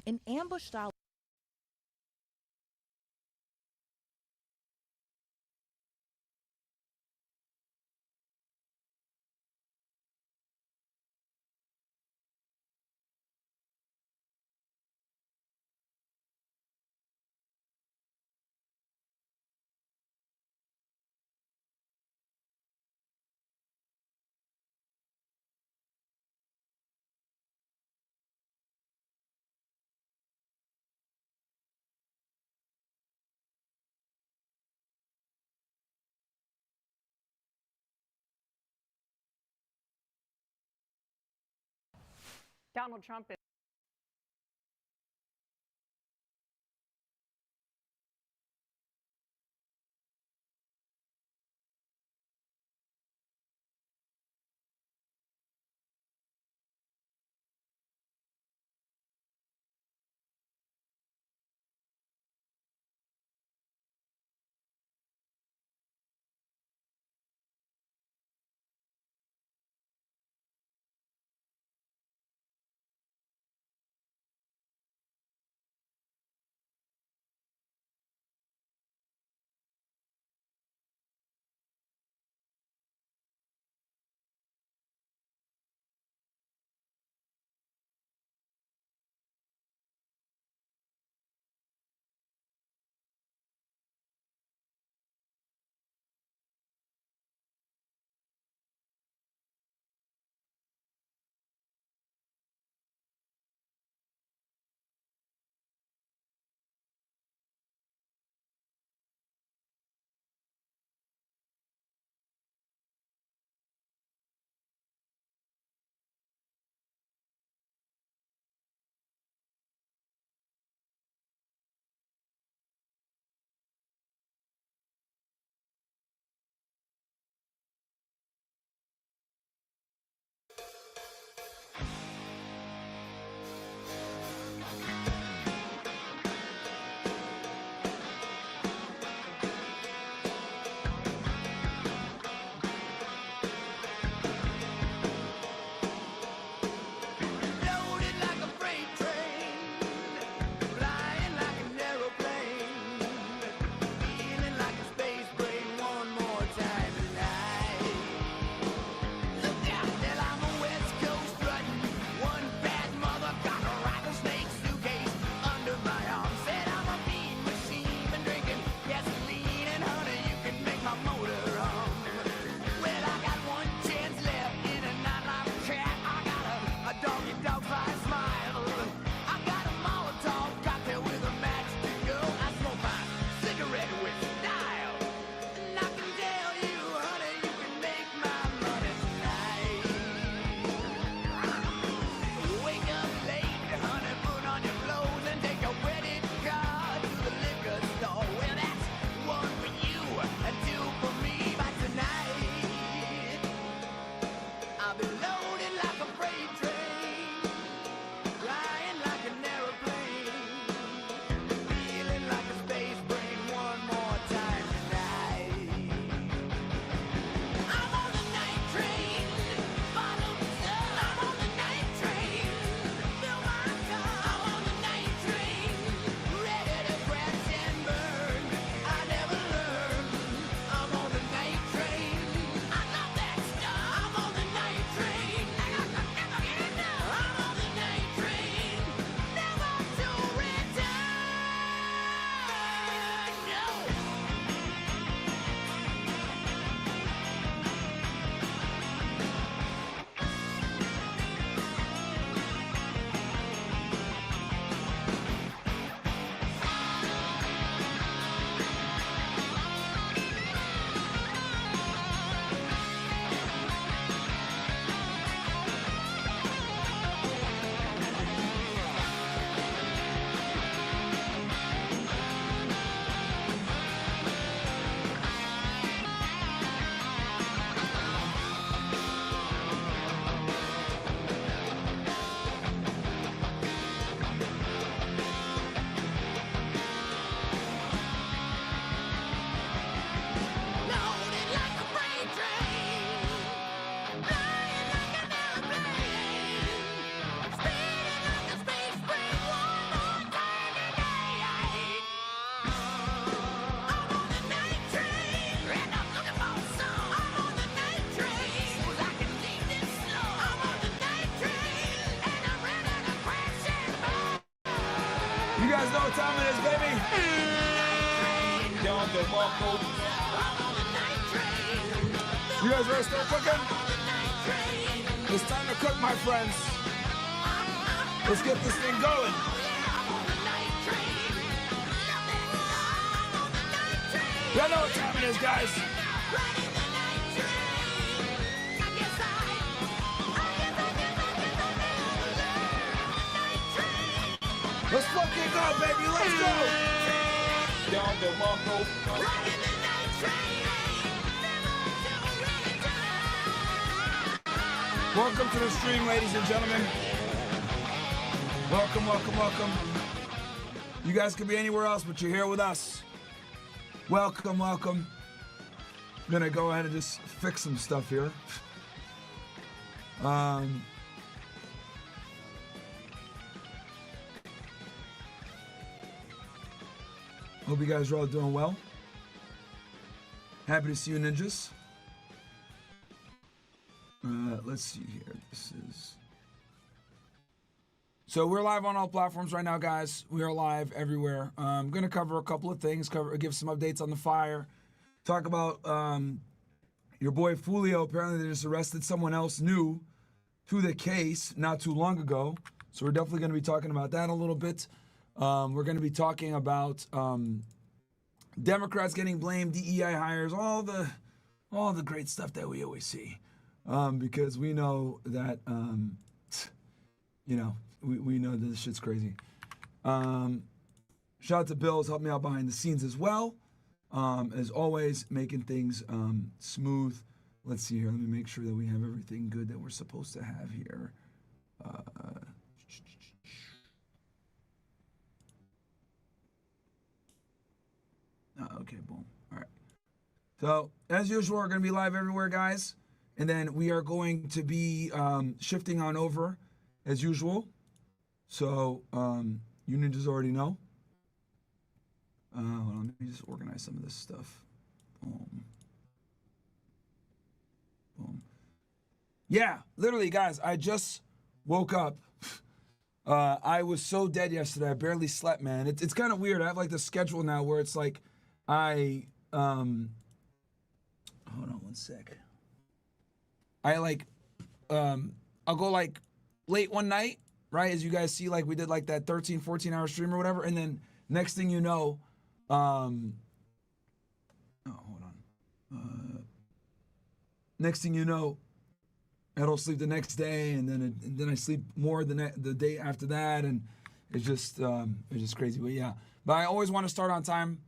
An ambush-style Donald Trump is You guys know what time it is, baby? You guys ready to start cooking? It's time to cook, my friends. Let's get this thing going. Y'all know what time it is, guys. Let's fucking go, baby. Let's go. Welcome to the stream, ladies and gentlemen. Welcome, welcome, welcome. You guys could be anywhere else, but you're here with us. Welcome, welcome. I'm gonna go ahead and just fix some stuff here. Hope you guys are all doing well. Happy to see you, ninjas. Let's see here. This is... So we're live on all platforms right now, guys. We are live everywhere. I'm going to cover a couple of things, give some updates on the fire, talk about your boy Foolio. Apparently they just arrested someone else new to the case not too long ago. So we're definitely going to be talking about that a little bit. We're going to be talking about Democrats getting blamed, DEI hires, all the great stuff that we always see, because we know that we know that this shit's crazy. Shout out to Bill's helped me out behind the scenes as well, as always, making things smooth. Let's see here. Let me make sure that we have everything good that we're supposed to have here. Okay, boom. All right. So, as usual, we're going to be live everywhere, guys. And then we are going to be shifting on over, as usual. So, you ninjas already know. Hold on, let me just organize some of this stuff. Boom. Boom. Yeah, literally, guys, I just woke up. I was so dead yesterday. I barely slept, man. It's kind of weird. I have like the schedule now where it's like hold on one sec. I'll go like late one night, right? As you guys see, like we did like that 13, 14 hour stream or whatever. And then next thing you know, next thing you know, I don't sleep the next day, and then I sleep more the day after that, and it's just crazy. But yeah, but I always want to start on time,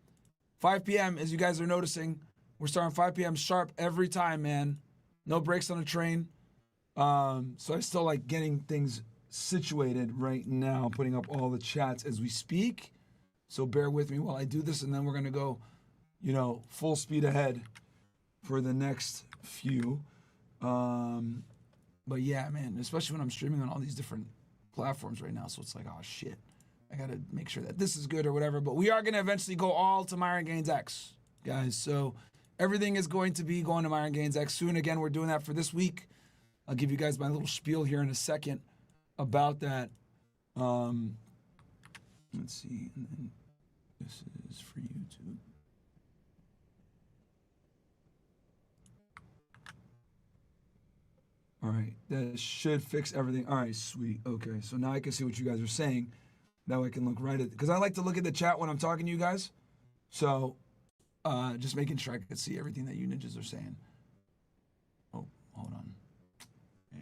5 p.m. As you guys are noticing, we're starting 5 p.m. sharp every time, man. No breaks on the train. So I still like getting things situated right now, putting up all the chats as we speak. So bear with me while I do this, and then we're gonna go, full speed ahead for the next few. But yeah, man, especially when I'm streaming on all these different platforms right now. So it's like, oh shit, I gotta make sure that this is good or whatever. But we are gonna eventually go all to Myron Gaines X, guys. So everything is going to be going to Myron Gaines X soon. Again, we're doing that for this week. I'll give you guys my little spiel here in a second about that. Let's see, and then this is for YouTube. All right, that should fix everything. All right, sweet. Okay, so now I can see what you guys are saying. Now I can look right at, because I like to look at the chat when I'm talking to you guys. So just making sure I can see everything that you ninjas are saying. Oh, hold on. Yeah.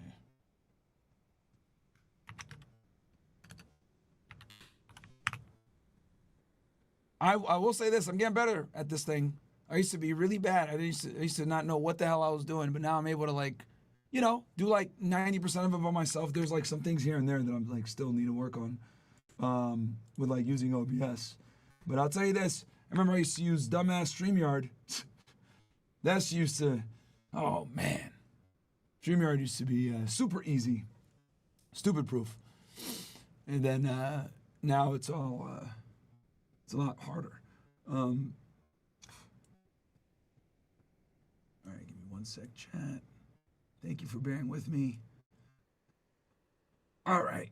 I will say this, I'm getting better at this thing. I used to be really bad. I used to not know what the hell I was doing, but now I'm able to do like 90% of it by myself. There's like some things here and there that I'm like still need to work on with like using OBS. But I'll tell you this, I remember I used to use dumbass StreamYard. That's used to, oh man. StreamYard used to be super easy, stupid proof. And then now it's all, it's a lot harder. All right, give me one sec, chat. Thank you for bearing with me. All right.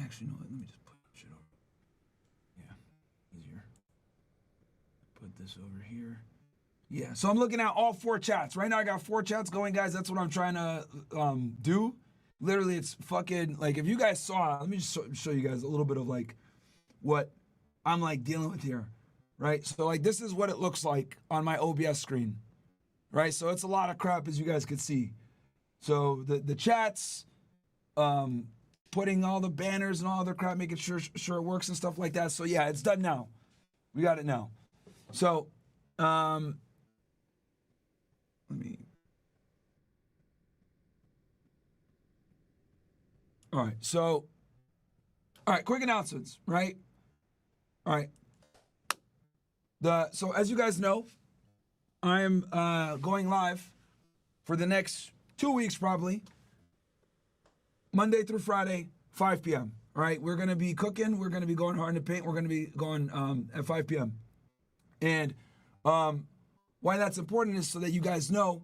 Actually, no, let me just put shit over. Yeah, easier. Put this over here. Yeah, so I'm looking at all 4 chats. Right now I got 4 chats going, guys. That's what I'm trying to do. Literally, it's fucking, like, if you guys saw, let me just show you guys a little bit of, like, what I'm, like, dealing with here, right? So, like, this is what it looks like on my OBS screen, right? So it's a lot of crap, as you guys could see. So the chats, putting all the banners and all other crap, making sure it works and stuff like that. So, yeah, it's done now. We got it now. So, let me... All right, so, all right, quick announcements, right? All right. So as you guys know, I am going live for the next 2 weeks probably, Monday through Friday, 5 p.m. All right, we're gonna be cooking, we're gonna be going hard in the paint, we're gonna be going at 5 p.m. And why that's important is so that you guys know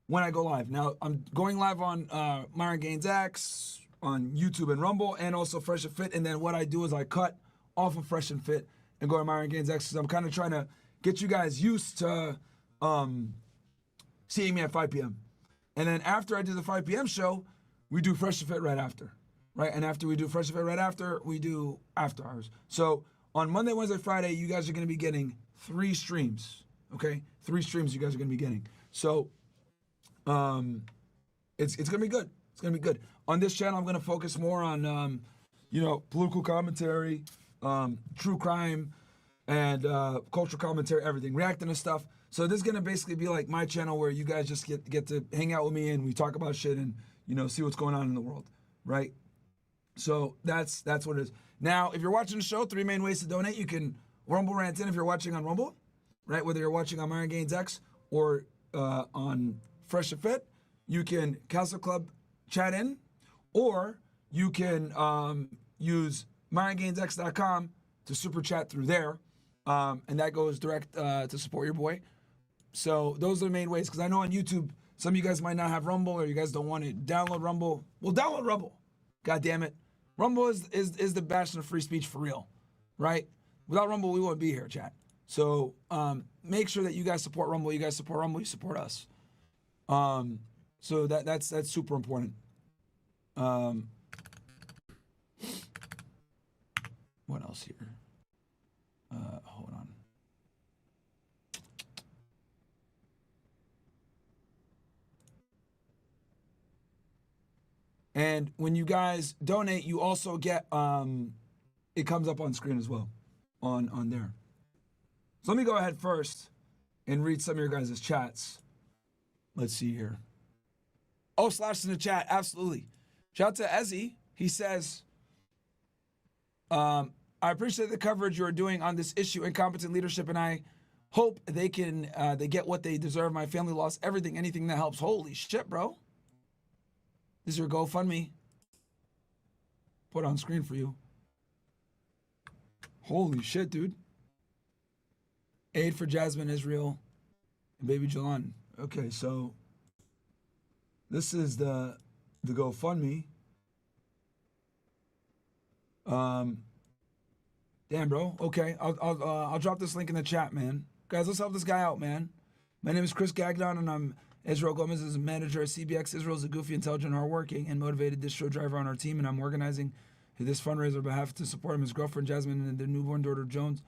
when I go live. Now, I'm going live on Myron Gaines X, on YouTube and Rumble, and also FreshandFit. And then what I do is I cut off of FreshandFit and go to Myron Gaines X. So I'm kind of trying to get you guys used to seeing me at 5 p.m. And then after I do the 5 p.m. show, we do FreshandFit right after, right? And after we do FreshandFit right after, we do after hours. So on Monday, Wednesday, Friday, you guys are going to be getting 3 streams, okay? 3 streams you guys are going to be getting. So it's going to be good. It's going to be good. On this channel, I'm going to focus more on, political commentary, true crime, and cultural commentary, everything, reacting to stuff. So this is going to basically be like my channel where you guys just get to hang out with me and we talk about shit and, see what's going on in the world, right? So that's what it is. Now, if you're watching the show, 3 main ways to donate. You can Rumble Rant in if you're watching on Rumble, right? Whether you're watching on Myron Gaines X or on FreshandFit, you can Council Club chat in, or you can use MyronGainesX.com to super chat through there, and that goes direct to support your boy. So those are the main ways, because I know on YouTube, some of you guys might not have Rumble, or you guys don't want to download Rumble. Well, download Rumble. God damn it. Rumble is the bastion of free speech for real, right? Without Rumble, we wouldn't be here, chat. So make sure that you guys support Rumble. You guys support Rumble, you support us. So that's super important. What else here? Hold on. And when you guys donate, you also get it comes up on screen as well, on there. So let me go ahead first and read some of your guys' chats. Let's see here. Oh, Slash in the chat, absolutely. Shout out to Ezzy. He says, I appreciate the coverage you are doing on this issue, incompetent leadership, and I hope they get what they deserve. My family lost everything, anything that helps. Holy shit, bro. This is your GoFundMe. Put on screen for you. Holy shit, dude. Aid for Jasmine, Israel, and baby Julon. Okay, so this is the GoFundMe. Damn, bro. Okay, I'll drop this link in the chat, man. Guys, let's help this guy out, man. My name is Chris Gagnon, and I'm Israel Gomez is a manager at CBX. Israel is a goofy, intelligent, hardworking, and motivated distro driver on our team, and I'm organizing this fundraiser on behalf to support him, his girlfriend Jasmine, and their newborn daughter Jolene,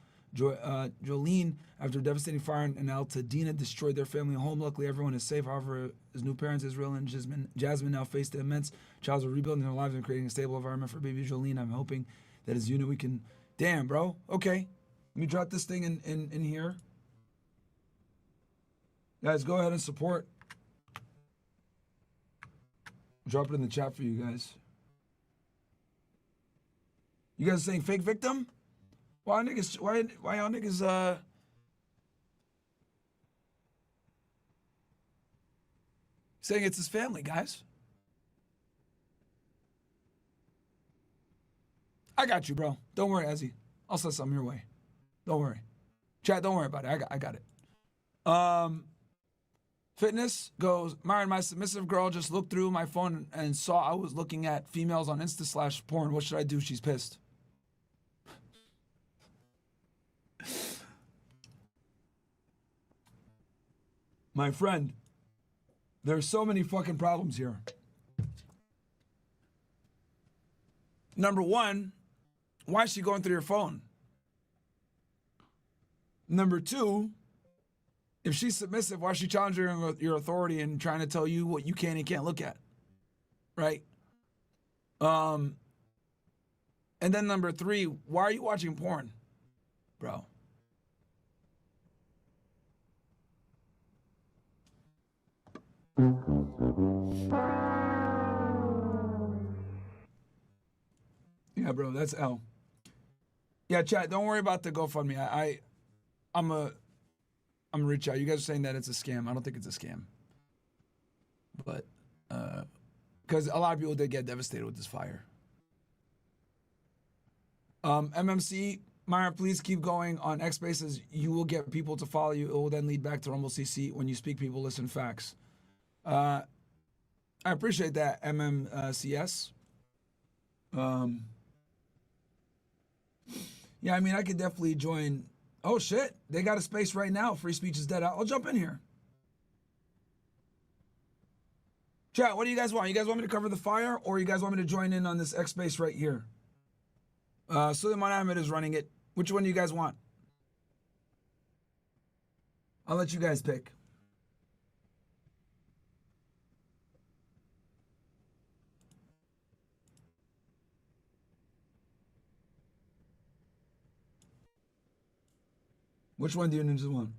after a devastating fire in Altadena destroyed their family and home. Luckily, everyone is safe. However, his new parents, Israel and Jasmine, now face the immense challenge of rebuilding their lives and creating a stable environment for baby Jolene. I'm hoping that as unit we can. Damn, bro. Okay, let me drop this thing in here. Guys, go ahead and support. Drop it in the chat for you guys. You guys are saying fake victim? Why y'all niggas saying it's his family, guys? I got you, bro. Don't worry, Ezzy. I'll send something your way. Don't worry. Chat, don't worry about it. I got it. Fitness goes, Myron, my submissive girl just looked through my phone and saw I was looking at females on Insta/porn. What should I do? She's pissed. My friend, there's so many fucking problems here. Number one, why is she going through your phone? Number two, if she's submissive, why is she challenging your authority and trying to tell you what you can and can't look at? Right? And then number three, why are you watching porn, bro? Yeah, bro, that's L. Yeah, chat, don't worry about the GoFundMe. I'm gonna reach out. You guys are saying that it's a scam. I don't think it's a scam. But because a lot of people did get devastated with this fire. MMC, Myron, please keep going on X Spaces. You will get people to follow you. It will then lead back to Rumble CC. When you speak, people listen facts. I appreciate that, MMCS. Yeah, I mean, I could definitely join. Oh, shit. They got a space right now. Free speech is dead. I'll jump in here. Chat, what do you guys want? You guys want me to cover the fire, or you guys want me to join in on this X space right here? Suleiman Ahmed is running it. Which one do you guys want? I'll let you guys pick. Which one do you ninjas want?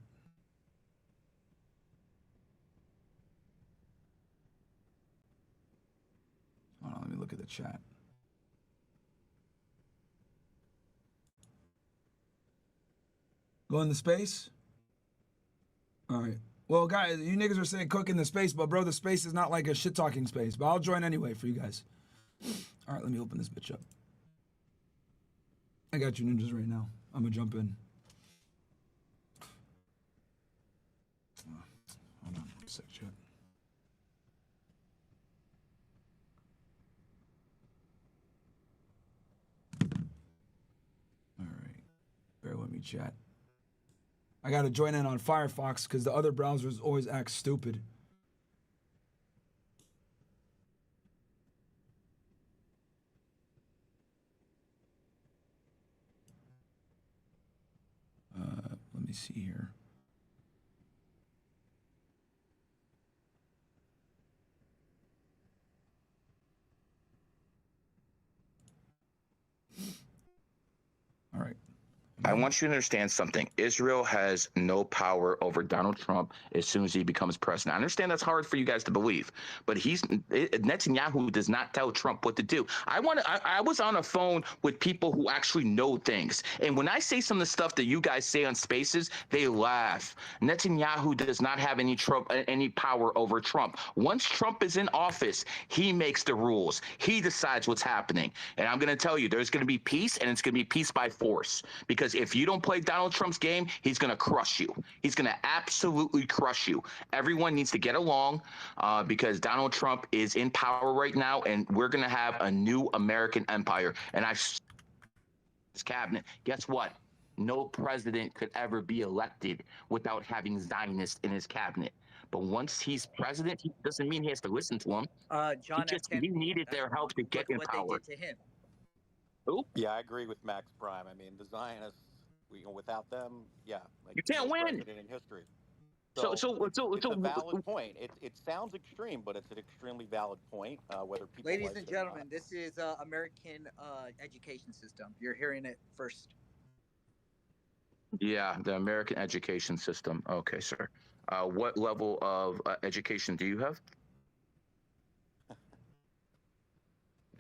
Hold on, let me look at the chat. Go in the space? All right. Well, guys, you niggas are saying cook in the space, but bro, the space is not like a shit-talking space. But I'll join anyway for you guys. All right, let me open this bitch up. I got you ninjas right now. I'm gonna jump in. Hold on a sec, chat. All right. Bear with me, chat. I got to join in on Firefox because the other browsers always act stupid. Let me see here. All right. I want you to understand something. Israel has no power over Donald Trump as soon as he becomes president. I understand that's hard for you guys to believe, but Netanyahu does not tell Trump what to do. I was on a phone with people who actually know things, and when I say some of the stuff that you guys say on Spaces, they laugh. Netanyahu does not have any power over Trump. Once Trump is in office, he makes the rules. He decides what's happening, and I'm going to tell you, there's going to be peace, and it's going to be peace by force. Because if you don't play Donald Trump's game, he's going to crush you. He's going to absolutely crush you. Everyone needs to get along because Donald Trump is in power right now, and we're going to have a new American empire. And this cabinet, guess what? No president could ever be elected without having Zionists in his cabinet. But once he's president, he doesn't mean he has to listen to them. John F. He needed their help to get in power. What they did to him. Ooh. Yeah, I agree with Max Prime. I mean, the Zionists, without them, yeah, like you can't win. President in history. It's a valid point. It sounds extreme, but it's an extremely valid point. Whether people, ladies and gentlemen, this is American education system. You're hearing it first. Yeah, the American education system. Okay, sir. What level of education do you have?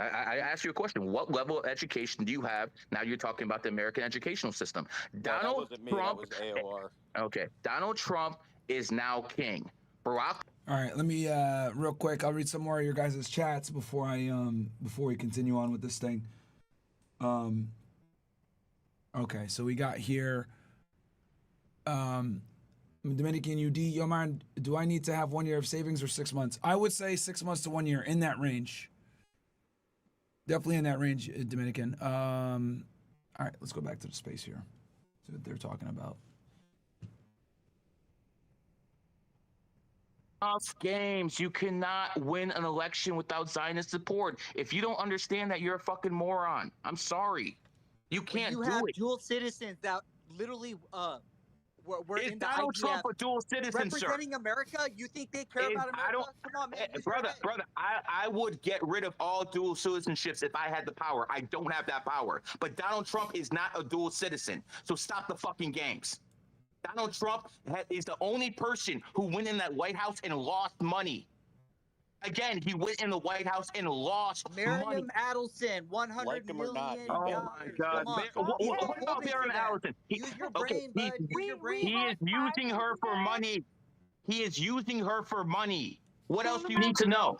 I asked you a question. What level of education do you have? Now you're talking about the American educational system. Donald Trump. That was AOR. Okay. Donald Trump is now king. Barack. All right, let me real quick. I'll read some more of your guys' chats before we continue on with this thing. Okay, so we got here. Dominican UD, yo, Myron, do I need to have 1 year of savings or 6 months? I would say 6 months to 1 year, in that range. Definitely in that range, Dominican. All right, let's go back to the space here. See what they're talking about. Games. You cannot win an election without Zionist support. If you don't understand that, you're a fucking moron. I'm sorry. You can't you do have it. dual citizens that literally we're Is in the Donald IGF Trump a dual citizen, sir? representing America. You think they care about America? Come on, man. Brother, I would get rid of all dual citizenships if I had the power. I don't have that power. But Donald Trump is not a dual citizen. So stop the fucking games. Donald Trump is the only person who went in that White House and lost money. Again, he went in the White House and lost money. Miriam Adelson, $100 Like him or not, million. he Oh my God! What about Miriam Adelson? Use your brain, bud. Use your brain. He is using her for money. He is using her for money. What else do you need to know?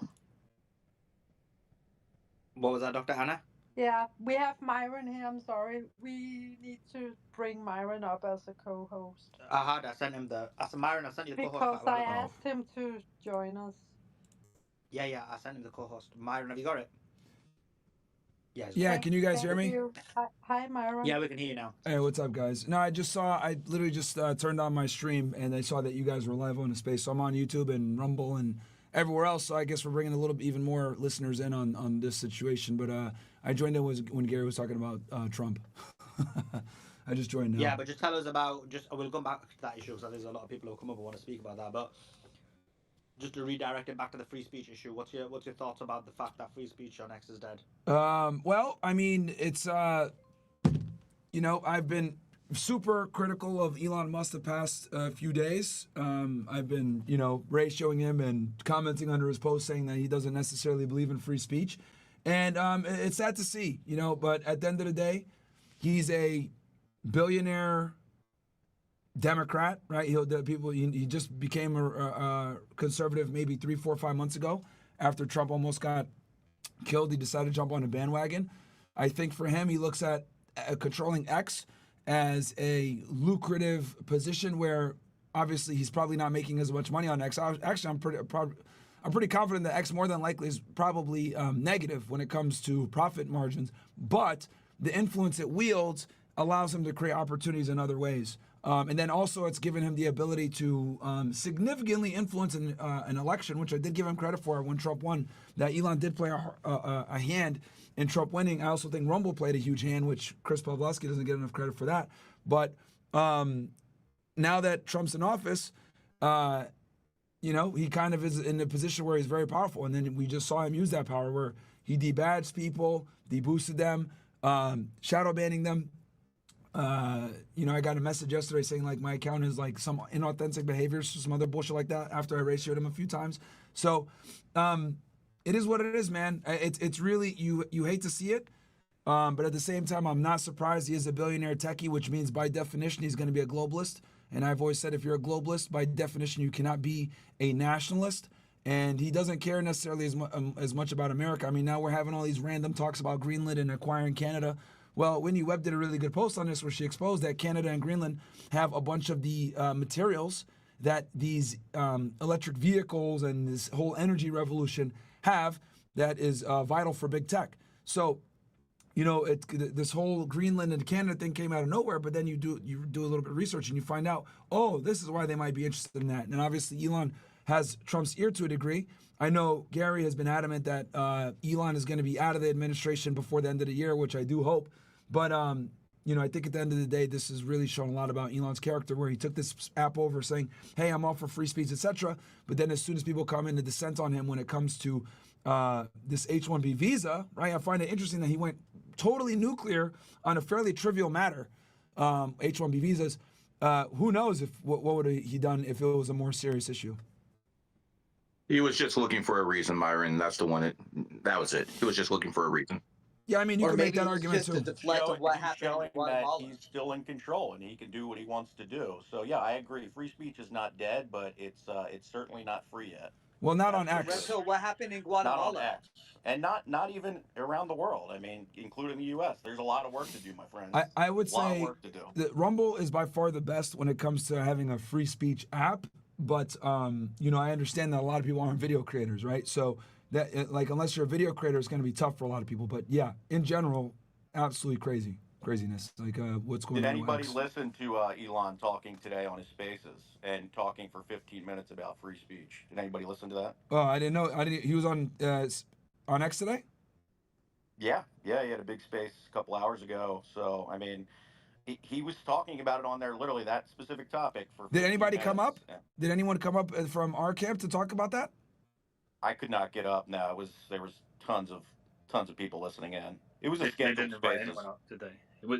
What was that, Dr. Hannah? Yeah, we have Myron here. I'm sorry. We need to bring Myron up as a co-host. I sent him Myron, I sent you the co-host. Because I asked him to join us. Yeah, I sent him the co-host. Myron, have you got it? Yeah, can you guys hear me? Hi, Myron. Yeah, we can hear you now. Hey, what's up, guys? No, I literally just turned on my stream, and I saw that you guys were live on the space. So I'm on YouTube and Rumble and everywhere else. So I guess we're bringing a little bit even more listeners in on this situation. But I joined in when Gary was talking about Trump. I just joined now. Yeah, but just tell us about, we'll come back to that issue, because there's a lot of people who come up and want to speak about that. But just to redirect it back to the free speech issue, what's your thoughts about the fact that free speech on X is dead? Well, I mean, it's I've been super critical of Elon Musk the past few days. I've been, ratioing him and commenting under his post saying that he doesn't necessarily believe in free speech. And it's sad to see, but at the end of the day, he's a billionaire Democrat, right? He just became a conservative maybe 3, 4, 5 months ago after Trump almost got killed. He decided to jump on a bandwagon. I think for him, he looks at controlling X as a lucrative position where obviously he's probably not making as much money on X. Actually, I'm pretty confident that X more than likely is probably negative when it comes to profit margins, but the influence it wields allows him to create opportunities in other ways. And then also it's given him the ability to significantly influence an election, which I did give him credit for when Trump won, that Elon did play a hand in Trump winning. I also think Rumble played a huge hand, which Chris Pavlovsky doesn't get enough credit for that. But now that Trump's in office, he kind of is in a position where he's very powerful. And then we just saw him use that power where he debadged people, deboosted them, shadow banning them. I got a message yesterday saying like my account is like some inauthentic behaviors, some other bullshit like that after I ratioed him a few times. So it is what it is, man. It's really, you hate to see it. But at the same time, I'm not surprised he is a billionaire techie, which means by definition, he's going to be a globalist. And I've always said, if you're a globalist, by definition, you cannot be a nationalist. And he doesn't care necessarily as much about America. I mean, now we're having all these random talks about Greenland and acquiring Canada. Well, Whitney Webb did a really good post on this where she exposed that Canada and Greenland have a bunch of the materials that these electric vehicles and this whole energy revolution have that is vital for big tech. So, this whole Greenland and Canada thing came out of nowhere, but then you do a little bit of research and you find out, oh, this is why they might be interested in that. And obviously Elon has Trump's ear to a degree. I know Gary has been adamant that Elon is going to be out of the administration before the end of the year, which I do hope. But, I think at the end of the day, this has really shown a lot about Elon's character, where he took this app over saying, hey, I'm all for free speech, etc. But then as soon as people come in to dissent on him when it comes to this H-1B visa, right, I find it interesting that he went totally nuclear on a fairly trivial matter, H-1B visas. Who knows what would he done if it was a more serious issue? He was just looking for a reason, Myron. That's the one. That was it. He was just looking for a reason. Yeah, I mean, you can make that argument too. Showing that he's still in control and he can do what he wants to do. So yeah, I agree. Free speech is not dead, but it's certainly not free yet. Well, not That's on for X. sure. So what happened in Not on Guatemala? X, and not even around the world. I mean, including the U.S. There's a lot of work to do, my friends. I would A lot of say work to do. that Rumble is by far the best when it comes to having a free speech app. But you know, I understand that a lot of people aren't video creators, right? So that like unless you're a video creator, it's going to be tough for a lot of people. But yeah, in general, absolutely craziness. Like what's going Did on with anybody X. listen to Elon talking today on his Spaces and talking for 15 minutes about free speech? Did anybody listen to that? Oh, I didn't know. I didn't. He was on X today. Yeah, yeah, he had a big space a couple hours ago. So, I mean, he was talking about it on there, literally that specific topic for Did 15 anybody come minutes. up? Did anyone come up from our camp to talk about that? I could not get up. No, there was tons of people listening in. It was a They scheduled didn't invite Spaces. anyone up, did they?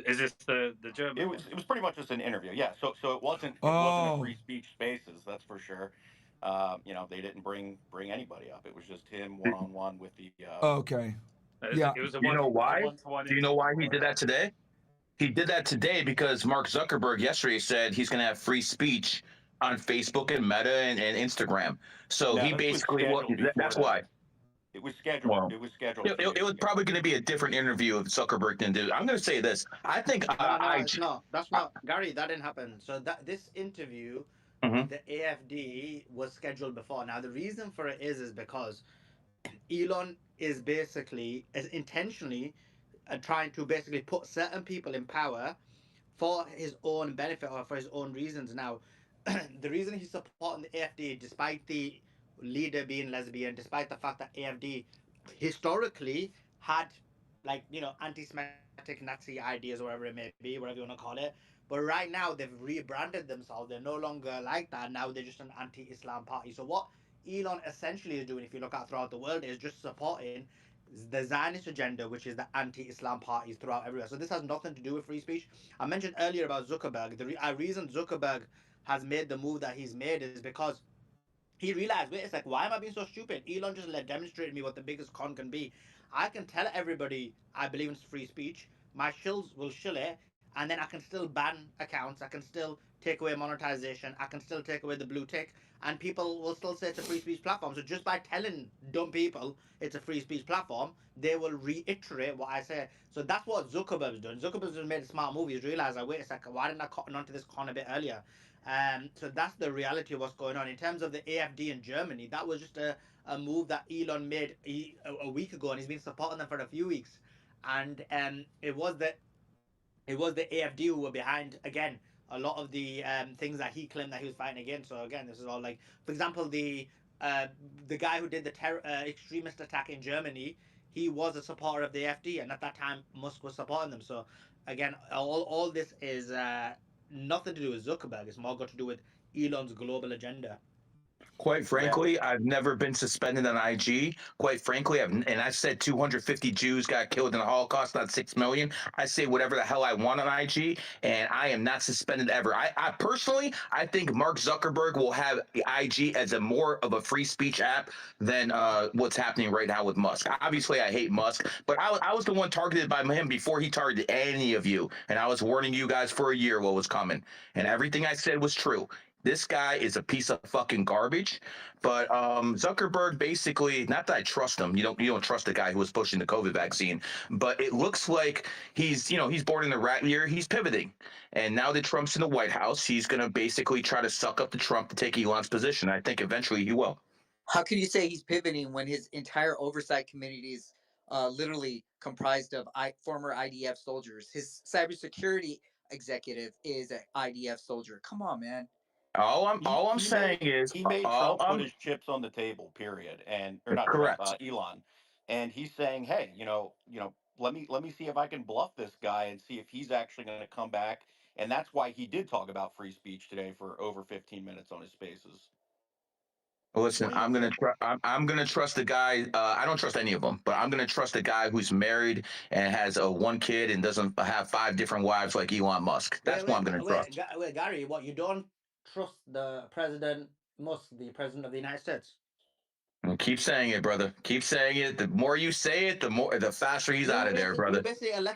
Is this the German? It was pretty much just an interview. Yeah. So it wasn't a free speech Spaces. That's for sure. You know, they didn't bring anybody up. It was just him one on one with the. Okay. Yeah. It was a You know why? one-to-one Do you know why he interview, did that today? He did that today because Mark Zuckerberg yesterday said he's going to have free speech on Facebook and Meta and Instagram. So No, he this was basically, scheduled before that's that. why. It was scheduled. Well, It was scheduled. A few it days was ago. probably going to be a different interview if Zuckerberg didn't do it. I'm going to say this. I think No, it's not. That's not Gary. That didn't happen. So that this interview Mhm. with the AFD was scheduled before. Now the reason for it is because Elon is basically is intentionally trying to basically put certain people in power for his own benefit or for his own reasons. Now, the reason he's supporting the AFD, despite the leader being lesbian, despite the fact that AFD historically had, like, you know, anti-Semitic Nazi ideas or whatever it may be, whatever you want to call it. But right now they've rebranded themselves. They're no longer like that. Now they're just an anti-Islam party. So what Elon essentially is doing, if you look at throughout the world, is just supporting the Zionist agenda, which is the anti-Islam parties throughout everywhere. So this has nothing to do with free speech. I mentioned earlier about Zuckerberg. The reason Zuckerberg has made the move that he's made is because he realized, wait, it's like, why am I being so stupid? Elon just demonstrated me what the biggest con can be. I can tell everybody I believe in free speech. My shills will shill it, and then I can still ban accounts. I can still take away monetization. I can still take away the blue tick, and people will still say it's a free speech platform. So just by telling dumb people it's a free speech platform, they will reiterate what I say. So that's what Zuckerberg's done. Zuckerberg's just made a smart move. He's realized, like, wait a second, why didn't I cotton onto this con a bit earlier? So that's the reality of what's going on. In terms of the AFD in Germany, that was just a move that Elon made a week ago, and he's been supporting them for a few weeks. And it was the AFD who were behind, again, a lot of the things that he claimed that he was fighting against. So again, this is all like, for example, the guy who did the extremist attack in Germany, he was a supporter of the AFD, and at that time Musk was supporting them. So again, all this is nothing to do with Zuckerberg. It's more got to do with Elon's global agenda. Quite frankly, I've never been suspended on IG. Quite frankly, I said 250 Jews got killed in the Holocaust, not 6 million. I say whatever the hell I want on IG, and I am not suspended ever. I personally, I think Mark Zuckerberg will have IG as a more of a free speech app than what's happening right now with Musk. Obviously, I hate Musk, but I was the one targeted by him before he targeted any of you, and I was warning you guys for a year what was coming, and everything I said was true. This guy is a piece of fucking garbage. But Zuckerberg basically, not that I trust him. You don't trust the guy who was pushing the COVID vaccine. But it looks like he's born in the rat year. He's pivoting, and now that Trump's in the White House, he's gonna basically try to suck up to Trump to take Elon's position. I think eventually he will. How can you say he's pivoting when his entire oversight committee is literally comprised of former IDF soldiers? His cybersecurity executive is an IDF soldier. Come on, man. All I'm saying is he made Trump put his chips on the table, period, or not correct. Trump, Elon, and he's saying, hey, let me see if I can bluff this guy and see if he's actually going to come back, and that's why he did talk about free speech today for over 15 minutes on his Spaces. Listen, I'm gonna trust the guy. I don't trust any of them, but I'm gonna trust a guy who's married and has one kid and doesn't have 5 different wives like Elon Musk. That's what I'm gonna trust. Wait, Gary, what, you don't trust the President Musk, the President of the United States? Keep saying it, brother. Keep saying it. The more you say it, the faster he's out of there, brother.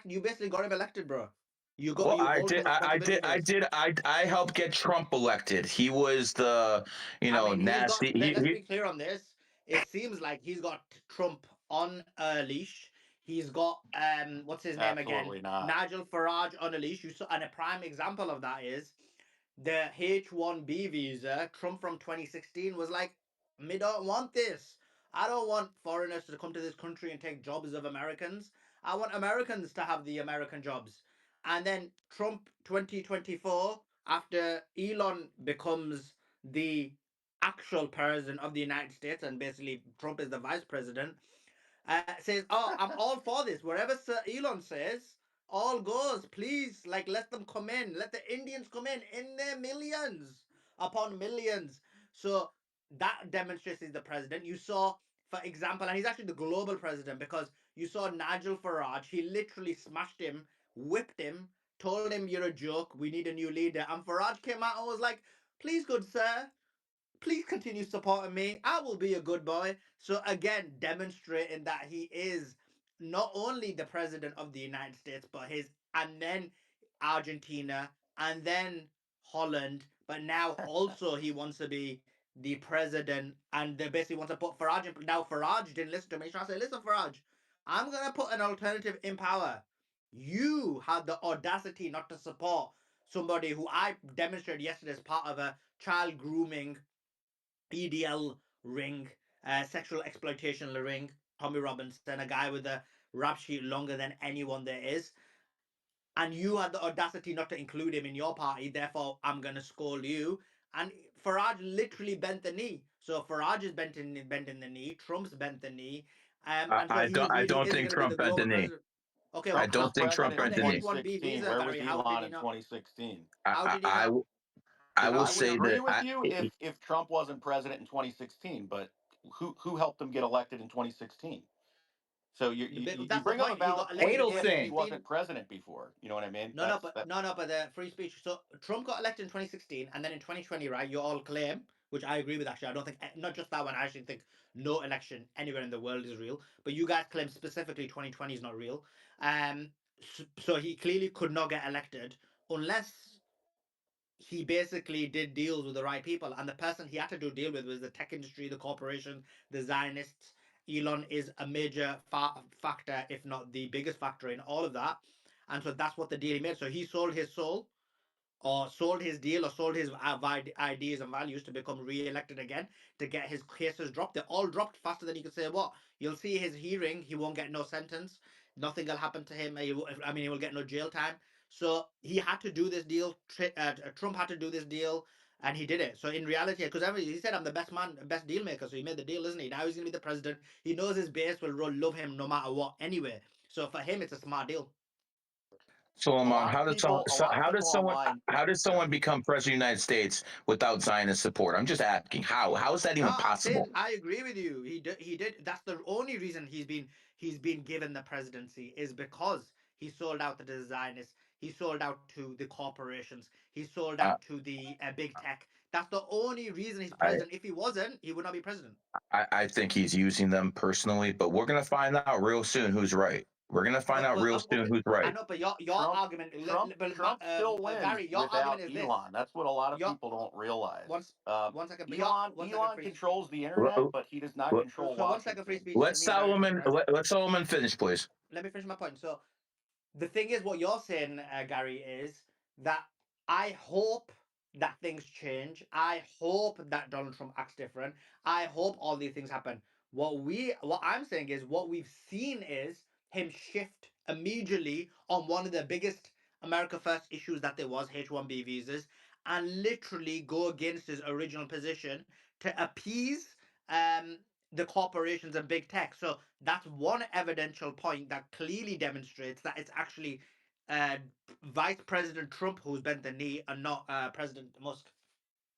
You basically got him elected, bro. I helped get Trump elected. He was the, nasty. Let's be clear on this. it seems like he's got Trump on a leash. He's got what's his name again? Absolutely not. Nigel Farage on a leash. You saw, and a prime example of that is the H-1B visa. Trump from 2016 was like, "Me don't want this. I don't want foreigners to come to this country and take jobs of Americans. I want Americans to have the American jobs." And then Trump 2024, after Elon becomes the actual president of the United States, and basically Trump is the vice president, says, "Oh, I'm all for this. Wherever Sir Elon says, all goes. Please, like, let them come in. Let the Indians come in their millions upon millions." So that demonstrates he's the president. You saw, for example, and he's actually the global president, because you saw Nigel Farage. He literally smashed him, whipped him, told him, "You're a joke. We need a new leader." And Farage came out and was like, "Please, good sir, please continue supporting me. I will be a good boy." So again, demonstrating that he is not only the president of the United States, but and then Argentina, and then Holland, but now also he wants to be the president, and they basically want to put Farage in. Now Farage didn't listen to me. So I said, "Listen, Farage, I'm gonna put an alternative in power. You had the audacity not to support somebody who I demonstrated yesterday as part of a child grooming EDL ring, sexual exploitation ring. Tommy Robinson, a guy with a rap sheet longer than anyone there is, and you had the audacity not to include him in your party. Therefore, I'm gonna scold you." And Farage literally bent the knee. So Farage is bending the knee. Trump's bent the knee, and so he I really don't is think going to be Trump the bent the global knee. president. Okay, I Trump was don't think Trump president on in bent the the knee. H-1B 2016. visa, Where was Gary, how did Elon he in not? 2016? How did he I not? I will How I did he would say not? agree that with you if Trump wasn't president in 2016, but who helped him get elected in 2016? So you That's the bring up a point. He valid got elected point in if he 2016. wasn't 2016. president before. You know what I mean? No, no, but the free speech. So Trump got elected in 2016, and then in 2020, right? You all claim, which I agree with. Actually, I don't think not just that one. I actually think no election anywhere in the world is real. But you guys claim specifically 2020 is not real. So he clearly could not get elected unless he basically did deals with the right people, and the person he had to do deal with was the tech industry, the corporation, the Zionists. Elon is a major factor, if not the biggest factor in all of that, and so that's what the deal he made. So he sold his soul, or sold his deal, or sold his ideas and values to become re-elected again, to get his cases dropped. They're all dropped faster than you could say what. You'll see his hearing, he won't get no sentence. Nothing will happen to him. He will get no jail time. So he had to do this deal. Trump had to do this deal, and he did it. So in reality, because he said, "I'm the best man, best deal maker." So he made the deal, isn't he? Now he's going to be the president. He knows his base will love him no matter what anyway. So for him, it's a smart deal. A Solomon, lot of people, a lot of people online. how does Go someone ahead. become president of the United States without Zionist support? I'm just asking how is that No, even I'm saying possible? I agree with you. He did. He did. That's the only reason he's been given the presidency, is because he sold out to the designers. He sold out to the corporations. He sold Uh, out to the big tech. That's the only reason he's I, president. If he wasn't, he would not be president. I think he's using them personally, but we're gonna find out real soon who's right. We're gonna find out real soon Okay, who's I right. know, but your Trump argument, but Trump still Gary, wins your argument without is this. Elon. That's what a lot of Your people don't realize. one Um, one second, but your Elon 1 second, Elon free. controls the internet, L- but he does not l- control So 1 second, free Washington. speech. Me and Gary can rest. Let Solomon finish, please. Let me finish my point. So the thing is, what you're saying, Gary, is that I hope that things change. I hope that Donald Trump acts different. I hope all these things happen. What I'm saying is, what we've seen is him shift immediately on one of the biggest America First issues that there was, H-1B visas, and literally go against his original position to appease the corporations and big tech. So that's one evidential point that clearly demonstrates that it's actually uh, Vice President Trump who's bent the knee, and not President Musk.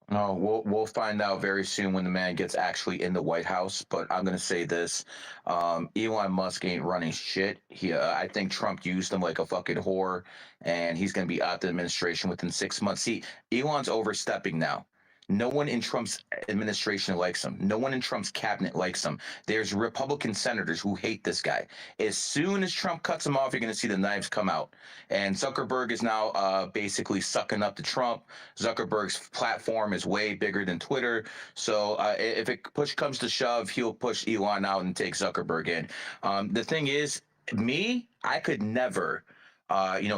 No, we'll find out very soon when the man gets actually in the White House. But I'm gonna say this: Elon Musk ain't running shit. I think Trump used him like a fucking whore, and he's gonna be out the administration within 6 months. See, Elon's overstepping now. No one in Trump's administration likes him. No one in Trump's cabinet likes him. There's Republican senators who hate this guy. As soon as Trump cuts him off, you're going to see the knives come out. And Zuckerberg is now basically sucking up to Trump. Zuckerberg's platform is way bigger than Twitter. So if it push comes to shove, he'll push Elon out and take Zuckerberg in. The thing is, I could never,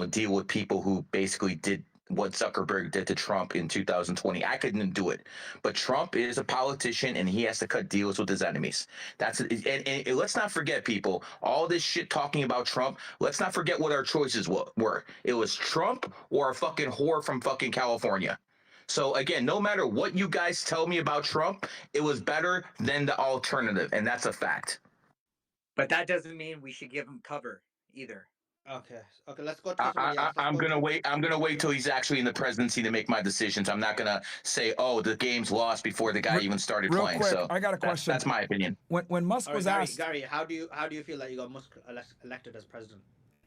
deal with people who basically did what Zuckerberg did to Trump in 2020. I couldn't do it. But Trump is a politician and he has to cut deals with his enemies. And let's not forget, people, all this shit talking about Trump, let's not forget what our choices were. It was Trump or a fucking whore from fucking California. So again, no matter what you guys tell me about Trump, it was better than the alternative, and that's a fact. But that doesn't mean we should give him cover either. Okay, let's go to somebody else. I'm gonna wait. I'm gonna wait till he's actually in the presidency to make my decisions. I'm not gonna say, "Oh, the game's lost" before the guy even started real playing. Quick, so I got a question. That's my opinion. When Musk was asked, Gary, how do you feel that you got Musk elected as president?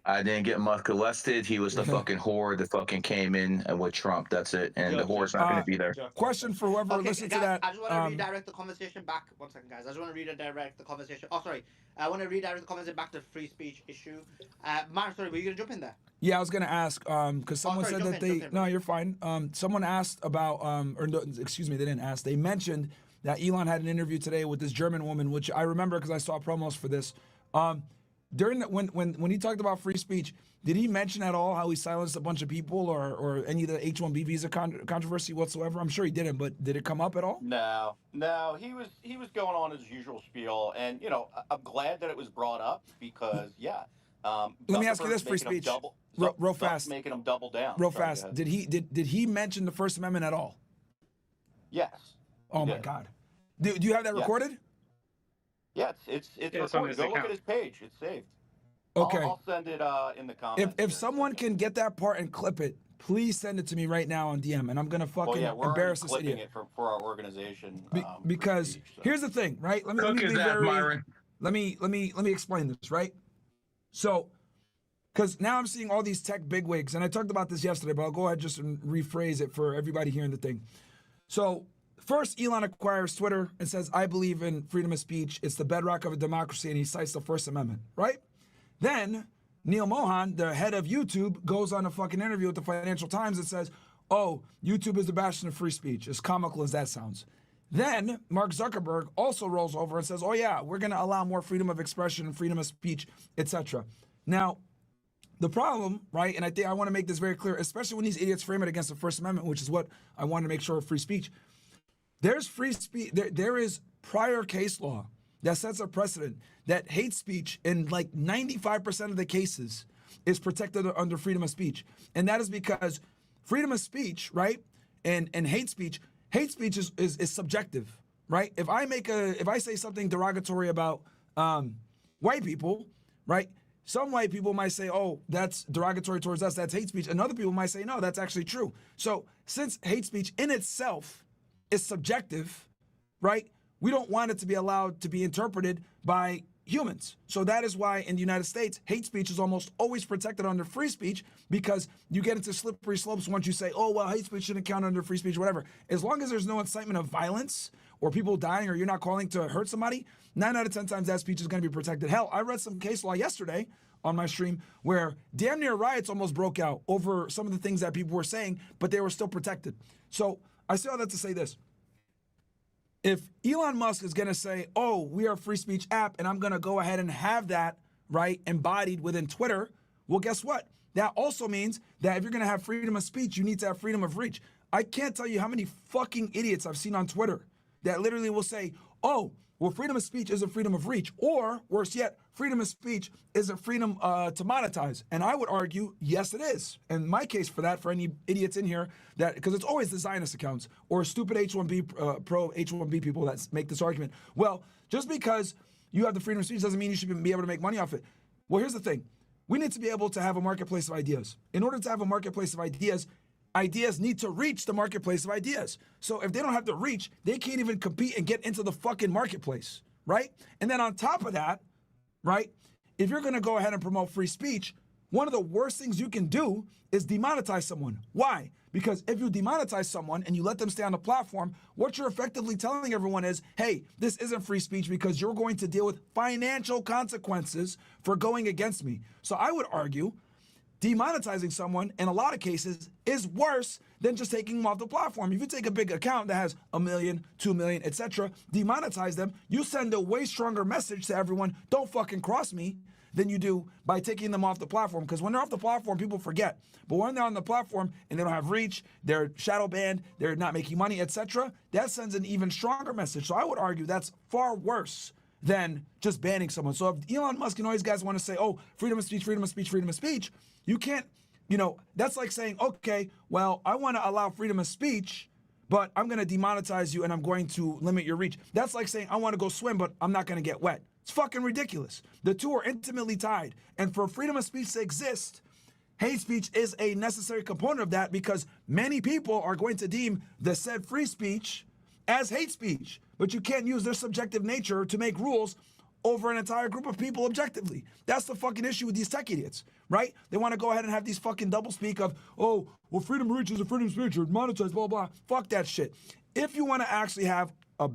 I didn't get Musk elected. He was the fucking whore that fucking came in with Trump. That's it. And the whore's not going to be there. Question for whoever listened to that. I just want to redirect the conversation back. 1 second, guys. I just want to redirect the conversation. Oh, sorry. I want to redirect the conversation back to the free speech issue. Myron, sorry, were you going to jump in there? Yeah, I was going to ask, because someone said that no, you're fine. Someone asked about, or no, excuse me, they didn't ask. They mentioned that Elon had an interview today with this German woman, which I remember because I saw promos for this. During when he talked about free speech, did he mention at all how he silenced a bunch of people or any of the H-1B visa controversy whatsoever? I'm sure he didn't, but did it come up at all? No, he was going on his usual spiel, and I'm glad that it was brought up because let me ask you this: free speech, real fast, making him double down. Real fast. Did he mention the First Amendment at all? Yes. Oh my God. Do you have that recorded? Yeah, it's recorded. Go look at his page. It's saved. Okay. I'll send it in the comments. If someone can get that part and clip it, please send it to me right now on DM, and I'm gonna fucking embarrass this idiot. It for our organization. Because here's the thing, right? Let me explain this, right? So, because now I'm seeing all these tech bigwigs, and I talked about this yesterday, but I'll go ahead just and rephrase it for everybody hearing the thing. So, first, Elon acquires Twitter and says, I believe in freedom of speech. It's the bedrock of a democracy, and he cites the First Amendment, right? Then, Neil Mohan, the head of YouTube, goes on a fucking interview with the Financial Times and says, oh, YouTube is the bastion of free speech, as comical as that sounds. Then, Mark Zuckerberg also rolls over and says, oh yeah, we're going to allow more freedom of expression and freedom of speech, etc. Now, the problem, right, and I think I want to make this very clear, especially when these idiots frame it against the First Amendment, which is what I want to make sure of free speech. There's free speech. There is prior case law that sets a precedent that hate speech in like 95% of the cases is protected under freedom of speech. And that is because freedom of speech, right, and hate speech is subjective, right? If I say something derogatory about white people, right, some white people might say, oh, that's derogatory towards us, that's hate speech. And other people might say, no, that's actually true. So since hate speech in itself is subjective, right, we don't want it to be allowed to be interpreted by humans. So that is why in the United States, hate speech is almost always protected under free speech, because you get into slippery slopes once you say, oh, well, hate speech shouldn't count under free speech, whatever. As long as there's no incitement of violence or people dying or you're not calling to hurt somebody, 9 out of 10 times that speech is going to be protected. Hell, I read some case law yesterday on my stream where damn near riots almost broke out over some of the things that people were saying, but they were still protected. So I say all that to say this. If Elon Musk is going to say, oh, we are a free speech app, and I'm going to go ahead and have that, right, embodied within Twitter, well, guess what? That also means that if you're going to have freedom of speech, you need to have freedom of reach. I can't tell you how many fucking idiots I've seen on Twitter that literally will say, oh, well, freedom of speech isn't freedom of reach. Or, worse yet, freedom of speech isn't freedom to monetize. And I would argue, yes, it is. And my case for that, for any idiots in here, that because it's always the Zionist accounts or stupid H-1B, pro-H-1B people that make this argument. Well, just because you have the freedom of speech doesn't mean you should be able to make money off it. Well, here's the thing. We need to be able to have a marketplace of ideas. In order to have a marketplace of ideas, ideas need to reach the marketplace of ideas. So if they don't have the reach, they can't even compete and get into the fucking marketplace, right? And then on top of that, right, if you're going to go ahead and promote free speech, one of the worst things you can do is demonetize someone. Why? Because if you demonetize someone and you let them stay on the platform, what you're effectively telling everyone is, hey, this isn't free speech because you're going to deal with financial consequences for going against me. So I would argue demonetizing someone in a lot of cases is worse than just taking them off the platform. If you take a big account that has 1 million, 2 million, etc., demonetize them, you send a way stronger message to everyone, don't fucking cross me, than you do by taking them off the platform. Because when they're off the platform, people forget. But when they're on the platform and they don't have reach, they're shadow banned, they're not making money, etc., that sends an even stronger message. So I would argue that's far worse than just banning someone. So if Elon Musk and all these guys want to say, oh, freedom of speech, freedom of speech, freedom of speech, you can't, that's like saying, okay, well, I want to allow freedom of speech, but I'm going to demonetize you and I'm going to limit your reach. That's like saying, I want to go swim, but I'm not going to get wet. It's fucking ridiculous. The two are intimately tied. And for freedom of speech to exist, hate speech is a necessary component of that, because many people are going to deem the said free speech as hate speech. But you can't use their subjective nature to make rules over an entire group of people objectively. That's the fucking issue with these tech idiots, right? They want to go ahead and have these fucking double speak of, oh, well, freedom of reach is a freedom of speech, or monetize, blah, blah. Fuck that shit. If you want to actually have a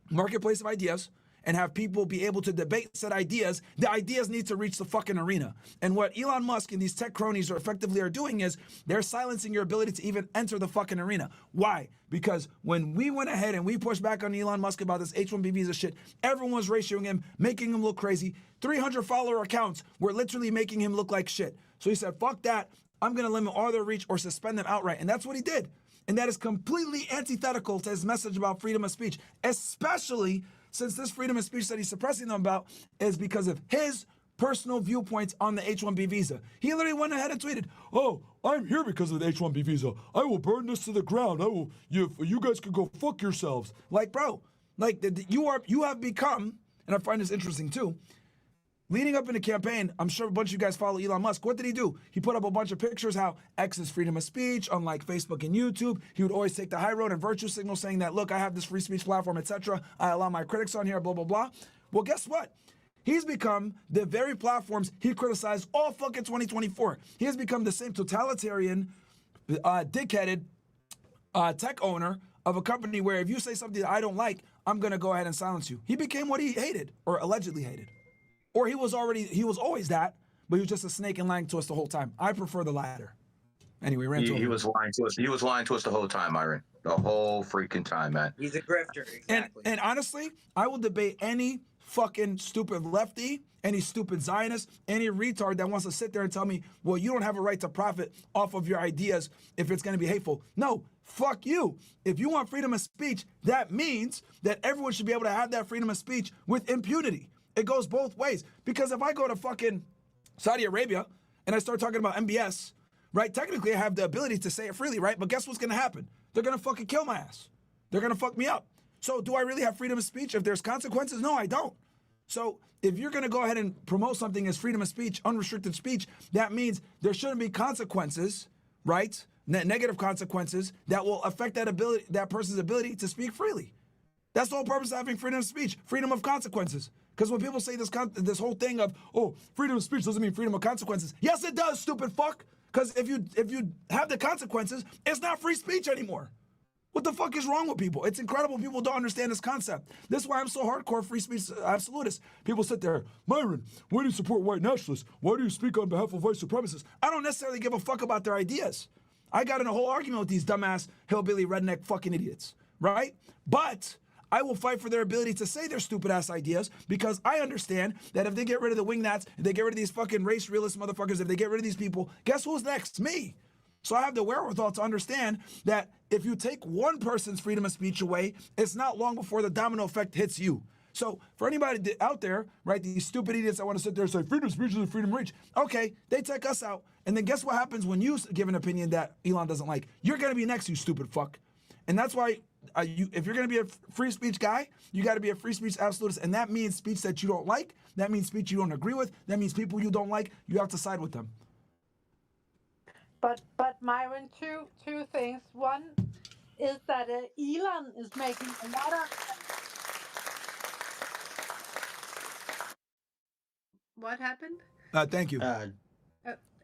marketplace of ideas and have people be able to debate said ideas, the ideas need to reach the fucking arena. And what Elon Musk and these tech cronies are effectively doing is they're silencing your ability to even enter the fucking arena. Why? Because when we went ahead and we pushed back on Elon Musk about this H-1B visa shit, everyone was ratioing him, making him look crazy. 300 follower accounts were literally making him look like shit. So he said, fuck that. I'm going to limit all their reach or suspend them outright. And that's what he did. And that is completely antithetical to his message about freedom of speech, especially since this freedom of speech that he's suppressing them about is because of his personal viewpoints on the H-1B visa. He literally went ahead and tweeted, oh, I'm here because of the H-1B visa. I will burn this to the ground. You guys can go fuck yourselves. Like, bro, like you have become, and I find this interesting too, leading up in the campaign, I'm sure a bunch of you guys follow Elon Musk. What did he do? He put up a bunch of pictures how X is freedom of speech, unlike Facebook and YouTube. He would always take the high road and virtue signal saying that, look, I have this free speech platform, etc. I allow my critics on here, blah, blah, blah. Well, guess what? He's become the very platforms he criticized all fucking 2024. He has become the same totalitarian, dickheaded tech owner of a company where if you say something that I don't like, I'm going to go ahead and silence you. He became what he hated, or allegedly hated. Or he was always that, but he was just a snake and lying to us the whole time. I prefer the latter. Anyway, He was lying to us. He was lying to us the whole time, Myron. The whole freaking time, man. He's a grifter, exactly. And honestly, I will debate any fucking stupid lefty, any stupid Zionist, any retard that wants to sit there and tell me, well, you don't have a right to profit off of your ideas if it's going to be hateful. No, fuck you. If you want freedom of speech, that means that everyone should be able to have that freedom of speech with impunity. It goes both ways. Because if I go to fucking Saudi Arabia and I start talking about MBS, right, technically I have the ability to say it freely, right? But guess what's going to happen? They're going to fucking kill my ass. They're going to fuck me up. So do I really have freedom of speech if there's consequences? No, I don't. So if you're going to go ahead and promote something as freedom of speech, unrestricted speech, that means there shouldn't be consequences, right? Negative consequences that will affect that person's ability to speak freely. That's the whole purpose of having freedom of speech, freedom of consequences. Because when people say this whole thing of, oh, freedom of speech doesn't mean freedom of consequences. Yes, it does, stupid fuck. Because if you have the consequences, it's not free speech anymore. What the fuck is wrong with people? It's incredible people don't understand this concept. This is why I'm so hardcore free speech absolutist. People sit there, Myron, why do you support white nationalists? Why do you speak on behalf of white supremacists? I don't necessarily give a fuck about their ideas. I got in a whole argument with these dumbass, hillbilly, redneck fucking idiots, right? But I will fight for their ability to say their stupid ass ideas, because I understand that if they get rid of the wingnats, if they get rid of these fucking race realist motherfuckers, if they get rid of these people, guess who's next? Me. So I have the wherewithal to understand that if you take one person's freedom of speech away, it's not long before the domino effect hits you. So for anybody out there, right, these stupid idiots that want to sit there and say freedom of speech is freedom of reach, okay, they take us out. And then guess what happens when you give an opinion that Elon doesn't like? You're going to be next, you stupid fuck. And that's why if you're going to be a free speech guy, you got to be a free speech absolutist. And that means speech that you don't like. That means speech you don't agree with. That means people you don't like, you have to side with them. But Myron, two things. One is that Elon is making a lot of. What happened? Thank you.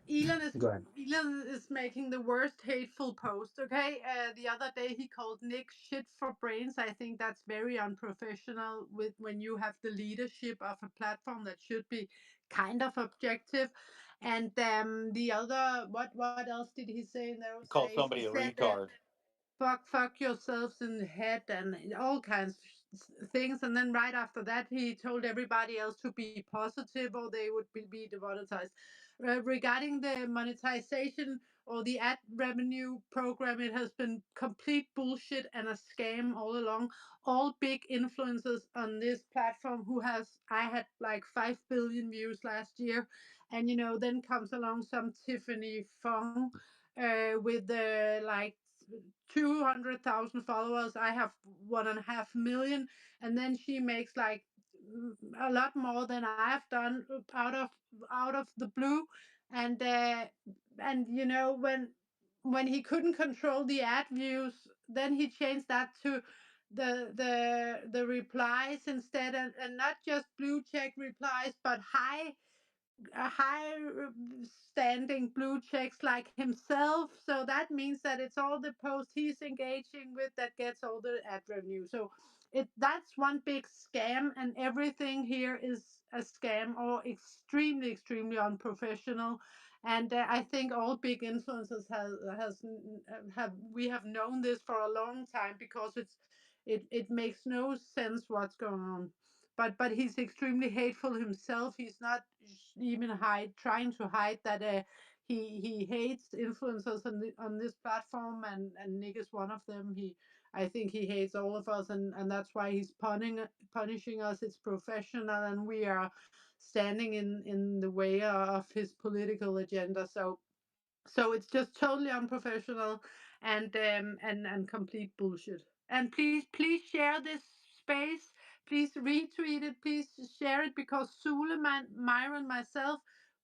Elon is Go ahead. Elon is making the worst hateful post. Okay, the other day he called Nick shit for brains. I think that's very unprofessional. With when you have the leadership of a platform that should be kind of objective. And the other, what else did he say in those Call days? He somebody a said retard. fuck yourselves in the head and all kinds of things. And then right after that he told everybody else to be positive or they would be demonetized. Regarding the monetization or the ad revenue program, it has been complete bullshit and a scam all along. All big influencers on this platform I had like 5 billion views last year, and then comes along some Tiffany Fong with like 200,000 followers. I have 1.5 million, and then she makes like a lot more than I've done out of the blue. And when he couldn't control the ad views, then he changed that to the replies instead, and not just blue check replies, but high standing blue checks like himself. So that means that it's all the posts he's engaging with that gets all the ad revenue. So that's one big scam, and everything here is a scam or extremely unprofessional. And I think all big influencers have known this for a long time, because it makes no sense what's going on. But he's extremely hateful himself. He's not even trying to hide that he hates influencers on this platform, and Nick is one of them. I think he hates all of us, and that's why he's punishing us. It's professional, and we are standing in the way of his political agenda. So it's just totally unprofessional and complete bullshit. And please share this space. Please retweet it. Please share it, because Suleiman, Myron, myself,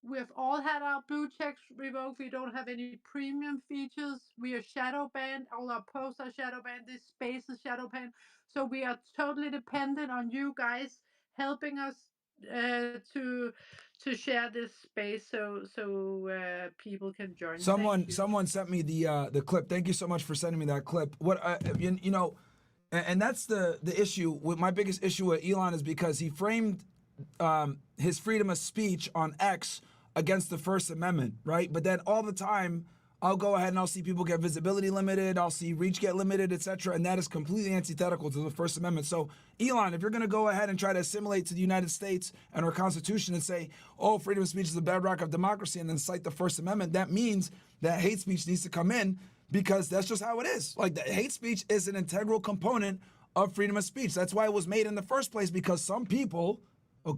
we have all had our blue checks revoked. We don't have any premium features. We are shadow banned. All our posts are shadow banned. This space is shadow banned. So we are totally dependent on you guys helping us to share this space, so people can join. Someone sent me the clip. Thank you so much for sending me that clip. And that's the issue. With my biggest issue with Elon is because he framed his freedom of speech on X against the First Amendment, right? But then all the time, I'll go ahead and I'll see people get visibility limited, I'll see reach get limited, etc., and that is completely antithetical to the First Amendment. So, Elon, if you're going to go ahead and try to assimilate to the United States and our Constitution and say, oh, freedom of speech is the bedrock of democracy, and then cite the First Amendment, that means that hate speech needs to come in, because that's just how it is. Like, the hate speech is an integral component of freedom of speech. That's why it was made in the first place, because some people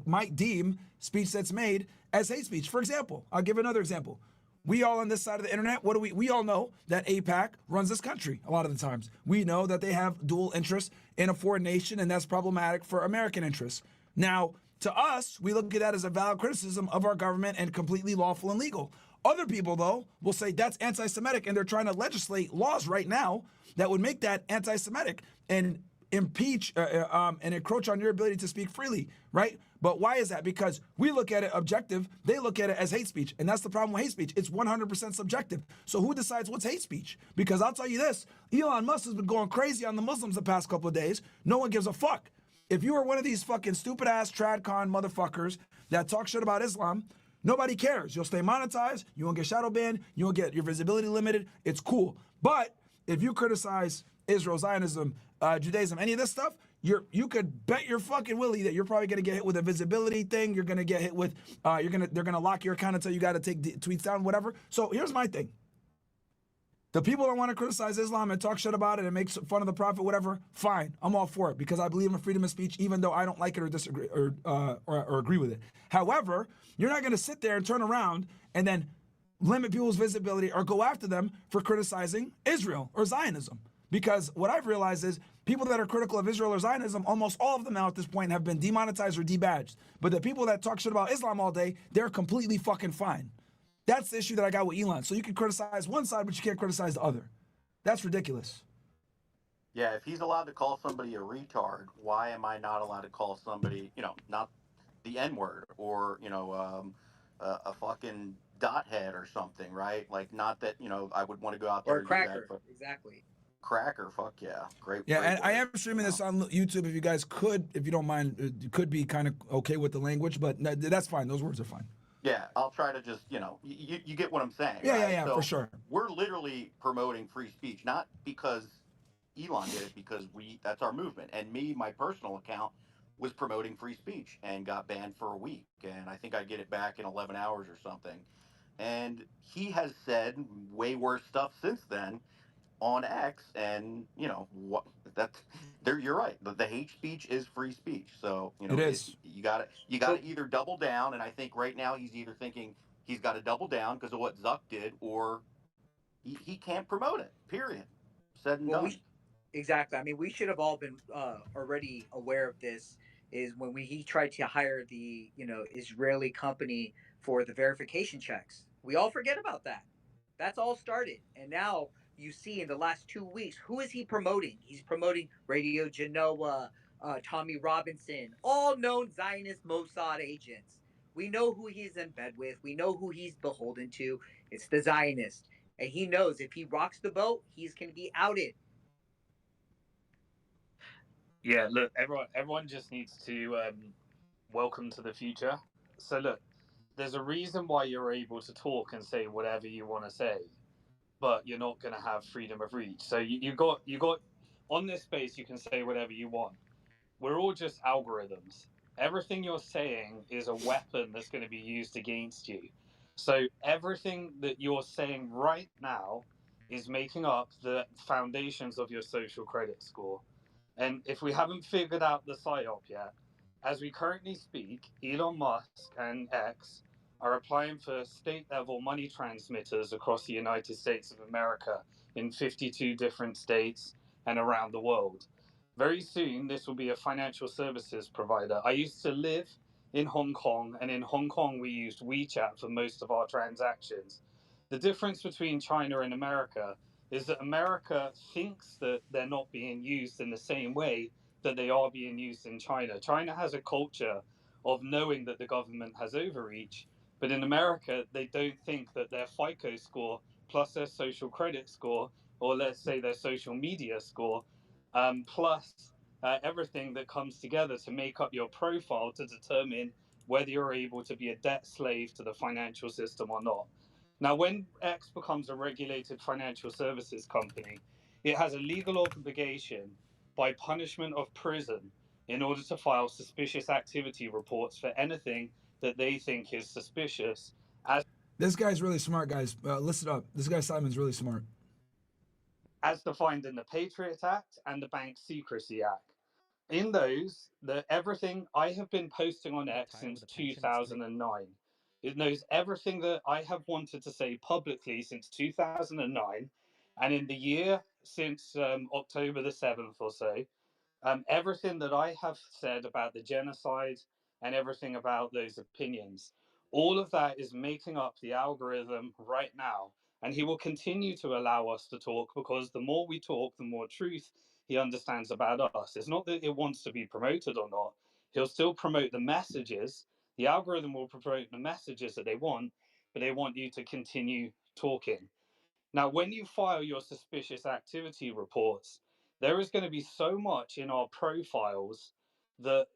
might deem speech that's made as hate speech. For example, I'll give another example. We all on this side of the internet, we all know that AIPAC runs this country a lot of the times. We know that they have dual interests in a foreign nation, and that's problematic for American interests. Now, to us, we look at that as a valid criticism of our government and completely lawful and legal. Other people, though, will say that's anti-Semitic, and they're trying to legislate laws right now that would make that anti-Semitic and impeach and encroach on your ability to speak freely, right? But why is that? Because we look at it objective, they look at it as hate speech, and that's the problem with hate speech. It's 100% subjective. So who decides what's hate speech? Because I'll tell you this, Elon Musk has been going crazy on the Muslims the past couple of days. No one gives a fuck. If you are one of these fucking stupid ass tradcon motherfuckers that talk shit about Islam, nobody cares. You'll stay monetized, you won't get shadow banned, you won't get your visibility limited. It's cool. But if you criticize Israel, Zionism, Judaism, any of this stuff, you could bet your fucking willy that you're probably gonna get hit with a visibility thing. You're gonna get hit with they're gonna lock your account until you got to take tweets down, whatever. So here's my thing: the people that want to criticize Islam and talk shit about it and make fun of the prophet, whatever, fine, I'm all for it, because I believe in freedom of speech, even though I don't like it or disagree or agree with it. However, you're not gonna sit there and turn around and then limit people's visibility or go after them for criticizing Israel or Zionism. Because what I've realized is people that are critical of Israel or Zionism, almost all of them now at this point have been demonetized or debadged. But the people that talk shit about Islam all day, they're completely fucking fine. That's the issue that I got with Elon. So you can criticize one side, but you can't criticize the other. That's ridiculous. Yeah, if he's allowed to call somebody a retard, why am I not allowed to call somebody, not the N word or, a fucking dot head or something, right? Like, not that, you know, I would want to go out there Or a and do that, cracker. but Exactly. cracker, fuck yeah, great, Yeah, great and I word. am streaming this on YouTube. If you guys could, if you don't mind, could be kind of okay with the language, but that's fine. Those words are fine. Yeah, I'll try to just, you know, you get what I'm saying, Yeah, yeah, right? yeah, for So sure. we're literally promoting free speech, not because Elon did it, because that's our movement. And me, my personal account was promoting free speech and got banned for a week. And I think I get it back in 11 hours or something. And he has said way worse stuff since then on X, and you know what? That there, you're right. The hate speech is free speech. So you It know, is. you got to either double down, and I think right now he's either thinking he's got to double down because of what Zuck did, or he can't promote it. Period. Said and Well, done. exactly. I mean, we should have all been already aware of this. Is when he tried to hire the Israeli company for the verification checks. We all forget about that. That's all started, and now you see in the last 2 weeks, who is he promoting? He's promoting Radio Genoa, Tommy Robinson, all known Zionist Mossad agents. We know who he's in bed with. We know who he's beholden to. It's the Zionist, and he knows if he rocks the boat, he's going to be outed. Yeah, look, everyone just needs to welcome to the future. So look, there's a reason why you're able to talk and say whatever you want to say, but you're not going to have freedom of reach. So you got on this space, you can say whatever you want. We're all just algorithms. Everything you're saying is a weapon that's going to be used against you. So everything that you're saying right now is making up the foundations of your social credit score. And if we haven't figured out the psyop yet, as we currently speak, Elon Musk and X are applying for state level money transmitters across the United States of America in 52 different states and around the world. Very soon, this will be a financial services provider. I used to live in Hong Kong, and in Hong Kong, we used WeChat for most of our transactions. The difference between China and America is that America thinks that they're not being used in the same way that they are being used in China. China has a culture of knowing that the government has overreach, but in America, they don't think that their FICO score plus their social credit score, or let's say their social media score, plus everything that comes together to make up your profile to determine whether you're able to be a debt slave to the financial system or not. Now, when X becomes a regulated financial services company, it has a legal obligation by punishment of prison in order to file suspicious activity reports for anything that they think is suspicious. This guy's really smart, guys. Listen up. This guy Simon's really smart. As defined in the Patriot Act and the Bank Secrecy Act. In those, everything I have been posting on X since 2009. It knows everything that I have wanted to say publicly since 2009, and in the year since October the 7th or so, everything that I have said about the genocide and everything about those opinions, all of that is making up the algorithm right now. And he will continue to allow us to talk because the more we talk, the more truth he understands about us. It's not that it wants to be promoted or not. He'll still promote the messages. The algorithm will promote the messages that they want, but they want you to continue talking. Now, when you file your suspicious activity reports, there is going to be so much in our profiles that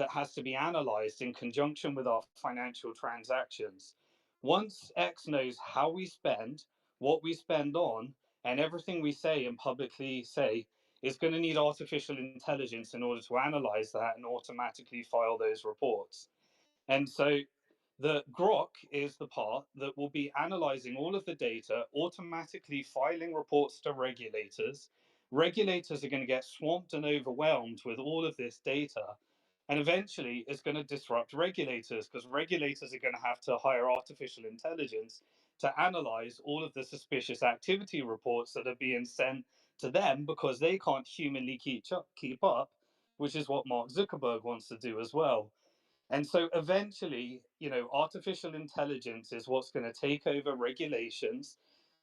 has to be analyzed in conjunction with our financial transactions. Once X knows how we spend, what we spend on, and everything we say and publicly say, is going to need artificial intelligence in order to analyze that and automatically file those reports. And so the Grok is the part that will be analyzing all of the data, automatically filing reports to regulators. Regulators are going to get swamped and overwhelmed with all of this data. And eventually, it's going to disrupt regulators because regulators are going to have to hire artificial intelligence to analyze all of the suspicious activity reports that are being sent to them because they can't humanly keep up, which is what Mark Zuckerberg wants to do as well. And so eventually, artificial intelligence is what's going to take over regulations.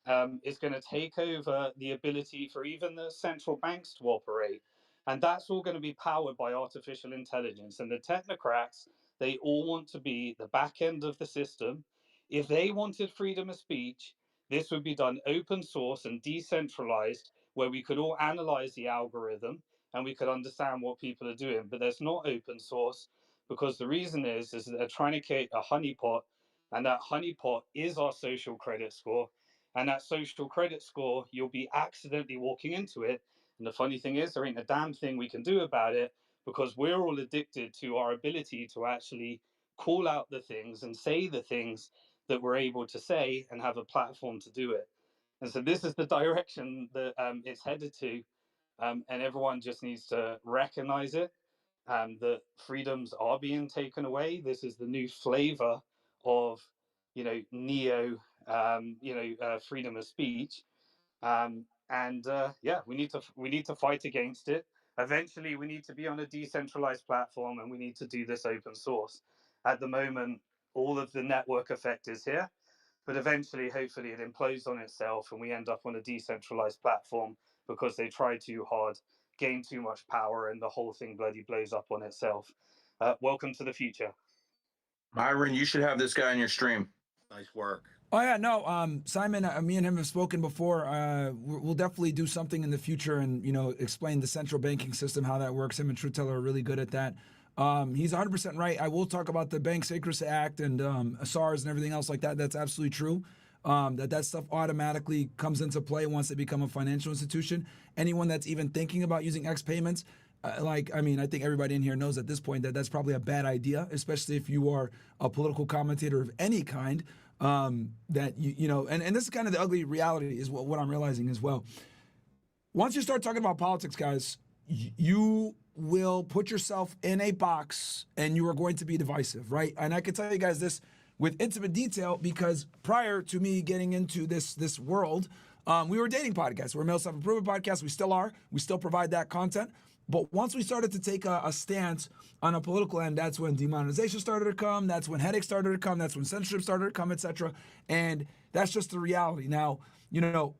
It's going to take over the ability for even the central banks to operate. And that's all going to be powered by artificial intelligence. And the technocrats They all want to be the back end of the system. If they wanted freedom of speech, this would be done open source and decentralized, where we could all analyze the algorithm and we could understand what people are doing. But there's not open source because the reason is that they're trying to create a honeypot, and that honeypot is our social credit score. And that social credit score, you'll be accidentally walking into it. And the funny thing is, there ain't a damn thing we can do about it because we're all addicted to our ability to actually call out the things and say the things that we're able to say and have a platform to do it. And so this is the direction that it's headed to. And everyone just needs to recognize it, that freedoms are being taken away. This is the new flavor of, neo, freedom of speech. Yeah, we need to fight against it. Eventually, we need to be on a decentralized platform, and we need to do this open source. At the moment, all of the network effect is here, but eventually, hopefully, it implodes on itself, and we end up on a decentralized platform because they try too hard, gain too much power, and the whole thing bloody blows up on itself. Welcome to the future. Myron, you should have this guy on your stream. Nice work. Oh yeah, no, Simon, me and him have spoken before. We'll definitely do something in the future and explain the central banking system, how that works. Him and Truth Teller are really good at that. He's 100% right. I will talk about the Bank Secrecy Act and SARS and everything else like that. That's absolutely true. That stuff automatically comes into play once they become a financial institution. Anyone that's even thinking about using X payments, I think everybody in here knows at this point that that's probably a bad idea, especially if you are a political commentator of any kind. That and this is kind of the ugly reality is what I'm realizing as well. Once you start talking about politics, guys, you will put yourself in a box and you are going to be divisive, right? And I can tell you guys this with intimate detail because prior to me getting into this world, we were a dating podcast. We're a male self-improvement podcast. We still are. We still provide that content. But once we started to take a stance on a political end, that's when demonetization started to come. That's when headaches started to come. That's when censorship started to come, etc. And that's just the reality. Now,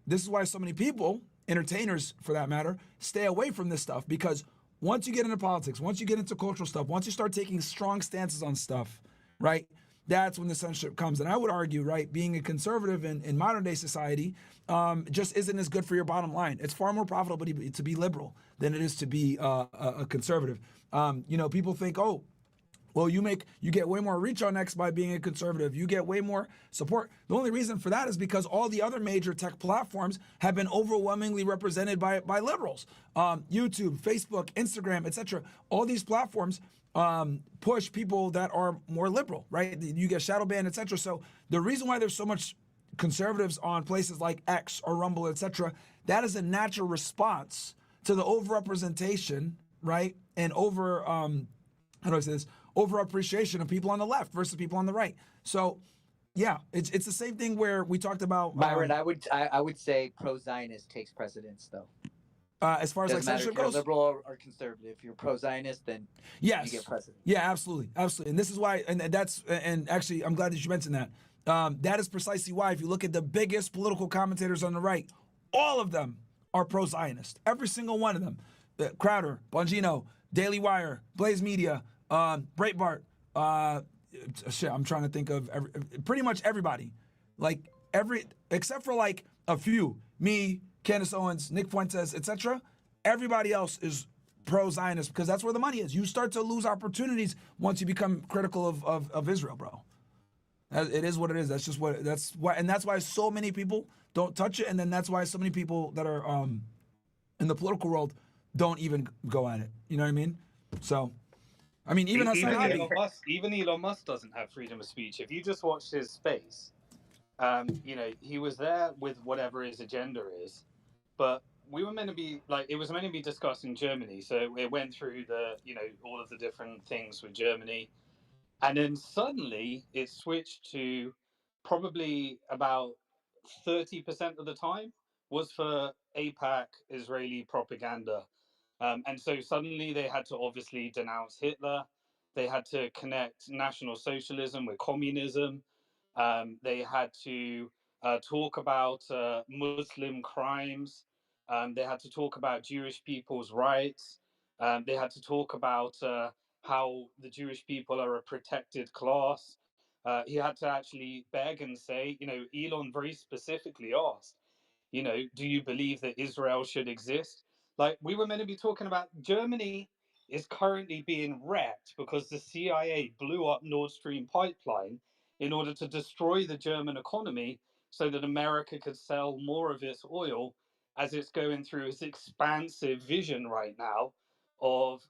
this is why so many people, entertainers for that matter, stay away from this stuff because once you get into politics, once you get into cultural stuff, once you start taking strong stances on stuff, right, that's when the censorship comes. And I would argue, right, being a conservative in modern day society just isn't as good for your bottom line. It's far more profitable to be liberal than it is to be a conservative. People think, oh, well, you get way more reach on X by being a conservative. You get way more support. The only reason for that is because all the other major tech platforms have been overwhelmingly represented by liberals. YouTube, Facebook, Instagram, etc. All these platforms push people that are more liberal, right? You get shadow banned, etc. So the reason why there's so much conservatives on places like X or Rumble, etc., that is a natural response to the overrepresentation, right? And over appreciation of people on the left versus people on the right. So, yeah, it's the same thing where we talked about Myron. I would say pro-Zionist takes precedence, though. As far as Doesn't matter censorship if you're goes, liberal or conservative. If you're pro-Zionist, then yes, you get precedence. Yeah, absolutely. And this is why, and actually, I'm glad that you mentioned that. That is precisely why, if you look at the biggest political commentators on the right, all of them are pro-Zionist. Every single one of them. Crowder, Bongino, Daily Wire, Blaze Media, Breitbart, I'm trying to think of pretty much everybody. Except for a few, me, Candace Owens, Nick Fuentes, etc. Everybody else is pro-Zionist because that's where the money is. You start to lose opportunities once you become critical of Israel, bro. It is what it is. That's why so many people don't touch it, and then that's why so many people that are in the political world don't even go at it. You know what I mean? So, even Elon Musk doesn't have freedom of speech. If you just watched his space, he was there with whatever his agenda is, but we were meant to be it was meant to be discussed in Germany. So it went through all of the different things with Germany. And then suddenly it switched to probably about 30% of the time was for APAC Israeli propaganda. And so suddenly they had to obviously denounce Hitler. They had to connect National Socialism with communism. They had to talk about Muslim crimes. They had to talk about Jewish people's rights. They had to talk about how the Jewish people are a protected class. He had to actually beg and say, Elon very specifically asked, do you believe that Israel should exist? Like, we were meant to be talking about Germany is currently being wrecked because the CIA blew up Nord Stream pipeline in order to destroy the German economy so that America could sell more of its oil as it's going through its expansive vision right now of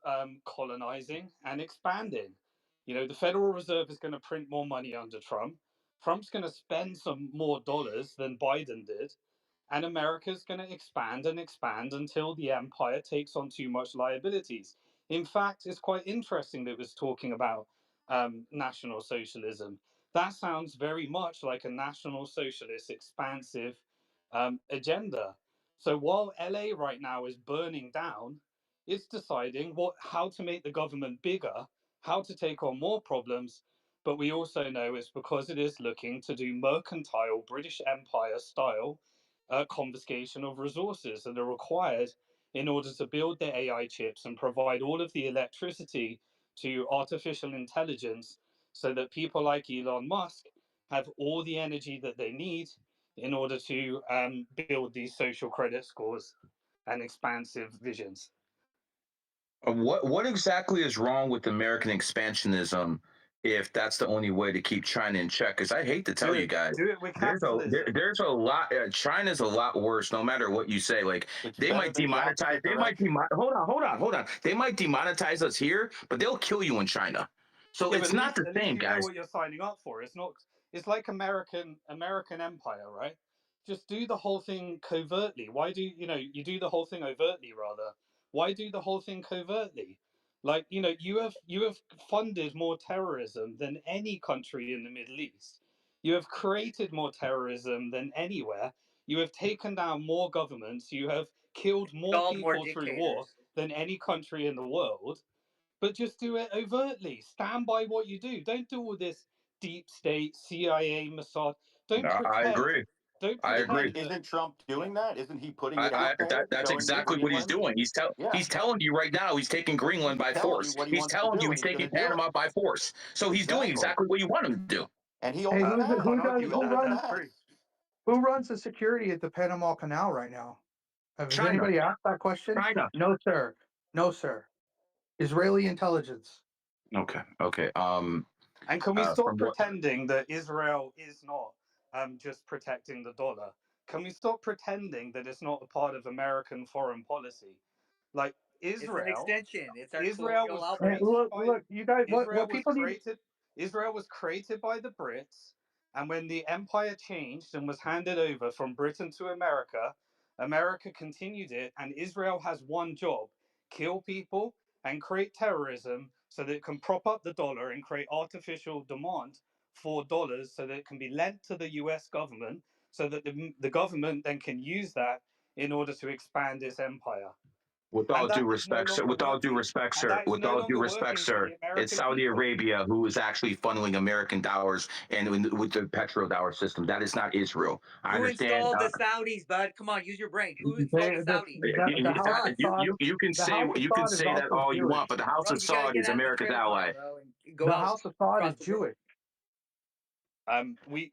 colonizing and expanding. The Federal Reserve is going to print more money under Trump. Trump's going to spend some more dollars than Biden did, and America's going to expand and expand until the empire takes on too much liabilities. In fact, it's quite interesting that it was talking about National Socialism. That sounds very much like a National Socialist expansive agenda. So while LA right now is burning down, it's deciding how to make the government bigger, how to take on more problems. But we also know it's because it is looking to do mercantile British Empire style confiscation of resources that are required in order to build their AI chips and provide all of the electricity to artificial intelligence so that people like Elon Musk have all the energy that they need in order to build these social credit scores and expansive visions. What exactly is wrong with American expansionism if that's the only way to keep China in check? Because I hate to tell you guys, Do it with capitalism. there's a lot. China's a lot worse. No matter what you say, like It's they better might than the demonetize. opposite They might direction. hold on. They might demonetize us here, but they'll kill you in China. So Yeah, but it's not the at least same, you know guys. what you're signing up for. It's not. It's like American Empire, right? Just do the whole thing covertly. Why do you do the whole thing overtly rather? Why do the whole thing covertly? Like you have funded more terrorism than any country in the Middle East. You have created more terrorism than anywhere. You have taken down more governments. You have killed more Installed more people through war dictators. than any country in the world, but just do it overtly. Stand by what you do. Don't do all this deep state, CIA, Mossad. Don't I pretend. agree. Don't I But agree. pretend that. isn't Trump Yeah. doing that? Isn't he putting it out That there, that's showing you exactly what he's Greenland? doing. Yeah, He's telling you right now he's taking Greenland he's by telling you force. what he He's wants to telling do, you and he's he's going taking to do it. Panama by force. So he's doing Exactly. exactly what you want him to do. And he Hey, always I who can't has. does argue with who that. Always runs That's true. has. who runs the security at the Panama Canal right now? Has China, anybody asked that question? China. No, sir. No, sir. Israeli intelligence. Okay. And can we stop From what? pretending that Israel is not just protecting the dollar? Can we stop pretending that it's not a part of American foreign policy? Like It's an Israel, extension. It's our Israel colonial was And outpost. created look, by look, you guys. What Israel was people need? created Israel was created by the Brits, and when the empire changed and was handed over from Britain to America, America continued it, and Israel has one job: kill people and create terrorism so that it can prop up the dollar and create artificial demand for dollars so that it can be lent to the US government so that the government then can use that in order to expand its empire. With And all due that is no respect, sir. longer With all due working. respect, And sir. that is With no all due longer respect, working for sir. the It's American Saudi people. Arabia who is actually funneling American dollars and with the petrodollar system. That is not Israel. I Who understand. installed the Saudis, bud? Come on, use your brain. Who installed the The, Saudis? the House of Saud, You can the say House of Saud is that also all you Jewish. want, but the House Bro, of you got to Saud get is out of the America's trailer park, ally. bro, and go The out House of Saud across is the river. Jewish.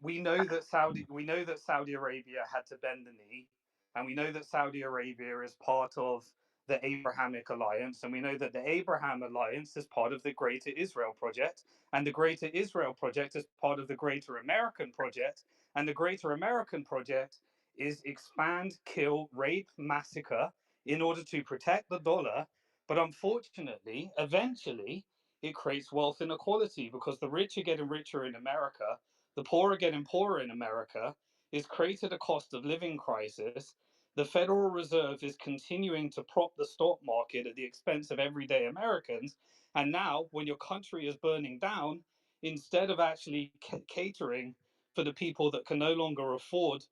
We know that Saudi Arabia had to bend the knee, and we know that Saudi Arabia is part of the Abrahamic Alliance, and we know that the Abraham Alliance is part of the Greater Israel Project, and the Greater Israel Project is part of the Greater American Project, and the Greater American Project is expand, kill, rape, massacre in order to protect the dollar. But unfortunately, eventually, it creates wealth inequality because the rich are getting richer in America, the poor are getting poorer in America. It's created a cost of living crisis. The Federal Reserve is continuing to prop the stock market at the expense of everyday Americans. And now, when your country is burning down, instead of actually catering for the people that can no longer afford,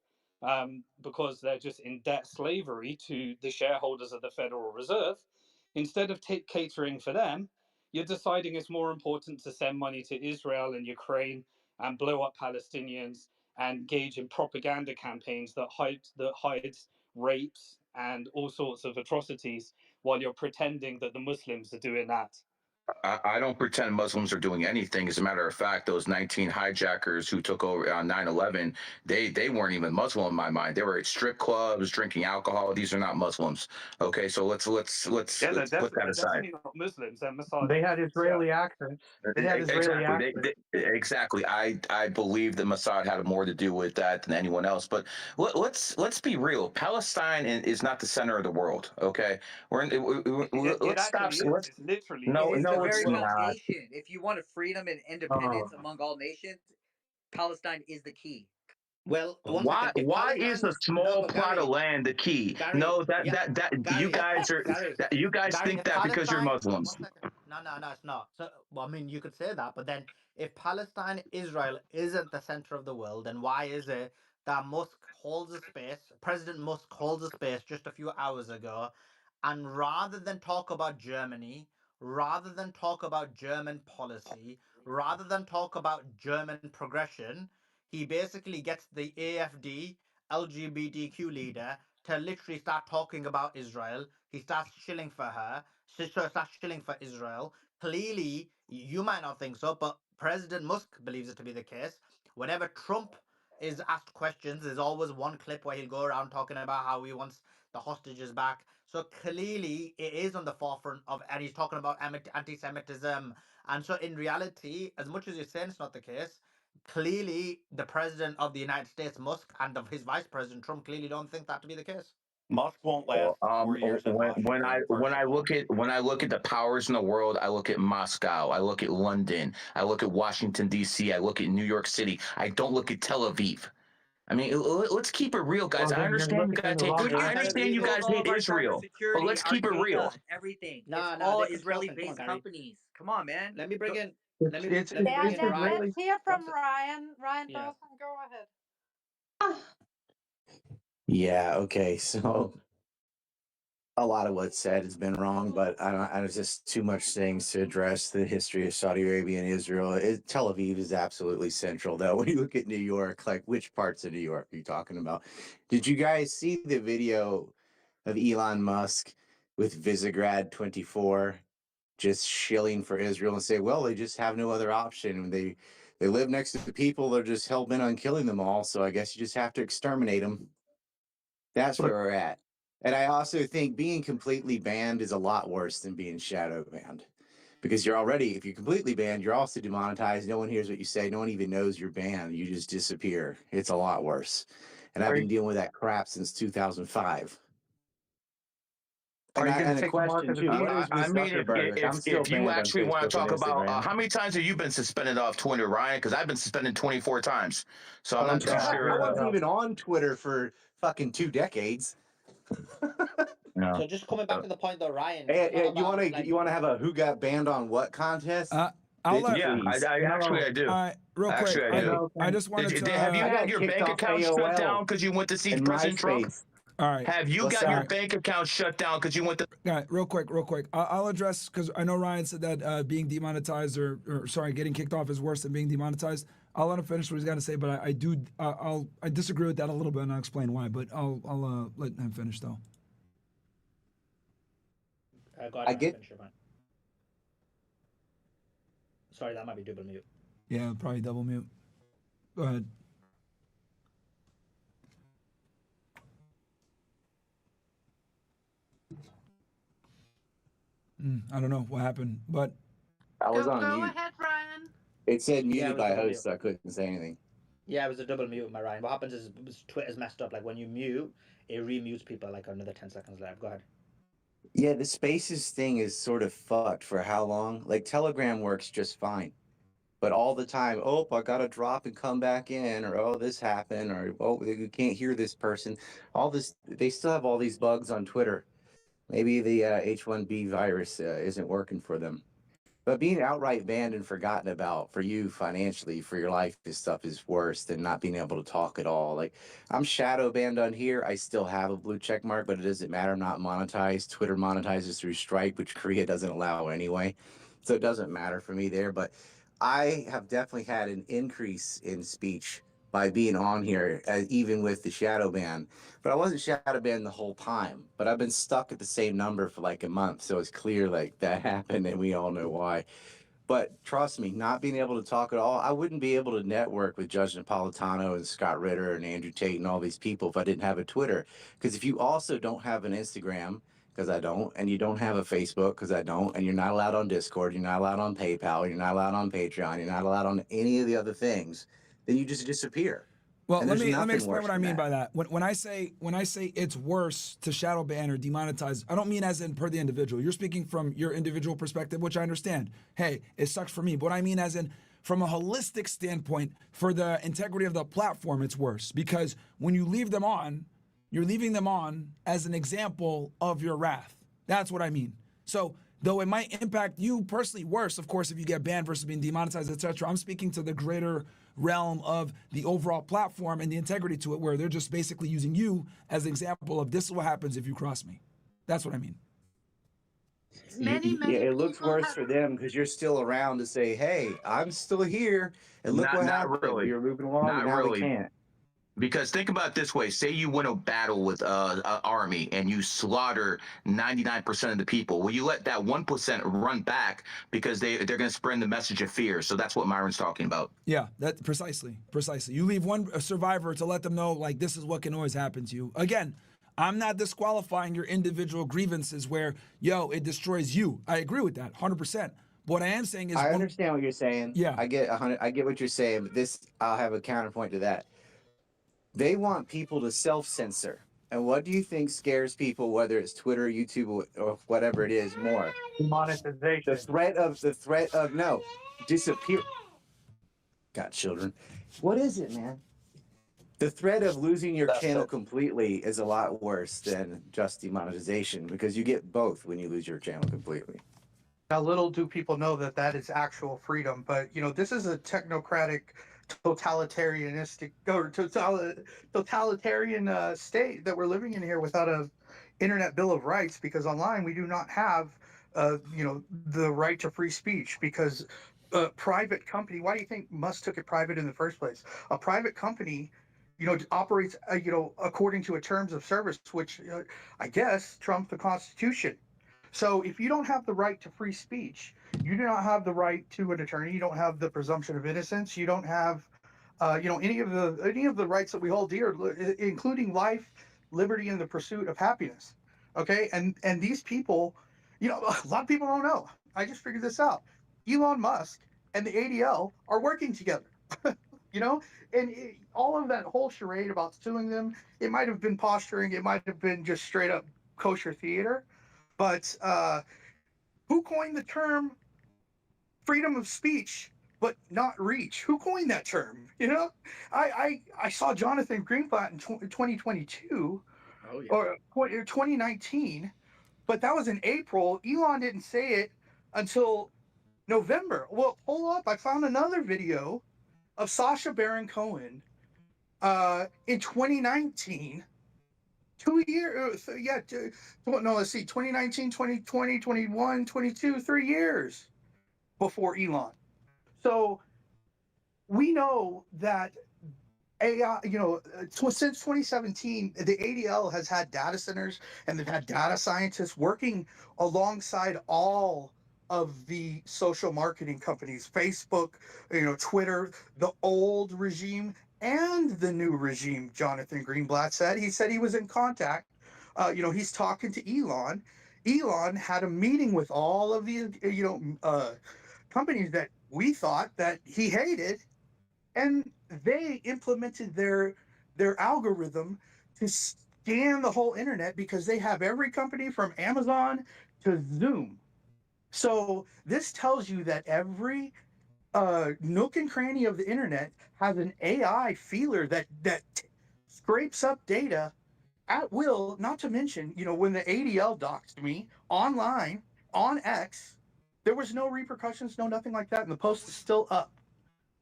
because they're just in debt slavery to the shareholders of the Federal Reserve, instead of catering for them, you're deciding it's more important to send money to Israel and Ukraine and blow up Palestinians and engage in propaganda campaigns that hides rapes and all sorts of atrocities while you're pretending that the Muslims are doing that. I don't pretend Muslims are doing anything. As a matter of fact, those 19 hijackers who took over on 9/11, they weren't even Muslim in my mind. They were at strip clubs drinking alcohol. These are not Muslims. Okay, so let's Yeah, put that they're aside. definitely not Muslims. They're They had misogynists. Yeah. Israeli accents. They had Israeli Exactly. accents. Exactly. I believe that Mossad had more to do with that than anyone else. But let's be real. Palestine is not the center of the world. Okay, It let's stop. actually is. It's literally It No, is the the no, center of it's the very world. not. foundation. If you want a freedom and independence among all nations, Palestine is the key. Well, one Why second. If is a Palestine, no, small but plot of Gary, land the key? Gary, No, that yeah, you Gary, guys are Gary, that you guys Gary, think if that because you're Palestine, Muslims. one second, no, it's not. So, well, I mean, you could say that, but then if Palestine, Israel isn't the center of the world, then why is it that Musk holds a space, President Musk holds a space just a few hours ago, and rather than talk about Germany, rather than talk about German policy, rather than talk about German progression, he basically gets the AFD LGBTQ leader to literally start talking about Israel. He starts shilling for her. She starts shilling for Israel. Clearly, you might not think so, but President Musk believes it to be the case. Whenever Trump is asked questions, there's always one clip where he'll go around talking about how he wants the hostages back. So clearly, it is on the forefront of, and he's talking about anti-Semitism. And so, in reality, as much as you're saying it's not the case, clearly the president of the United States, Musk, and of his vice president, Trump, clearly don't think that to be the case. Musk won't last 4 years in Washington. When First I of all, look at the powers in the world, I look at Moscow, I look at London, I look at Washington D.C., I look at New York City. I don't look at Tel Aviv. I mean, let's keep it real, guys. Well, I then you're understand you looking guys in the hate. wrong Dude, I you Tel just understand you Aviv. killed guys all hate of our Israel, but cybersecurity, let's our keep it real. data, everything. It's No, all they're consulting. Come on, Israeli-based Gary. companies. Come on, man. Let me bring in. Let me It's let me bring it's in Yeah, Ryan. Israeli. let's hear One from sec. Ryan. Ryan Yeah. Dawson, go ahead. Yeah, okay. So a lot of what's said has been wrong, but I don't, just too much things to address the history of Saudi Arabia and Israel. Tel Aviv is absolutely central, though. When you look at New York, like which parts of New York are you talking about? Did you guys see the video of Elon Musk with Visegrad 24 just shilling for Israel and say, well, they just have no other option. They live next to the people. They're just hell bent on killing them all. So I guess you just have to exterminate them. That's where But we're at. And I also think being completely banned is a lot worse than being shadow banned. Because you're already, if you're completely banned, you're also demonetized. No one hears what you say. No one even knows you're banned. You just disappear. It's a lot worse. And I've are been you, dealing with that crap since 2005. are you going to And a take Mark question as a too. What target? is with I mean, Zuckerberg? Like, I'm still if you banned on actually want to Facebook and talk about Instagram. how many times have you been suspended off Twitter, Ryan? Because I've been suspended 24 times, so I'm Oh not too God, I sure. here we wasn't go. even on Twitter for fucking 2 decades. No. So just coming back Uh, to the point though, Ryan, it's not Hey, about like you want to have a who got banned on what contest? Uh, I'll Bitch, let. yeah, please. I actually No, I do. All right, real quick. Actually, I do. no, I thanks. just wanted to. Have you I had got your kicked bank off account shut down AOL because you went to see and President Trump? MySpace. All right. Have you What's got your that? bank account shut down because you went to? All right, real quick. I'll address because I know Ryan said that being demonetized or sorry, getting kicked off is worse than being demonetized. I'll let him finish what he's got to say, but I disagree with that a little bit and I'll explain why. But I'll let him finish though. go ahead, I Ryan, get finish your point. Sorry, that might be double mute. Yeah, probably double mute. Go ahead. I don't know what happened, but I was on Go mute. ahead, Ryan. It said Yeah, it muted was by double host, mute. so I couldn't say anything. Yeah, it was a double mute, my Ryan. What happens is Twitter's messed up. Like when you mute, it remutes people like another 10 seconds later. Go ahead. Yeah, the spaces thing is sort of fucked for how long? Like Telegram works just fine. But all the time, oh, I got to drop and come back in, or oh, this happened, or oh, you can't hear this person. All this, they still have all these bugs on Twitter. Maybe the H1B virus isn't working for them. But being outright banned and forgotten about for you financially, for your life, this stuff is worse than not being able to talk at all. Like I'm shadow banned on here. I still have a blue check mark, but it doesn't matter. I'm not monetized. Twitter monetizes through Stripe, which Korea doesn't allow anyway. So it doesn't matter for me there. But I have definitely had an increase in speech by being on here, even with the shadow ban. But I wasn't shadow banned the whole time. But I've been stuck at the same number for like a month, so it's clear like that happened, and we all know why. But trust me, not being able to talk at all, I wouldn't be able to network with Judge Napolitano and Scott Ritter and Andrew Tate and all these people if I didn't have a Twitter. Because if you also don't have an Instagram, because I don't, and you don't have a Facebook, because I don't, and you're not allowed on Discord, you're not allowed on PayPal, you're not allowed on Patreon, you're not allowed on any of the other things, then you just disappear. Well, And let there's me nothing explain worse what I than mean that. by that. When I say it's worse to shadow ban or demonetize, I don't mean as in per the individual. You're speaking from your individual perspective, which I understand. Hey, it sucks for me. But what I mean as in from a holistic standpoint, for the integrity of the platform, it's worse because when you leave them on, you're leaving them on as an example of your wrath. That's what I mean. So though it might impact you personally worse, of course, if you get banned versus being demonetized, etc. I'm speaking to the greater realm of the overall platform and the integrity to it, where they're just basically using you as an example of this is what happens if you cross me. That's what I mean. Many Yeah, it looks people worse have. for them because you're still around to say, "Hey, I'm still here," and look what Not happened. really. We were moving along, but Not now we really. can't. Because think about it this way: say you win a battle with an army and you slaughter 99% of the people. Will you let that 1% run back because they're going to spread the message of fear? So that's what Myron's talking about. Yeah, that precisely. You leave a survivor to let them know like this is what can always happen to you. Again, I'm not disqualifying your individual grievances where it destroys you. I agree with that 100%. What I am saying is I understand what you're saying. Yeah. I get what you're saying, but this I'll have a counterpoint to that. They want people to self-censor. And what do you think scares people, whether it's Twitter, YouTube, or whatever it is, more? Monetization. The threat of no, disappear. Got children. What is it, man? The threat of losing your channel completely is a lot worse than just demonetization because you get both when you lose your channel completely. Now, little do people know that that is actual freedom, but this is a technocratic, totalitarianistic or totalitarian state that we're living in here without a internet bill of rights, because online we do not have the right to free speech, because a private company. Why do you think Musk took it private in the first place? A private company operates according to a terms of service, which I guess trumps the Constitution. So if you don't have the right to free speech, you do not have the right to an attorney. You don't have the presumption of innocence. You don't have, any of the rights that we hold dear, including life, liberty, and the pursuit of happiness. Okay, and these people, a lot of people don't know. I just figured this out. Elon Musk and the ADL are working together. And all of that whole charade about suing them, it might have been posturing. It might have been just straight up kosher theater. But who coined the term freedom of speech but not reach? Who coined that term? I saw Jonathan Greenblatt in 2022 or 2019, but that was in April. Elon didn't say it until November. Well, hold up. I found another video of Sacha Baron Cohen in 2019. 2 years, let's see, 2019, 2020, 21, 22, 3 years before Elon. So we know that AI, since 2017, the ADL has had data centers and they've had data scientists working alongside all of the social marketing companies, Facebook, Twitter, the old regime and the new regime. Jonathan Greenblatt said he was in contact. He's talking to Elon. Elon had a meeting with all of the companies that we thought that he hated, and they implemented their algorithm to scan the whole internet because they have every company from Amazon to Zoom. So this tells you that every nook and cranny of the internet has an AI feeler that scrapes up data at will. Not to mention, when the ADL doxed me online on X, there was no repercussions, no nothing like that, and the post is still up.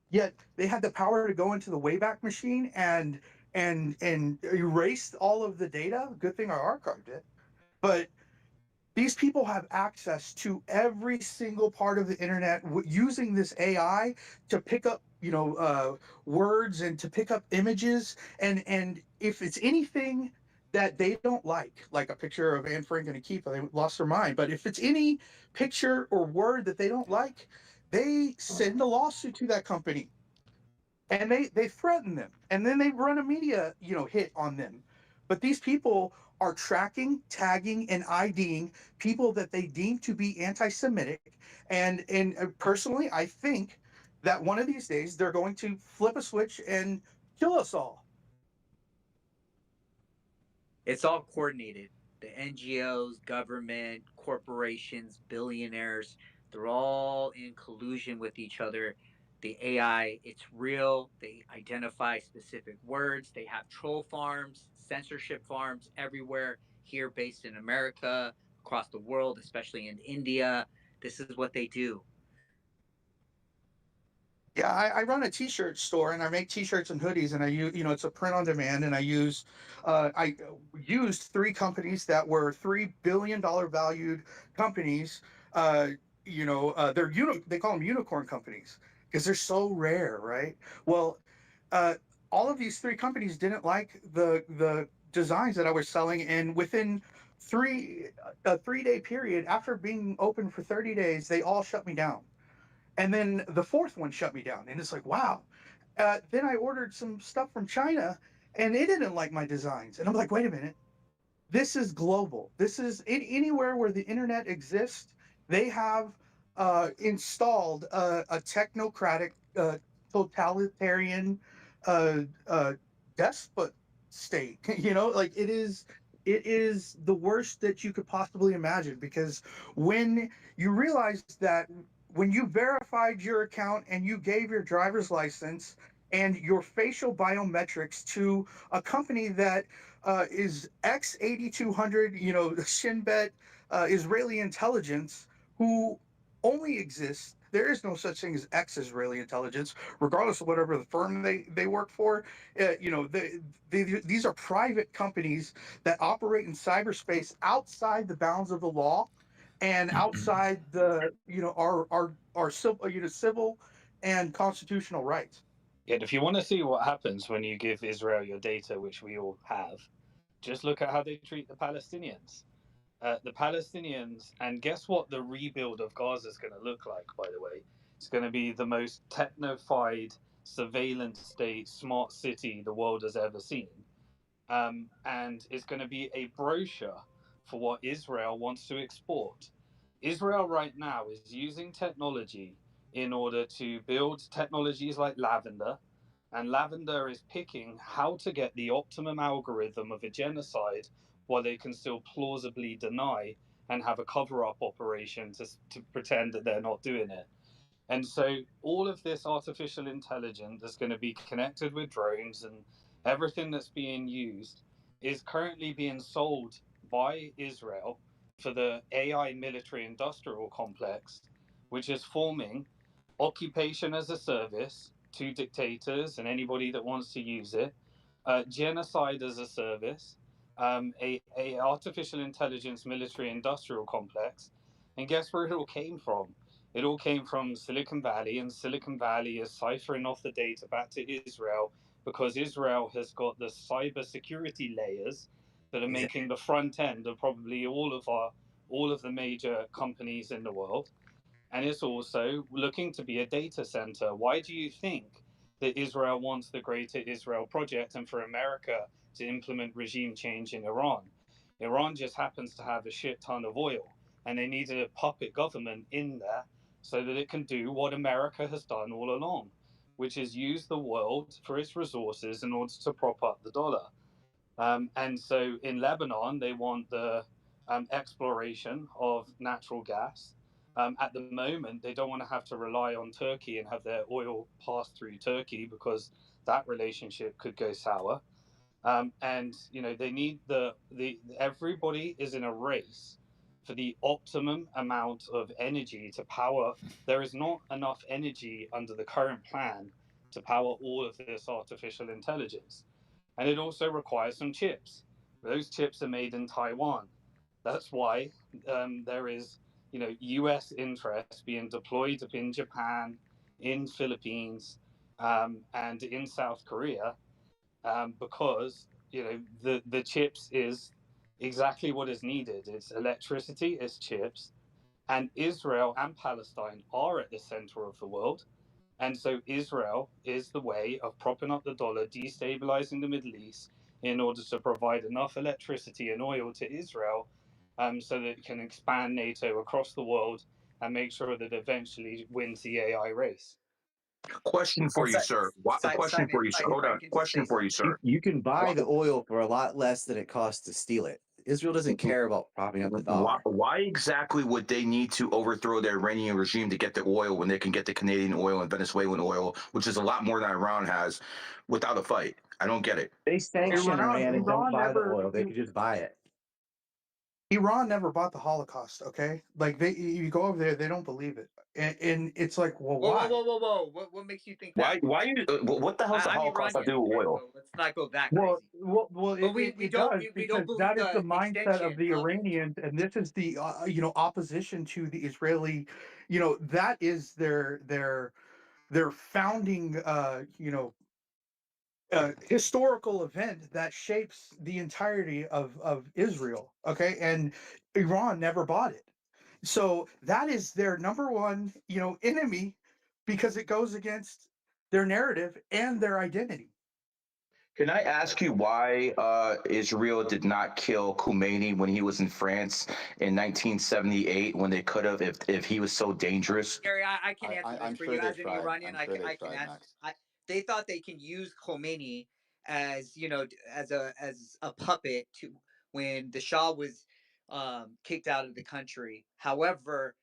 Yet they had the power to go into the Wayback Machine and erase all of the data. Good thing our archived it. But these people have access to every single part of the internet using this AI to pick up, words and to pick up images, and if it's anything that they don't like a picture of Anne Frank and Akifa, they lost their mind. But if it's any picture or word that they don't like, they send a lawsuit to that company, and they threaten them, and then they run a media hit on them. But these people are tracking, tagging, and IDing people that they deem to be anti-Semitic, and personally, I think that one of these days they're going to flip a switch and kill us all. It's all coordinated. The NGOs, government, corporations, billionaires, they're all in collusion with each other. The AI, it's real. They identify specific words. They have troll farms, censorship farms everywhere, here based in America, across the world, especially in India. This is what they do. Yeah, I run a T-shirt store, and I make T-shirts and hoodies, and I use, it's a print on demand, and I used three companies that were $3 billion valued companies. They call them unicorn companies because they're so rare, right? Well, uh, all of these three companies didn't like the designs that I was selling, and within a 3-day period, after being open for 30 days, they all shut me down. And then the fourth one shut me down. And it's like, wow. Then I ordered some stuff from China, and they didn't like my designs. And I'm like, wait a minute. This is global. This is anywhere where the internet exists. They have installed a technocratic, totalitarian uh, uh, despot state. Like it is the worst that you could possibly imagine, because when you realize that when you verified your account and you gave your driver's license and your facial biometrics to a company that is X8200, Shin Bet, Israeli intelligence, who only exists. There is no such thing as ex-Israeli intelligence, regardless of whatever the firm they work for. These are private companies that operate in cyberspace outside the bounds of the law and outside our civil and constitutional rights. Yet, if you want to see what happens when you give Israel your data, which we all have, just look at how they treat the Palestinians. And guess what the rebuild of Gaza is going to look like, by the way? It's going to be the most technofied surveillance state, smart city the world has ever seen. And it's going to be a brochure for what Israel wants to export. Israel right now is using technology in order to build technologies like Lavender, and Lavender is picking how to get the optimum algorithm of a genocide while they can still plausibly deny and have a cover-up operation to pretend that they're not doing it. And so all of this artificial intelligence that's going to be connected with drones and everything that's being used is currently being sold by Israel for the AI military industrial complex, which is forming occupation as a service to dictators and anybody that wants to use it, genocide as a service, a artificial intelligence military industrial complex. And guess where it all came from? It all came from Silicon Valley, and Silicon Valley is ciphering off the data back to Israel because Israel has got the cyber security layers that are making the front end of probably all of the major companies in the world. And it's also looking to be a data center. Why do you think that Israel wants the Greater Israel Project and for America to implement regime change in Iran? Iran just happens to have a shit ton of oil, and they needed a puppet government in there so that it can do what America has done all along, which is use the world for its resources in order to prop up the dollar. And so in Lebanon, they want the exploration of natural gas. At the moment, they don't want to have to rely on Turkey and have their oil pass through Turkey because that relationship could go sour. And they need the everybody is in a race for the optimum amount of energy to power. There is not enough energy under the current plan to power all of this artificial intelligence, and it also requires some chips. Those chips are made in Taiwan. That's why there is U.S. interest being deployed in Japan, in Philippines, and in South Korea, because the chips is exactly what is needed. It's electricity, it's chips, and Israel and Palestine are at the center of the world. And so Israel is the way of propping up the dollar, destabilizing the Middle East in order to provide enough electricity and oil to Israel, so that it can expand NATO across the world and make sure that it eventually wins the AI race. Question for you, sir. Question Simon, for you, if sir. I, Hold if I on. can just say Question for you, something. sir. You can buy Why, the oil for a lot less than it costs to steal it. Israel doesn't care about propping up the dollar. why exactly would they need to overthrow the Iranian regime to get the oil when they can get the Canadian oil and Venezuelan oil, which is a lot more than Iran has, without a fight? I don't get it. They sanction Iran and don't buy the oil. They could just buy it. Iran never bought the Holocaust. Okay, like you go over there, they don't believe it, and it's like, well, why? Whoa! What makes you think that? Why you? What the hell's the I'm Holocaust have to Iranian, do with okay, oil? so let's not go that Well, crazy. But it does we don't because believe that is the the mindset of extension the of it. Iranians, and this is the opposition to the Israeli. That is their founding historical event that shapes the entirety of Israel. Okay, and Iran never bought it, so that is their number one enemy because it goes against their narrative and their identity. Can I ask you why Israel did not kill Khomeini when he was in France in 1978 when they could have if he was so dangerous? Gary, I can answer this I'm for sure you they as an tried. Iranian. I'm sure they I can tried, answer. Max. They thought they can use Khomeini as as a puppet to when the Shah was kicked out of the country. However,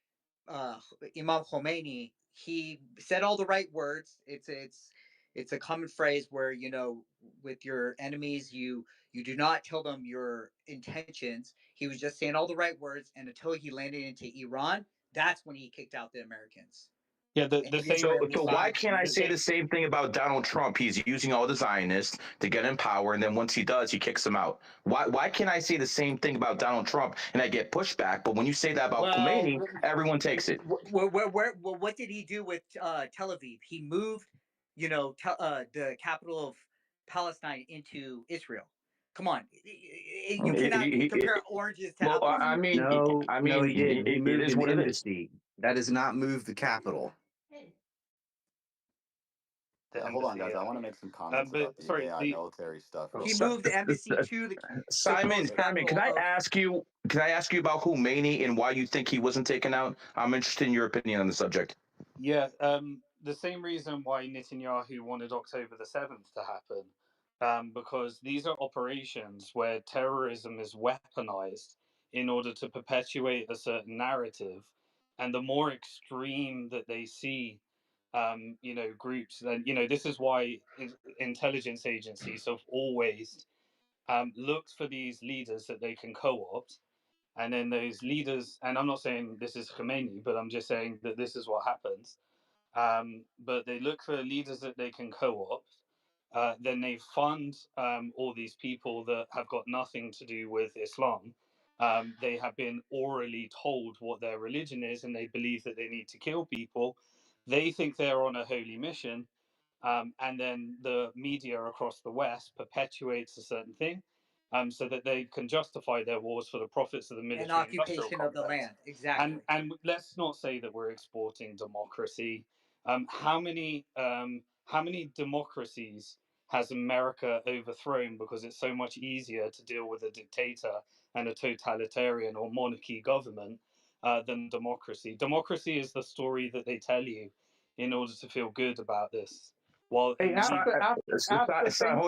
Imam Khomeini, he said all the right words. It's a common phrase where with your enemies you do not tell them your intentions. He was just saying all the right words, and until he landed into Iran, that's when he kicked out the Americans. Yeah, the And same. Israel So why responded. can't I say The, the same thing about Donald Trump? He's using all the Zionists to get in power, and then once he does, he kicks them out. Why can't I say the same thing about Donald Trump and I get pushback? But when you say that about Well, Khomeini, everyone takes it. what did he do with Tel Aviv? He moved, the capital of Palestine into Israel. Come on, you cannot compare oranges to Well, apples. No, he didn't. He it moved is an what it is. embassy. That does not move the capital. the Hold on, embassy. guys. I want to make some comments about But the sorry, AI military stuff real He quick. moved the embassy to the Simon, supposed Simon, can capital I of. ask you? Can I ask you about Khomeini and why you think he wasn't taken out? I'm interested in your opinion on the subject. yeah, the same reason why Netanyahu wanted October the 7th to happen, because these are operations where terrorism is weaponized in order to perpetuate a certain narrative, and the more extreme that they see, groups, then this is why intelligence agencies have always looked for these leaders that they can co-opt. And then those leaders, and I'm not saying this is Khomeini, but I'm just saying that this is what happens. But they look for leaders that they can co-opt. Then they fund all these people that have got nothing to do with Islam. They have been orally told what their religion is, and they believe that they need to kill people. They think they're on a holy mission, and then the media across the West perpetuates a certain thing, so that they can justify their wars for the profits of the An military-industrial occupation of the complex. land, exactly. And let's not say that we're exporting democracy. How many democracies has America overthrown because it's so much easier to deal with a dictator and a totalitarian or monarchy government than democracy? Democracy is the story that they tell you in order to feel good about this. Well, Hey, in the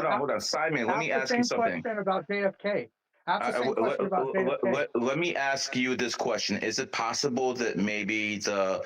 Hold on, Simon. Let ask me the ask you same something. question about JFK. Ask the same question about JFK. Let me ask you this question: is it possible that maybe the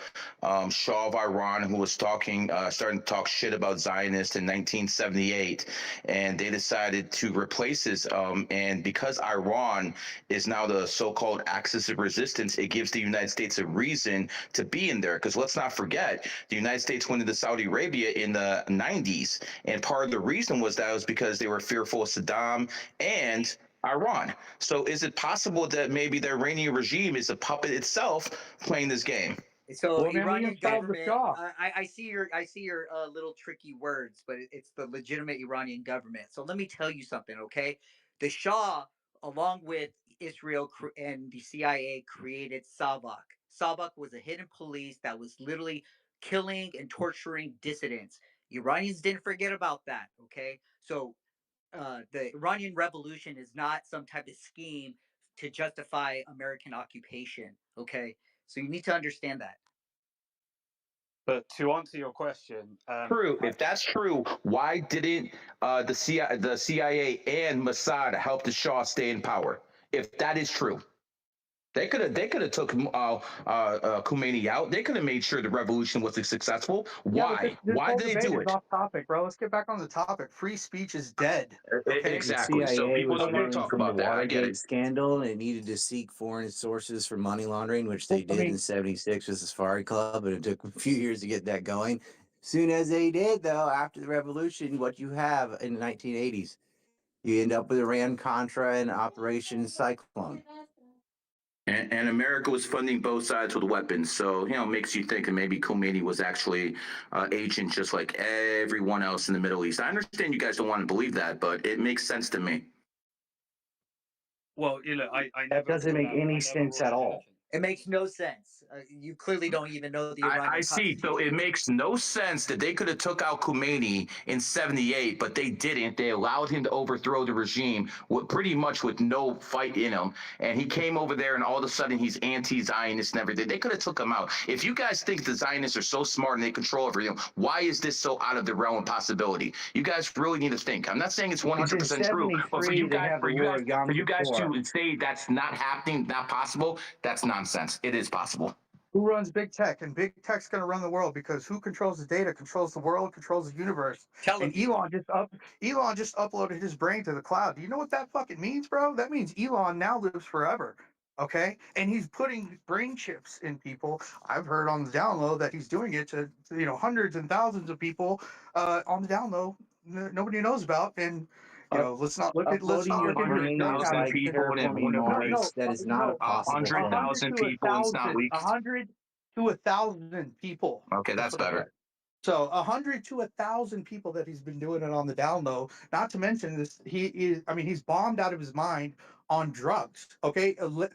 Shah of Iran, who was starting to talk shit about Zionists in 1978, and they decided to replace his, and because Iran is now the so-called axis of resistance, it gives the United States a reason to be in there. Because let's not forget, the United States went into Saudi Arabia in the 90s, and part of the reason was because they were fearful of Saddam and Iran. So is it possible that maybe the Iranian regime is a puppet itself playing this game? So Well, then we Iranian installed the government, Shah. I see your little tricky words, but it's the legitimate Iranian government. So let me tell you something, okay? The Shah, along with Israel and the CIA, created Savak. Savak was a hidden police that was literally killing and torturing dissidents. Iranians didn't forget about that, okay? So the Iranian Revolution is not some type of scheme to justify American occupation, okay? So you need to understand that. But to answer your question, True. If that's true, why didn't the CIA and Mossad help the Shah stay in power? If that is true, they could have took Khomeini out. They could have made sure the revolution was successful. Yeah, but Why? this Why whole did they debate do is it? off topic, bro. Let's get back on the topic. Free speech is dead. Okay. The Exactly. So CIA people was don't want to learning talk from the about that. I get Watergate it. scandal and it needed to seek foreign sources for money laundering, which they I did mean, in '76 with the Safari Club, and it took a few years to get that going. Soon as they did, though, after the revolution, what you have in the 1980s, you end up with Iran Contra and Operation Cyclone. And America was funding both sides with weapons, so it makes you think that maybe Khomeini was actually agent just like everyone else in the Middle East. I understand you guys don't want to believe that, but it makes sense to me. well, I That never doesn't rule make out. any I never sense rule at out all. anything. It makes no sense. You clearly don't even know the I Iranian see. So it Constitution. makes no sense that they could have took out Khomeini in '78, but they didn't. They allowed him to overthrow the regime with pretty much with no fight in him. And he came over there and all of a sudden he's anti-Zionist and everything. They could have took him out. If you guys think the Zionists are so smart and they control everything, why is this so out of the realm of possibility? You guys really need to think. I'm not saying it's Because in 100% true, but for 73, you they guys, have the war of Yom for you guys Kippur. to say that's not happening, not possible, that's nonsense. It is possible. who runs big tech? And big tech's going to run the world because who controls the data controls the world, controls the universe. Tel And Aviv. Elon just uploaded his brain to the cloud. Do you know what that fucking means, bro? That means Elon now lives forever. Okay, and he's putting brain chips in people. I've heard on the down low that he's doing it to hundreds and thousands of people on the down low. Nobody knows about, and let's not look Uploading your into brain is 100,000 like people wouldn't be terraforming more than Mars. That is not a no, possible thing. 100,000 people. It's not leaks. 100 to 1,000 people. Okay, that's what I better. said. So 100 to 1,000 people that he's been doing it on the down low. Not to mention this, he's bombed out of his mind on drugs. Okay, well,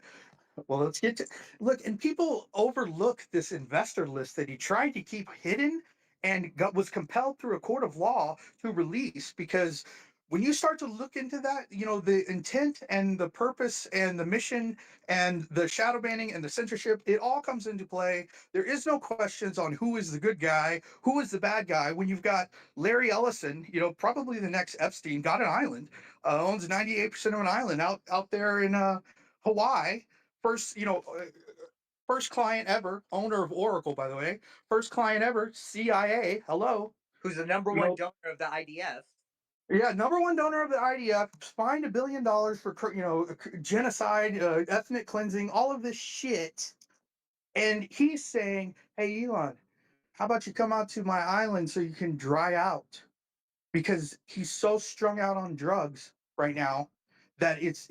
let's get to look. And people overlook this investor list that he tried to keep hidden and was compelled through a court of law to release because when you start to look into that, the intent and the purpose and the mission and the shadow banning and the censorship, it all comes into play. There is no questions on who is the good guy, who is the bad guy. When you've got Larry Ellison, probably the next Epstein, got an island, owns 98% of an island out there in Hawaii. First client ever, owner of Oracle, by the way. First client ever, CIA. Hello. Who's the number one donor of the IDF? Yeah, number one donor of the IDF, fined $1 billion for genocide, ethnic cleansing, all of this shit. And he's saying, "Hey, Elon, how about you come out to my island so you can dry out?" Because he's so strung out on drugs right now that it's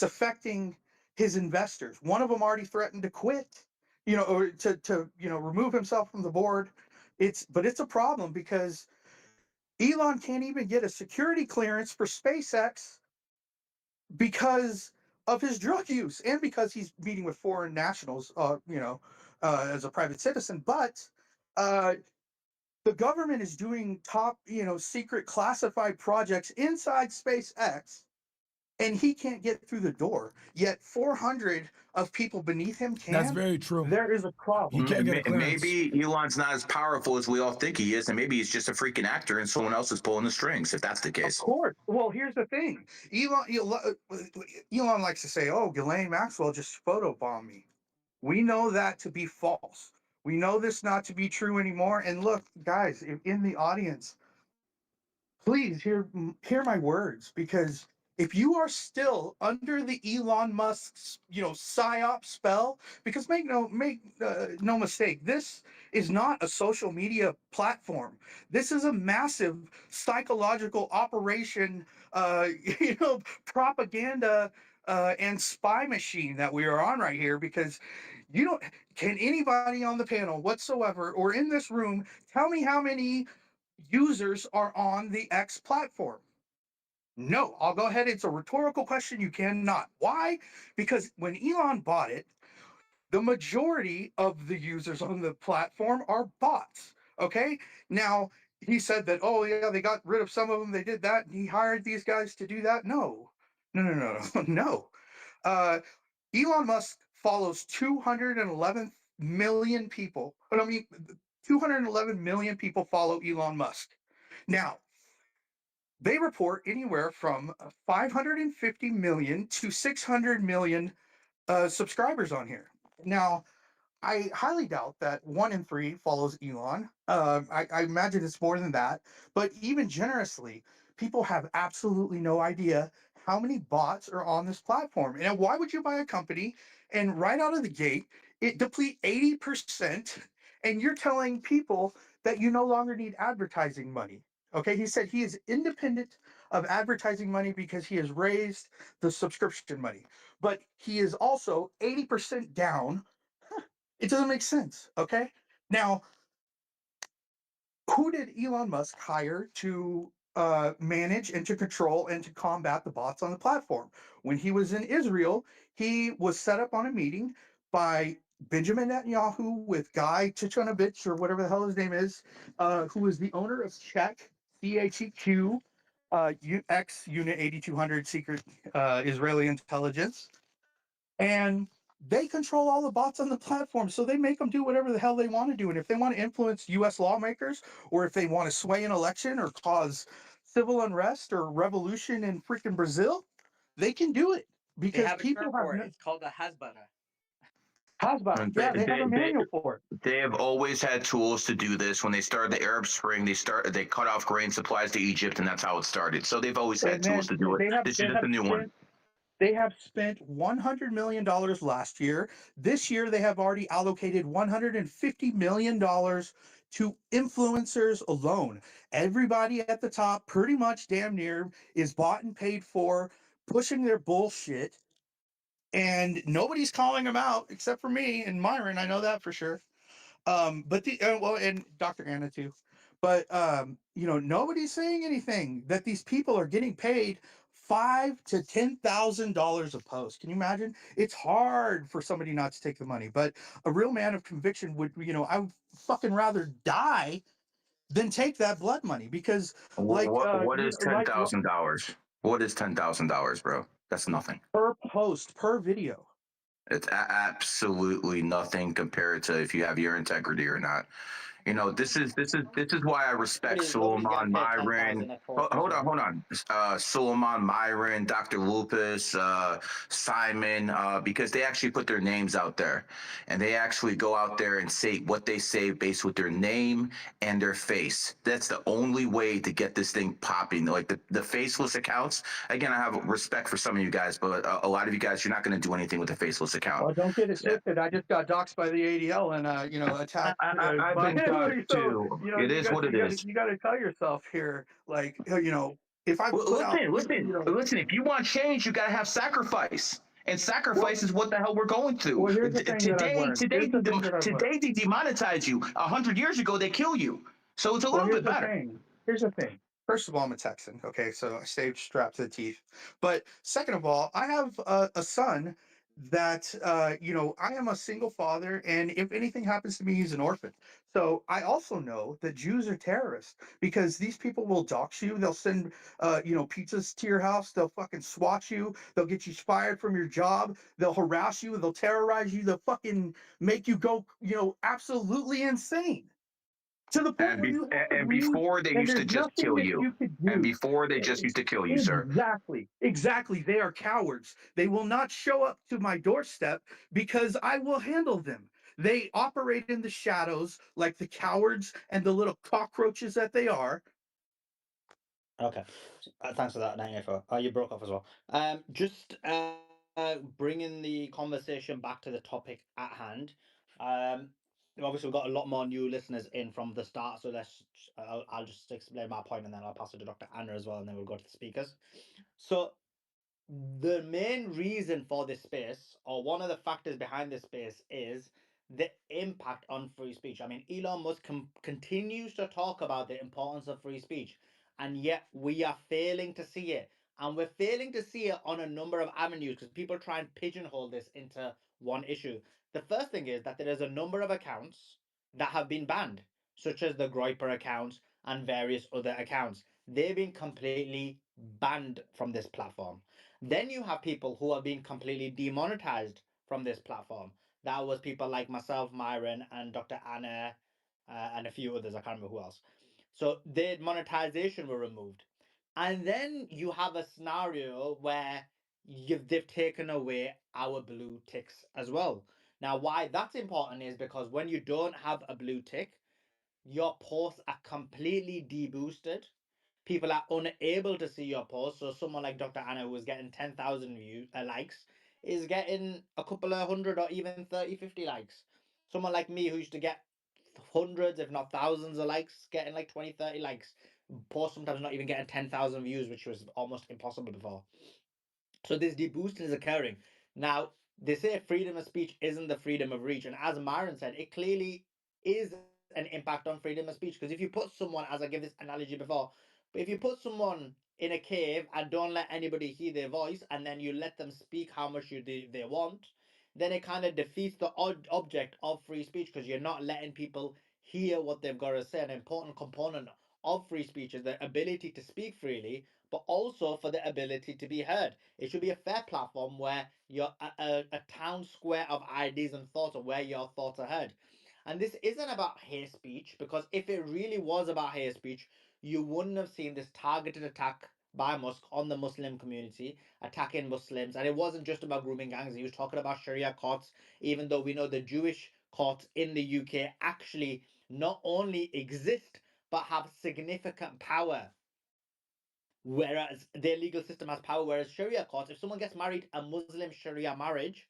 affecting his investors. One of them already threatened to quit, or to remove himself from the board. But it's a problem because Elon can't even get a security clearance for SpaceX because of his drug use and because he's meeting with foreign nationals, as a private citizen. But the government is doing top, secret classified projects inside SpaceX, and he can't get through the door. Yet 400 of people beneath him can. That's very true. There is a problem. He can't get a clearance. Maybe Elon's not as powerful as we all think he is, and maybe he's just a freaking actor and someone else is pulling the strings, if that's the Of case. course. Well, here's the thing. Elon likes to say, "Oh, Ghislaine Maxwell just photobombed me." We know that to be false. We know this not to be true anymore. And look, guys, in the audience, please hear my words, because if you are still under the Elon Musk's psyop spell, because make no mistake, this is not a social media platform. This is a massive psychological operation, propaganda and spy machine that we are on right here, because you don't, can anybody on the panel whatsoever or in this room tell me how many users are on the X platform? No, I'll go ahead. It's a rhetorical question. You cannot. Why? Because when Elon bought it, the majority of the users on the platform are bots. Okay. Now, he said that, oh, yeah, they got rid of some of them. They did that. And he hired these guys to do that. No, no, no, no, no. No. Uh, Elon Musk follows 211 million people. I mean, 211 million people follow Elon Musk. Now, they report anywhere from 550 million to 600 million subscribers on here. Now, I highly doubt that 1 in 3 follows Elon. I imagine it's more than that. But even generously, people have absolutely no idea how many bots are on this platform. And why would you buy a company and right out of the gate, it deplete 80%, and you're telling people that you no longer need advertising money? Okay, he said he is independent of advertising money because he has raised the subscription money, but he is also 80% down. It doesn't make sense. Okay. Now, who did Elon Musk hire to manage and to control and to combat the bots on the platform? When he was in Israel, he was set up on a meeting by Benjamin Netanyahu with Guy Chichonovich, or whatever the hell his name is, who is the owner of CHEQ, X Unit 8200 Secret Israeli Intelligence. And they control all the bots on the platform, so they make them do whatever the hell they want to do. And if they want to influence U.S. lawmakers, or if they want to sway an election or cause civil unrest or revolution in freaking Brazil, they can do it They because have a people term have for it. It's called a hasbara. Hasbara. And Yeah, they have a manual for it. they have always had tools to do this. When they started the Arab Spring, they cut off grain supplies to Egypt, and that's how it started. So they've always had And tools then to do it. they have This is they just have a new one. spent They have spent $100 million last year. This year, they have already allocated $150 million to influencers alone. Everybody at the top, pretty much damn near, is bought and paid for, pushing their bullshit. And nobody's calling them out except for me and Myron. I know that for sure. But well, and Dr. Anna too. But nobody's saying anything that these people are getting paid $5,000 to $10,000 a post. Can you imagine? It's hard for somebody not to take the money, but a real man of conviction would, I would fucking rather die than take that blood money, because What is $10,000? What is $10,000, bro? That's nothing. per post, per video. It's absolutely nothing compared to if you have your integrity or not. This is why I respect Nobody's Suleiman, getting paid Myron. 10,000 a post as Hold well. on. Suleiman, Myron, Dr. Lupus, Simon, because they actually put their names out there, and they actually go out there and say what they say based with their name and their face. That's the only way to get this thing popping. Like the faceless accounts. Again, I have respect for some of you guys, but a lot of you guys, you're not going to do anything with a faceless account. Well, don't get it twisted. I just got doxxed by the ADL and attacked I've by been Hillary. doxxed So too. It is what it is. you got to tell yourself here, like if I Well, put out, listen. If you want change, you got to have sacrifice, and sacrifice is what the hell we're going through. well, here's the thing that I've learned. Here's the thing that I've learned. Today they demonetize you. 100 years ago, they kill you. So it's a Well, little here's bit the better. thing. Here's the thing. First of all, I'm a Texan. Okay, so I stay strapped to the teeth. But second of all, I have a son that I am a single father, and if anything happens to me, he's an orphan. So I also know that Jews are terrorists, because these people will dox you. They'll send pizzas to your house. They'll fucking swat you. They'll get you fired from your job. They'll harass you. They'll terrorize you. They'll fucking make you go absolutely insane, to the point And, where be, you have to and leave, before they and used to there's just nothing kill that you. you could And do. before they just used to kill you, sir. Exactly. They are cowards. They will not show up to my doorstep because I will handle them. They operate in the shadows like the cowards and the little cockroaches that they are. Okay, thanks for that, 94. You broke off as well. Just bringing the conversation back to the topic at hand. Obviously, we've got a lot more new listeners in from the start, so I'll just explain my point, and then I'll pass it to Dr. Anna as well, and then we'll go to the speakers. So the main reason for this space, or one of the factors behind this space, is the impact on free speech. I mean, Elon Musk continues to talk about the importance of free speech, and yet we are failing to see it. And we're failing to see it on a number of avenues because people try and pigeonhole this into one issue. The first thing is that there is a number of accounts that have been banned, such as the Groyper accounts and various other accounts. They've been completely banned from this platform. Then you have people who are being completely demonetized from this platform. That was people like myself, Myron, and Dr. Anna, and a few others. I can't remember who else. So their monetization were removed. And then you have a scenario where they've taken away our blue ticks as well. Now, why that's important is because when you don't have a blue tick, your posts are completely deboosted. People are unable to see your post. So someone like Dr. Anna, who was getting 10,000 views, likes, is getting a couple of hundred or even 30, 50 likes. Someone like me, who used to get hundreds, if not thousands of likes, getting like 20, 30 likes. Post sometimes not even getting 10,000 views, which was almost impossible before. So this deboosting is occurring. Now, they say freedom of speech isn't the freedom of reach. And as Myron said, it clearly is an impact on freedom of speech. Because if you put someone, as I gave this analogy before, but if you put someone in a cave and don't let anybody hear their voice, and then you let them speak how much they want, then it kind of defeats the object of free speech because you're not letting people hear what they've got to say. An important component of free speech is the ability to speak freely, but also for the ability to be heard. It should be a fair platform where you're a town square of ideas and thoughts, or where your thoughts are heard. And this isn't about hate speech, because if it really was about hate speech, you wouldn't have seen this targeted attack by Musk on the Muslim community, attacking Muslims. And it wasn't just about grooming gangs, he was talking about Sharia courts, even though we know the Jewish courts in the UK actually not only exist, but have significant power. Whereas their legal system has power, whereas Sharia courts, if someone gets married a Muslim Sharia marriage,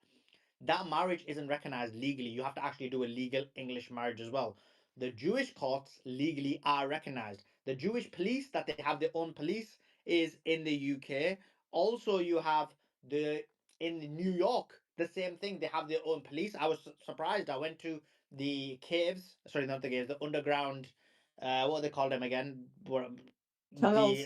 that marriage isn't recognized legally. You have to actually do a legal English marriage as well. The Jewish courts legally are recognized. The Jewish police, that they have their own police, is in the UK. Also, you have the in New York, the same thing. They have their own police. I was surprised. I went to the caves, sorry, not the caves, the underground, what do they call them again? The Tunnels.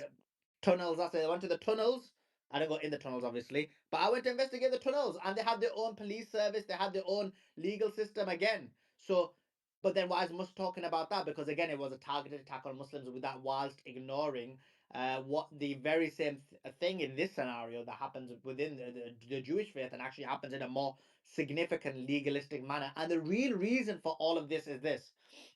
tunnels. That's it. I went to the tunnels. I didn't go in the tunnels, obviously, but I went to investigate the tunnels, and they had their own police service. They had their own legal system again. So, but then why is Musk talking about that? Because again, it was a targeted attack on Muslims, with that whilst ignoring what the very same thing in this scenario that happens within the Jewish faith, and actually happens in a more significant legalistic manner. And the real reason for all of this is this.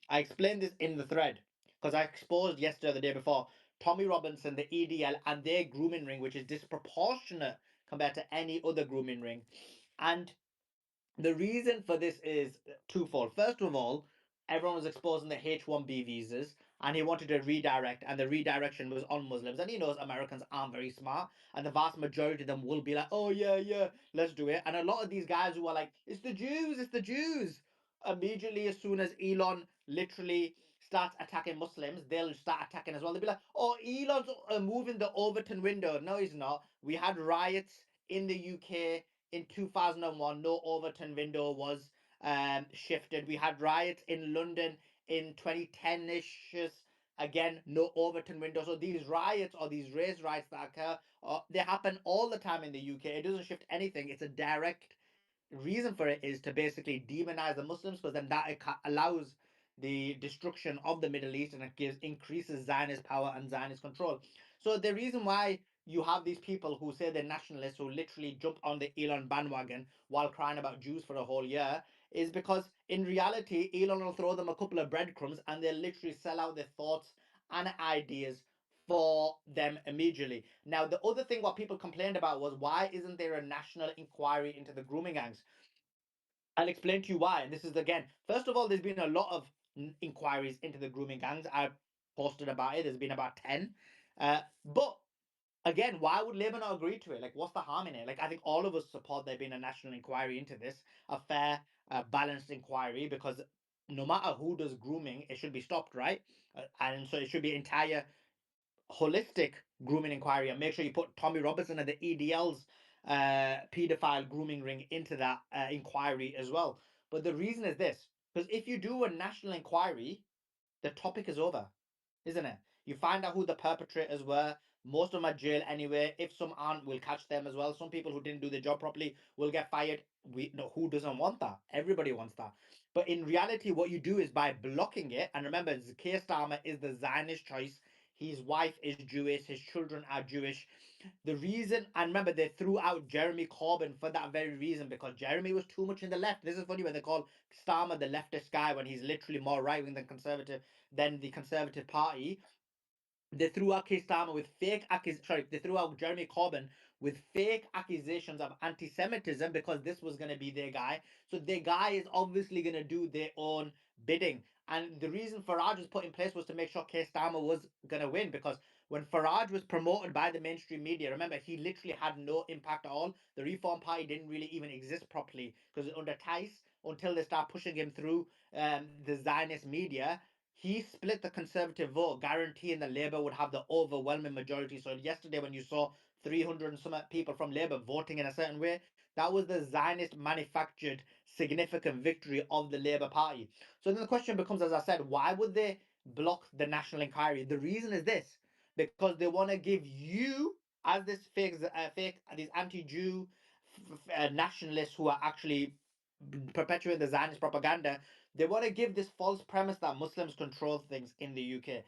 I explained this in the thread because I exposed yesterday or the day before Tommy Robinson, the EDL, and their grooming ring, which is disproportionate compared to any other grooming ring. And the reason for this is twofold. First of all, everyone was exposing the H-1B visas, and he wanted to redirect, and the redirection was on Muslims. And he knows Americans aren't very smart, and the vast majority of them will be like, oh, yeah, yeah, let's do it. And a lot of these guys who are like, it's the Jews, it's the Jews. Immediately, as soon as Elon literally starts attacking Muslims, they'll start attacking as well. They'll be like, oh, Elon's moving the Overton window. No, he's not. We had riots in the UK in 2001. No Overton window was shifted. We had riots in London in 2010-ish. Again, no Overton window. So these riots, or these race riots that occur, they happen all the time in the UK. It doesn't shift anything. It's a direct reason for it is to basically demonize the Muslims, because then that allows the destruction of the Middle East, and it increases Zionist power and Zionist control. So the reason why you have these people who say they're nationalists, who literally jump on the Elon bandwagon while crying about Jews for a whole year, is because in reality Elon will throw them a couple of breadcrumbs, and they'll literally sell out their thoughts and ideas for them immediately. Now, the other thing what people complained about was, why isn't there a national inquiry into the grooming gangs? I'll explain to you why. And this is, again, first of all, there's been a lot of inquiries into the grooming gangs. I posted about it. There's been about 10. But again, why would Labour not agree to it? Like, what's the harm in it? Like, I think all of us support there being a national inquiry into this, a fair, balanced inquiry, because no matter who does grooming, it should be stopped, right? And so it should be entire holistic grooming inquiry and make sure you put Tommy Robinson and the EDL's pedophile grooming ring into that inquiry as well. But the reason is this, because if you do a national inquiry, the topic is over, isn't it? You find out who the perpetrators were. Most of them are jail anyway. If some aren't, we'll catch them as well. Some people who didn't do the job properly will get fired. We know who doesn't want that. Everybody wants that. But in reality, what you do is by blocking it. And remember, Keir Starmer is the Zionist choice. His wife is Jewish. His children are Jewish. The reason, and remember, they threw out Jeremy Corbyn for that very reason, because Jeremy was too much in the left. This is funny when they call Starmer the leftist guy when he's literally more right wing than conservative, than the Conservative Party. They threw out Keir Starmer with they threw out Jeremy Corbyn with fake accusations of anti-Semitism because this was going to be their guy. So their guy is obviously going to do their own bidding. And the reason Farage was put in place was to make sure Keir Starmer was going to win, because when Farage was promoted by the mainstream media, remember, he literally had no impact at all. The Reform Party didn't really even exist properly because under Tice, until they start pushing him through the Zionist media, he split the Conservative vote, guaranteeing that Labour would have the overwhelming majority. So yesterday, when you saw 300 and some people from Labour voting in a certain way, that was the Zionist manufactured significant victory of the Labour Party. So then the question becomes, as I said, why would they block the national inquiry? The reason is this, because they want to give you, as this these anti-Jew nationalists who are actually perpetuating the Zionist propaganda, they want to give this false premise that Muslims control things in the UK.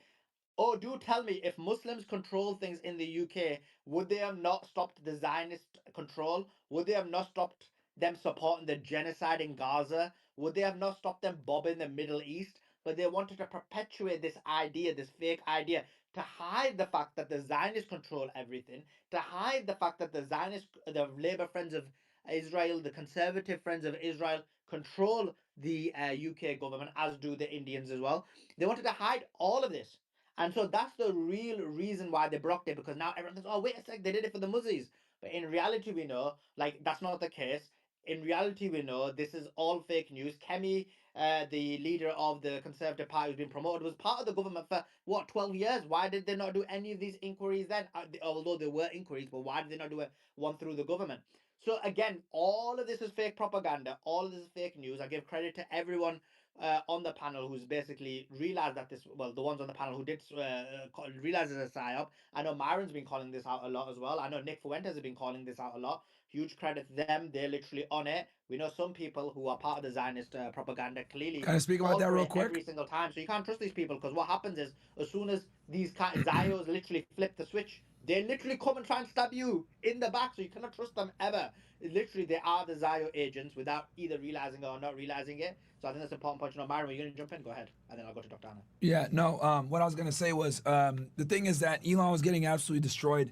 Oh, do tell me, if Muslims control things in the UK, would they have not stopped the Zionist control? Would they have not stopped them supporting the genocide in Gaza? Would they have not stopped them bombing the Middle East? But they wanted to perpetuate this idea, this fake idea, to hide the fact that the Zionists control everything, to hide the fact that the Labour Friends of Israel, the Conservative Friends of Israel, control the UK government, as do the Indians as well. They wanted to hide all of this. And so that's the real reason why they blocked it, because now everyone thinks, oh, wait a sec, they did it for the Muzzies. But in reality, we know, like, that's not the case. In reality, we know this is all fake news. Kemi, the leader of the Conservative Party who's been promoted, was part of the government for, 12 years? Why did they not do any of these inquiries then? Although there were inquiries, but why did they not do one through the government? So again, all of this is fake propaganda. All of this is fake news. I give credit to everyone on the panel who's basically realized that the ones on the panel who did realize it's a psyop. I know Myron's been calling this out a lot as well. I know Nick Fuentes has been calling this out a lot. Huge credit to them. They're literally on it. We know some people who are part of the Zionist propaganda clearly Can I speak about fall that for real it quick? every single time. So you can't trust these people, because what happens is, as soon as these Zios literally flip the switch, they literally come and try and stab you in the back. So you cannot trust them ever. Literally, they are the Zio agents without either realizing it or not realizing it. So I think that's an important point to know. Myron, are you going to jump in? Go ahead. And then I'll go to Dr. Anna. Yeah, no. What I was gonna say was the thing is that Elon was getting absolutely destroyed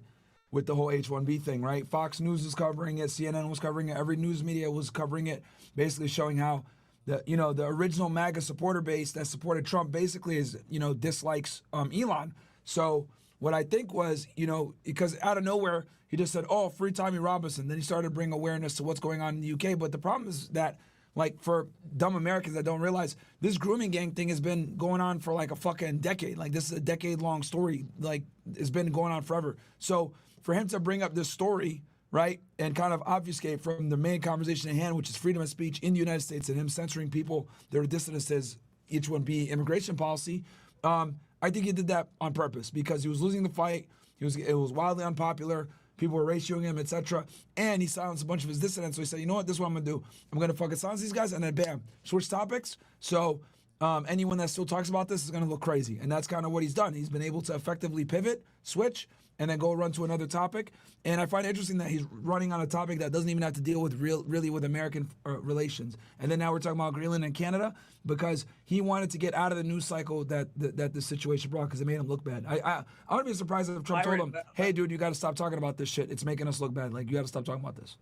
with the whole H-1B thing, right? Fox News was covering it, CNN was covering it, every news media was covering it, basically showing how the original MAGA supporter base that supported Trump basically is dislikes Elon. So what I think was, because out of nowhere he just said, "Oh, free Tommy Robinson." Then he started to bring awareness to what's going on in the UK. But the problem is that, like, for dumb Americans that don't realize, this grooming gang thing has been going on for like a fucking decade. Like, this is a decade-long story. Like, it's been going on forever. So for him to bring up this story, right, and kind of obfuscate from the main conversation at hand, which is freedom of speech in the United States, and him censoring people that are dissident to his H-1B immigration policy, I think he did that on purpose, because he was losing the fight. It was wildly unpopular. People were ratioing him, etc. And he silenced a bunch of his dissidents. So he said, you know what, this is what I'm going to do. I'm going to fucking silence these guys, and then bam, switch topics. So anyone that still talks about this is going to look crazy. And that's kind of what he's done. He's been able to effectively pivot, switch, and then go run to another topic. And I find it interesting that he's running on a topic that doesn't even have to deal with really with American relations. And then now we're talking about Greenland and Canada, because he wanted to get out of the news cycle that the situation brought, because it made him look bad. I would be surprised if Trump told him, hey, dude, you got to stop talking about this shit. It's making us look bad. Like, you got to stop talking about this.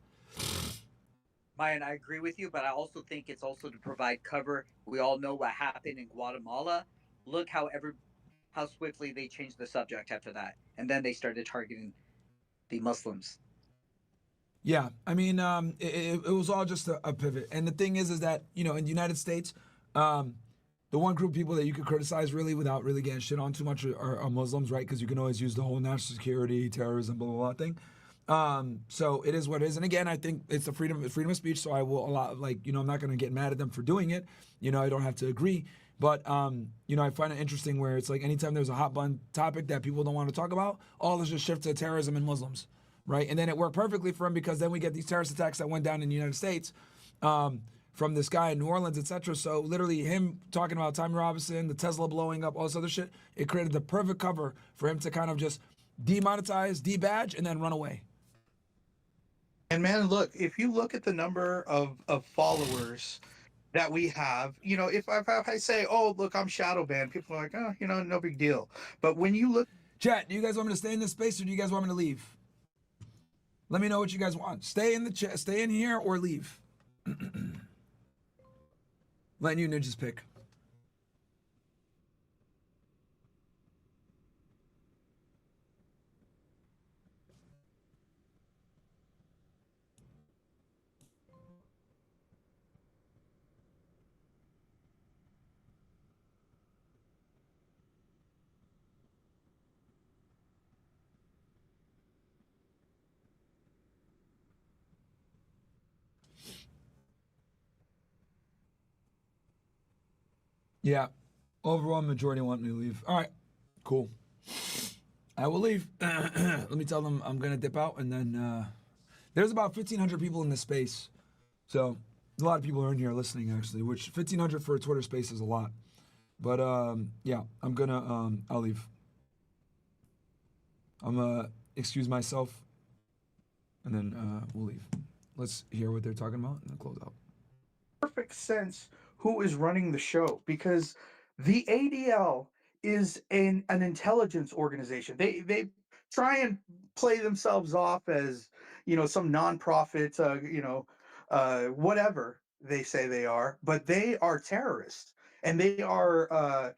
Myron, I agree with you, but I also think it's also to provide cover. We all know what happened in Guatemala. Look how swiftly they changed the subject after that, and then they started targeting the Muslims. Yeah, I mean, it was all just a pivot. And the thing is that, in the United States, the one group of people that you could criticize really without really getting shit on too much are Muslims, right? Because you can always use the whole national security, terrorism, blah, blah, blah thing. So it is what it is. And again, I think it's the freedom of speech. So I will allow, like, I'm not going to get mad at them for doing it. I don't have to agree. But, I find it interesting where it's like anytime there's a hot button topic that people don't want to talk about, all this just shift to terrorism and Muslims, right? And then it worked perfectly for him because then we get these terrorist attacks that went down in the United States. From this guy in New Orleans, etc. So literally him talking about Tommy Robinson, the Tesla blowing up, all this other shit, it created the perfect cover for him to kind of just demonetize, debadge, and then run away. And man, look, if you look at the number of followers that we have, if I say, oh, look, I'm shadow banned, people are like, oh, no big deal. But when you look... Chat, do you guys want me to stay in this space or do you guys want me to leave? Let me know what you guys want. Stay in the chat, stay in here or leave. Letting you ninjas pick. Yeah, overall majority want me to leave. All right, cool. I will leave. Let me tell them I'm gonna dip out, and then there's about 1,500 people in this space, so a lot of people are in here listening actually. Which 1,500 for a Twitter space is a lot, but yeah, I'm gonna I'll leave. I'm gonna excuse myself, and then we'll leave. Let's hear what they're talking about, and then close out. Perfect sense who is running the show, because the ADL is an intelligence organization. They try and play themselves off as some nonprofit, whatever they say they are, but they are terrorists, and they are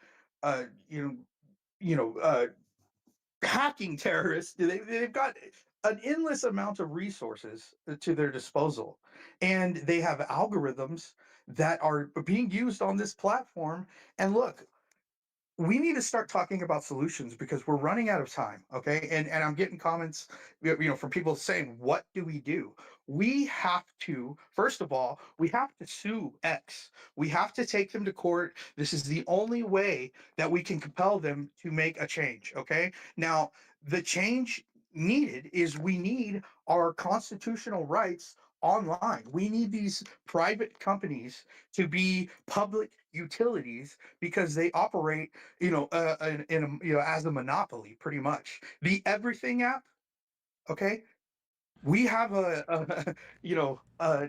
hacking terrorists. They've got an endless amount of resources to their disposal, and they have algorithms that are being used on this platform. And look, we need to start talking about solutions because we're running out of time. Okay. And I'm getting comments, from people saying, what do? We have to, first of all, we have to sue X. We have to take them to court. This is the only way that we can compel them to make a change. Okay. Now, the change needed is we need our constitutional rights online. We need these private companies to be public utilities because they operate, as a monopoly, pretty much. The Everything app, okay, we have an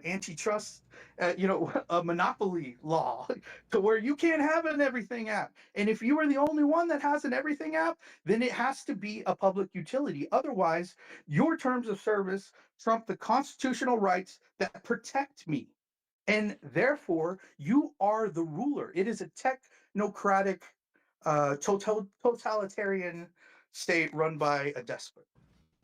antitrust, a monopoly law to where you can't have an Everything app. And if you are the only one that has an Everything app, then it has to be a public utility. Otherwise, your terms of service trump the constitutional rights that protect me. And therefore, you are the ruler. It is a technocratic, totalitarian state run by a despot.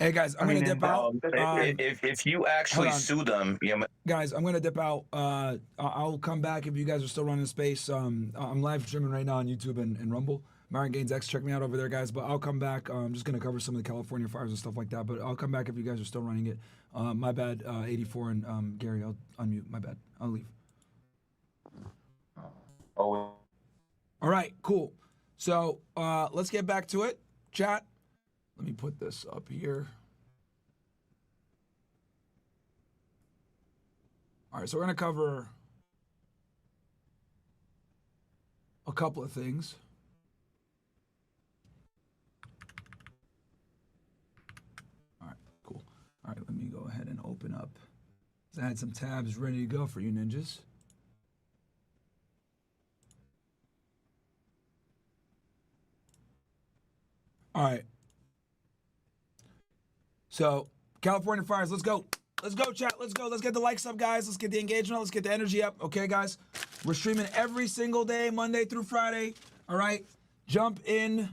Hey guys, I'm gonna dip out. If you actually hold on. sue them, Guys, I'm gonna dip out. I'll come back if you guys are still running space. I'm live streaming right now on YouTube and Rumble. Myron Gaines X, check me out over there, guys. But I'll come back. I'm just gonna cover some of the California fires and stuff like that. But I'll come back if you guys are still running it. My bad, 84 and Gary. I'll unmute. My bad. I'll leave. oh, All right, cool. So let's get back to it, chat. Let me put this up here. All right, so we're going to cover a couple of things. All right, cool. All right, let me go ahead and open up. I had some tabs ready to go for you ninjas. All right. So, California fires, let's go. Let's go, chat. Let's go. Let's get the likes up, guys. Let's get the engagement up. Let's get the energy up. Okay, guys? We're streaming every single day, Monday through Friday. All right? Jump in.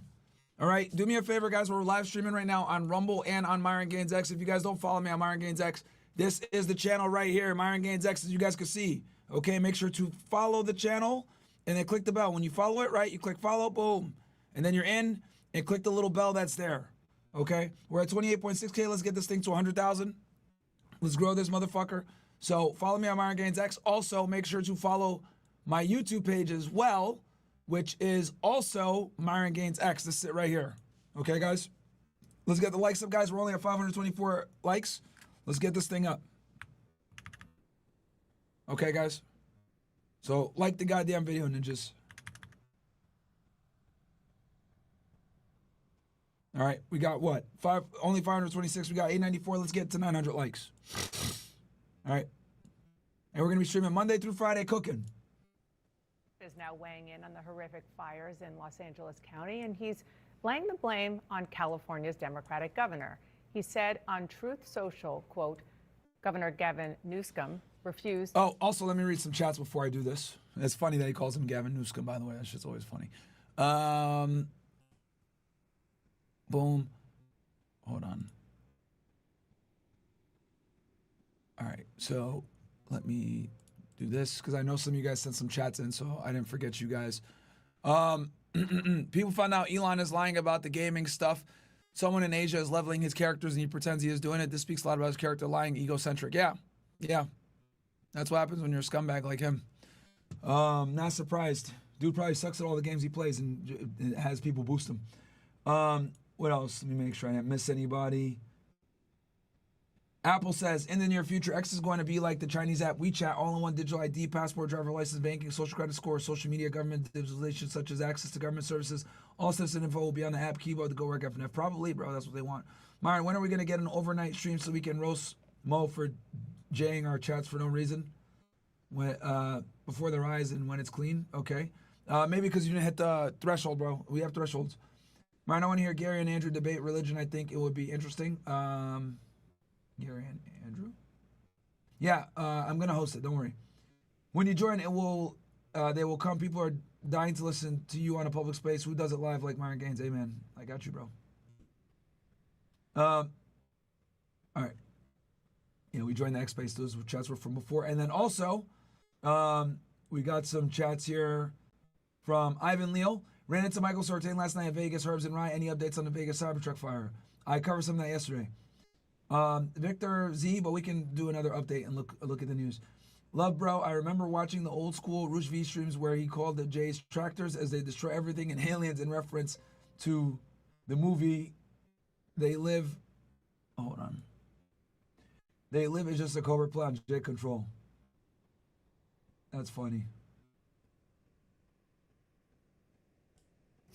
All right? Do me a favor, guys. We're live streaming right now on Rumble and on Myron Gaines X. If you guys don't follow me on Myron Gaines X, this is the channel right here, Myron Gaines X, as you guys can see. Okay? Make sure to follow the channel. and then click the bell. When you follow it, right, you click follow, boom, and then you're in, and click the little bell that's there. Okay, we're at 28.6K. Let's get this thing to 100,000. Let's grow this motherfucker. So follow me on Myron Gaines X. Also, make sure to follow my YouTube page as well, which is also Myron Gaines X. This is it right here. Okay, guys? Let's get the likes up, guys. We're only at 524 likes. Let's get this thing up. Okay, guys? So, like the goddamn video, ninjas. All right, we got what? Only 526. We got 894. Let's get to 900 likes. All right. And we're going to be streaming Monday through Friday cooking. Is now weighing in on the horrific fires in Los Angeles County, and he's laying the blame on California's Democratic governor. He said on Truth Social, quote, Governor Gavin Newsom refused. Oh, also, let me read some chats before I do this. It's funny that he calls him Gavin Newsom, by the way. That shit's always funny. Boom. Hold on. All right, so let me do this because I know some of you guys sent some chats in, so I didn't forget you guys. People found out Elon is lying about the gaming stuff. Someone in Asia is leveling his characters and he pretends he is doing it. This speaks a lot about his character lying, egocentric. Yeah. That's what happens when you're a scumbag like him. Not surprised. Dude probably sucks at all the games he plays and has people boost him. What else? Let me make sure I didn't miss anybody. Apple says, in the near future, X is going to be like the Chinese app WeChat, all-in-one digital ID, passport, driver license, banking, social credit score, social media, government digitalization, such as access to government services. All citizen info will be on the app keyboard to go work FNF. Probably, bro. That's what they want. Myron, when are we going to get an overnight stream so we can roast Mo for jaying our chats for no reason? When before their eyes and when it's clean? Okay. Maybe because you didn't hit the threshold, bro. We have thresholds. Myron, I want to hear Gary and Andrew debate religion. I think it would be interesting. Gary and Andrew? Yeah, I'm gonna host it. Don't worry. When you join, it will. They will come. People are dying to listen to you on a public space. Who does it live like Myron Gaines? Amen. I got you, bro. All right. Yeah, we joined the X space. Those chats were from before, and then also, we got some chats here from Ivan Leal. Ran into Michael Sortain last night at Vegas. Herbs and Rye. Any updates on the Vegas Cybertruck fire? I covered some of that yesterday. Victor Z, but we can do another update and look at the news. Love, bro. I remember watching the old school Rouge V streams where he called the Jays tractors as they destroy everything and aliens in reference to the movie They Live. Oh, hold on. They Live is just a covert plan, J Control. That's funny.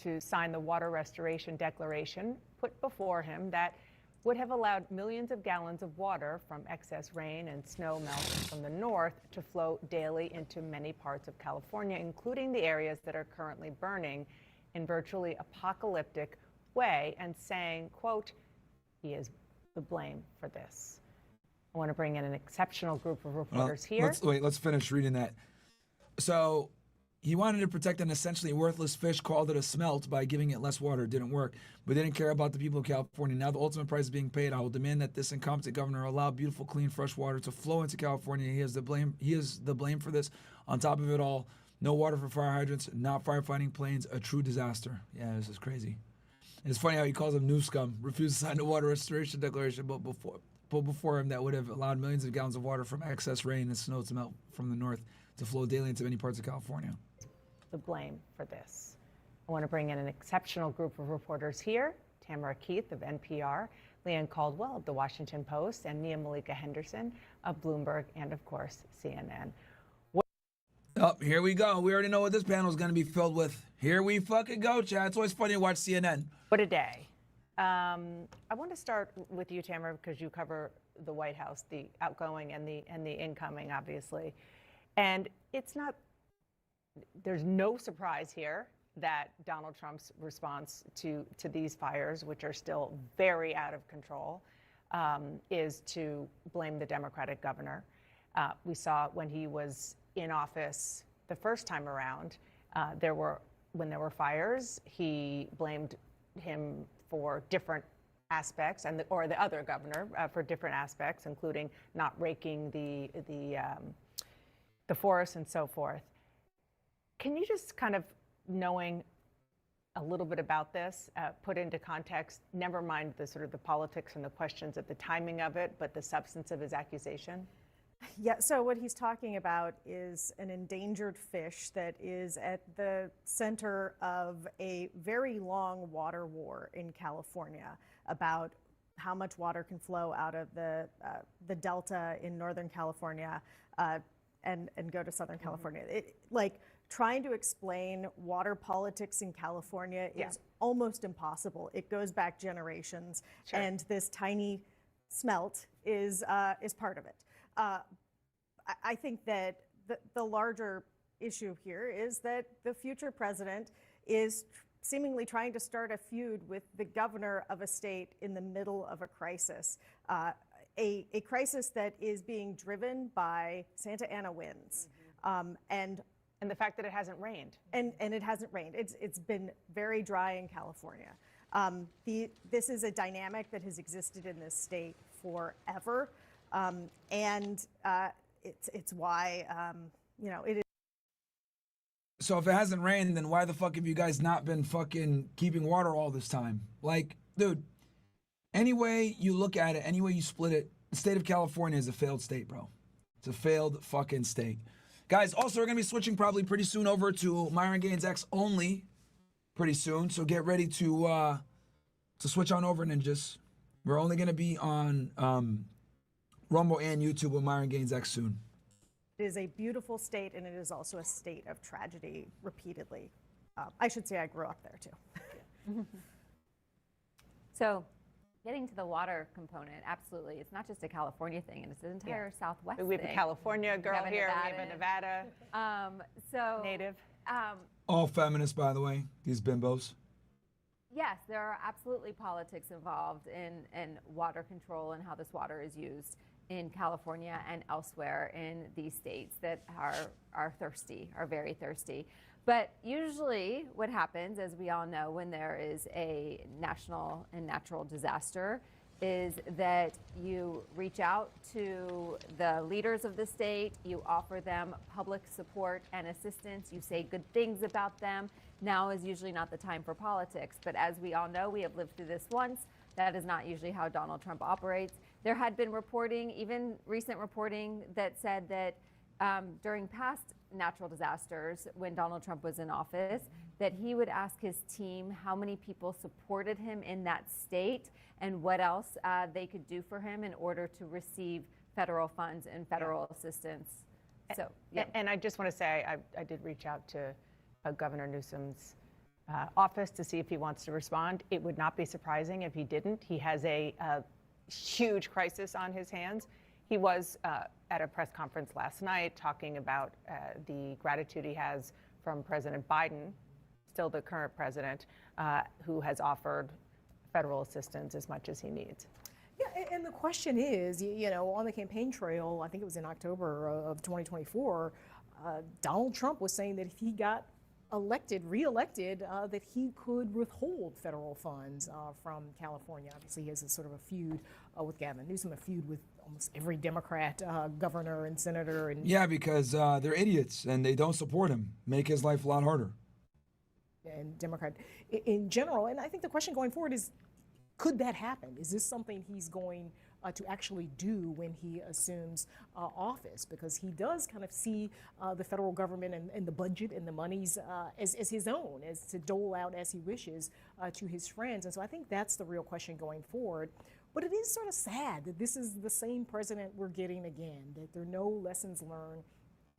To sign the water restoration declaration put before him that would have allowed millions of gallons of water from excess rain and snow melting from the north to flow daily into many parts of California, including the areas that are currently burning in virtually apocalyptic way, and saying, quote, he is the blame for this. I want to bring in an exceptional group of reporters here. Let's finish reading that. So he wanted to protect an essentially worthless fish, called it a smelt by giving it less water. It didn't work, but didn't care about the people of California. Now the ultimate price is being paid. I will demand that this incompetent governor allow beautiful, clean, fresh water to flow into California. He is the blame for this. On top of it all, no water for fire hydrants, not firefighting planes, a true disaster. Yeah, this is crazy. And it's funny how he calls him new scum. Refused to sign the water restoration declaration, but before him that would have allowed millions of gallons of water from excess rain and snow to melt from the north to flow daily into many parts of California. The blame for this. I want to bring in an exceptional group of reporters here. Tamara Keith of NPR, Leanne Caldwell of The Washington Post, and Nia Malika Henderson of Bloomberg, and of course, CNN. Oh, here we go. We already know what this panel is going to be filled with. Here we fucking go, chat. It's always funny to watch CNN. What a day. I want to start with you, Tamara, because you cover the White House, the outgoing and the incoming, obviously. And it's not, there's no surprise here that Donald Trump's response to these fires, which are still very out of control, is to blame the Democratic governor. We saw when he was in office the first time around, when there were fires, he blamed him for different aspects, or the other governor for different aspects, including not raking the forest and so forth. Can you just kind of, knowing a little bit about this, put into context, never mind the sort of the politics and the questions at the timing of it, but the substance of his accusation? Yeah, so what he's talking about is an endangered fish that is at the center of a very long water war in California about how much water can flow out of the delta in Northern California and go to Southern California. Like, trying to explain water politics in California is almost impossible. It goes back generations, and this tiny smelt is part of it. I think that the larger issue here is that the future president is seemingly trying to start a feud with the governor of a state in the middle of a crisis, a crisis that is being driven by Santa Ana winds, and the fact that it hasn't rained. And it hasn't rained. It's been very dry in California. This is a dynamic that has existed in this state forever, and it's why it is. So if it hasn't rained, then why the fuck have you guys not been fucking keeping water all this time? Like, dude, any way you look at it, any way you split it, the state of California is a failed state, bro. It's a failed fucking state. Guys, also, we're going to be switching probably pretty soon over to Myron Gaines X only pretty soon. So get ready to switch on over, ninjas. We're only going to be on Rumble and YouTube with Myron Gaines X soon. It is a beautiful state, and it is also a state of tragedy repeatedly. I should say I grew up there, too. So getting to the water component, absolutely. It's not just a California thing, and it's an entire Southwest We have a thing. California girl We here, have we have a Nevada native. All feminists, by the way, these bimbos. Yes, there are absolutely politics involved in water control and how this water is used in California and elsewhere in these states that are thirsty, are very thirsty. But usually what happens, as we all know, when there is a national and natural disaster, is that you reach out to the leaders of the state, you offer them public support and assistance, you say good things about them. Now is usually not the time for politics, but as we all know, we have lived through this once. That is not usually how Donald Trump operates. There had been reporting, even recent reporting, that said that during past natural disasters, when Donald Trump was in office, that he would ask his team how many people supported him in that state and what else they could do for him in order to receive federal funds and federal assistance. So, And I just want to say, I did reach out to Governor Newsom's office to see if he wants to respond. It would not be surprising if he didn't. He has a huge crisis on his hands. He was at a press conference last night talking about the gratitude he has from President Biden, still the current president, who has offered federal assistance as much as he needs. Yeah, and the question is, on the campaign trail, I think it was in October of 2024, Donald Trump was saying that if he got reelected, that he could withhold federal funds from California. Obviously, he has a sort of a feud with Gavin Newsom, a feud with almost every Democrat governor and senator. And Yeah, because they're idiots and they don't support him. Make his life a lot harder. And Democrat in general. And I think the question going forward is, could that happen? Is this something he's going to actually do when he assumes office? Because he does kind of see the federal government and the budget and the monies as his own, as to dole out as he wishes to his friends. And so I think that's the real question going forward. But it is sort of sad that this is the same president we're getting again, that there are no lessons learned.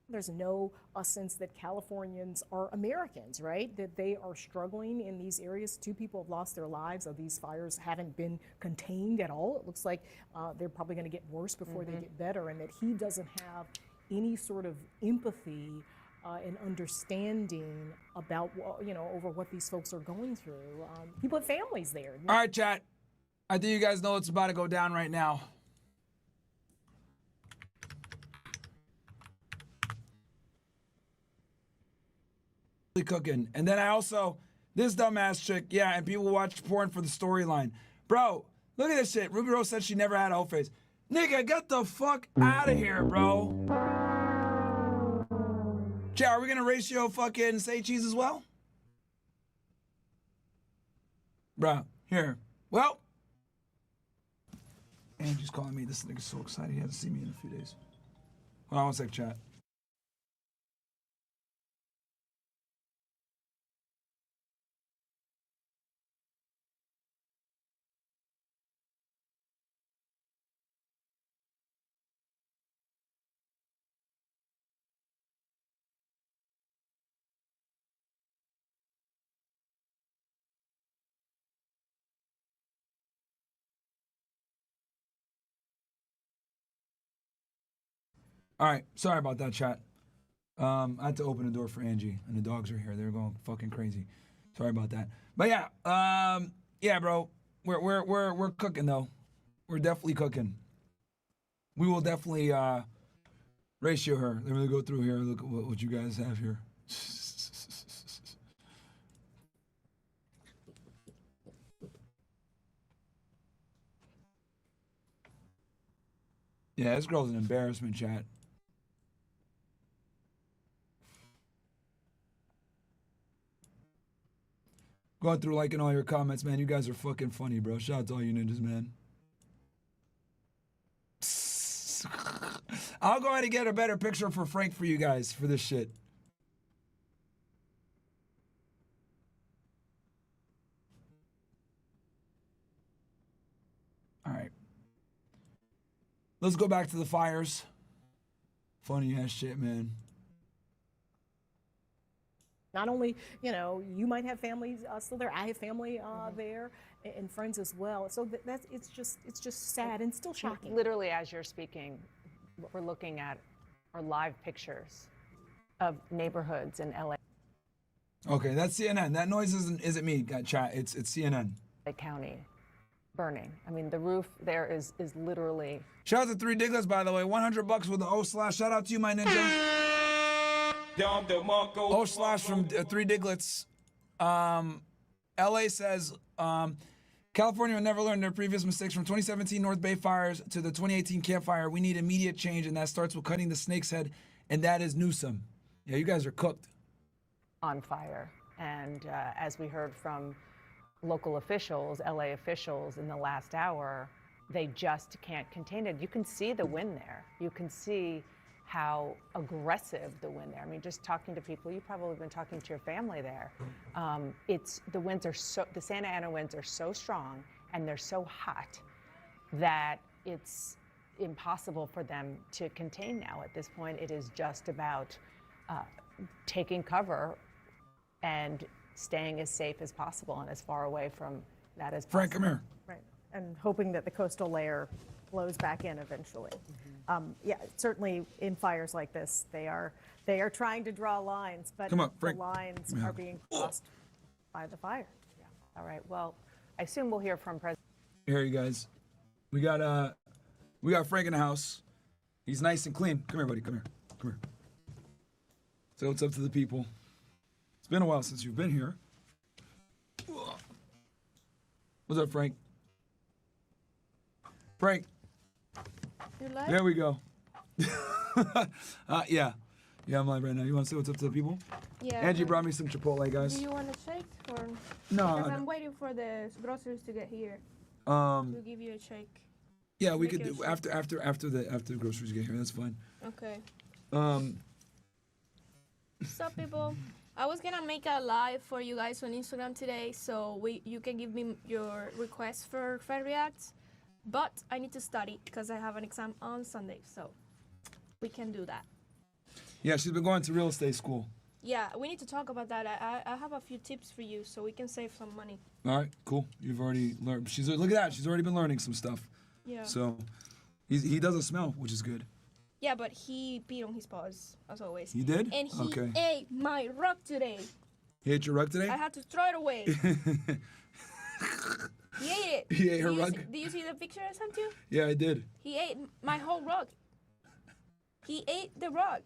There's no sense that Californians are Americans, right? That they are struggling in these areas. 2 people have lost their lives. These fires haven't been contained at all. It looks like they're probably going to get worse before they get better, and that he doesn't have any sort of empathy and understanding about, over what these folks are going through. People have families there. All right, chat. I think you guys know what's about to go down right now. Cooking. And then I also, this dumbass chick, yeah, and people watch porn for the storyline. Bro, look at this shit. Ruby Rose said she never had a whole face. Nigga, get the fuck out of here, bro. Chat, are we gonna ratio fucking say cheese as well? Bruh, here. Well, Angie's calling me. This nigga's so excited. He hasn't seen me in a few days. Hold on one sec, chat. All right, sorry about that, chat. I had to open the door for Angie, and the dogs are here. They're going fucking crazy. Sorry about that. But yeah, yeah, bro, we're cooking though. We're definitely cooking. We will definitely ratio her. Let me go through here. Look at what you guys have here. Yeah, this girl's an embarrassment, chat. Going through liking all your comments, man. You guys are fucking funny, bro. Shout out to all you ninjas, man. I'll go ahead and get a better picture for Frank for you guys for this shit. All right. Let's go back to the fires. Funny ass shit, man. Not only, you know, you might have family still there. I have family there and friends as well. So that's it's just sad and still shocking. Literally, as you're speaking, what we're looking at are live pictures of neighborhoods in LA. Okay, that's CNN. That noise isn't me, chat. It's CNN. County burning. I mean, the roof there is literally. Shout out to 3 Diglets, by the way. $100 with the O/. Shout out to you, my ninja. O/ from 3 Diglets. LA says California will never learn their previous mistakes from 2017 North Bay fires to the 2018 Camp Fire. We need immediate change, and that starts with cutting the snake's head, and that is Newsom. Yeah, you guys are cooked. On fire. And as we heard from local officials, LA officials in the last hour, they just can't contain it. You can see the wind there. You can see how aggressive the wind there. I mean, just talking to people, you've probably been talking to your family there. The winds are the Santa Ana winds are so strong and they're so hot that it's impossible for them to contain now. At this point, it is just about taking cover and staying as safe as possible and as far away from that as possible. Frank, come here. Right, and hoping that the coastal layer flows back in eventually. Yeah, certainly in fires like this, they are trying to draw lines, but Come on, the Frank. lines are being crossed by the fire. Yeah. All right. Well, I assume we'll hear from President. Here, you guys. We got Frank in the house. He's nice and clean. Come here, buddy. Come here. Come here. Say what's up to the people. It's been a while since you've been here. What's up, Frank? Frank. There we go. Yeah. Yeah, I'm live right now. You want to say what's up to the people? Yeah. Angie brought me some Chipotle, guys. Do you want a shake or? No. Because I'm waiting for the groceries to get here. To give you a shake. Yeah, we could do after the groceries get here. That's fine. Okay. What's up, people? I was gonna make a live for you guys on Instagram today, so you can give me your requests for Fed Reacts. But I need to study because I have an exam on Sunday, so we can do that. Yeah, she's been going to real estate school. Yeah, we need to talk about that. I have a few tips for you so we can save some money. All right, cool. You've already learned. Look at that. She's already been learning some stuff. Yeah. So he doesn't smell, which is good. Yeah, but he peed on his paws, as always. He did? And he Okay. ate my rug today. He ate your rug today? I had to throw it away. He ate it. He ate her rug? Did you see the picture I sent you? Yeah, I did. He ate my whole rug. He ate the rug.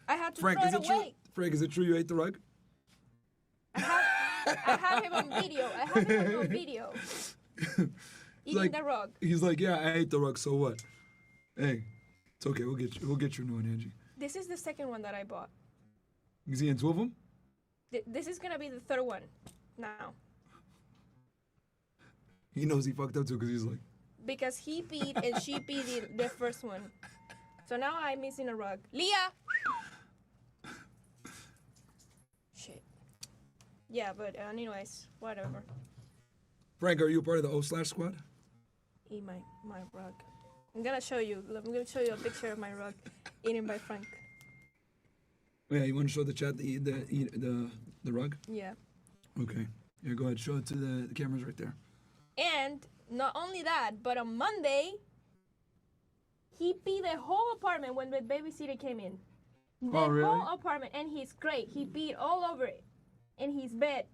I had to Frank, throw is it it true? away. Frank, is it true you ate the rug? I have him on video. Eating the rug. He's like, yeah, I ate the rug. So what? Hey, it's okay. We'll get you a new one, Angie. This is the second one that I bought. Is he in two of them? This is gonna be the third one now. He knows he fucked up too because he's like. Because he peed and she peed the first one. So now I'm missing a rug. Leah! Shit. Yeah, but anyways, whatever. Frank, are you a part of the O/squad? Eat my rug. I'm gonna show you. I'm gonna show you a picture of my rug eaten by Frank. Yeah, you want to show the chat the rug? Yeah. Okay. Yeah, go ahead. Show it to the cameras right there. And not only that, but on Monday, he peed the whole apartment when the babysitter came in. The whole apartment, and he's great. He peed all over it, in his bed,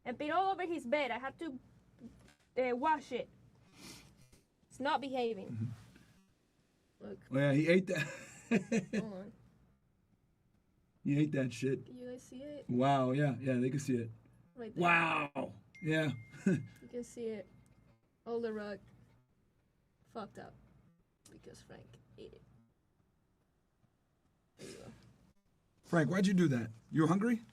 and peed all over his bed. I had to wash it. It's not behaving. Mm-hmm. Look. Oh, yeah, he ate that. Hold on. He ate that shit. Can you guys see it? Wow, yeah, they can see it. Right there. Wow, yeah. You can see it. All the rug. Fucked up. Because Frank ate it. There you go. Frank, why'd you do that? You were hungry?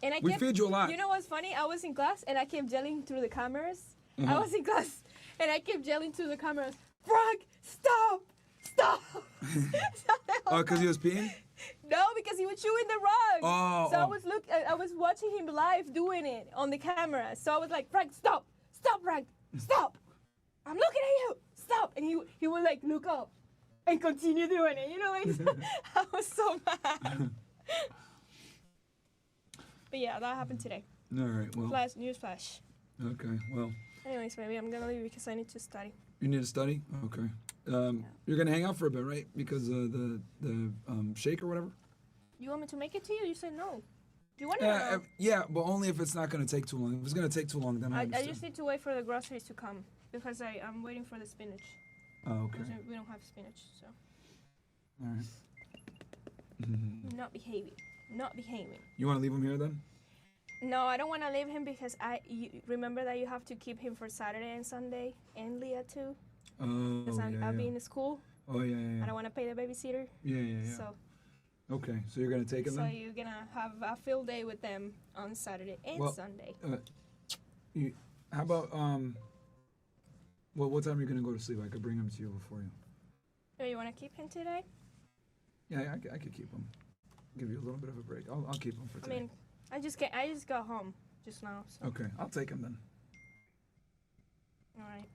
And We feed you a lot. You know what's funny? I was in class and I kept yelling through the cameras. I was in class and I kept yelling through the cameras, Frank, stop! Stop! Oh, because he was peeing? No, because he was chewing the rug. Oh, so I was watching him live doing it on the camera. So I was like, Frank, stop! Stop, Frank! Stop! I'm looking at you! Stop! And he would like look up and continue doing it. You know, like I was so mad. But yeah, that happened today. All right, well. News flash. Okay, well. Anyways, maybe I'm gonna leave because I need to study. You need to study? Okay. You're gonna hang out for a bit, right? Because of the shake or whatever? You want me to make it to you? You said no. Do you want to? Yeah, but only if it's not gonna take too long. If it's gonna take too long, then I I just need to wait for the groceries to come because I'm waiting for the spinach. Oh, okay. We don't have spinach, so. All right. Not behaving. Not behaving. You want to leave him here then? No, I don't want to leave him because remember that you have to keep him for Saturday and Sunday, and Leah too. Oh, because I'll be in school. Oh, yeah. I don't want to pay the babysitter. Yeah. So. Okay, so you're gonna take him then? So you're gonna have a field day with them on Saturday and Sunday. How about what time are you gonna go to sleep? I could bring him to you before you. Oh, you want to keep him today? Yeah, I could keep him. Give you a little bit of a break. I'll keep him for today. I mean, I just got home just now. So. Okay, I'll take him then. All right.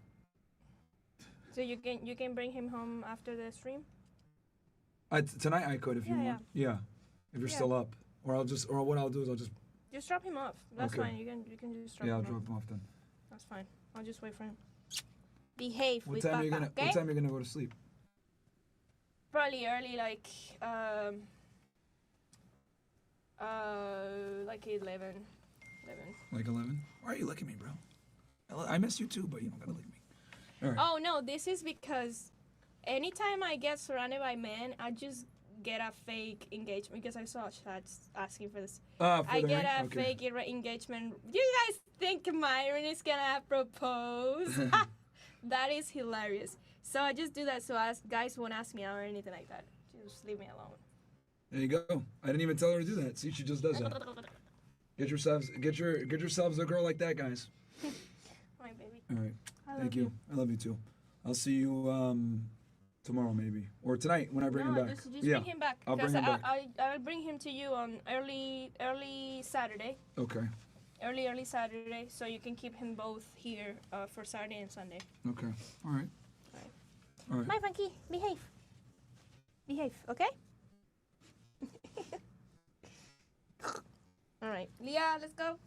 So you can bring him home after the stream? Tonight I could if you want. Yeah, if you're still up, or what I'll do is I'll just drop him off. That's fine. You can just drop him off. Yeah, I'll drop him off then. That's fine. I'll just wait for him. Behave What with time Papa, are you gonna? okay? What time are you gonna go to sleep? Probably early, like 11. Like 11? Why are you licking me, bro? I miss you too, but you don't gotta lick me. All right. Oh no, this is because anytime I get surrounded by men, I just get a fake engagement because I saw chats asking for this. I get a fake engagement. Do you guys think Myron is gonna propose? That is hilarious. So I just do that so guys won't ask me out or anything like that. Just leave me alone. There you go. I didn't even tell her to do that. See, she just does that. Get yourselves a girl like that, guys. My baby. All right. Thank you. I love you too. I'll see you tomorrow maybe, or tonight when I bring him back. Just bring him back. I'll bring him back. I'll bring him to you on early Saturday. Okay. Early Saturday, so you can keep him both here for Saturday and Sunday. Okay. All right. All right. My funky, behave. Behave, okay? All right, Leah, let's go.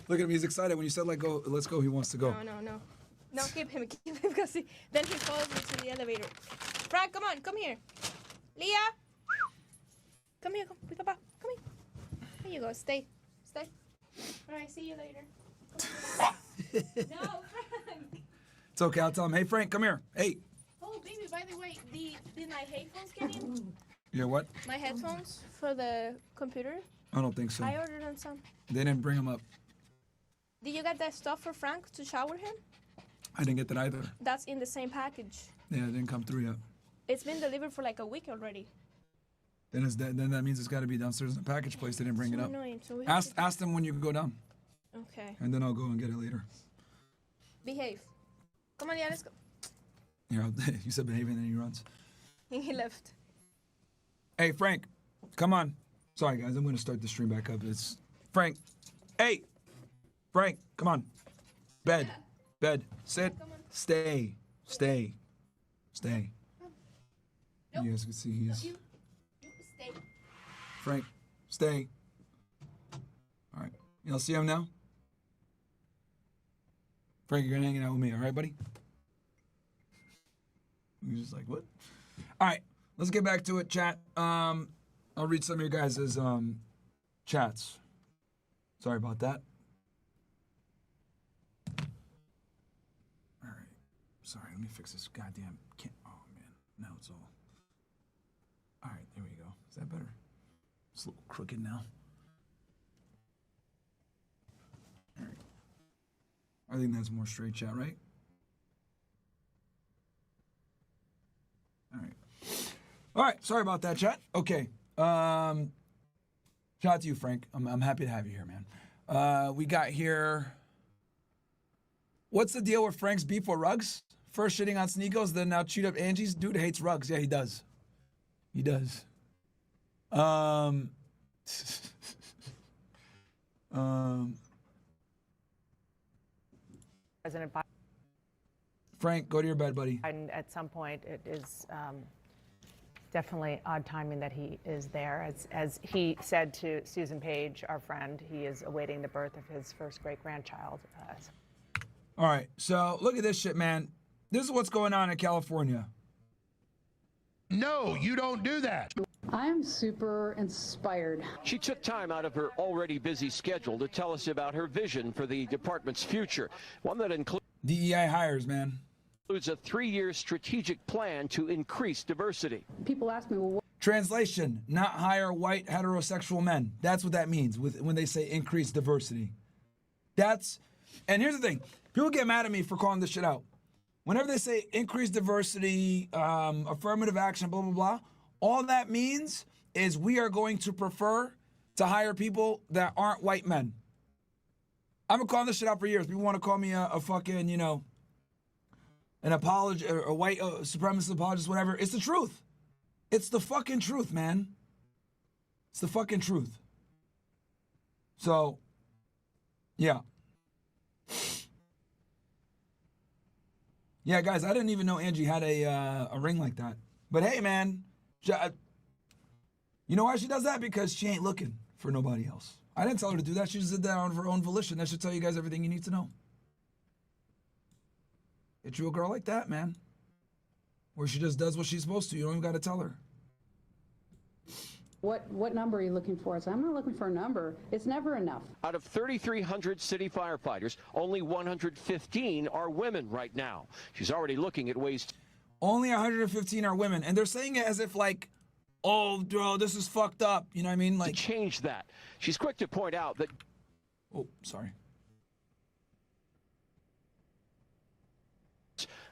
Look at him. He's excited when you said let's go. He wants to go. No, keep him because then he follows me to the elevator. Frank, come here. Leah, come here, with Papa. Come here. There you go. Stay. All right, see you later. No, Frank. It's okay. I'll tell him. Hey, Frank, come here. Hey. Oh, baby. By the way, did my headphones get in? Yeah, what? My headphones for the computer. I don't think so. I ordered them some. They didn't bring them up. Did you get that stuff for Frank to shower him? I didn't get that either. That's in the same package. Yeah, it didn't come through yet. It's been delivered for like a week already. Then that means it's got to be downstairs in the package place. They didn't bring it up. Annoying. So we have Ask them when you go down, Okay. and then I'll go and get it later. Behave. Come on, yeah, let's go. You know, you said behave and then he runs. And he left. Hey, Frank, come on. Sorry, guys, I'm going to start the stream back up. It's Frank. Hey, Frank, come on. Bed, sit, stay. You guys can see he's... You stay. Frank, stay. All right. Y'all see him now? Frank, you're hanging out with me, all right, buddy? He's just like, what? All right, let's get back to it, chat. I'll read some of your guys' chats. Sorry about that. All right. Sorry, let me fix this goddamn... Oh, man. Now it's all... All right, there we go. Is that better? It's a little crooked now. All right. I think that's more straight chat, right? All right. All right, sorry about that, chat. Okay. Shout out to you, Frank. I'm happy to have you here, man. We got here... What's the deal with Frank's beef for rugs? First shitting on Sneakos, then now chewed up Angie's. Dude hates rugs. Yeah, he does. He does. President Frank, go to your bed, buddy. Biden, at some point, it is definitely odd timing that he is there. As he said to Susan Page, our friend, he is awaiting the birth of his first great-grandchild. All right, so look at this shit, man. This is what's going on in California. No, you don't do that. I'm super inspired. She took time out of her already busy schedule to tell us about her vision for the department's future, one that includes DEI hires, man. Includes a 3-year strategic plan to increase diversity. People ask me, well, what? Translation, not hire white heterosexual men. That's what that means when they say increase diversity. And here's the thing. People get mad at me for calling this shit out. Whenever they say increase diversity, affirmative action, blah, blah, blah, all that means is we are going to prefer to hire people that aren't white men. I've been calling this shit out for years. People want to call me a fucking, you know, an apologist, or a white supremacist apologist, whatever. It's the truth. It's the fucking truth, man. It's the fucking truth. So, yeah. Yeah, guys, I didn't even know Angie had a ring like that. But hey, man, you know why she does that? Because she ain't looking for nobody else. I didn't tell her to do that. She just did that on her own volition. That should tell you guys everything you need to know. Get you a girl like that, man. Where she just does what she's supposed to. You don't even got to tell her. What number are you looking for? I said, I'm not looking for a number. It's never enough. Out of 3,300 city firefighters, only 115 are women right now. She's already looking at ways to... Only 115 are women. And they're saying it as if like, oh, bro, this is fucked up. You know what I mean? Like, change that. She's quick to point out that... Oh, sorry.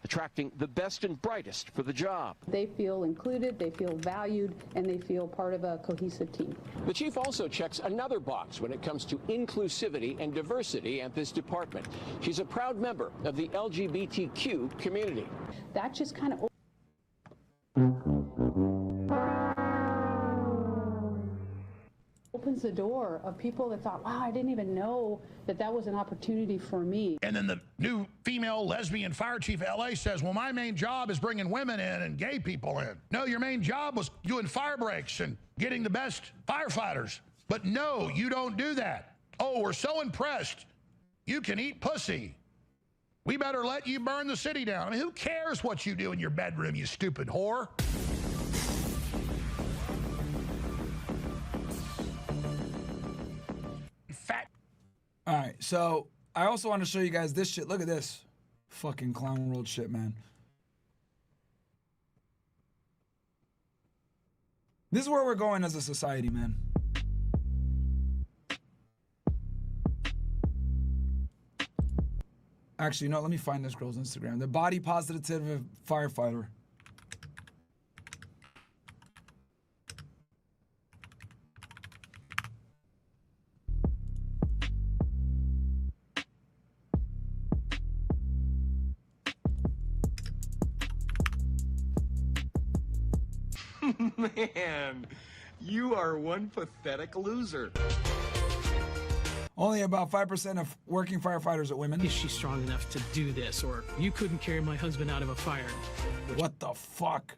Attracting the best and brightest for the job. They feel included, they feel valued, and they feel part of a cohesive team. The chief also checks another box when it comes to inclusivity and diversity at this department. She's a proud member of the LGBTQ community. That just kind of... opens the door of people that thought, wow, I didn't even know that was an opportunity for me. And then the new female lesbian fire chief of LA says, well, my main job is bringing women in and gay people in. No, your main job was doing fire breaks and getting the best firefighters. But no, you don't do that. Oh, we're so impressed. You can eat pussy. We better let you burn the city down. I mean, who cares what you do in your bedroom, you stupid whore? All right, so I also want to show you guys this shit. Look at this. Fucking clown world shit, man. This is where we're going as a society, man. Actually, no, let me find this girl's Instagram. The body positive firefighter. Man, you are one pathetic loser. Only about 5% of working firefighters are women. Is she strong enough to do this? Or you couldn't carry my husband out of a fire. What the fuck?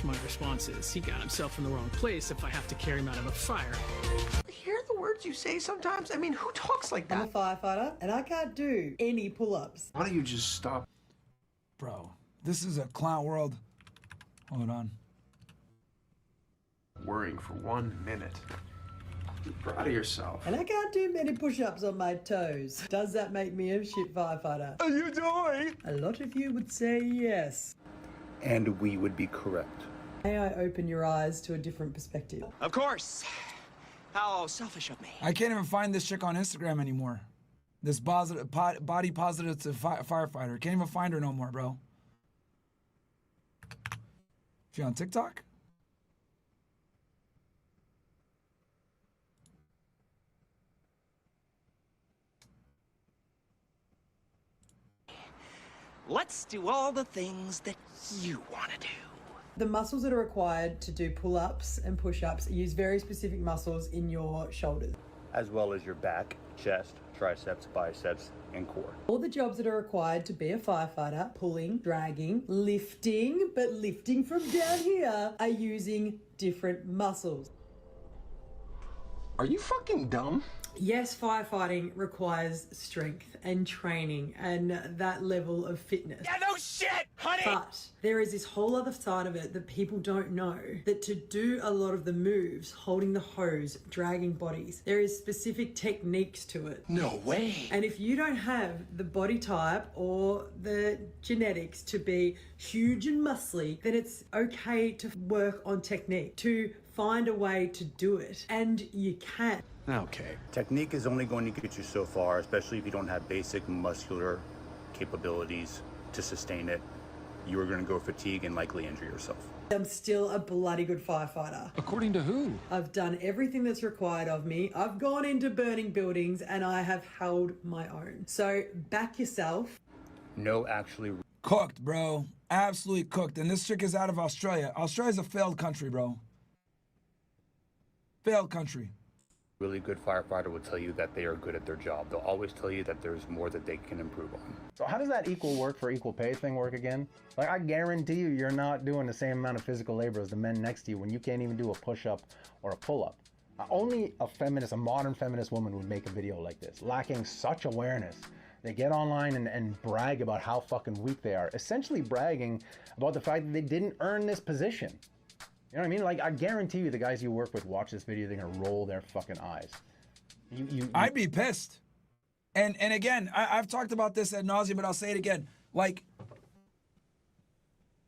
My response is, he got himself in the wrong place if I have to carry him out of a fire. Hear the words you say sometimes? I mean, who talks like that? I'm a firefighter, and I can't do any pull-ups. Why don't you just stop? Bro, this is a clown world. Hold on. Worrying for 1 minute. Be proud of yourself. And I can't do many push-ups on my toes. Does that make me a shit firefighter? Are you doing? A lot of you would say yes. And we would be correct. May I open your eyes to a different perspective? Of course. How selfish of me. I can't even find this chick on Instagram anymore. This body positive to firefighter. Can't even find her no more, bro. She on TikTok? Let's do all the things that you want to do. The muscles that are required to do pull-ups and push-ups use very specific muscles in your shoulders. As well as your back, chest, triceps, biceps, and core. All the jobs that are required to be a firefighter, pulling, dragging, lifting, but lifting from down here, are using different muscles. Are you fucking dumb? Yes, firefighting requires strength and training and that level of fitness. Yeah, no shit, honey! But there is this whole other side of it that people don't know, that to do a lot of the moves, holding the hose, dragging bodies, there is specific techniques to it. No way. And if you don't have the body type or the genetics to be huge and muscly, then it's okay to work on technique, to find a way to do it. And you can. Okay. Technique is only going to get you so far, especially if you don't have basic muscular capabilities to sustain it. You are going to go fatigue and likely injure yourself. I'm still a bloody good firefighter. According to who? I've done everything that's required of me. I've gone into burning buildings and I have held my own. So back yourself. No, actually. Cooked, bro. Absolutely cooked. And this chick is out of Australia. Australia's a failed country, bro. Failed country. Really good firefighter will tell you that they are good at their job. They'll always tell you that there's more that they can improve on. So how does that equal work for equal pay thing work again? Like, I guarantee you're not doing the same amount of physical labor as the men next to you when you can't even do a push-up or a pull-up. Only a modern feminist woman would make a video like this, lacking such awareness. They get online and brag about how fucking weak they are, essentially bragging about the fact that they didn't earn this position. You know what I mean? Like, I guarantee you the guys you work with watch this video, they're gonna roll their fucking eyes. I'd be pissed. And again, I've talked about this ad nauseum, but I'll say it again. Like,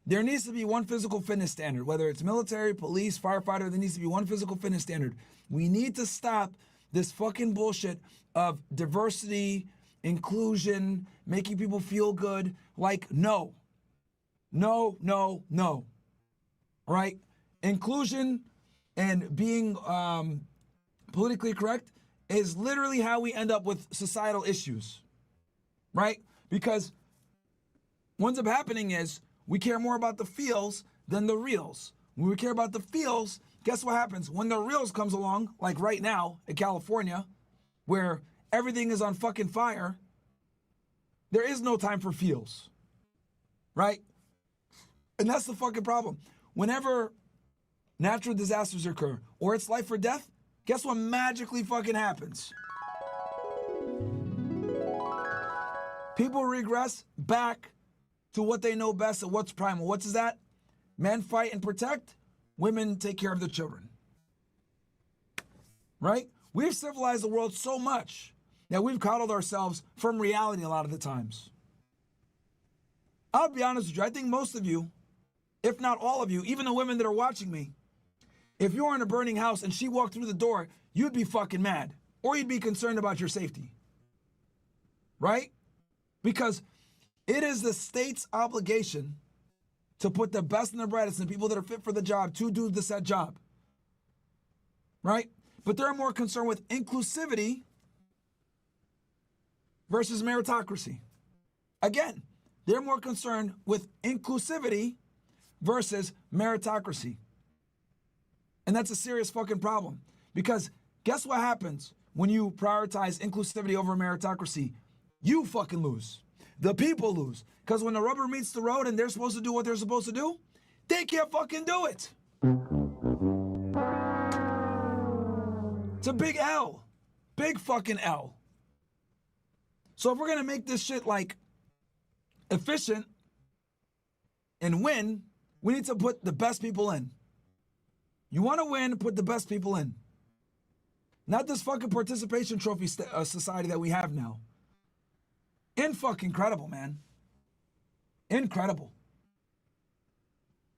there needs to be one physical fitness standard, whether it's military, police, firefighter, there needs to be one physical fitness standard. We need to stop this fucking bullshit of diversity, inclusion, making people feel good. Like, no. No, no, no. All right? Inclusion and being politically correct is literally how we end up with societal issues, right? Because what ends up happening is we care more about the feels than the reals. When we care about the feels, guess what happens? When the reals comes along, like right now in California, where everything is on fucking fire, there is no time for feels, right? And that's the fucking problem. Whenever natural disasters occur, or it's life or death, guess what magically fucking happens? People regress back to what they know best and what's primal. What's that? Men fight and protect, women take care of their children. Right? We've civilized the world so much that we've coddled ourselves from reality a lot of the times. I'll be honest with you, I think most of you, if not all of you, even the women that are watching me, if you're in a burning house and she walked through the door, you'd be fucking mad. Or you'd be concerned about your safety. Right? Because it is the state's obligation to put the best and the brightest and people that are fit for the job to do the said job. Right? But they're more concerned with inclusivity versus meritocracy. Again, they're more concerned with inclusivity versus meritocracy. And that's a serious fucking problem. Because guess what happens when you prioritize inclusivity over meritocracy? You fucking lose. The people lose. Because when the rubber meets the road and they're supposed to do what they're supposed to do, they can't fucking do it. It's a big L. Big fucking L. So if we're gonna make this shit like efficient and win, we need to put the best people in. You wanna win, put the best people in. Not this fucking participation trophy society that we have now. Incredible, man. Incredible.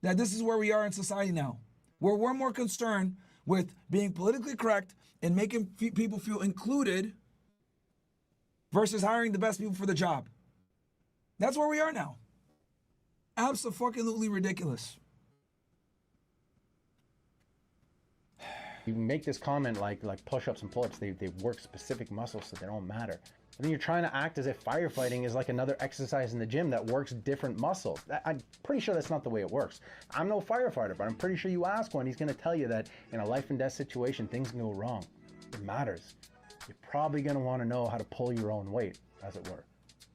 That this is where we are in society now, where we're more concerned with being politically correct and making people feel included versus hiring the best people for the job. That's where we are now. Absolutely ridiculous. You make this comment like push-ups and pull-ups, they work specific muscles so they don't matter. And then you're trying to act as if firefighting is like another exercise in the gym that works different muscles. I'm pretty sure that's not the way it works. I'm no firefighter, but I'm pretty sure you ask one, he's gonna tell you that in a life and death situation, things can go wrong. It matters. You're probably gonna wanna know how to pull your own weight, as it were.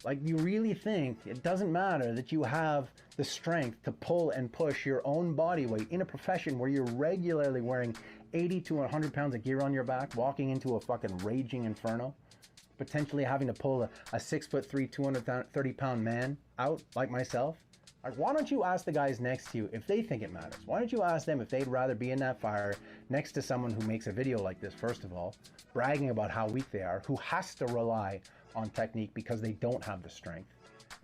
Like, you really think it doesn't matter that you have the strength to pull and push your own body weight in a profession where you're regularly wearing 80 to 100 pounds of gear on your back, walking into a fucking raging inferno, potentially having to pull a 6'3", 230-pound man out like myself? Like, why don't you ask the guys next to you if they think it matters? Why don't you ask them if they'd rather be in that fire next to someone who makes a video like this, first of all, bragging about how weak they are, who has to rely on technique because they don't have the strength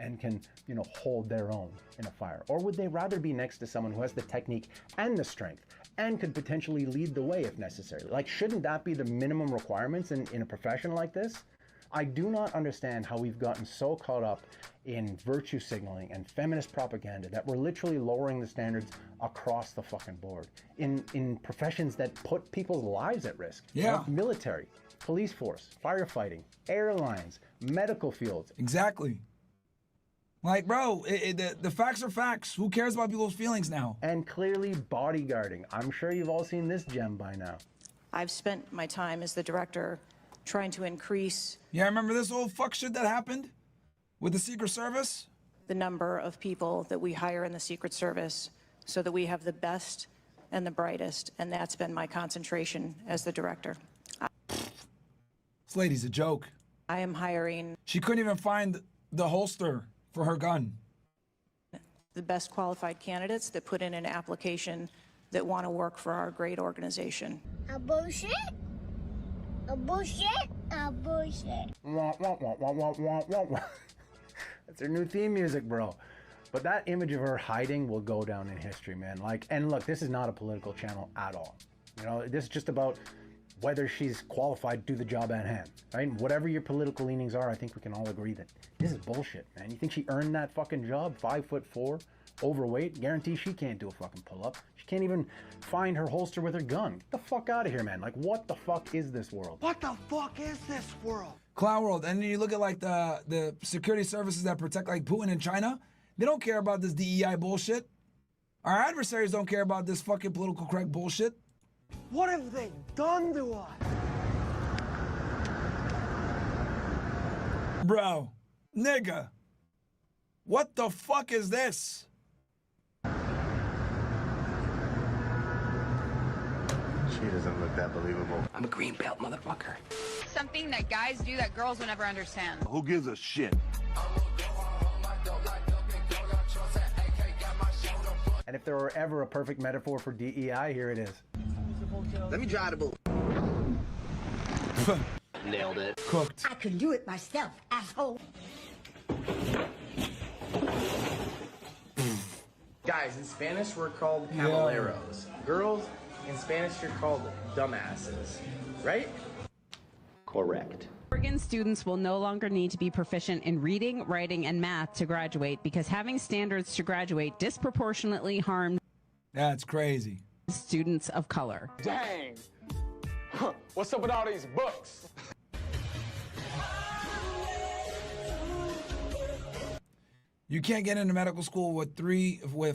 and can, you know, hold their own in a fire? Or would they rather be next to someone who has the technique and the strength and could potentially lead the way if necessary? Like, shouldn't that be the minimum requirements in a profession like this? I do not understand how we've gotten so caught up in virtue signaling and feminist propaganda that we're literally lowering the standards across the fucking board in professions that put people's lives at risk. Yeah. Like military, police force, firefighting, airlines, medical fields. Exactly. Like, bro, the facts are facts. Who cares about people's feelings now? And clearly bodyguarding. I'm sure you've all seen this gem by now. I've spent my time as the director trying to increase... Yeah, remember this old fuck shit that happened with the Secret Service? ...the number of people that we hire in the Secret Service so that we have the best and the brightest, and that's been my concentration as the director. This lady's a joke. I am hiring... She couldn't even find the holster for her gun. ...the best qualified candidates that put in an application that want to work for our great organization. A bullshit? A bullshit? A bullshit. That's her new theme music, bro. But that image of her hiding will go down in history, man. Like, and look, this is not a political channel at all. You know, this is just about whether she's qualified to do the job at hand, right? And whatever your political leanings are, I think we can all agree that this is bullshit, man. You think she earned that fucking job? 5'4", overweight? Guarantee she can't do a fucking pull-up. She can't even find her holster with her gun. Get the fuck out of here, man. Like, what the fuck is this world? What the fuck is this world? Clown world. And then you look at like the security services that protect like Putin in China. They don't care about this DEI bullshit. Our adversaries don't care about this fucking political correct bullshit. What have they done to us? Bro, nigga, what the fuck is this? She doesn't look that believable. I'm a green belt, motherfucker. Something that guys do that girls will never understand. Who gives a shit? And if there were ever a perfect metaphor for DEI, here it is. Let me try the bull. Nailed it. Cooked. I can do it myself, asshole. Guys, in Spanish we're called caballeros. Girls, in Spanish you're called dumbasses, right? Correct. Oregon students will no longer need to be proficient in reading, writing, and math to graduate because having standards to graduate disproportionately harms That's crazy. students of color. Dang. What's up with all these books? You can't get into medical school with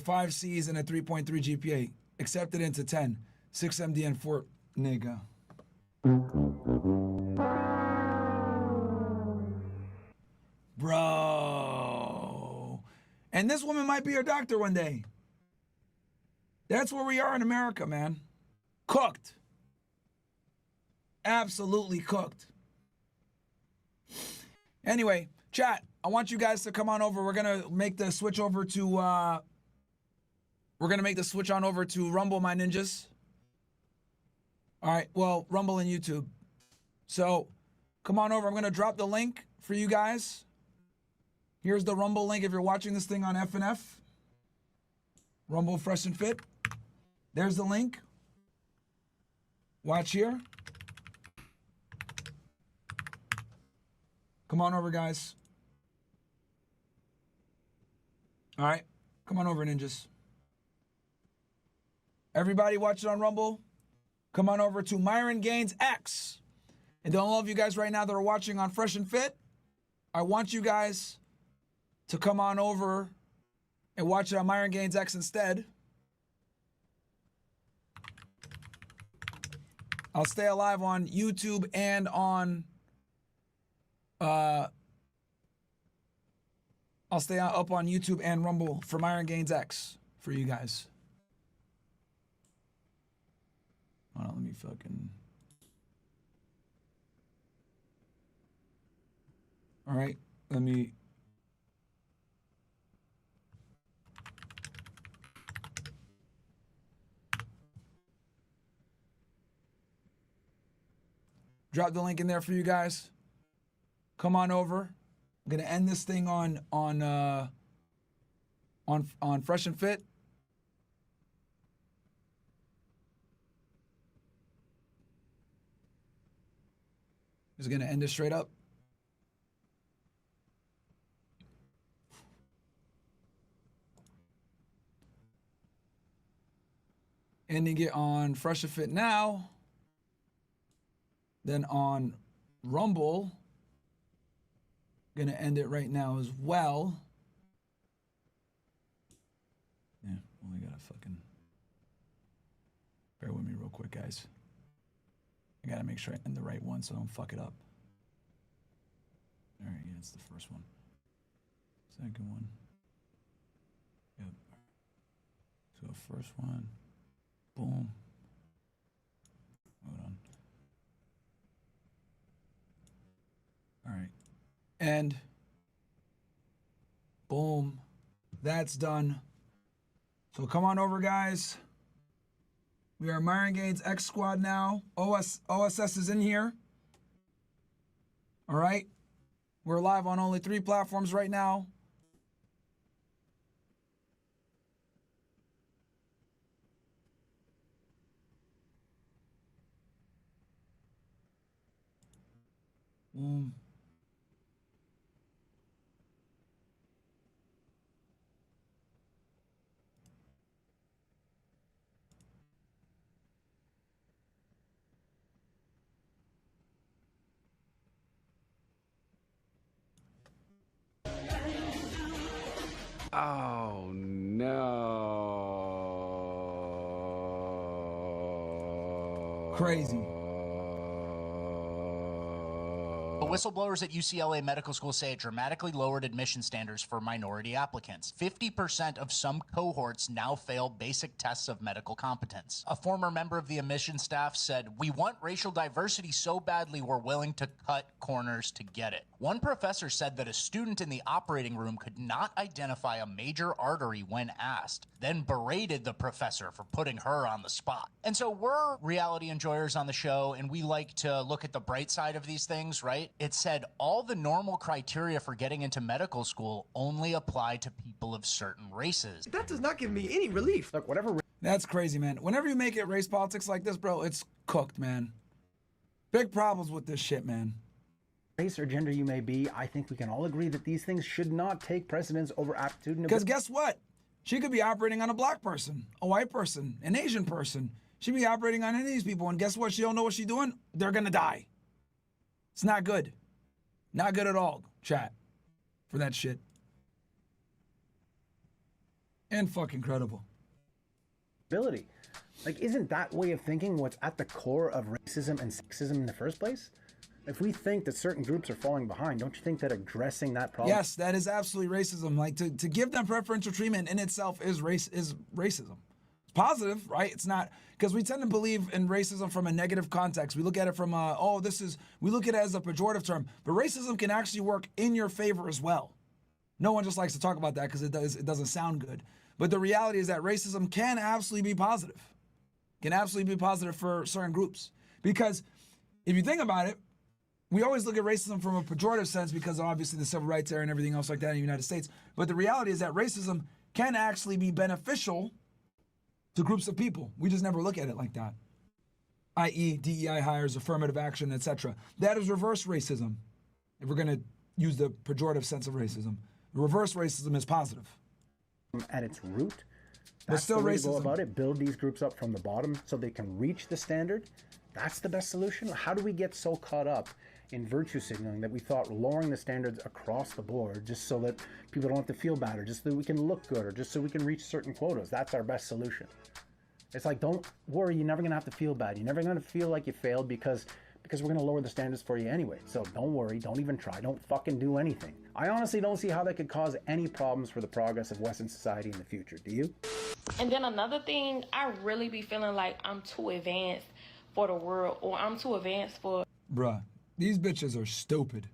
5 C's and a 3.3 GPA. Accepted into 10. 6MD and Fort nigga. Bro. And this woman might be your doctor one day. That's where we are in America, man. Cooked. Absolutely cooked. Anyway, chat, I want you guys to come on over. We're going to make the switch over to we're going to make the switch on over to Rumble, my ninjas. All right, well, Rumble and YouTube. So, come on over. I'm going to drop the link for you guys. Here's the Rumble link if you're watching this thing on FNF. Rumble Fresh and Fit. There's the link. Watch here. Come on over, guys. All right. Come on over, ninjas. Everybody watching on Rumble, come on over to Myron Gaines X. And to all of you guys right now that are watching on Fresh and Fit, I want you guys to come on over and watch it on Myron Gaines X instead. I'll stay alive on YouTube and on I'll stay up on YouTube and Rumble for Myron Gaines X for you guys. Hold on, let me fucking. All right, let me. Drop the link in there for you guys. Come on over. I'm gonna end this thing on Fresh and Fit. Just gonna end it straight up. Ending it on Fresh and Fit now. Then on Rumble, gonna end it right now as well. Yeah, only gotta fucking bear with me real quick, guys. I gotta make sure I end the right one so I don't fuck it up. All right, yeah, it's the first one. Second one. Yep. So first one. Boom. Hold on. All right. And boom. That's done. So come on over, guys. We are Myron Gaines X Squad now. OSS is in here. All right. We're live on only 3 platforms right now. Boom. Oh no. Crazy. Whistleblowers at UCLA Medical School say it dramatically lowered admission standards for minority applicants. 50% of some cohorts now fail basic tests of medical competence. A former member of the admission staff said, "We want racial diversity so badly we're willing to cut corners to get it." One professor said that a student in the operating room could not identify a major artery when asked, then berated the professor for putting her on the spot. And so we're reality enjoyers on the show, and we like to look at the bright side of these things, right? It said all the normal criteria for getting into medical school only apply to people of certain races. That does not give me any relief. Look, whatever. That's crazy, man. Whenever you make it race politics like this, bro, it's cooked, man. Big problems with this shit, man. Race or gender you may be, I think we can all agree that these things should not take precedence over aptitude and Because guess what? She could be operating on a black person, a white person, an Asian person. She'd be operating on any of these people, and guess what? She don't know what she's doing. They're gonna die. It's not good. Not good at all, chat, for that shit. And fucking credible. Ability. Like, isn't that way of thinking what's at the core of racism and sexism in the first place? If we think that certain groups are falling behind, don't you think that addressing that problem... Yes, that is absolutely racism. Like, to give them preferential treatment in itself is racism. It's positive, right? It's not, because we tend to believe in racism from a negative context. We look at it from we look at it as a pejorative term, but racism can actually work in your favor as well. No one just likes to talk about that because it doesn't sound good. But the reality is that racism can absolutely be positive. Can absolutely be positive for certain groups. Because if you think about it, we always look at racism from a pejorative sense because obviously the civil rights era and everything else like that in the United States. But the reality is that racism can actually be beneficial to groups of people. We just never look at it like that. I.e. DEI hires, affirmative action, etc. That is reverse racism. If we're going to use the pejorative sense of racism. Reverse racism is positive. At its root, but that's still the way racism. to go about it. Build these groups up from the bottom so they can reach the standard. That's the best solution. How do we get so caught up in virtue signaling that we thought lowering the standards across the board just so that people don't have to feel bad or just so that we can look good or just so we can reach certain quotas? That's our best solution. It's like, don't worry, you're never going to have to feel bad. You're never going to feel like you failed because we're going to lower the standards for you anyway. So don't worry, don't even try, don't fucking do anything. I honestly don't see how that could cause any problems for the progress of Western society in the future. Do you? And then another thing, I really be feeling like I'm too advanced for the world, or I'm too advanced for... Bruh, these bitches are stupid.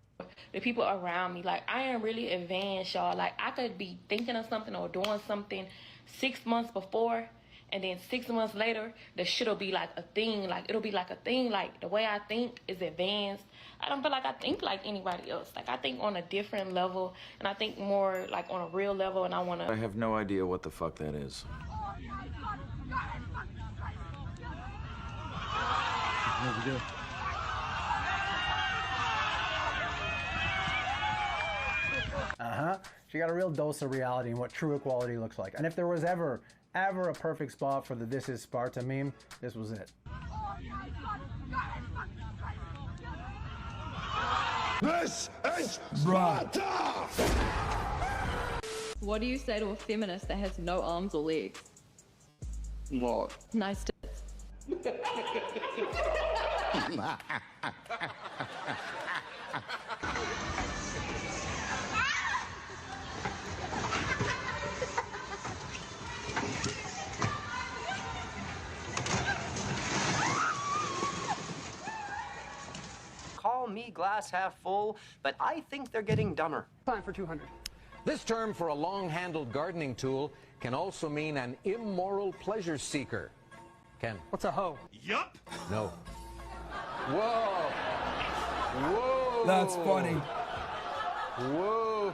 The people around me, like, I am really advanced, y'all. Like, I could be thinking of something or doing something 6 months before, and then 6 months later, the shit'll be like a thing. Like, it'll be like a thing. Like, the way I think is advanced. I don't feel like I think like anybody else. Like, I think on a different level, and I think more like on a real level, and I want to... I have no idea what the fuck that is. What we do? She got a real dose of reality and what true equality looks like. And if there was ever a perfect spot for the "This is Sparta" meme, this was it. This is Sparta! What do you say to a feminist that has no arms or legs? What? Nice tits. Call me glass half full, but I think they're getting dumber. Time for 200. This term for a long-handled gardening tool can also mean an immoral pleasure seeker. Ken. What's a hoe? Yup. No. Whoa. Whoa. That's funny. Whoa.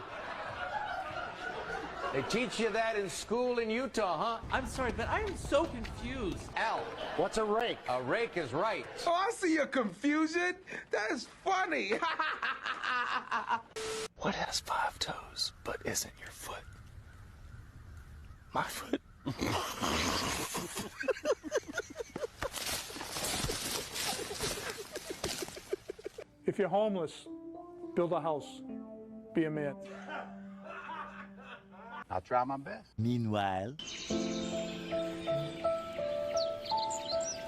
They teach you that in school in Utah, huh? I'm sorry, but I am so confused. Al, what's a rake? A rake is right. Oh, I see your confusion. That is funny. What has 5 toes but isn't your foot? My foot. If you're homeless, build a house. Be a man. I'll try my best. Meanwhile.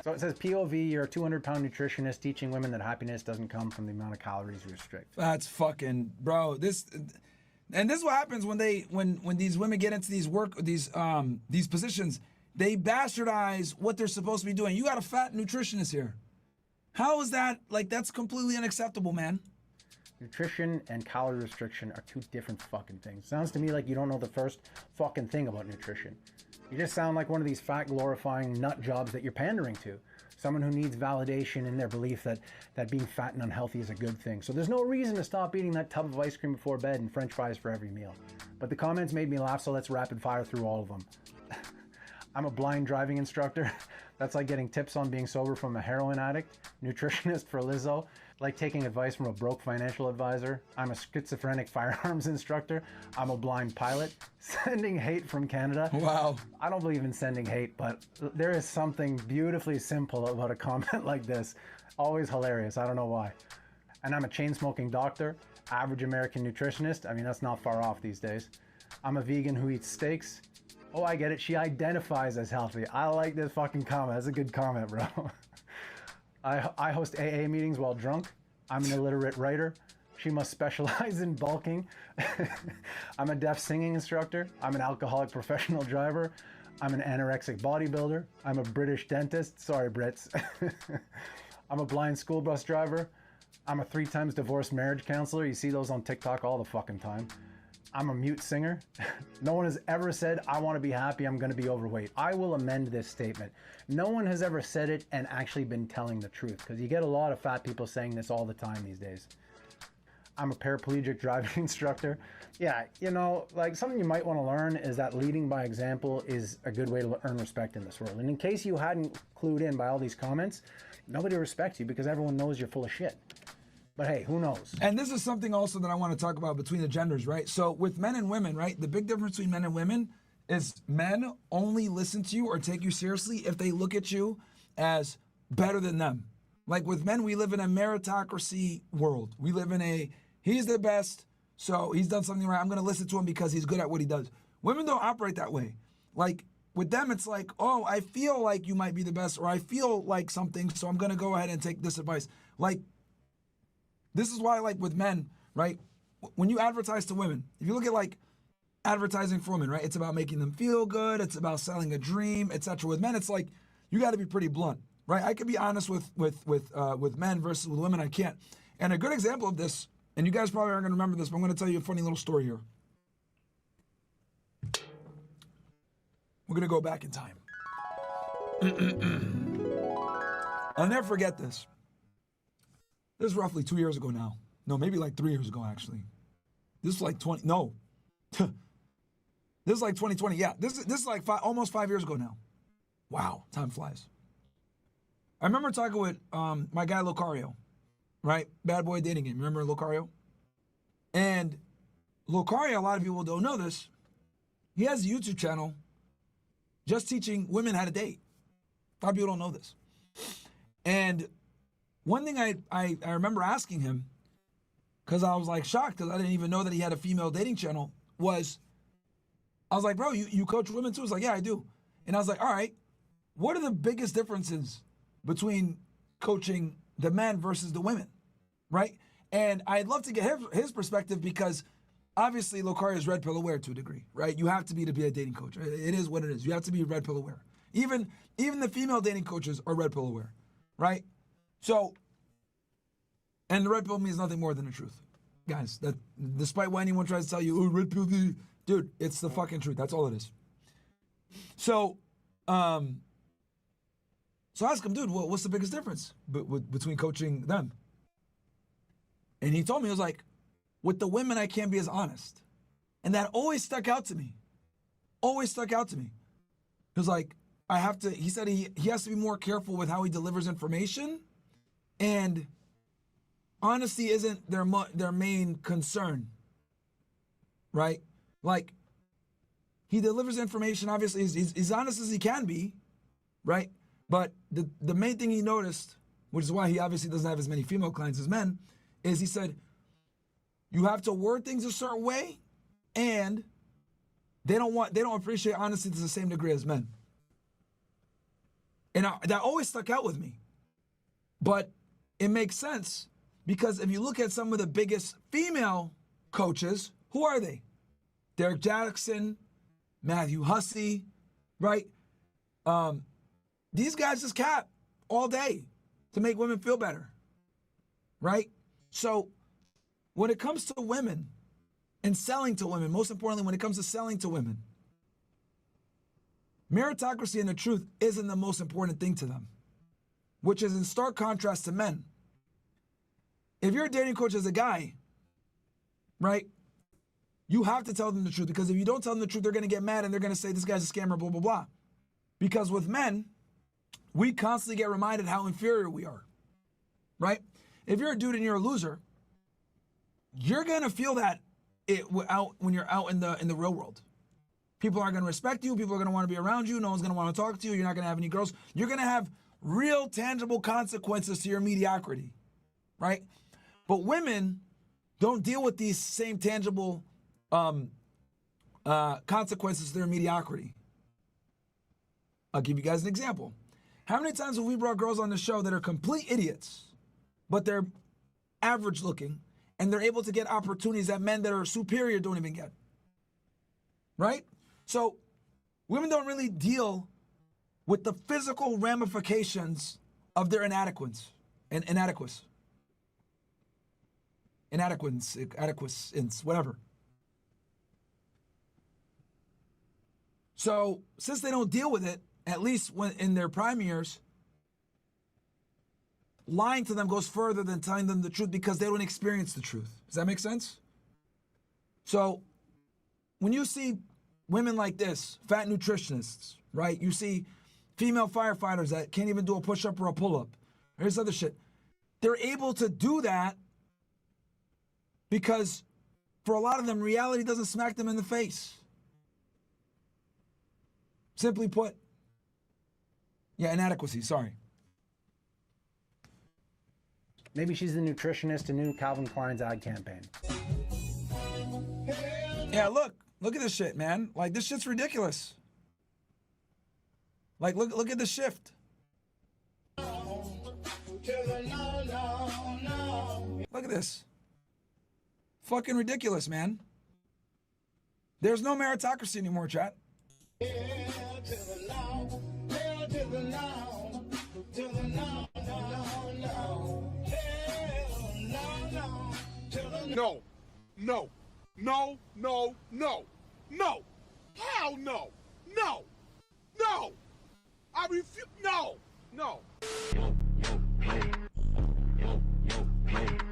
So it says POV, you're a 200-pound nutritionist teaching women that happiness doesn't come from the amount of calories you restrict. That's fucking, bro. This is what happens when these women get into these positions. They bastardize what they're supposed to be doing. You got a fat nutritionist here. How is that? Like, that's completely unacceptable, man. Nutrition and calorie restriction are two different fucking things. Sounds to me like you don't know the first fucking thing about nutrition. You just sound like one of these fat glorifying nut jobs that you're pandering to. Someone who needs validation in their belief that being fat and unhealthy is a good thing. So there's no reason to stop eating that tub of ice cream before bed and french fries for every meal. But the comments made me laugh, so let's rapid fire through all of them. I'm a blind driving instructor. That's like getting tips on being sober from a heroin addict. Nutritionist for Lizzo. Like taking advice from a broke financial advisor. I'm a schizophrenic firearms instructor. I'm a blind pilot. Sending hate from Canada. Wow. I don't believe in sending hate, but there is something beautifully simple about a comment like this. Always hilarious. I don't know why. And I'm a chain-smoking doctor. Average American nutritionist. I mean, that's not far off these days. I'm a vegan who eats steaks. Oh, I get it. She identifies as healthy. I like this fucking comment. That's a good comment, bro. I host AA meetings while drunk. I'm an illiterate writer. She must specialize in bulking. I'm a deaf singing instructor. I'm an alcoholic professional driver. I'm an anorexic bodybuilder. I'm a British dentist. Sorry, Brits. I'm a blind school bus driver. I'm a 3 times divorced marriage counselor. You see those on TikTok all the fucking time. I'm a mute singer. No one has ever said, I want to be happy, I'm going to be overweight. I will amend this statement. No one has ever said it and actually been telling the truth, because you get a lot of fat people saying this all the time these days. I'm a paraplegic driving instructor. Yeah, you know, like something you might want to learn is that leading by example is a good way to earn respect in this world. And in case you hadn't clued in by all these comments, nobody respects you because everyone knows you're full of shit. But hey, who knows? And this is something also that I want to talk about between the genders, right? So with men and women, right? The big difference between men and women is men only listen to you or take you seriously if they look at you as better than them. Like with men, we live in a meritocracy world. We live in a, he's the best, so he's done something right. I'm going to listen to him because he's good at what he does. Women don't operate that way. Like with them, it's like, oh, I feel like you might be the best, or I feel like something, so I'm going to go ahead and take this advice. Like, this is why, like with men, right? When you advertise to women, if you look at like advertising for women, right? It's about making them feel good. It's about selling a dream, etc. With men, it's like you got to be pretty blunt, right? I can be honest with men versus with women, I can't. And a good example of this, and you guys probably aren't going to remember this, but I'm going to tell you a funny little story here. We're going to go back in time. I'll never forget this. This is roughly 2 years ago now. No, maybe like 3 years ago, actually. This is like 20, no. This is like 2020, yeah. This is like almost 5 years ago now. Wow, time flies. I remember talking with my guy Locario, right? Bad Boy Dating Game. Remember Locario? And Locario, a lot of people don't know this, he has a YouTube channel just teaching women how to date. A lot of people don't know this. And one thing I remember asking him, because I was like shocked because I didn't even know that he had a female dating channel, was, I was like, bro, you coach women too? He's like, yeah, I do. And I was like, all right, what are the biggest differences between coaching the men versus the women, right? And I'd love to get his perspective because obviously Locario is red pill aware to a degree, right? You have to be a dating coach. It is what it is. You have to be red pill aware. Even the female dating coaches are red pill aware, right? So, and the red pill means nothing more than the truth. Guys, that despite what anyone tries to tell you, oh, red pill, dude, it's the fucking truth. That's all it is. So, so I asked him, dude, what's the biggest difference between coaching them? And he told me, he was like, with the women, I can't be as honest. And that always stuck out to me. Always stuck out to me. He was like, he said he has to be more careful with how he delivers information. And honesty isn't their main concern, right? Like, he delivers information, obviously, he's honest as he can be, right? But the main thing he noticed, which is why he obviously doesn't have as many female clients as men, is he said, you have to word things a certain way, and they don't appreciate honesty to the same degree as men. And that always stuck out with me. But it makes sense because if you look at some of the biggest female coaches, who are they? Derek Jackson, Matthew Hussey, right? These guys just cap all day to make women feel better, right? So when it comes to women and selling to women, most importantly, when it comes to selling to women, meritocracy and the truth isn't the most important thing to them, which is in stark contrast to men. If you're a dating coach as a guy, right, you have to tell them the truth, because if you don't tell them the truth, they're going to get mad and they're going to say this guy's a scammer, blah, blah, blah. Because with men, we constantly get reminded how inferior we are, right? If you're a dude and you're a loser, you're going to feel that when you're out in the real world. People aren't going to respect you. People are going to want to be around you. No one's going to want to talk to you. You're not going to have any girls. You're going to have real tangible consequences to your mediocrity, right? But women don't deal with these same tangible consequences to their mediocrity. I'll give you guys an example. How many times have we brought girls on the show that are complete idiots, but they're average looking, and they're able to get opportunities that men that are superior don't even get? Right? So women don't really deal with the physical ramifications of their inadequacy, whatever. So since they don't deal with it, at least when in their prime years, lying to them goes further than telling them the truth because they don't experience the truth. Does that make sense? So when you see women like this, fat nutritionists, right? You see female firefighters that can't even do a push-up or a pull-up. Here's other shit. They're able to do that because for a lot of them, reality doesn't smack them in the face. Simply put, inadequacy, sorry. Maybe she's the nutritionist in new Calvin Klein's ad campaign. Yeah, look at this shit, man. Like, this shit's ridiculous. Like, look at the shift. Look at this. Fucking ridiculous, man. There's no meritocracy anymore, chat. No, no, no, no, no, no. Hell no, no, no. I refuse. No, no.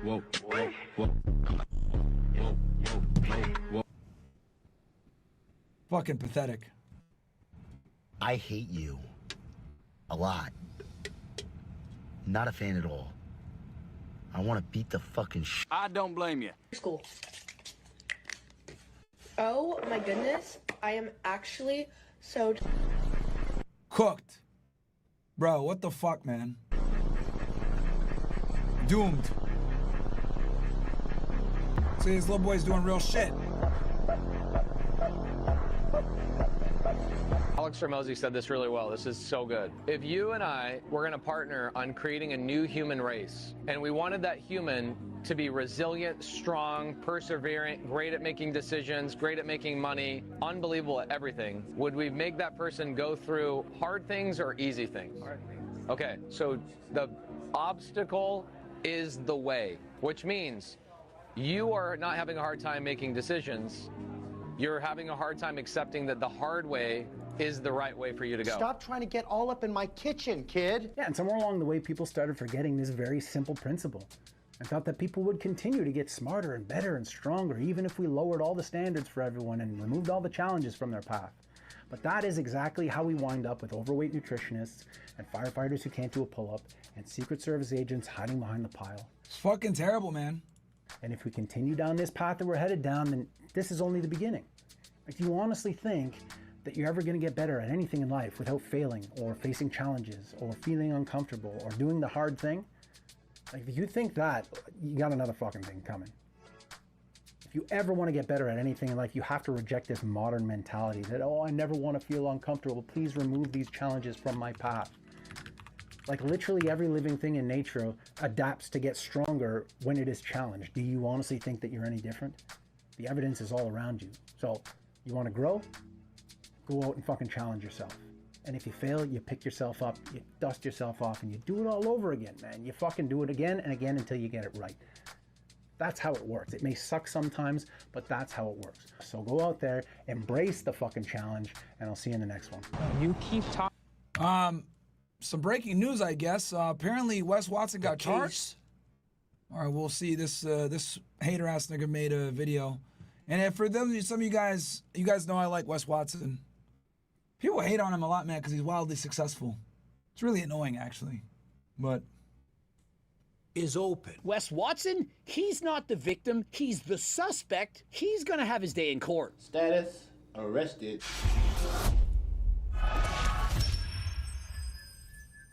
Whoa, whoa, whoa. Fucking pathetic. I hate you. A lot. Not a fan at all. I want to beat the fucking shit. I don't blame you. School. Oh my goodness. I am actually so cooked. Bro, what the fuck, man? Doomed. See, this little boy's doing real shit. Alex Hormozy said this really well. This is so good. If you and I were going to partner on creating a new human race, and we wanted that human to be resilient, strong, perseverant, great at making decisions, great at making money, unbelievable at everything, would we make that person go through hard things or easy things? Okay, so the obstacle is the way, which means you are not having a hard time making decisions. You're having a hard time accepting that the hard way is the right way for you to go. Stop trying to get all up in my kitchen, kid. Yeah, and somewhere along the way, people started forgetting this very simple principle and thought that people would continue to get smarter and better and stronger, even if we lowered all the standards for everyone and removed all the challenges from their path. But that is exactly how we wind up with overweight nutritionists and firefighters who can't do a pull-up and Secret Service agents hiding behind the pile. It's fucking terrible, man. And if we continue down this path that we're headed down, then this is only the beginning. Like, do you honestly think that you're ever going to get better at anything in life without failing or facing challenges or feeling uncomfortable or doing the hard thing? Like, if you think that, you got another fucking thing coming. If you ever want to get better at anything in life, you have to reject this modern mentality that, oh, I never want to feel uncomfortable. Please remove these challenges from my path. Like, literally every living thing in nature adapts to get stronger when it is challenged. Do you honestly think that you're any different? The evidence is all around you. So, you want to grow? Go out and fucking challenge yourself. And if you fail, you pick yourself up, you dust yourself off, and you do it all over again, man. You fucking do it again and again until you get it right. That's how it works. It may suck sometimes, but that's how it works. So go out there, embrace the fucking challenge, and I'll see you in the next one. You keep talking. Some breaking news, I guess. Apparently, Wes Watson got charged. All right, we'll see. This hater ass nigga made a video, and for them, some of you guys know I like Wes Watson. People hate on him a lot, man, because he's wildly successful. It's really annoying, actually, but. Is open. Wes Watson, he's not the victim, he's the suspect. He's gonna have his day in court. Status arrested.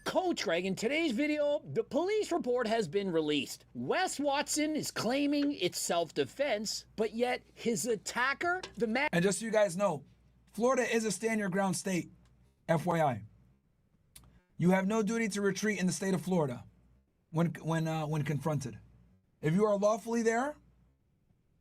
Coach Greg, in today's video, the police report has been released. Wes Watson is claiming it's self-defense, but yet his attacker, the man... And just so you guys know, Florida is a stand-your-ground state, FYI. You have no duty to retreat in the state of Florida when confronted. If you are lawfully there,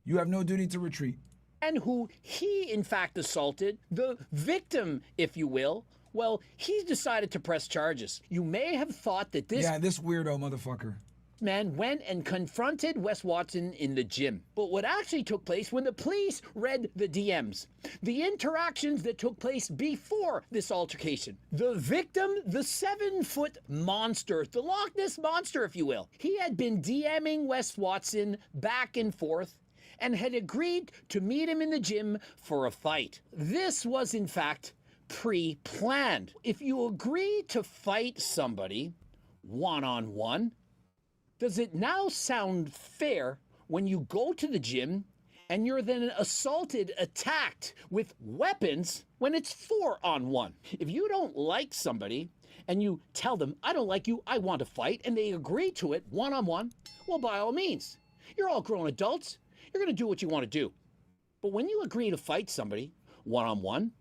you have no duty to retreat. And who he, in fact, assaulted, the victim, if you will, well, he's decided to press charges. You may have thought that this... Yeah, this weirdo motherfucker. Man went and confronted Wes Watson in the gym. But what actually took place when the police read the DMs, the interactions that took place before this altercation, the victim, the 7-foot monster, the Loch Ness monster, if you will, he had been DMing Wes Watson back and forth and had agreed to meet him in the gym for a fight. This was, in fact, pre-planned. If you agree to fight somebody one-on-one, does it now sound fair when you go to the gym and you're then assaulted, attacked with weapons when it's 4-on-1? If you don't like somebody and you tell them, I don't like you, I want to fight, and they agree to it one-on-one, well, by all means, you're all grown adults. You're going to do what you want to do. But when you agree to fight somebody one-on-one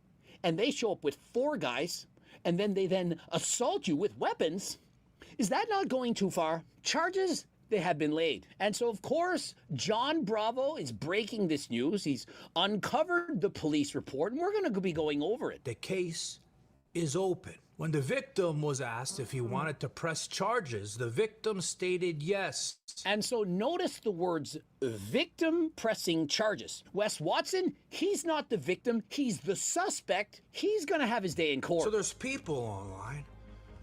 and they show up with 4 guys and then they assault you with weapons, is that not going too far? Charges, they have been laid. And so, of course, John Bravo is breaking this news. He's uncovered the police report, and we're going to be going over it. The case is open. When the victim was asked if he wanted to press charges, the victim stated yes. And so notice the words victim pressing charges. Wes Watson, he's not the victim. He's the suspect. He's going to have his day in court. So there's people online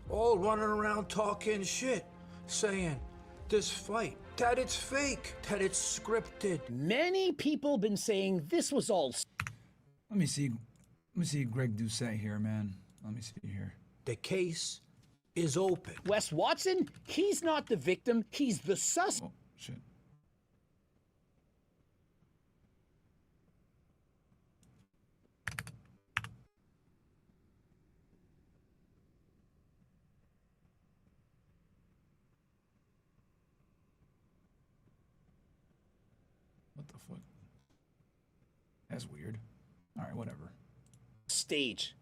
all running around talking shit, saying this fight, that it's fake, that it's scripted. Many people been saying this was all... Let me see Greg Doucette here, man. Let me see here. The case is open. Wes Watson, he's not the victim. He's the suspect. Oh, shit. What the fuck? That's weird. All right, whatever. Stage.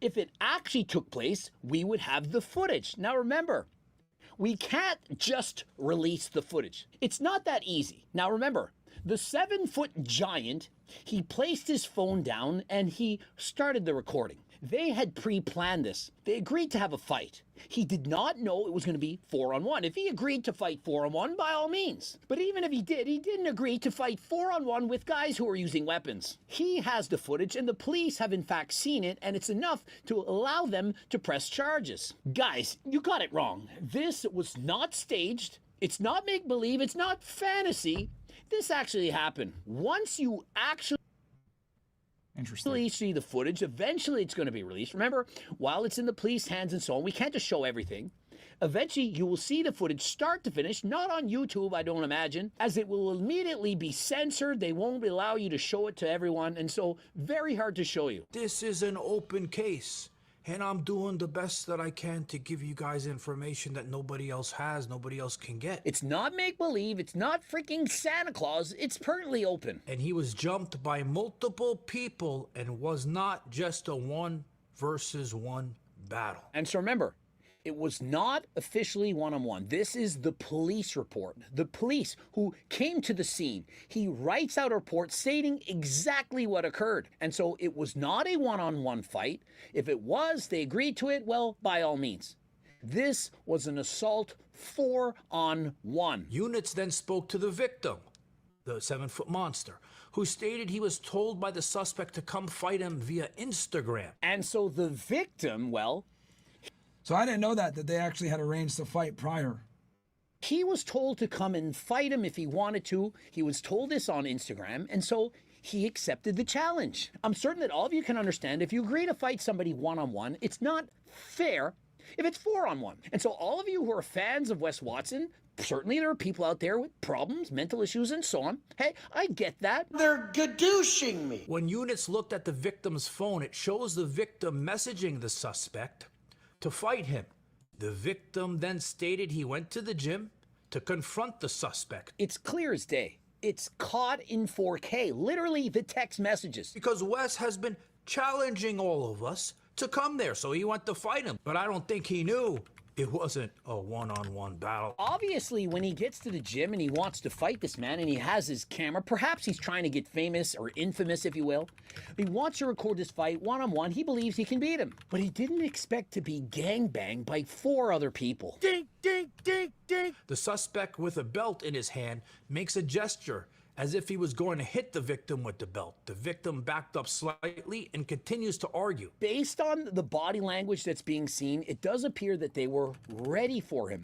If it actually took place, we would have the footage. Now remember, we can't just release the footage. It's not that easy. Now remember, the 7-foot giant, he placed his phone down and he started the recording. They had pre-planned this. They agreed to have a fight. He did not know it was going to be 4-on-1. If he agreed to fight 4-on-1, by all means. But even if he didn't agree to fight 4-on-1 with guys who are using weapons. He has the footage, and the police have in fact seen it, and it's enough to allow them to press charges. Guys, you got it wrong. This was not staged. It's not make-believe. It's not fantasy. This actually happened. Once you actually see the footage, eventually it's going to be released. Remember, while it's in the police hands and so on, we can't just show everything. Eventually, you will see the footage start to finish, not on YouTube, I don't imagine, as it will immediately be censored. They won't allow you to show it to everyone, and so very hard to show you. This is an open case, and I'm doing the best that I can to give you guys information that nobody else has, nobody else can get. It's not make-believe, it's not freaking Santa Claus, it's permanently open. And he was jumped by multiple people and was not just a 1-versus-1 battle. And so remember, it was not officially 1-on-1. This is the police report. The police who came to the scene. He writes out a report stating exactly what occurred. And so it was not a 1-on-1 fight. If it was, they agreed to it, well, by all means. This was an assault 4-on-1. Units then spoke to the victim, the 7-foot monster, who stated he was told by the suspect to come fight him via Instagram. And so the victim, well... So I didn't know that they actually had arranged to fight prior. He was told to come and fight him if he wanted to. He was told this on Instagram, and so he accepted the challenge. I'm certain that all of you can understand if you agree to fight somebody 1-on-1, it's not fair if it's 4-on-1. And so all of you who are fans of Wes Watson, certainly there are people out there with problems, mental issues, and so on. Hey, I get that. They're gadooshing me. When units looked at the victim's phone, it shows the victim messaging the suspect to fight him. The victim then stated he went to the gym to confront the suspect. It's clear as day. It's caught in 4K, literally the text messages. Because Wes has been challenging all of us to come there, so he went to fight him. But I don't think he knew it wasn't a one-on-one battle. Obviously, when he gets to the gym and he wants to fight this man and he has his camera, perhaps he's trying to get famous or infamous, if you will. He wants to record this fight one-on-one. He believes he can beat him. But he didn't expect to be gangbanged by 4 other people. Dink, dink, dink, dink. The suspect with a belt in his hand makes a gesture as if he was going to hit the victim with the belt. The victim backed up slightly and continues to argue. Based on the body language that's being seen, it does appear that they were ready for him.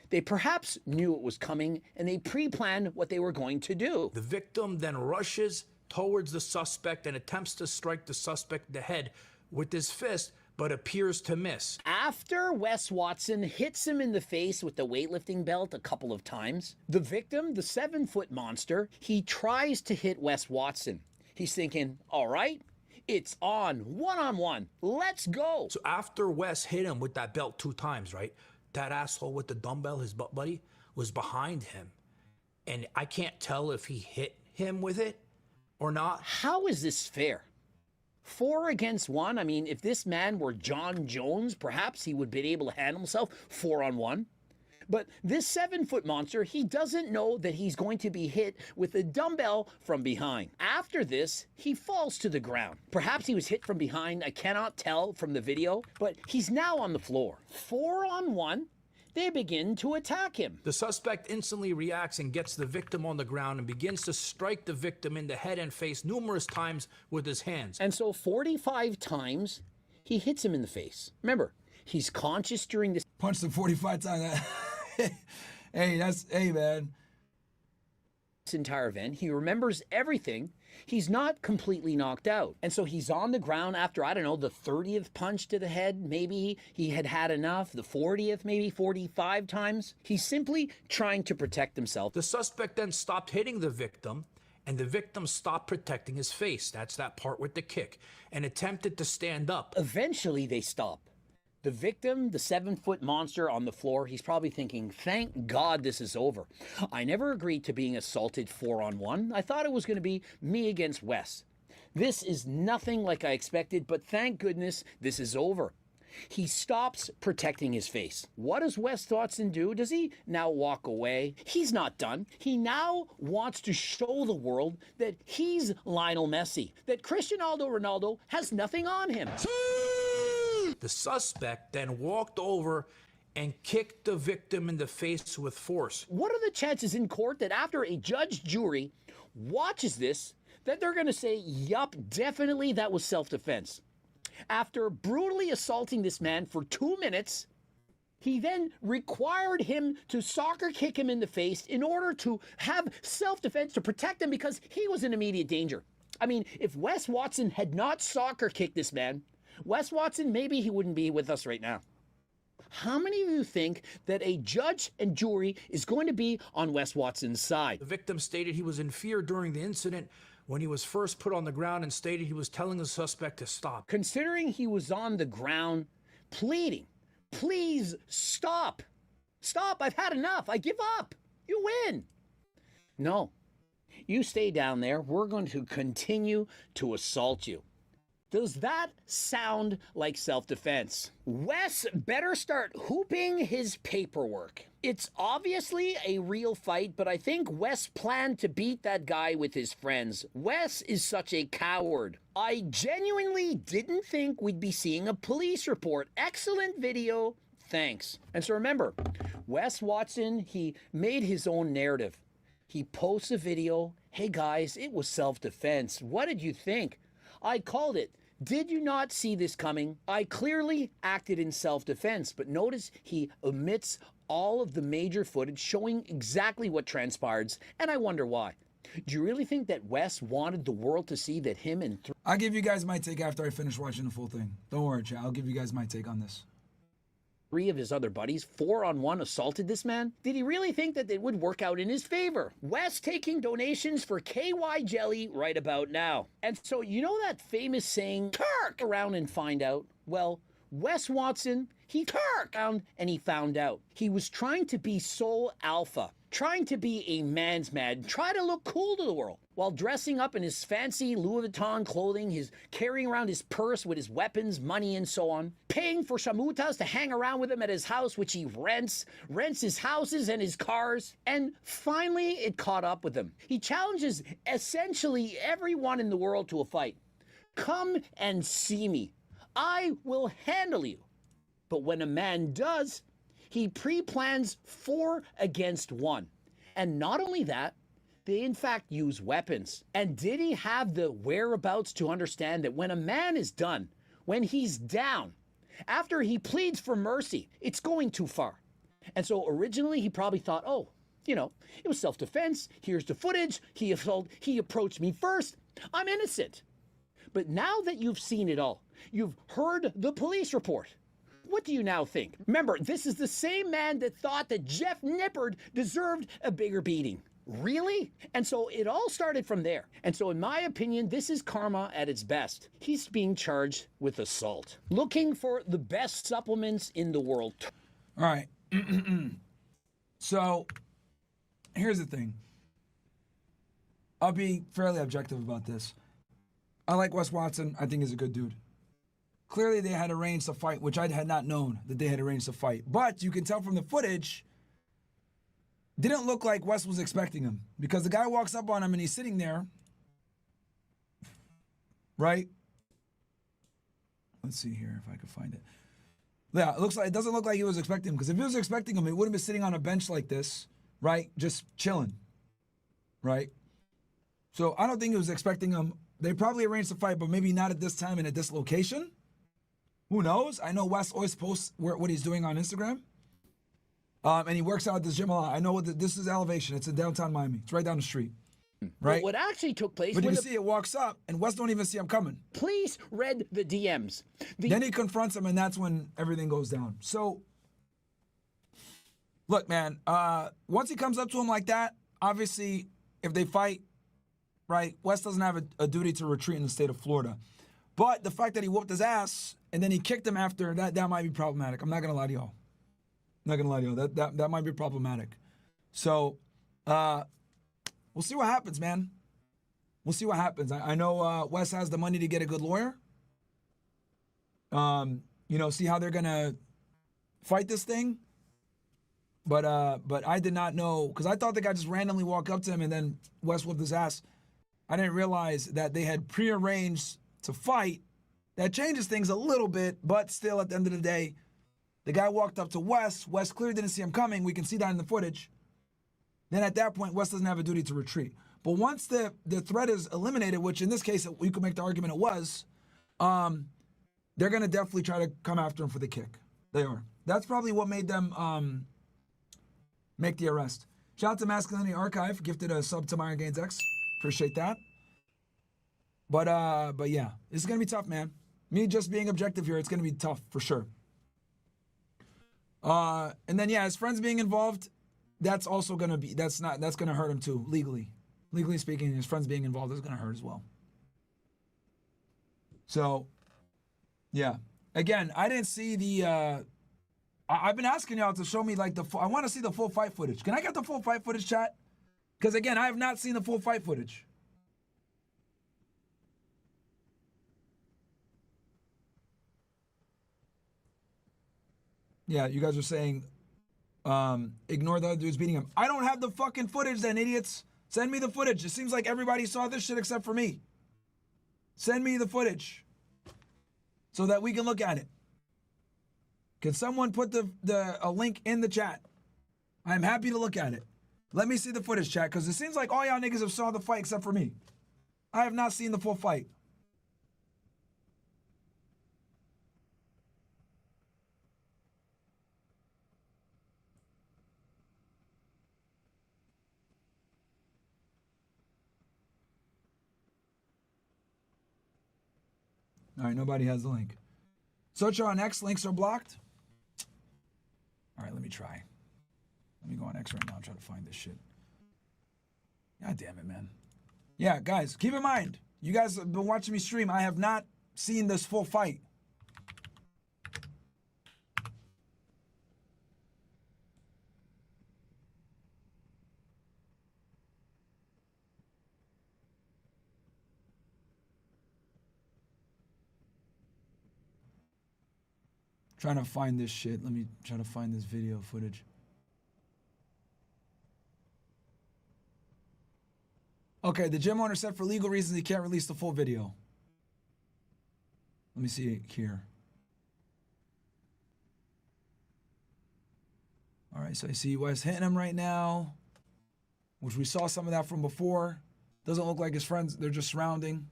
They perhaps knew it was coming and they pre-planned what they were going to do. The victim then rushes towards the suspect and attempts to strike the suspect in the head with his fist, but appears to miss. After Wes Watson hits him in the face with the weightlifting belt a couple of times, the victim, the 7-foot monster, he tries to hit Wes Watson. He's thinking, all right, it's on, one-on-one, let's go. So after Wes hit him with that belt 2 times, right, that asshole with the dumbbell, his butt buddy, was behind him. And I can't tell if he hit him with it or not. How is this fair? 4 against 1. I mean, if this man were John Jones, perhaps he would have been able to handle himself 4-on-1. But this 7-foot monster, he doesn't know that he's going to be hit with a dumbbell from behind. After this, he falls to the ground. Perhaps he was hit from behind. I cannot tell from the video, but he's now on the floor. 4-on-1. They begin to attack him. The suspect instantly reacts and gets the victim on the ground and begins to strike the victim in the head and face numerous times with his hands. And so 45 times, he hits him in the face. Remember, he's conscious during this. Punched him 45 times. Hey, man. This entire event, he remembers everything. He's not completely knocked out. And so he's on the ground after, I don't know, the 30th punch to the head. Maybe he had had enough. The 40th, maybe 45 times. He's simply trying to protect himself. The suspect then stopped hitting the victim, and the victim stopped protecting his face. That's that part with the kick, and attempted to stand up. Eventually, they stop. The victim, the 7-foot monster on the floor, he's probably thinking, thank God this is over. I never agreed to being assaulted 4-on-1. I thought it was going to be me against Wes. This is nothing like I expected, but thank goodness this is over. He stops protecting his face. What does Wes Watson do? Does he now walk away? He's not done. He now wants to show the world that he's Lionel Messi, that Cristiano Ronaldo has nothing on him. The suspect then walked over and kicked the victim in the face with force. What are the chances in court that after a judge jury watches this, that they're going to say, yup, definitely that was self-defense? After brutally assaulting this man for 2 minutes, he then required him to soccer kick him in the face in order to have self-defense to protect him because he was in immediate danger. I mean, if Wes Watson had not soccer kicked this man, Wes Watson, maybe he wouldn't be with us right now. How many of you think that a judge and jury is going to be on Wes Watson's side? The victim stated he was in fear during the incident when he was first put on the ground and stated he was telling the suspect to stop. Considering he was on the ground pleading, please stop. Stop, I've had enough. I give up. You win. No, you stay down there. We're going to continue to assault you. Does that sound like self-defense? Wes better start hooping his paperwork. It's obviously a real fight, but I think Wes planned to beat that guy with his friends. Wes is such a coward. I genuinely didn't think we'd be seeing a police report. Excellent video. Thanks. And so remember, Wes Watson, he made his own narrative. He posts a video. Hey guys, it was self-defense. What did you think? I called it. Did you not see this coming? I clearly acted in self-defense, but notice he omits all of the major footage showing exactly what transpired, and I wonder why. Do you really think that Wes wanted the world to see that him and I'll give you guys my take after I finish watching the full thing. Don't worry, chat. I'll give you guys my take on this. 3 of his other buddies 4-on-1 assaulted this man? Did he really think that it would work out in his favor? Wes taking donations for KY jelly right about now. And so you know that famous saying, Kirk, around and find out? Well, Wes Watson, he turned around and he found out. He was trying to be sole alpha, trying to be a man's man, try to look cool to the world, while dressing up in his fancy Louis Vuitton clothing, his carrying around his purse with his weapons, money, and so on, paying for shamutas to hang around with him at his house, which he rents his houses and his cars, and finally it caught up with him. He challenges essentially everyone in the world to a fight. Come and see me. I will handle you. But when a man does, he pre-plans 4 against 1. And not only that, they in fact use weapons. And did he have the whereabouts to understand that when a man is done, when he's down, after he pleads for mercy, it's going too far? And so originally he probably thought, oh, you know, it was self-defense. Here's the footage. He approached me first. I'm innocent. But now that you've seen it all, you've heard the police report, what do you now think? Remember, this is the same man that thought that Jeff Nippard deserved a bigger beating. Really? And so it all started from there. And so in my opinion, this is karma at its best. He's being charged with assault. Looking for the best supplements in the world. All right. So here's the thing. I'll be fairly objective about this. I like Wes Watson. I think he's a good dude. Clearly, they had arranged a fight, which I had not known that they had arranged a fight. But you can tell from the footage, didn't look like Wes was expecting him. Because the guy walks up on him and he's sitting there. Right? Let's see here if I can find it. Yeah, it doesn't look like he was expecting him. Because if he was expecting him, he wouldn't be sitting on a bench like this. Right? Just chilling. Right? So I don't think he was expecting him. They probably arranged a fight, but maybe not at this time and at this location. Who knows? I know Wes always posts what he's doing on Instagram. And he works out at this gym a lot. I know this is Elevation. It's in downtown Miami. It's right down the street. Right? But what actually took place... But you can see it walks up, and Wes don't even see him coming. Police read the DMs. Then he confronts him, and that's when everything goes down. So, look, man, once he comes up to him like that, obviously, if they fight, right, Wes doesn't have a duty to retreat in the state of Florida. But the fact that he whooped his ass and then he kicked him after, that might be problematic. I'm not going to lie to y'all. That might be problematic. So, we'll see what happens, man. We'll see what happens. I know Wes has the money to get a good lawyer. See how they're going to fight this thing. But I did not know, because I thought the guy just randomly walked up to him and then Wes whooped his ass. I didn't realize that they had prearranged to fight. That changes things a little bit, but still at the end of the day, the guy walked up to Wes. Wes clearly didn't see him coming. We can see that in the footage. Then at that point, Wes doesn't have a duty to retreat. But once the threat is eliminated, which in this case, we could make the argument it was, they're going to definitely try to come after him for the kick. They are. That's probably what made them make the arrest. Shout out to Masculinity Archive, gifted a sub to Myron Gaines X. Appreciate that. But yeah, it's going to be tough, man. Me just being objective here, it's going to be tough for sure. And then, yeah, his friends being involved, that's also going to be, that's going to hurt him too, legally. Legally speaking, his friends being involved is going to hurt as well. So, yeah. Again, I didn't see the, I've been asking y'all to show me like I want to see the full fight footage. Can I get the full fight footage, chat? Because again, I have not seen the full fight footage. Yeah, you guys are saying, ignore the other dudes beating him. I don't have the fucking footage then, idiots. Send me the footage. It seems like everybody saw this shit except for me. Send me the footage so that we can look at it. Can someone put a link in the chat? I'm happy to look at it. Let me see the footage, chat, because it seems like all y'all niggas have saw the fight except for me. I have not seen the full fight. All right, nobody has the link. Search on X, links are blocked. All right, let me try. Let me go on X right now and try to find this shit. God damn it, man. Yeah, guys, keep in mind, you guys have been watching me stream. I have not seen this full fight. Trying to find this shit. Let me try to find this video footage. Okay, the gym owner said for legal reasons he can't release the full video. Let me see it here. All right, so I see Wes hitting him right now, which we saw some of that from before. Doesn't look like his friends, they're just surrounding.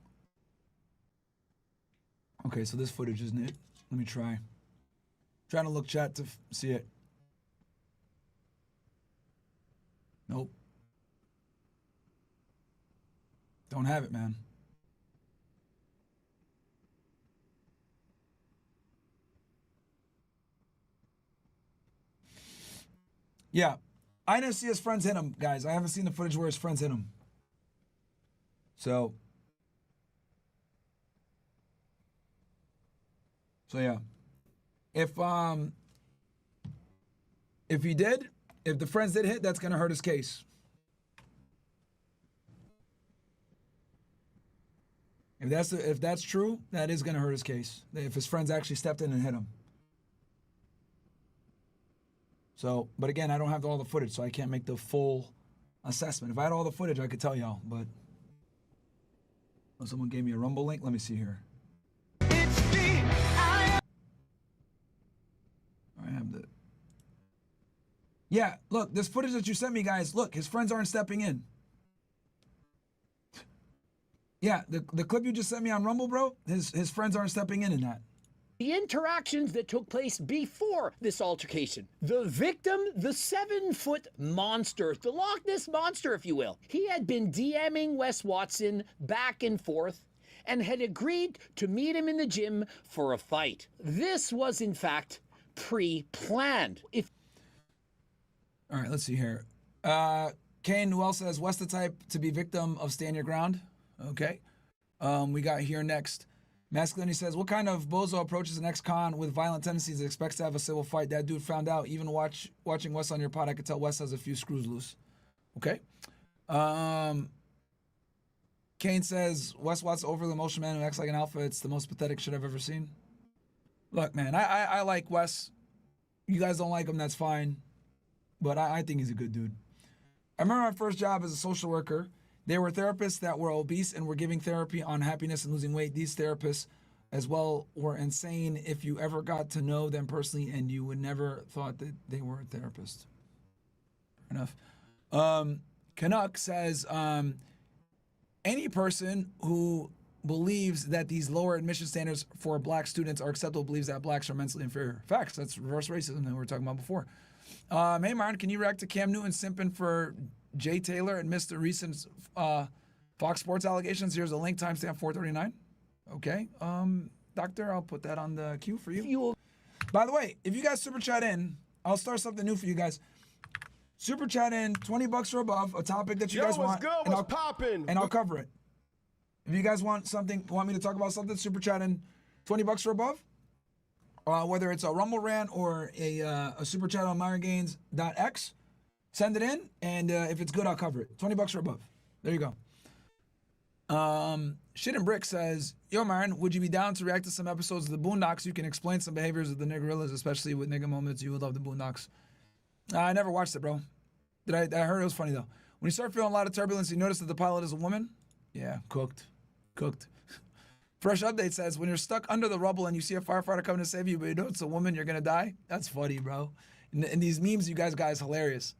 Okay, so this footage, isn't it? Let me try. Trying to look chat to see it. Nope. Don't have it, man. Yeah. I didn't see his friends hit him, guys. I haven't seen the footage where his friends hit him. So yeah. If he did, if the friends did hit, that's gonna hurt his case. If that's true, that is gonna hurt his case. If his friends actually stepped in and hit him. So, but again, I don't have all the footage, so I can't make the full assessment. If I had all the footage, I could tell y'all, but someone gave me a Rumble link. Let me see here. I have the. Yeah, look, this footage that you sent me, guys. Look, his friends aren't stepping in. Yeah, the clip you just sent me on Rumble, bro. His friends aren't stepping in that. The interactions that took place before this altercation. The victim, the 7-foot monster, the Loch Ness monster, if you will. He had been DMing Wes Watson back and forth and had agreed to meet him in the gym for a fight. This was, in fact, pre-planned. All right, let's see here. Kane Newell says, Wes the type to be victim of stand your ground. Okay. We got here next. Masculinity says, what kind of bozo approaches an ex-con with violent tendencies that expects to have a civil fight? That dude found out. Even watching Wes on your pod, I could tell Wes has a few screws loose. Okay. Kane says, Wes Watson, overly emotional man who acts like an alpha. It's the most pathetic shit I've ever seen. Look, man, I like Wes. You guys don't like him, that's fine. But I think he's a good dude. I remember my first job as a social worker. There were therapists that were obese and were giving therapy on happiness and losing weight. These therapists as well were insane if you ever got to know them personally and you would never thought that they were a therapist. Fair enough. Canuck says, any person who believes that these lower admission standards for black students are acceptable believes that blacks are mentally inferior. Facts. That's reverse racism that we were talking about before. Hey, Myron, can you react to Cam Newton simping for Jay Taylor and missed the recent Fox Sports allegations? Here's a link, timestamp 439. Okay. Doctor, I'll put that on the queue for you. By the way, if you guys super chat in, I'll start something new for you guys. Super chat in, $20 or above, a topic that you guys want. Good? And What's popping? And I'll cover it. If you guys want me to talk about something, super chat in, $20 or above. Whether it's a Rumble rant or a super chat on MyronGains.x, send it in, and if it's good, I'll cover it. $20 or above. There you go. Shit and Brick says, yo, Myron, would you be down to react to some episodes of the Boondocks? You can explain some behaviors of the niggerillas, especially with nigga moments. You would love the Boondocks. I never watched it, bro. I heard it was funny, though. When you start feeling a lot of turbulence, you notice that the pilot is a woman? Yeah, cooked. Fresh Update says, when you're stuck under the rubble and you see a firefighter coming to save you, but you know it's a woman, you're going to die? That's funny, bro. And these memes you guys hilarious.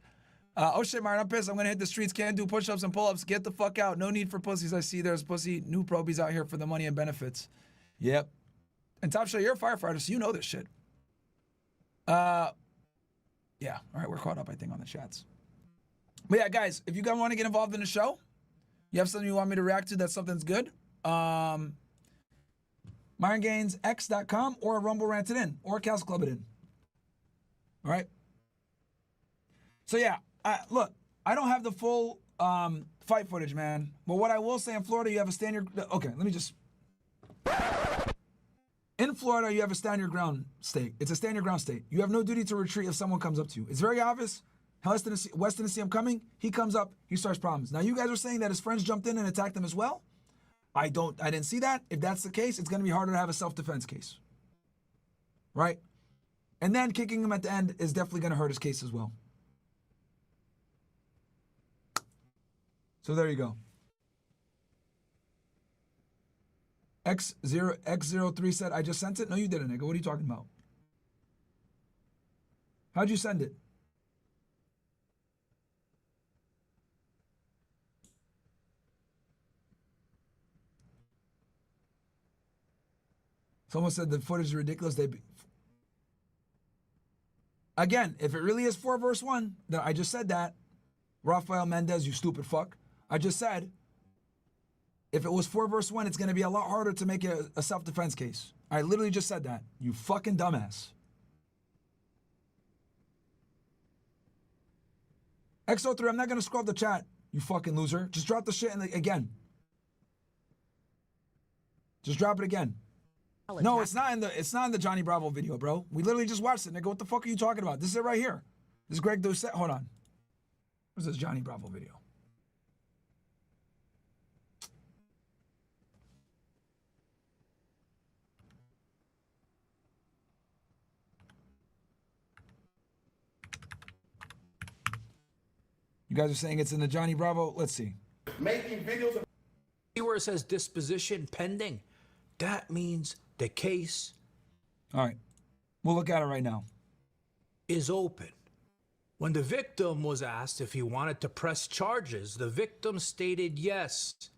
Oh shit, Myron, I'm pissed. I'm going to hit the streets. Can't do push-ups and pull-ups. Get the fuck out. No need for pussies. I see there's pussy. New probies out here for the money and benefits. Yep. And Top Show, you're a firefighter, so you know this shit. Yeah. All right, we're caught up, I think, on the chats. But yeah, guys, if you guys want to get involved in the show, you have something you want me to react to that's something's good, MyronGainsX.com or Rumble Rant it in or Castle Club it in. All right? So yeah, look, I don't have the full fight footage, man. But what I will say, in Florida, you have a stand your... Okay, let me just... In Florida, you have a stand your ground state. It's a stand your ground state. You have no duty to retreat if someone comes up to you. It's very obvious. West Tennessee, I'm coming. He comes up. He starts problems. Now, you guys are saying that his friends jumped in and attacked him as well. I didn't see that. If that's the case, it's going to be harder to have a self-defense case. Right? And then kicking him at the end is definitely going to hurt his case as well. So there you go. X03 said, I just sent it? No, you didn't, nigga. What are you talking about? How'd you send it? Someone said the footage is ridiculous. Again, if it really is 4 verse 1, then I just said that. Rafael Mendez, you stupid fuck. I just said, if it was 4 verse 1, it's going to be a lot harder to make a self-defense case. I literally just said that. You fucking dumbass. XO3, I'm not going to scroll up the chat, you fucking loser. Just drop the shit again. Just drop it again. No, it's not in the Johnny Bravo video, bro. We literally just watched it, nigga. What the fuck are you talking about? This is it right here. This is Greg Doucette. Hold on. Where's this Johnny Bravo video? You guys are saying it's in the Johnny Bravo? Let's see. Making videos. See where it says disposition pending? That means the case. All right. We'll look at it right now. Is open. When the victim was asked if he wanted to press charges, the victim stated yes.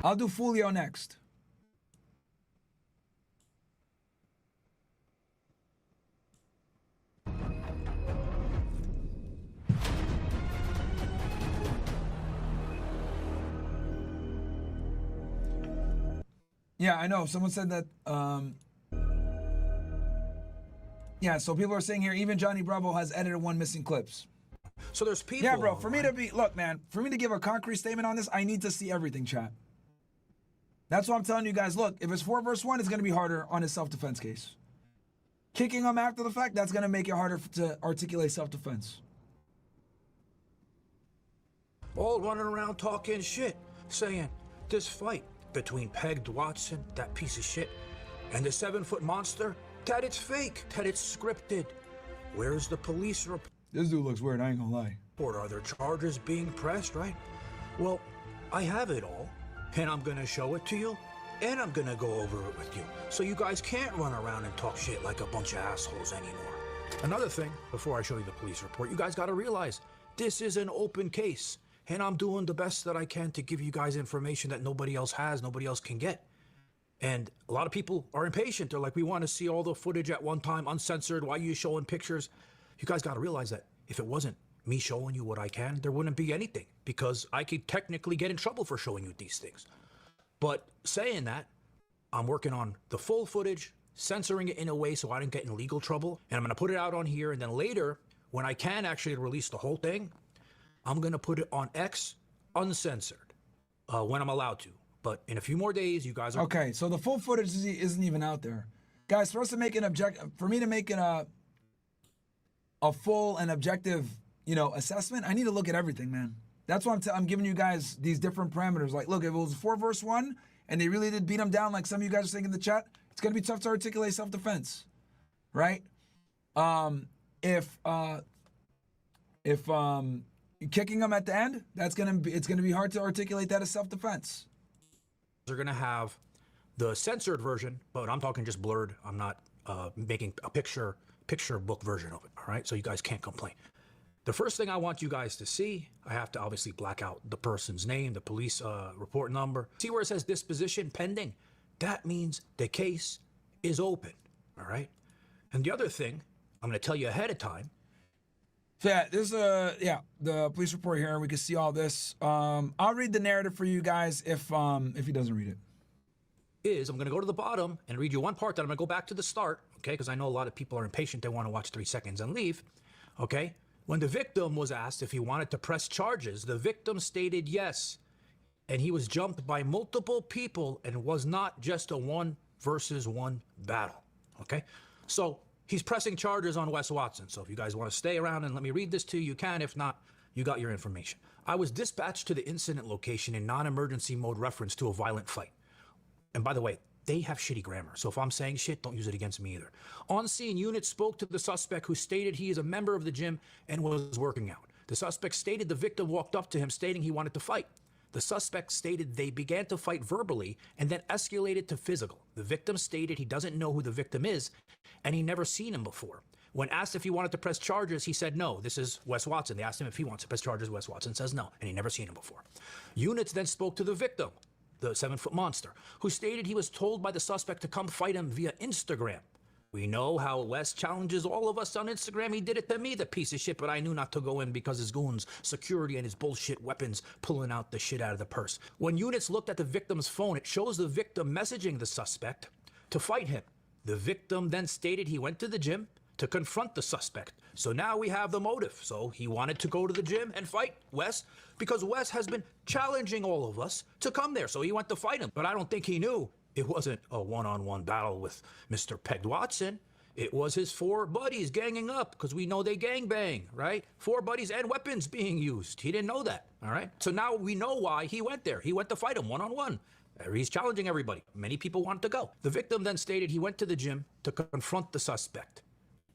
I'll do Foolio next. Yeah, I know. Someone said that. Yeah, so people are saying here, even Johnny Bravo has edited 1 missing clips. So there's people. Yeah, bro. For me to be, look, man. For me to give a concrete statement on this, I need to see everything, chat. That's why I'm telling you guys. Look, if it's 4 verse 1, it's going to be harder on his self-defense case. Kicking him after the fact, that's going to make it harder to articulate self-defense. All running around talking shit, saying this fight between Pegged Watson, that piece of shit, and the 7-foot monster, that it's fake, that it's scripted. Where's the police report? This dude looks weird, I ain't gonna lie. Are there charges being pressed, right? Well, I have it all, and I'm gonna show it to you, and I'm gonna go over it with you, so you guys can't run around and talk shit like a bunch of assholes anymore. Another thing, before I show you the police report, you guys gotta realize, this is an open case. And I'm doing the best that I can to give you guys information that nobody else has, nobody else can get. And a lot of people are impatient. They're like, we want to see all the footage at one time, uncensored. Why are you showing pictures? You guys got to realize that if it wasn't me showing you what I can, there wouldn't be anything. Because I could technically get in trouble for showing you these things. But saying that, I'm working on the full footage, censoring it in a way so I don't get in legal trouble. And I'm going to put it out on here. And then later, when I can actually release the whole thing, I'm going to put it on X uncensored when I'm allowed to. But in a few more days, you guys are... Okay, so the full footage isn't even out there. Guys, for us to make an for me to make it a full and objective, assessment, I need to look at everything, man. That's why I'm giving you guys these different parameters. Like, look, if it was 4 verse 1 and they really did beat him down like some of you guys are saying in the chat, it's going to be tough to articulate self-defense, right? If kicking him at the end, it's gonna be hard to articulate that as self-defense. They're gonna have the censored version, but I'm talking just blurred. I'm not making a picture book version of it. All right, so you guys can't complain. The first thing I want you guys to see, I have to obviously black out the person's name, the police report number. See where it says disposition pending? That means the case is open. All right, and the other thing I'm gonna tell you ahead of time. So yeah, this the police report here. We can see all this. I'll read the narrative for you guys if he doesn't read it. I'm going to go to the bottom and read you one part. Then I'm going to go back to the start, okay? Because I know a lot of people are impatient. They want to watch 3 seconds and leave, okay? When the victim was asked if he wanted to press charges, the victim stated yes, and he was jumped by multiple people and was not just a 1 versus 1 battle, okay? So he's pressing charges on Wes Watson. So if you guys want to stay around and let me read this to you, you can. If not, you got your information. I was dispatched to the incident location in non-emergency mode reference to a violent fight. And by the way, they have shitty grammar. So if I'm saying shit, don't use it against me either. On scene, units spoke to the suspect, who stated he is a member of the gym and was working out. The suspect stated the victim walked up to him stating he wanted to fight. The suspect stated they began to fight verbally and then escalated to physical. The victim stated he doesn't know who the victim is and he never seen him before. When asked if he wanted to press charges, he said no. This is Wes Watson. They asked him if he wants to press charges. Wes Watson says no, and he never seen him before. Units then spoke to the victim, the 7-foot monster, who stated he was told by the suspect to come fight him via Instagram. We know how Wes challenges all of us on Instagram. He did it to me, the piece of shit, but I knew not to go in because his goons, security, and his bullshit weapons pulling out the shit out of the purse. When units looked at the victim's phone, it shows the victim messaging the suspect to fight him. The victim then stated he went to the gym to confront the suspect. So now we have the motive. So he wanted to go to the gym and fight Wes because Wes has been challenging all of us to come there. So he went to fight him. But I don't think he knew it wasn't a one-on-one battle with Mr. Pegged Watson. It was his 4 buddies ganging up, because we know they gangbang, right? 4 buddies and weapons being used. He didn't know that, all right? So now we know why he went there. He went to fight him one-on-one. He's challenging everybody. Many people wanted to go. The victim then stated he went to the gym to confront the suspect,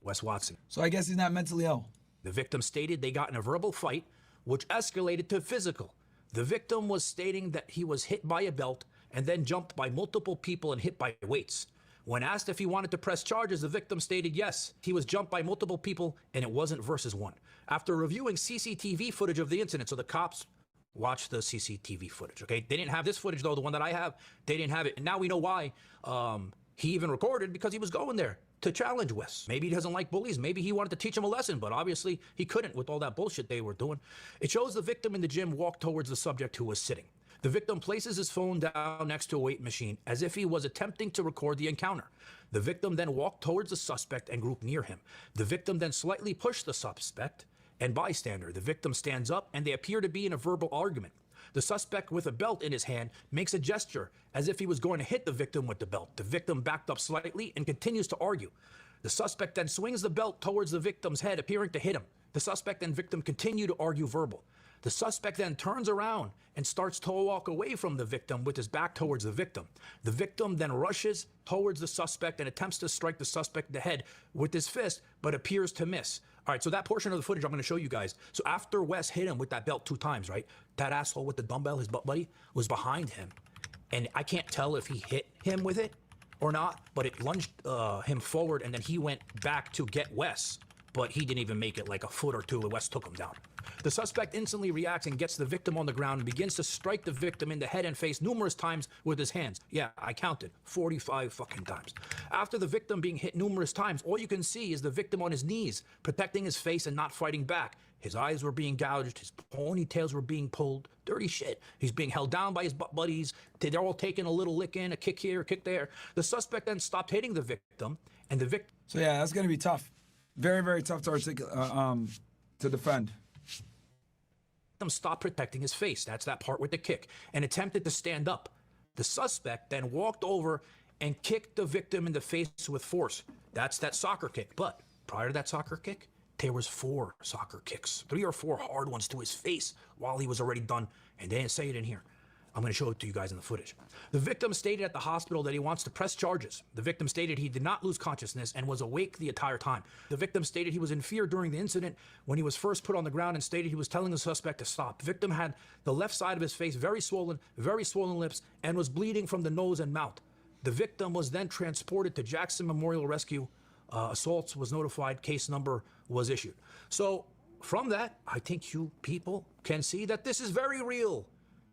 Wes Watson. So I guess he's not mentally ill. The victim stated they got in a verbal fight, which escalated to physical. The victim was stating that he was hit by a belt and then jumped by multiple people and hit by weights. When asked if he wanted to press charges, the victim stated yes. He was jumped by multiple people and it wasn't versus one. After reviewing CCTV footage of the incident, so the cops watched the CCTV footage, okay? They didn't have this footage though, the one that I have, they didn't have it. And now we know why he even recorded, because he was going there to challenge Wes. Maybe he doesn't like bullies. Maybe he wanted to teach him a lesson, but obviously he couldn't with all that bullshit they were doing. It shows the victim in the gym walk towards the subject who was sitting. The victim places his phone down next to a weight machine as if he was attempting to record the encounter. The victim then walked towards the suspect and group near him. The victim then slightly pushed the suspect and bystander. The victim stands up and they appear to be in a verbal argument. The suspect, with a belt in his hand, makes a gesture as if he was going to hit the victim with the belt. The victim backed up slightly and continues to argue. The suspect then swings the belt towards the victim's head, appearing to hit him. The suspect and victim continue to argue verbal. The suspect then turns around and starts to walk away from the victim with his back towards the victim. The victim then rushes towards the suspect and attempts to strike the suspect in the head with his fist, but appears to miss. All right, so that portion of the footage I'm going to show you guys. So after Wes hit him with that belt 2 times, right? That asshole with the dumbbell, his butt buddy, was behind him. And I can't tell if he hit him with it or not, but it lunged him forward, and then he went back to get Wes. But he didn't even make it like a foot or two, and Wes took him down. The suspect instantly reacts and gets the victim on the ground and begins to strike the victim in the head and face numerous times with his hands. Yeah, I counted 45 fucking times. After the victim being hit numerous times, all you can see is the victim on his knees, protecting his face and not fighting back. His eyes were being gouged, his ponytails were being pulled. Dirty shit. He's being held down by his butt buddies. They're all taking a little lick in, a kick here, a kick there. The suspect then stopped hitting the victim, and the victim... So yeah, that's going to be tough. Very, very tough to to defend. Stopped protecting his face. That's that part with the kick. And attempted to stand up. The suspect then walked over and kicked the victim in the face with force. That's that soccer kick. But prior to that soccer kick, there was 4 soccer kicks. 3 or 4 hard ones to his face while he was already done. And they didn't say it in here. I'm going to show it to you guys in the footage. The victim stated at the hospital that he wants to press charges. The victim stated he did not lose consciousness and was awake the entire time. The victim stated he was in fear during the incident when he was first put on the ground and stated he was telling the suspect to stop. The victim had the left side of his face very swollen lips, and was bleeding from the nose and mouth. The victim was then transported to Jackson Memorial Rescue. Assaults was notified, case number was issued. So from that, I think you people can see that this is very real.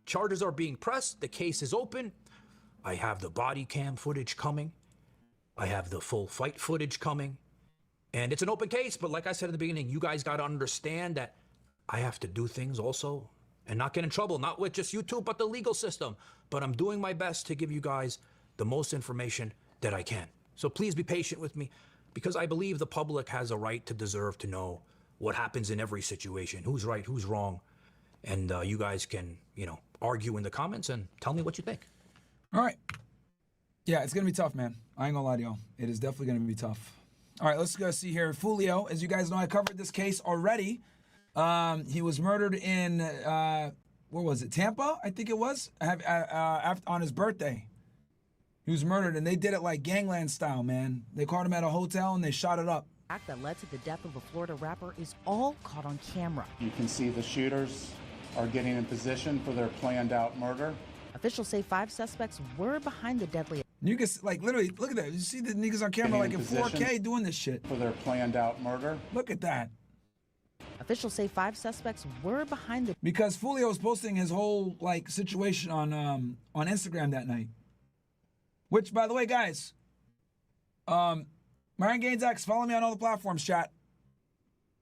Charges are being pressed. The case is open. I have the body cam footage coming. I have the full fight footage coming. And it's an open case, but like I said at the beginning, you guys got to understand that I have to do things also and not get in trouble, not with just YouTube, but the legal system. But I'm doing my best to give you guys the most information that I can. So please be patient with me, because I believe the public has a right to deserve to know what happens in every situation, who's right, who's wrong. And you guys can, argue in the comments and tell me what you think. All right. Yeah, it's going to be tough, man. I ain't going to lie to y'all. It is definitely going to be tough. All right, let's go see here. Foolio, as you guys know, I covered this case already. He was murdered in, where was it? Tampa, I think it was, on his birthday. He was murdered, and they did it like gangland style, man. They caught him at a hotel, and they shot it up. Act that led to the death of a Florida rapper is all caught on camera. You can see the shooters are getting in position for their planned out murder. Officials say 5 suspects were behind the deadly. You can, like, literally, look at that. You see the niggas on camera, like in 4K doing this shit. For their planned out murder. Look at that. Officials say 5 suspects were behind the. Because Foolio was posting his whole, like, situation on Instagram that night. Which, by the way, guys, Myron Gaines X, follow me on all the platforms, chat.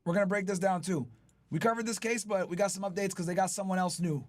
We're going to break this down, too. We covered this case, but we got some updates because they got someone else new.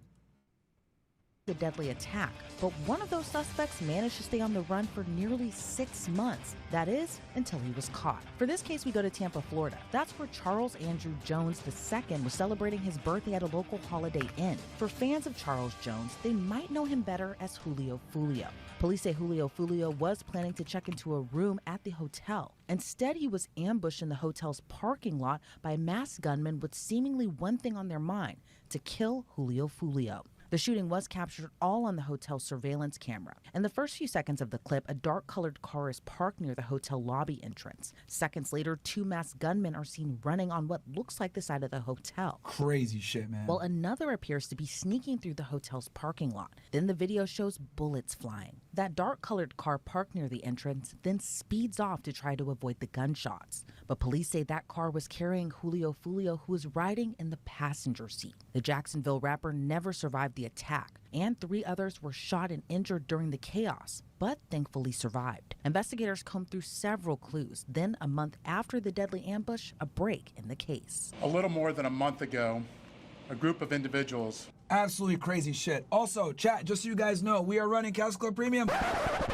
The deadly attack, but one of those suspects managed to stay on the run for nearly 6 months. That is, until he was caught. For this case, we go to Tampa, Florida. That's where Charles Andrew Jones II was celebrating his birthday at a local Holiday Inn. For fans of Charles Jones, they might know him better as Julio Foolio. Police say Julio Foolio was planning to check into a room at the hotel. Instead, he was ambushed in the hotel's parking lot by masked gunmen with seemingly one thing on their mind: to kill Julio Foolio. The shooting was captured all on the hotel's surveillance camera. In the first few seconds of the clip, a dark-colored car is parked near the hotel lobby entrance. Seconds later, 2 masked gunmen are seen running on what looks like the side of the hotel. Crazy shit, man. While another appears to be sneaking through the hotel's parking lot. Then the video shows bullets flying. That dark-colored car parked near the entrance then speeds off to try to avoid the gunshots. But police say that car was carrying Julio Foolio, who was riding in the passenger seat. The Jacksonville rapper never survived the attack, and 3 others were shot and injured during the chaos, but thankfully survived. Investigators combed through several clues. Then, a month after the deadly ambush, a break in the case. A little more than a month ago, a group of individuals. Absolutely crazy shit. Also, chat, just so you guys know, we are running Castle Club Premium.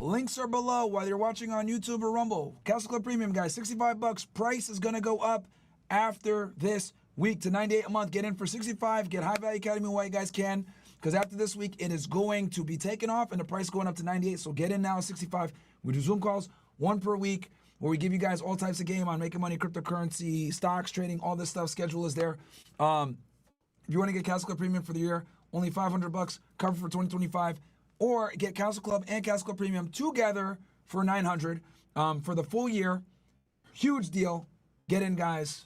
Links are below while you're watching on YouTube or Rumble. Castle Club Premium, guys, $65. Price is going to go up after this week to $98 a month. Get in for $65. Get High Value Academy while you guys can. Because after this week, it is going to be taken off and the price going up to $98. So get in now at $65. We do Zoom calls, 1 per week, where we give you guys all types of game on making money, cryptocurrency, stocks, trading, all this stuff. Schedule is there. If you want to get Castle Club Premium for the year, only $500, cover for 2025. Or get Castle Club and Castle Club Premium together for $900 for the full year. Huge deal. Get in, guys.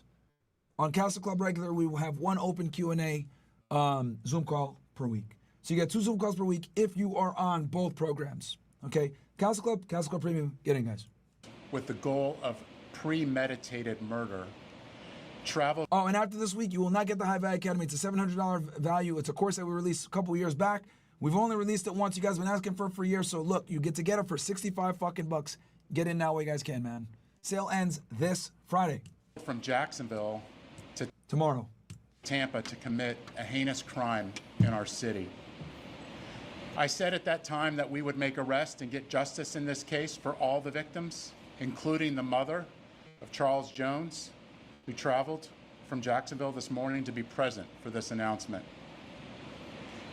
On Castle Club Regular, we will have 1 open Q&A Zoom call per week. So you get 2 Zoom calls per week if you are on both programs. Okay? Castle Club Premium. Get in, guys. With the goal of premeditated murder. Travel. Oh, and after this week, you will not get the High Value Academy. It's a $700 value. It's a course that we released a couple years back. We've only released it once. You guys have been asking for it for a year. So look, you get to get it for 65 fucking bucks. Get in now while you guys can, man. Sale ends this Friday. From Jacksonville to tomorrow, Tampa, to commit a heinous crime in our city. I said at that time that we would make arrests and get justice in this case for all the victims, including the mother of Charles Jones, who traveled from Jacksonville this morning to be present for this announcement.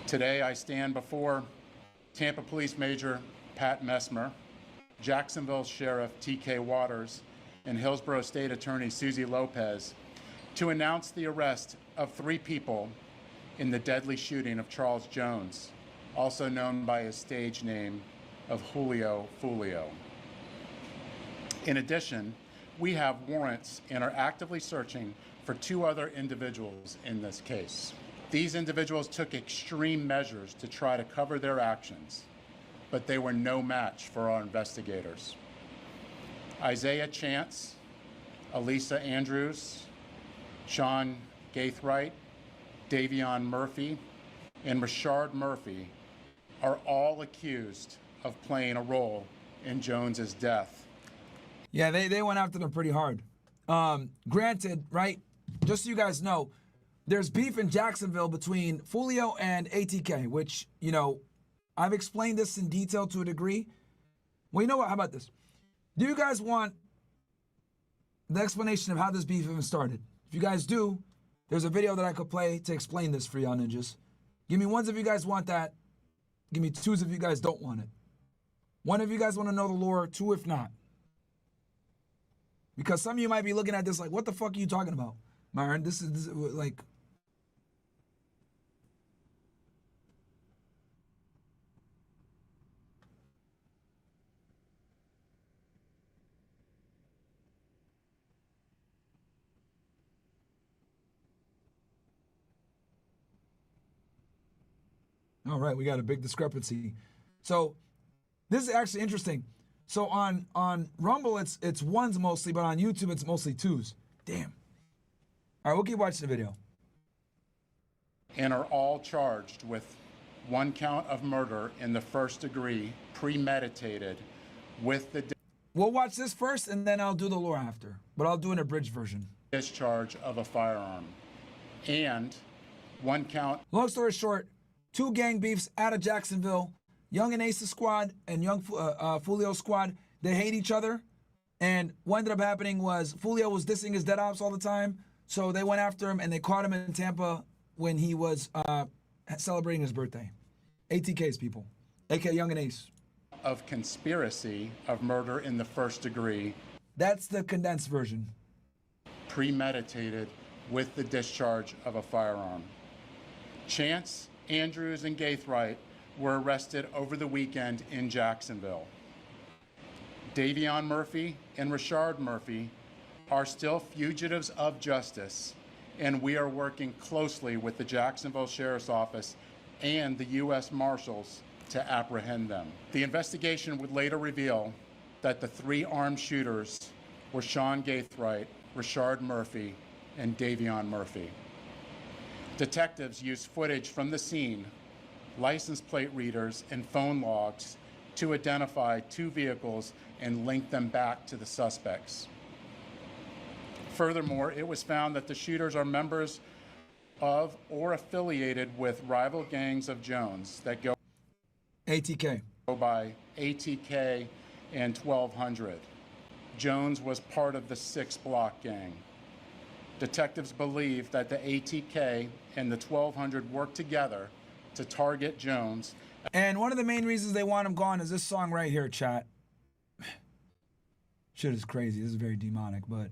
Today, I stand before Tampa Police Major Pat Messmer, Jacksonville Sheriff T.K. Waters, and Hillsborough State Attorney Susie Lopez to announce the arrest of 3 people in the deadly shooting of Charles Jones, also known by his stage name of Julio Foolio. In addition, we have warrants and are actively searching for 2 other individuals in this case. These individuals took extreme measures to try to cover their actions, but they were no match for our investigators. Isaiah Chance, Elisa Andrews, Sean Gaithright, Davion Murphy, and Rashard Murphy are all accused of playing a role in Jones's death. Yeah, they went after them pretty hard. Granted, right, just so you guys know, there's beef in Jacksonville between Foolio and ATK, which, you know, I've explained this in detail to a degree. Well, you know what? How about this? Do you guys want the explanation of how this beef even started? If you guys do, there's a video that I could play to explain this for y'all ninjas. Give me 1s if you guys want that. Give me 2s if you guys don't want it. 1 if you guys want to know the lore, 2 if not. Because some of you might be looking at this like, what the fuck are you talking about, Myron? This is like... All right, we got a big discrepancy. So this is actually interesting. So on Rumble, it's ones mostly, but on YouTube, it's mostly twos. Damn. All right, we'll keep watching the video. And are all charged with 1 count of murder in the first degree, premeditated, with the We'll watch this first, and then I'll do the lore after. But I'll do an abridged version. Discharge of a firearm. And 1 count. Long story short, 2 gang beefs out of Jacksonville. Young and Ace's squad and Young Foolio squad, they hate each other. And what ended up happening was Foolio was dissing his dead ops all the time. So they went after him, and they caught him in Tampa when he was celebrating his birthday. ATKs, people. AK Young and Ace. Of conspiracy of murder in the first degree. That's the condensed version. Premeditated with the discharge of a firearm. Chance, Andrews, and Gaithright were arrested over the weekend in Jacksonville. Davion Murphy and Rashard Murphy are still fugitives of justice, and we are working closely with the Jacksonville Sheriff's Office and the U.S. Marshals to apprehend them. The investigation would later reveal that the 3 armed shooters were Sean Gaithright, Rashard Murphy, and Davion Murphy. Detectives used footage from the scene, license plate readers, and phone logs to identify 2 vehicles and link them back to the suspects. Furthermore, it was found that the shooters are members of or affiliated with rival gangs of Jones that go ATK. By ATK and 1200. Jones was part of the 6 Block gang. Detectives believe that the ATK and the 1200 worked together to target Jones. And one of the main reasons they want him gone is this song right here, chat. Shit is crazy. This is very demonic, but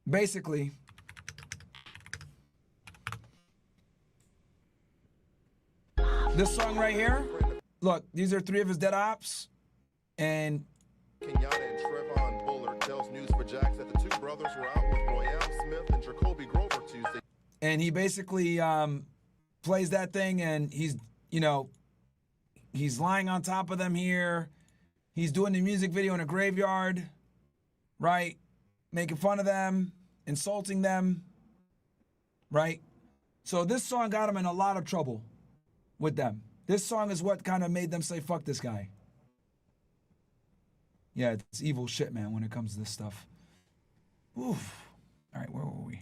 basically, this song right here, look, these are 3 of his dead ops, and Kenyatta and Trevon Bullard tells News for Jax that the 2 brothers were out with Royale Smith and Jacoby Grover Tuesday. And he basically plays that thing, and he's, you know, he's lying on top of them here. He's doing the music video in a graveyard, right? Making fun of them, insulting them, right? So this song got him in a lot of trouble with them. This song is what kind of made them say, fuck this guy. Yeah, it's evil shit, man, when it comes to this stuff. Oof. All right, where were we?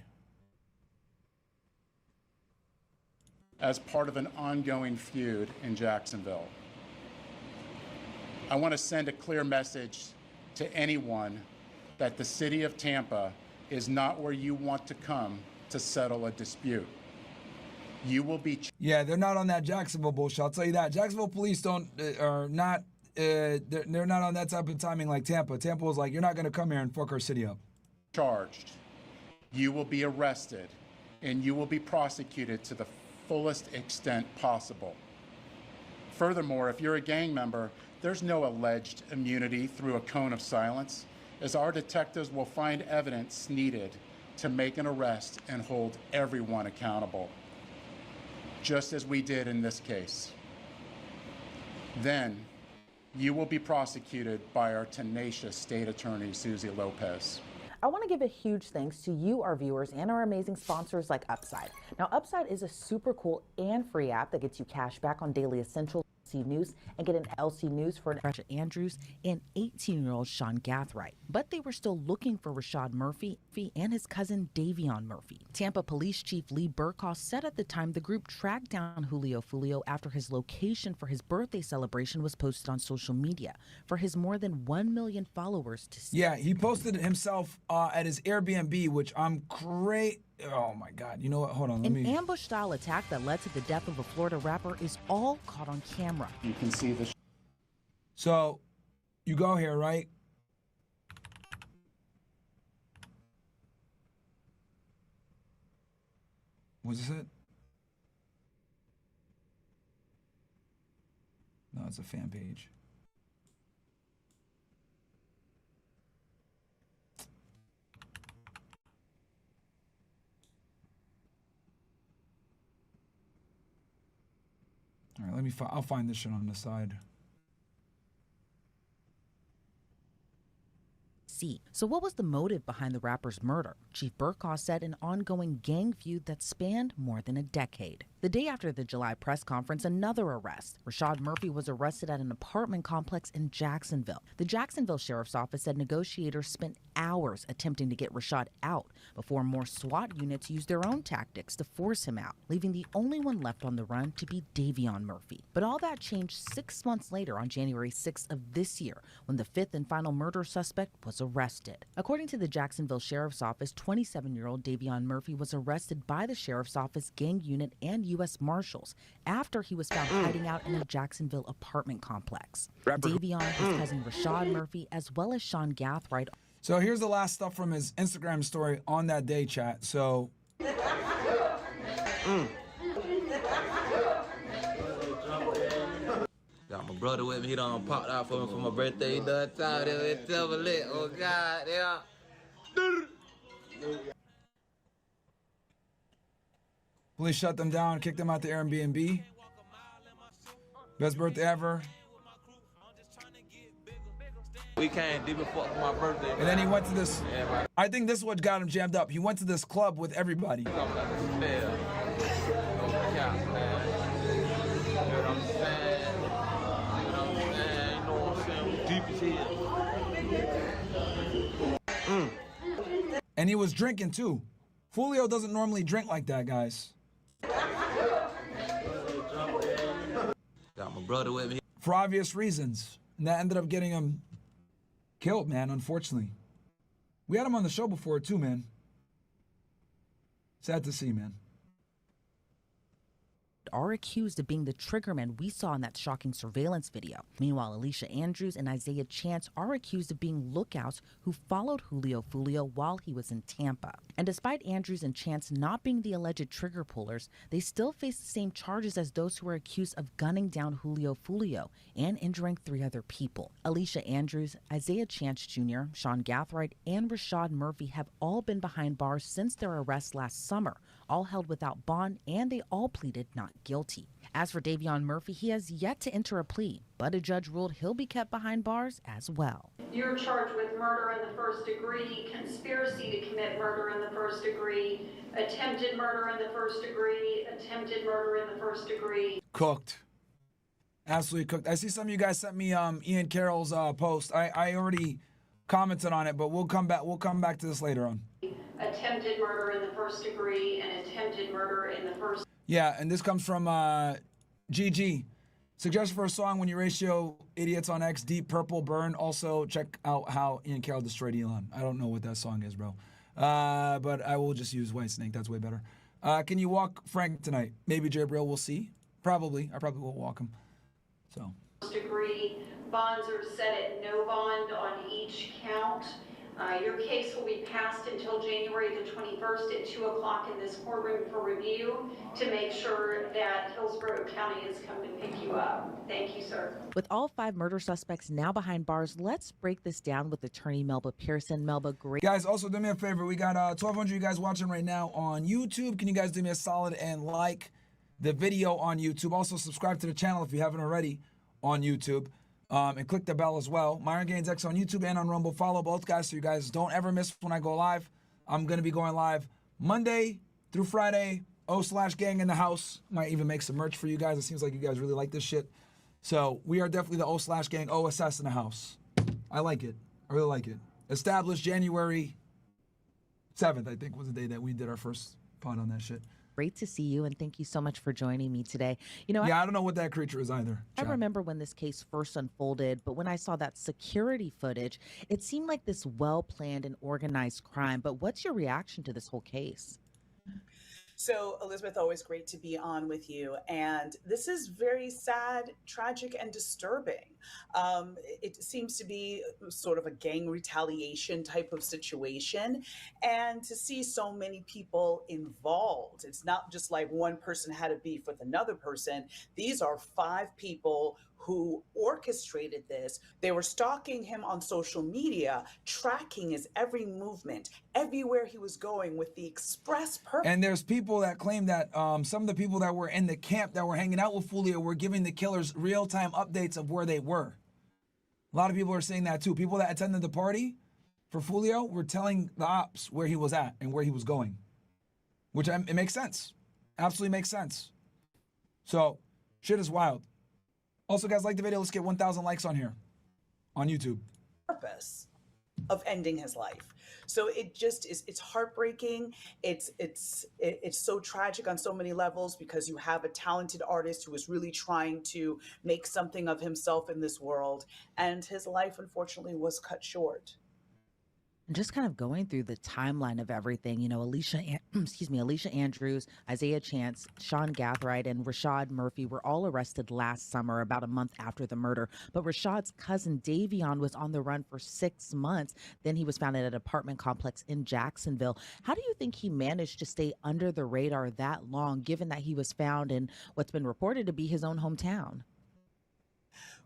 As part of an ongoing feud in Jacksonville. I want to send a clear message to anyone that the city of Tampa is not where you want to come to settle a dispute. You will be. Yeah, they're not on that Jacksonville bullshit. I'll tell you that. Jacksonville police are not. They're not on that type of timing like Tampa. Tampa was like, you're not going to come here and fuck our city up. Charged. You will be arrested, and you will be prosecuted to the fullest extent possible. Furthermore, if you're a gang member, there's no alleged immunity through a cone of silence, as our detectives will find evidence needed to make an arrest and hold everyone accountable, just as we did in this case. Then, you will be prosecuted by our tenacious state attorney, Susie Lopez. I want to give a huge thanks to you, our viewers, and our amazing sponsors like Upside. Now, Upside is a super cool and free app that gets you cash back on daily essential LC News and get an LC News for Fresha Andrews and 18-year-old Sean Gaithright. But they were still looking for Rashard Murphy and his cousin Davion Murphy. Tampa Police Chief Lee Burkhoff said at the time the group tracked down Julio Foolio after his location for his birthday celebration was posted on social media for his more than 1 million followers to see. Yeah, he posted it himself at his Airbnb, which I'm great. Oh my God, you know what? Hold on, let me. An ambush-style attack that led to the death of a Florida rapper is all caught on camera. You can see the. So, you go here, right? Was this it? No, it's a fan page. All right, I'll find this shit on the side. So what was the motive behind the rapper's murder? Chief Burkhaw said an ongoing gang feud that spanned more than a decade. The day after the July press conference, another arrest. Rashad Murphy was arrested at an apartment complex in Jacksonville. The Jacksonville Sheriff's Office said negotiators spent hours attempting to get Rashad out before more SWAT units used their own tactics to force him out, leaving the only one left on the run to be Davion Murphy. But all that changed 6 months later on January 6th of this year when the fifth and final murder suspect was arrested. According to the Jacksonville Sheriff's Office, 27-year-old Davion Murphy was arrested by the Sheriff's Office gang unit and U.S. Marshals after he was found hiding out in a Jacksonville apartment complex. Davion, his cousin Rashad Murphy, as well as Sean Gathright. So here's the last stuff from his Instagram story on that day, chat. So. Got my brother with me. He done popped out for me for my birthday. He done tired of it. Tell me lit. Oh, God, yeah. Police shut them down, kicked them out the Airbnb. Best birthday ever. We can't do before my birthday. And then he went to this. I think this is what got him jammed up. He went to this club with everybody. And he was drinking too. Foolio doesn't normally drink like that, guys. Got my brother with me. For obvious reasons. And that ended up getting him killed, man, unfortunately. We had him on the show before too, man. Sad to see, man. Are accused of being the triggerman we saw in that shocking surveillance video. Meanwhile, Alicia Andrews and Isaiah Chance are accused of being lookouts who followed Julio Foolio while he was in Tampa. And despite Andrews and Chance not being the alleged trigger pullers, they still face the same charges as those who were accused of gunning down Julio Foolio and injuring 3 other people. Alicia Andrews, Isaiah Chance Jr., Sean Gathright, and Rashad Murphy have all been behind bars since their arrest last summer, all held without bond, and they all pleaded not guilty. As for Davion Murphy, he has yet to enter a plea, but a judge ruled he'll be kept behind bars as well. You're charged with murder in the first degree, conspiracy to commit murder in the first degree, attempted murder in the first degree, attempted murder in the first degree. Cooked. Absolutely cooked. I see some of you guys sent me Ian Carroll's post. I already commented on it, but we'll come back to this later on. Attempted murder in the first degree and attempted murder in the first. Yeah, and this comes from GG. Suggestion for a song: When You Ratio Idiots on X, Deep Purple, Burn. Also, check out how Ian Carroll destroyed Elon. I don't know what that song is, bro. But I will just use Whitesnake. That's way better. Can you walk Frank tonight? Maybe Jabril, we'll see. Probably. I probably will walk him. So. First degree. Bonds are set at no bond on each count. Your case will be passed until January the 21st at 2 o'clock in this courtroom for review to make sure that Hillsborough County has come to pick you up. Thank you, sir. With all 5 murder suspects now behind bars, let's break this down with attorney Melba Pearson. Melba, great. Guys, also do me a favor. We got 1,200 of you guys watching right now on YouTube. Can you guys do me a solid and like the video on YouTube? Also, subscribe to the channel if you haven't already on YouTube. And click the bell as well. Myron Gaines X on YouTube and on Rumble. Follow both guys so you guys don't ever miss when I go live. I'm going to be going live Monday through Friday. O/gang in the house. Might even make some merch for you guys. It seems like you guys really like this shit. So we are definitely the O/gang OSS in the house. I like it. I really like it. Established January 7th, I think, was the day that we did our first pod on that shit. Great to see you, and thank you so much for joining me today. You know, yeah, I don't know what that creature is either. I remember when this case first unfolded, but when I saw that security footage, it seemed like this well-planned and organized crime. But what's your reaction to this whole case? So, Elizabeth, always great to be on with you. And this is very sad, tragic, and disturbing. It seems to be sort of a gang retaliation type of situation. And to see so many people involved, it's not just like one person had a beef with another person. These are 5 people who orchestrated this. They were stalking him on social media, tracking his every movement, everywhere he was going with the express purpose. And there's people that claim that some of the people that were in the camp that were hanging out with Foolio were giving the killers real-time updates of where they were. A lot of people are saying that too. People that attended the party for Foolio were telling the ops where he was at and where he was going, which it makes sense. Absolutely makes sense. So, shit is wild. Also, guys, like the video. Let's get 1,000 likes on here, on YouTube. Purpose of ending his life. So it just is, it's heartbreaking. It's so tragic on so many levels, because you have a talented artist who is really trying to make something of himself in this world, and his life unfortunately was cut short. Just kind of going through the timeline of everything, you know, Alicia Andrews, Isaiah Chance, Sean Gathright, and Rashad Murphy were all arrested last summer, about a month after the murder. But Rashad's cousin Davion was on the run for 6 months. Then he was found at an apartment complex in Jacksonville. How do you think he managed to stay under the radar that long, given that he was found in what's been reported to be his own hometown?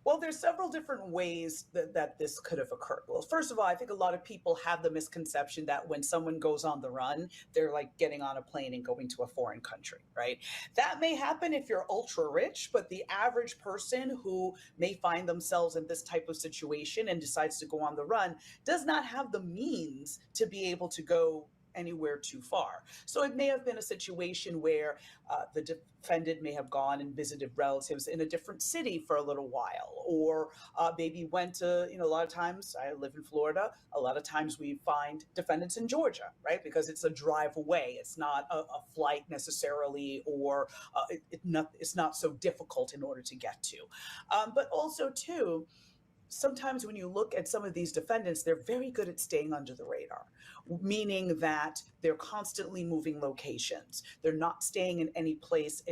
Well, there's several different ways that this could have occurred. Well, first of all, I think a lot of people have the misconception that when someone goes on the run, they're like getting on a plane and going to a foreign country, right? That may happen if you're ultra rich, but the average person who may find themselves in this type of situation and decides to go on the run does not have the means to be able to go anywhere too far. So it may have been a situation where the defendant may have gone and visited relatives in a different city for a little while, or maybe went to, you know, a lot of times, I live in Florida, a lot of times we find defendants in Georgia, right? Because it's a drive away. It's not a flight necessarily, or it's not so difficult in order to get to. But also too, sometimes when you look at some of these defendants, they're very good at staying under the radar, meaning that they're constantly moving locations. They're not staying in any place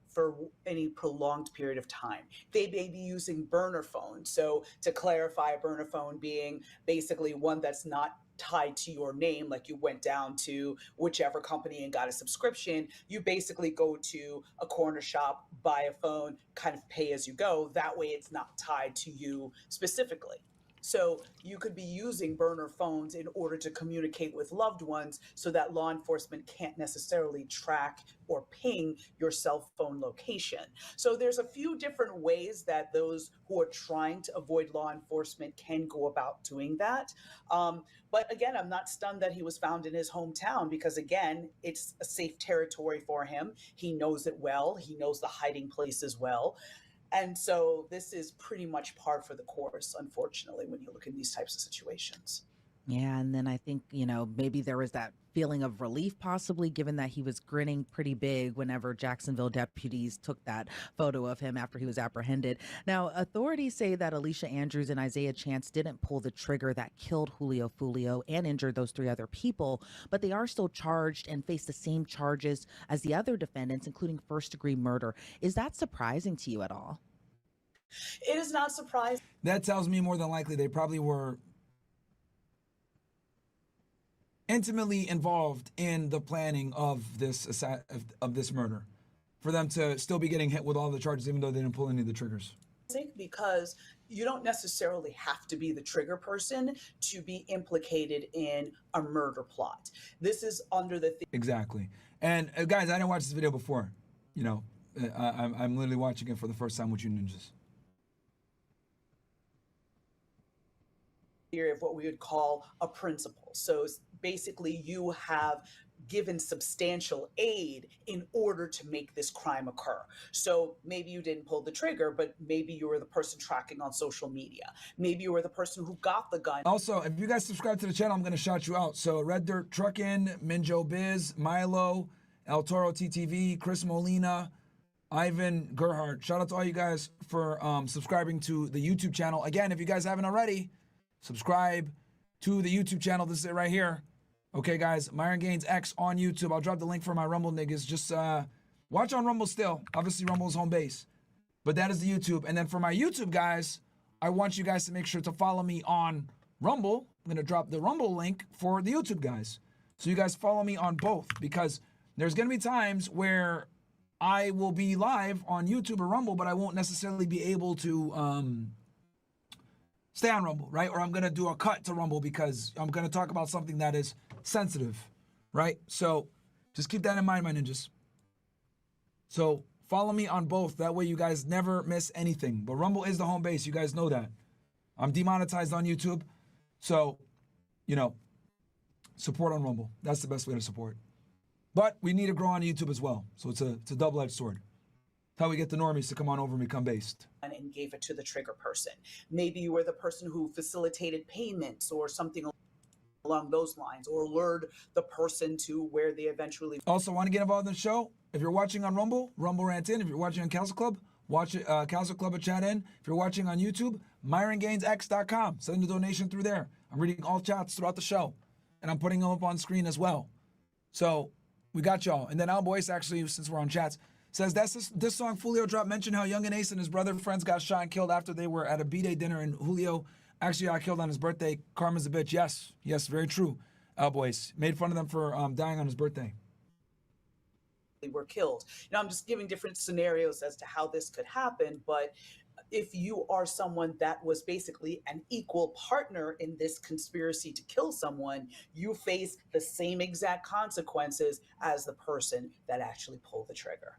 for any prolonged period of time. They may be using burner phones. So to clarify, a burner phone being basically one that's not tied to your name, like you went down to whichever company and got a subscription. You basically go to a corner shop, buy a phone, kind of pay as you go. That way it's not tied to you specifically. So you could be using burner phones in order to communicate with loved ones, so that law enforcement can't necessarily track or ping your cell phone location. So there's a few different ways that those who are trying to avoid law enforcement can go about doing that. But again, I'm not stunned that he was found in his hometown, because again, it's a safe territory for him. He knows it well. He knows the hiding place as well. And so this is pretty much par for the course, unfortunately, when you look in these types of situations. Yeah, and then I think, you know, maybe there was that feeling of relief, possibly, given that he was grinning pretty big whenever Jacksonville deputies took that photo of him after he was apprehended. Now, authorities say that Alicia Andrews and Isaiah Chance didn't pull the trigger that killed Julio Foolio and injured those 3 other people, but they are still charged and face the same charges as the other defendants, including first-degree murder. Is that surprising to you at all? It is not surprising. That tells me more than likely they probably were intimately involved in the planning of this murder, for them to still be getting hit with all the charges, even though they didn't pull any of the triggers. Because you don't necessarily have to be the trigger person to be implicated in a murder plot. This is under the Exactly. And guys, I didn't watch this video before. You know, I'm literally watching it for the first time with you ninjas. Theory of what we would call a principle. So basically, you have given substantial aid in order to make this crime occur. So maybe you didn't pull the trigger, but maybe you were the person tracking on social media. Maybe you were the person who got the gun. Also, if you guys subscribe to the channel, I'm going to shout you out. So Red Dirt Truckin', Minjo Biz, Milo, El Toro TTV, Chris Molina, Ivan Gerhardt. Shout out to all you guys for subscribing to the YouTube channel. Again, if you guys haven't already, subscribe to the YouTube channel. This is it right here. Okay, guys, Myron Gaines X on YouTube. I'll drop the link for my Rumble niggas. Just watch on Rumble still. Obviously, Rumble is home base. But that is the YouTube. And then for my YouTube guys, I want you guys to make sure to follow me on Rumble. I'm going to drop the Rumble link for the YouTube guys. So you guys follow me on both, because there's going to be times where I will be live on YouTube or Rumble, but I won't necessarily be able to stay on Rumble, right? Or I'm going to do a cut to Rumble because I'm going to talk about something that is sensitive, right? So just keep that in mind, my ninjas. So follow me on both. That way you guys never miss anything. But Rumble is the home base. You guys know that. I'm demonetized on YouTube. So, you know, support on Rumble. That's the best way to support. But we need to grow on YouTube as well. So it's a double-edged sword. That's how we get the normies to come on over and become based. And gave it to the trigger person. Maybe you were the person who facilitated payments or something along those lines, or lured the person to where they eventually. Also, want to get involved in the show? If you're watching on Rumble, Rumble Rant In. If you're watching on Council Club, watch it, Council Club at Chat In. If you're watching on YouTube, MyronGainsX.com. Send a donation through there. I'm reading all chats throughout the show, and I'm putting them up on screen as well. So we got y'all. And then Al Boyce, actually, since we're on chats, says this song Foolio dropped mentioned how Young and Ace and his brother friends got shot and killed after they were at a B-Day dinner, and Julio actually got killed on his birthday. Karma's a bitch. Yes, very true. Al Boyce made fun of them for dying on his birthday. Were killed. I'm just giving different scenarios as to how this could happen, but if you are someone that was basically an equal partner in this conspiracy to kill someone, you face the same exact consequences as the person that actually pulled the trigger.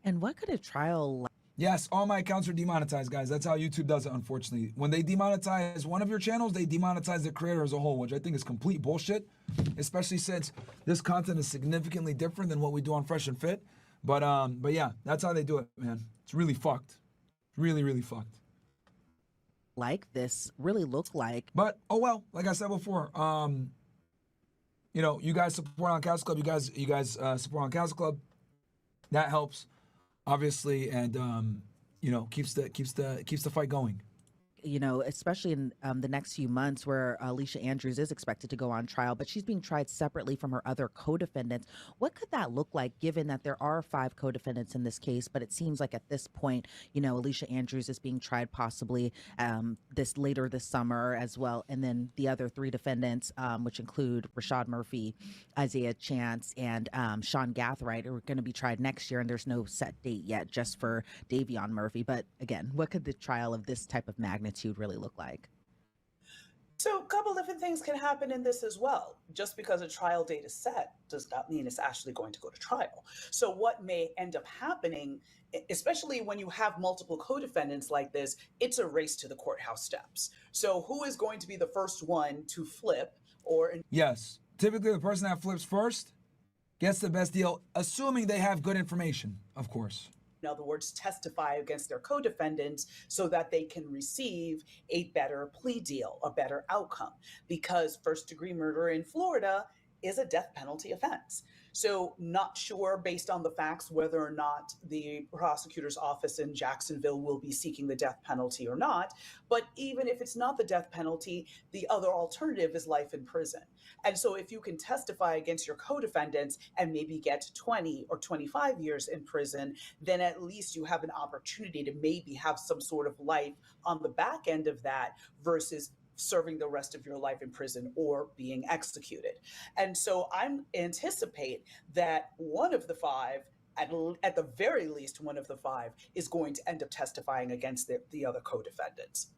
And what could a trial... Yes, all my accounts are demonetized, guys. That's how YouTube does it, unfortunately. When they demonetize one of your channels, they demonetize the creator as a whole, which I think is complete bullshit, especially since this content is significantly different than what we do on Fresh and Fit. But yeah, that's how they do it, man. It's really fucked. Really, really fucked. Like this really look like. But, oh well, like I said before, you know, you guys support on Council Club. You guys support on Council Club. That helps, obviously, and you know, keeps the fight going. You know, especially in the next few months where Alicia Andrews is expected to go on trial, but she's being tried separately from her other co-defendants. What could that look like, given that there are 5 co-defendants in this case, but it seems like at this point, you know, Alicia Andrews is being tried possibly later this summer as well, and then the other 3 defendants, which include Rashad Murphy, Isaiah Chance, and Sean Gathright, are going to be tried next year, and there's no set date yet just for Davion Murphy. But again, what could the trial of this type of magnitude really look like? So a couple different things can happen in this as well. Just because a trial date is set does not mean it's actually going to go to trial. So what may end up happening, especially when you have multiple co-defendants like this, it's a race to the courthouse steps. So who is going to be the first one to flip? Or yes, typically the person that flips first gets the best deal, assuming they have good information, of course. In other words, testify against their co-defendants so that they can receive a better plea deal, a better outcome, because first-degree murder in Florida is a death penalty offense. So not sure, based on the facts, whether or not the prosecutor's office in Jacksonville will be seeking the death penalty or not. But even if it's not the death penalty, the other alternative is life in prison. And so if you can testify against your co-defendants and maybe get 20 or 25 years in prison, then at least you have an opportunity to maybe have some sort of life on the back end of that versus serving the rest of your life in prison or being executed. And so I anticipate that one of the 5, at the very least one of the 5, is going to end up testifying against the other co-defendants.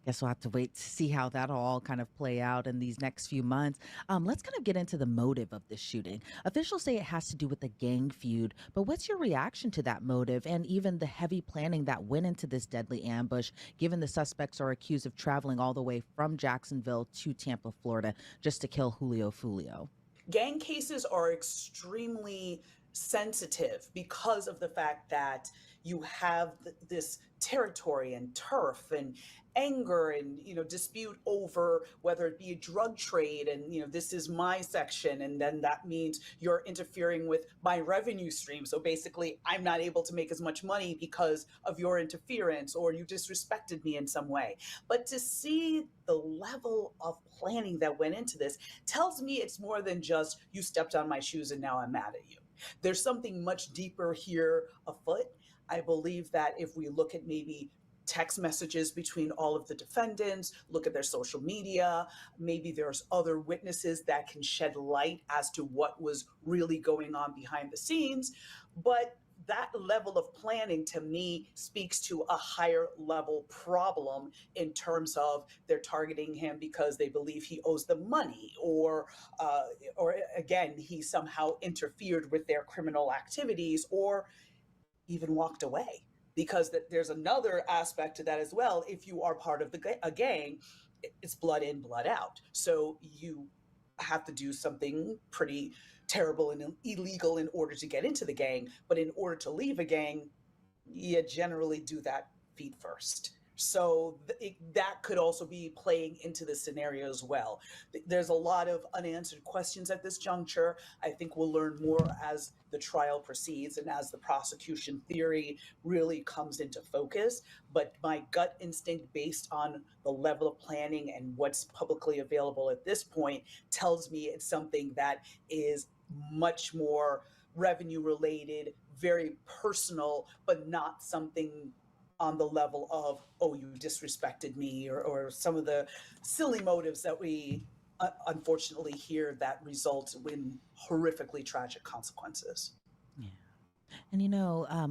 Guess we'll have to wait to see how that'll all kind of play out in these next few months. Let's kind of get into the motive of this shooting. Officials say it has to do with the gang feud, but what's your reaction to that motive and even the heavy planning that went into this deadly ambush, given the suspects are accused of traveling all the way from Jacksonville to Tampa, Florida, just to kill Julio Foolio? Gang cases are extremely sensitive because of the fact that you have this territory and turf and anger and, you know, dispute over whether it be a drug trade and, you know, this is my section, and then that means you're interfering with my revenue stream. So basically I'm not able to make as much money because of your interference, or you disrespected me in some way. But to see the level of planning that went into this tells me it's more than just you stepped on my shoes and now I'm mad at you. There's something much deeper here afoot. I believe that if we look at maybe text messages between all of the defendants, look at their social media. Maybe there's other witnesses that can shed light as to what was really going on behind the scenes. But that level of planning to me speaks to a higher level problem in terms of they're targeting him because they believe he owes them money, or again, he somehow interfered with their criminal activities, or even walked away. Because there's another aspect to that as well. If you are part of a gang, it's blood in, blood out. So you have to do something pretty terrible and illegal in order to get into the gang. But in order to leave a gang, you generally do that feet first. So that could also be playing into the scenario as well. There's a lot of unanswered questions at this juncture. I think we'll learn more as the trial proceeds and as the prosecution theory really comes into focus. But my gut instinct, based on the level of planning and what's publicly available at this point, tells me it's something that is much more revenue related, very personal, but not something on the level of, oh, you disrespected me, or some of the silly motives that we unfortunately hear that result in horrifically tragic consequences. And,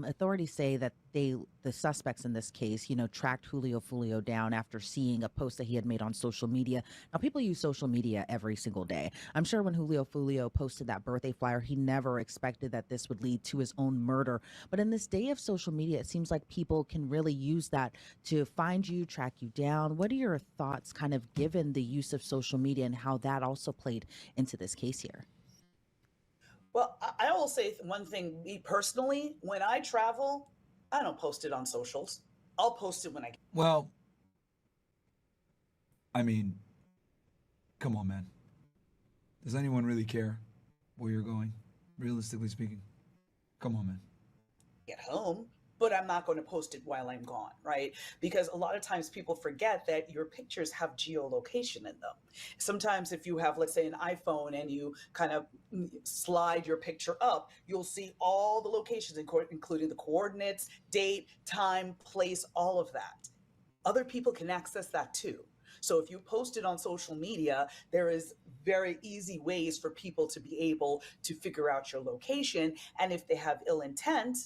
authorities say that the suspects in this case, tracked Julio Foolio down after seeing a post that he had made on social media. Now, people use social media every single day. I'm sure when Julio Foolio posted that birthday flyer, he never expected that this would lead to his own murder. But in this day of social media, it seems like people can really use that to find you, track you down. What are your thoughts, kind of given the use of social media and how that also played into this case here? Well, I will say one thing, me personally, when I travel, I don't post it on socials. I'll post it when I get. Well, I mean, come on, man. Does anyone really care where you're going, realistically speaking? Come on, man. Get home, but I'm not going to post it while I'm gone, right? Because a lot of times people forget that your pictures have geolocation in them. Sometimes if you have, let's say, an iPhone and you kind of slide your picture up, you'll see all the locations, including the coordinates, date, time, place, all of that. Other people can access that too. So if you post it on social media, there is very easy ways for people to be able to figure out your location. And if they have ill intent,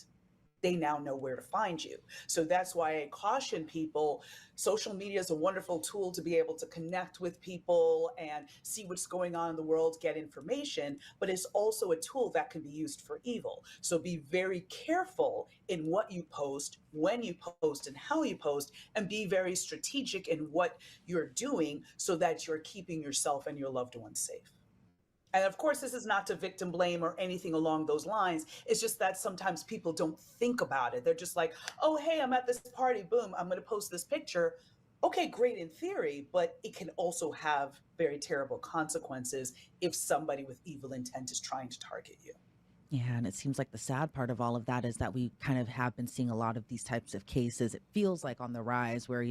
they now know where to find you. So that's why I caution people. Social media is a wonderful tool to be able to connect with people and see what's going on in the world, get information, but it's also a tool that can be used for evil. So be very careful in what you post, when you post, and how you post, and be very strategic in what you're doing so that you're keeping yourself and your loved ones safe. And of course, this is not to victim blame or anything along those lines. It's just that sometimes people don't think about it. They're just like, oh, hey, I'm at this party. Boom, I'm going to post this picture. Okay, great in theory, but it can also have very terrible consequences if somebody with evil intent is trying to target you. Yeah, and it seems like the sad part of all of that is that we kind of have been seeing a lot of these types of cases. It feels like on the rise where,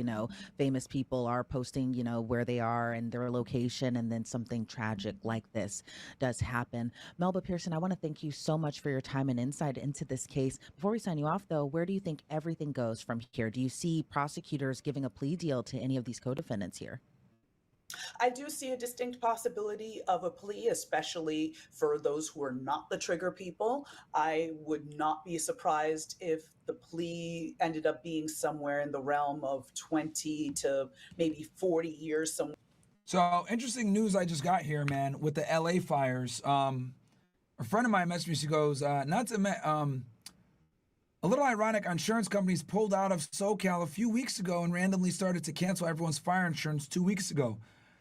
famous people are posting, where they are and their location, and then something tragic like this does happen. Melba Pearson, I want to thank you so much for your time and insight into this case. Before we sign you off, though, where do you think everything goes from here? Do you see prosecutors giving a plea deal to any of these co-defendants here? I do see a distinct possibility of a plea, especially for those who are not the trigger people. I would not be surprised if the plea ended up being somewhere in the realm of 20 to maybe 40 years. So interesting news I just got here, man, with the LA fires. A friend of mine messaged me, she goes, a little ironic, insurance companies pulled out of SoCal a few weeks ago and randomly started to cancel everyone's fire insurance 2 weeks ago.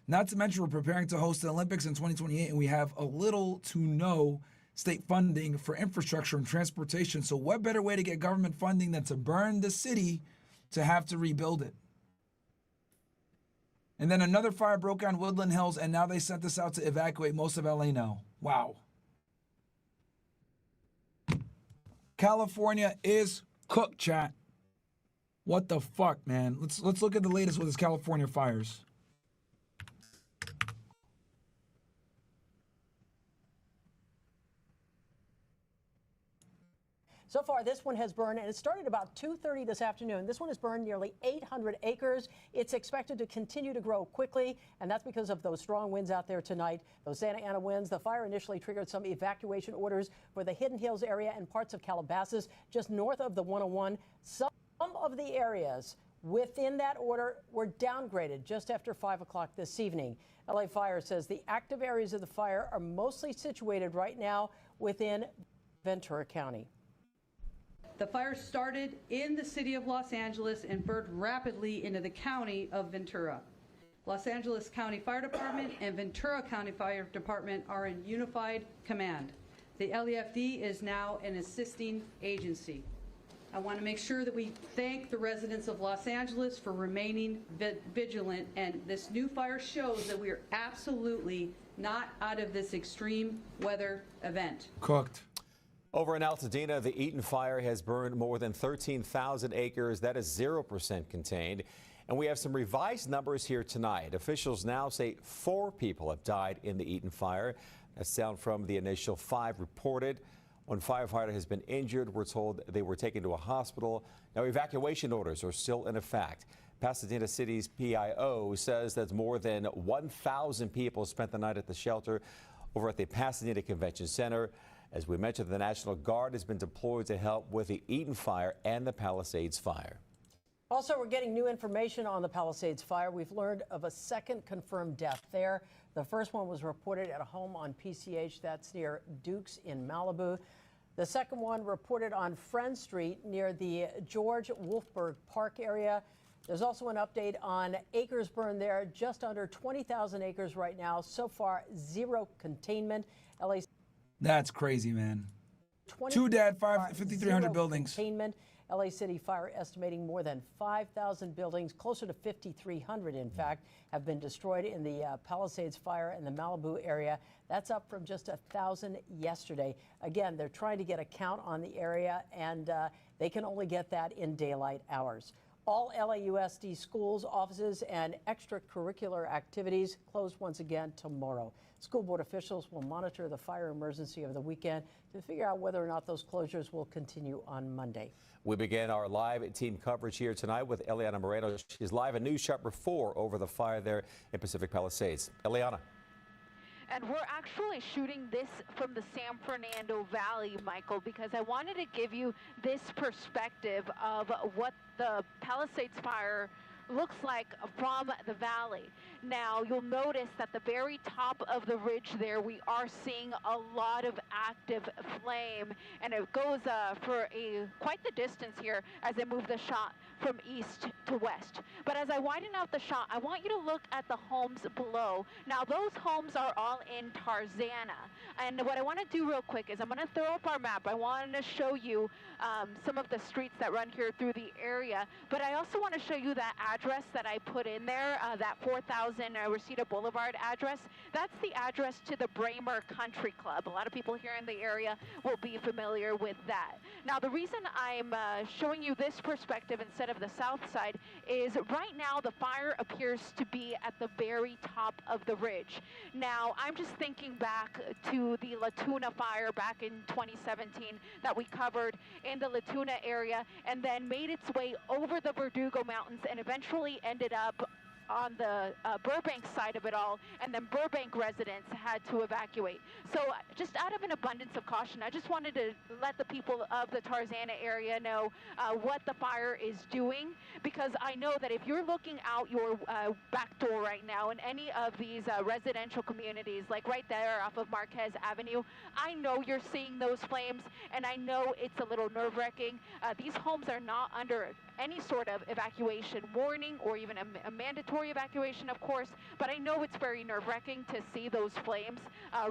Not to mention we're preparing to host the Olympics in 2028, and we have a little to no state funding for infrastructure and transportation. So what better way to get government funding than to burn the city to have to rebuild it? And then another fire broke out in Woodland Hills, and now they sent us out to evacuate most of LA now. Wow. California is cooked, chat. What the fuck, man? Let's look at the latest with this California fires. So far, this one has burned, and it started about 2:30 this afternoon. This one has burned nearly 800 acres. It's expected to continue to grow quickly, and that's because of those strong winds out there tonight. Those Santa Ana winds. The fire initially triggered some evacuation orders for the Hidden Hills area and parts of Calabasas, just north of the 101. Some of the areas within that order were downgraded just after 5 o'clock this evening. LA Fire says the active areas of the fire are mostly situated right now within Ventura County. The fire started in the city of Los Angeles and burned rapidly into the county of Ventura. Los Angeles County Fire Department and Ventura County Fire Department are in unified command. The LEFD is now an assisting agency. I want to make sure that we thank the residents of Los Angeles for remaining vigilant, and this new fire shows that we are absolutely not out of this extreme weather event. Cooked. Over in Altadena, the Eaton fire has burned more than 13,000 acres. That is 0% contained. And we have some revised numbers here tonight. Officials now say 4 people have died in the Eaton fire. That's down from the initial 5 reported. One firefighter has been injured. We're told they were taken to a hospital. Now, evacuation orders are still in effect. Pasadena City's PIO says that more than 1,000 people spent the night at the shelter over at the Pasadena Convention Center. As we mentioned, the National Guard has been deployed to help with the Eaton fire and the Palisades fire. Also, we're getting new information on the Palisades fire. We've learned of a second confirmed death there. The first one was reported at a home on PCH, that's near Dukes in Malibu. The second one reported on Friend Street near the George Wolfberg Park area. There's also an update on acres burned there, just under 20,000 acres right now. So far, 0 containment. LA. That's crazy, man. 2 dead, 5,300 buildings. Containment. LA City Fire estimating more than 5,000 buildings, closer to 5,300 in fact, have been destroyed in the Palisades fire in the Malibu area. That's up from just 1,000 yesterday. Again, they're trying to get a count on the area, and they can only get that in daylight hours. All LAUSD schools, offices, and extracurricular activities closed once again tomorrow. School board officials will monitor the fire emergency over the weekend to figure out whether or not those closures will continue on Monday. We begin our live team coverage here tonight with Eliana Moreno. She's live at News Chopper 4 over the fire there in Pacific Palisades. Eliana. And we're actually shooting this from the San Fernando Valley, Michael, because I wanted to give you this perspective of what the Palisades fire looks like from the valley. Now, you'll notice that the very top of the ridge there, we are seeing a lot of active flame, and it goes for quite the distance here as I move the shot from east to west. But as I widen out the shot, I want you to look at the homes below. Now, those homes are all in Tarzana, and what I want to do real quick is I'm going to throw up our map. I wanted to show you some of the streets that run here through the area, but I also want to show you that address that I put in there, that 4,000 Reseda Boulevard address. That's the address to the Bramer Country Club. A lot of people here in the area will be familiar with that. Now, the reason I'm showing you this perspective instead of the south side is right now the fire appears to be at the very top of the ridge. Now, I'm just thinking back to the La Tuna fire back in 2017 that we covered in the La Tuna area and then made its way over the Verdugo Mountains and eventually ended up on the Burbank side of it all, and then Burbank residents had to evacuate. So just out of an abundance of caution, I just wanted to let the people of the Tarzana area know what the fire is doing, because I know that if you're looking out your back door right now in any of these residential communities, like right there off of Marquez Avenue, I know you're seeing those flames, and I know it's a little nerve-wracking. These homes are not under any sort of evacuation warning or even a mandatory evacuation, of course, but I know it's very nerve-wracking to see those flames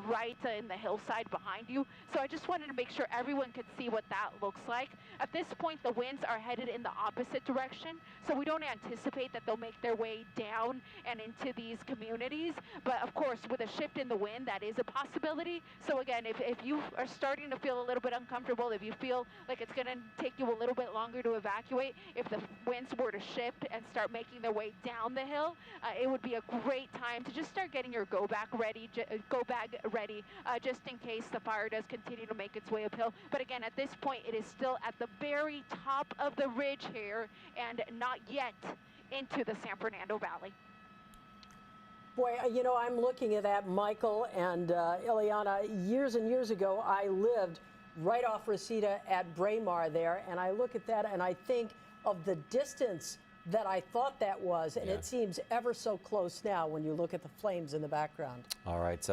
right in the hillside behind you. So I just wanted to make sure everyone could see what that looks like. At this point, the winds are headed in the opposite direction, so we don't anticipate that they'll make their way down and into these communities. But of course, with a shift in the wind, that is a possibility. So again, if you are starting to feel a little bit uncomfortable, if you feel like it's going to take you a little bit longer to evacuate, if the winds were to shift and start making their way down the hill, hill, it would be a great time to just start getting your go bag ready, just in case the fire does continue to make its way uphill. But again, at this point, it is still at the very top of the ridge here and not yet into the San Fernando Valley. Boy, you know, I'm looking at that, Michael and Ileana. Years and years ago, I lived right off Reseda at Braemar there, and I look at that and I think of the distance that I thought that was, and it seems ever so close now when you look at the flames in the background. All right,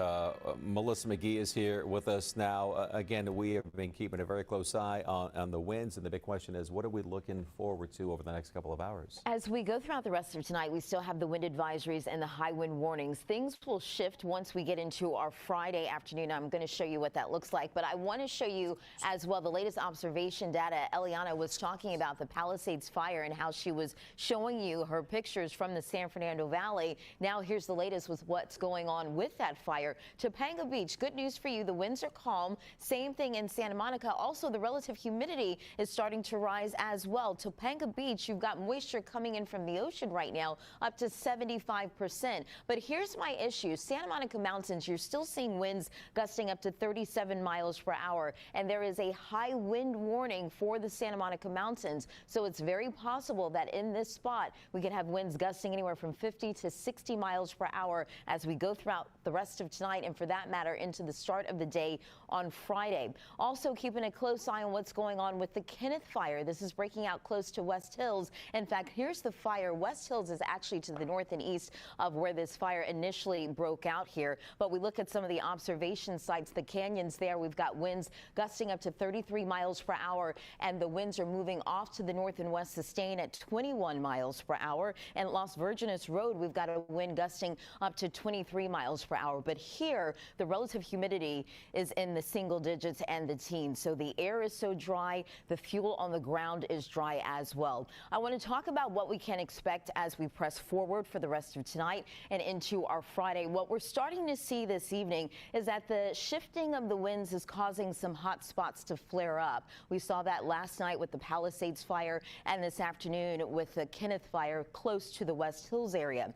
Melissa McGee is here with us now. Again, we have been keeping a very close eye on the winds, and the big question is, what are we looking forward to over the next couple of hours? As we go throughout the rest of tonight, we still have the wind advisories and the high wind warnings. Things will shift once we get into our Friday afternoon. I'm going to show you what that looks like, but I want to show you as well the latest observation data. Eliana was talking about the Palisades fire and how she was showing you her pictures from the San Fernando Valley. Now here's the latest with what's going on with that fire. Topanga Beach, good news for you. The winds are calm. Same thing in Santa Monica. Also, the relative humidity is starting to rise as well. Topanga Beach, you've got moisture coming in from the ocean right now, up to 75%. But here's my issue. Santa Monica Mountains, you're still seeing winds gusting up to 37 miles per hour. And there is a high wind warning for the Santa Monica Mountains. So it's very possible that in this spot, we could have winds gusting anywhere from 50 to 60 miles per hour as we go throughout the rest of tonight and, for that matter, into the start of the day on Friday. Also keeping a close eye on what's going on with the Kenneth fire. This is breaking out close to West Hills. In fact, here's the fire. West Hills is actually to the north and east of where this fire initially broke out here. But we look at some of the observation sites, the canyons there. We've got winds gusting up to 33 miles per hour, and the winds are moving off to the north and west, sustained at 21 miles per hour. And Las Virgenes Road, we've got a wind gusting up to 23 miles per hour. But here, the relative humidity is in the single digits and the teens. So the air is so dry, the fuel on the ground is dry as well. I want to talk about what we can expect as we press forward for the rest of tonight and into our Friday. What we're starting to see this evening is that the shifting of the winds is causing some hot spots to flare up. We saw that last night with the Palisades fire and this afternoon with the Kenneth fire close to the West Hills area.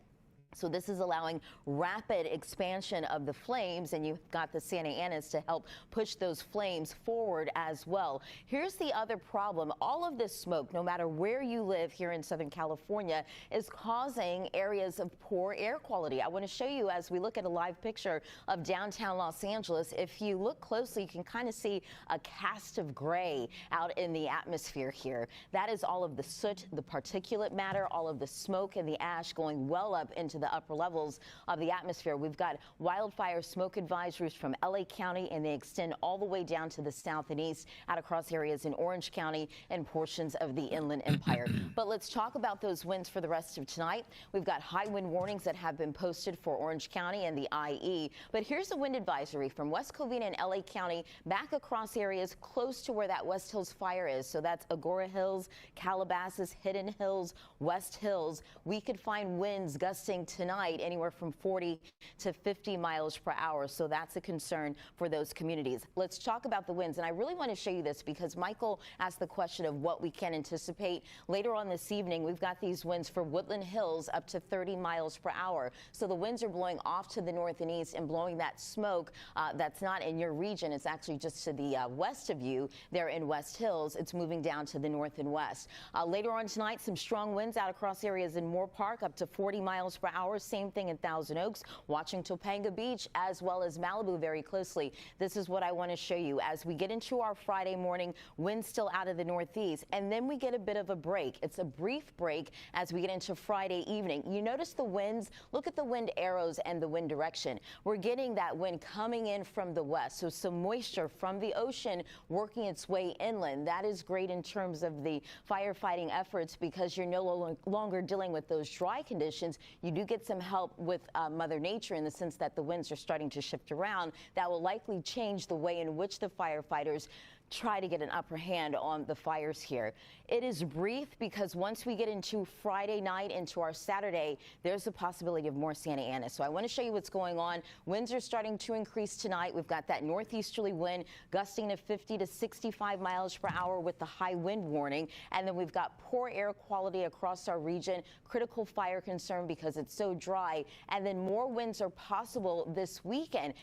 So this is allowing rapid expansion of the flames, and you've got the Santa Anas to help push those flames forward as well. Here's the other problem. All of this smoke, no matter where you live here in Southern California, is causing areas of poor air quality. I want to show you as we look at a live picture of downtown Los Angeles. If you look closely, you can kind of see a cast of gray out in the atmosphere here. That is all of the soot, the particulate matter, all of the smoke and the ash going well up into the upper levels of the atmosphere. We've got wildfire smoke advisories from LA County, and they extend all the way down to the south and east out across areas in Orange County and portions of the Inland Empire. But let's talk about those winds for the rest of tonight. We've got high wind warnings that have been posted for Orange County and the IE. But here's a wind advisory from West Covina and LA County back across areas close to where that West Hills fire is. So that's Agora Hills, Calabasas, Hidden Hills, West Hills. We could find winds gusting tonight anywhere from 40 to 50 miles per hour. So that's a concern for those communities. Let's talk about the winds. And I really want to show you this because Michael asked the question of what we can anticipate. Later on this evening, we've got these winds for Woodland Hills up to 30 miles per hour. So the winds are blowing off to the north and east and blowing that smoke that's not in your region. It's actually just to the west of you there in West Hills. It's moving down to the north and west. Later on tonight, some strong winds out across areas in Moore Park up to 40 miles per hour. Same thing in Thousand Oaks, watching Topanga Beach as well as Malibu very closely. This is what I want to show you as we get into our Friday morning. Winds still out of the northeast, and then we get a bit of a break. It's a brief break as we get into Friday evening. You notice the winds. Look at the wind arrows and the wind direction. We're getting that wind coming in from the west, so some moisture from the ocean working its way inland. That is great in terms of the firefighting efforts because you're no longer dealing with those dry conditions. You do get some help with Mother Nature in the sense that the winds are starting to shift around. That will likely change the way in which the firefighters try to get an upper hand on the fires here. It is brief because once we get into Friday night, into our Saturday, there's a possibility of more Santa Ana. So I want to show you what's going on. Winds are starting to increase tonight. We've got that northeasterly wind gusting to 50 to 65 miles per hour with the high wind warning. And then we've got poor air quality across our region, critical fire concern because it's so dry. And then more winds are possible this weekend.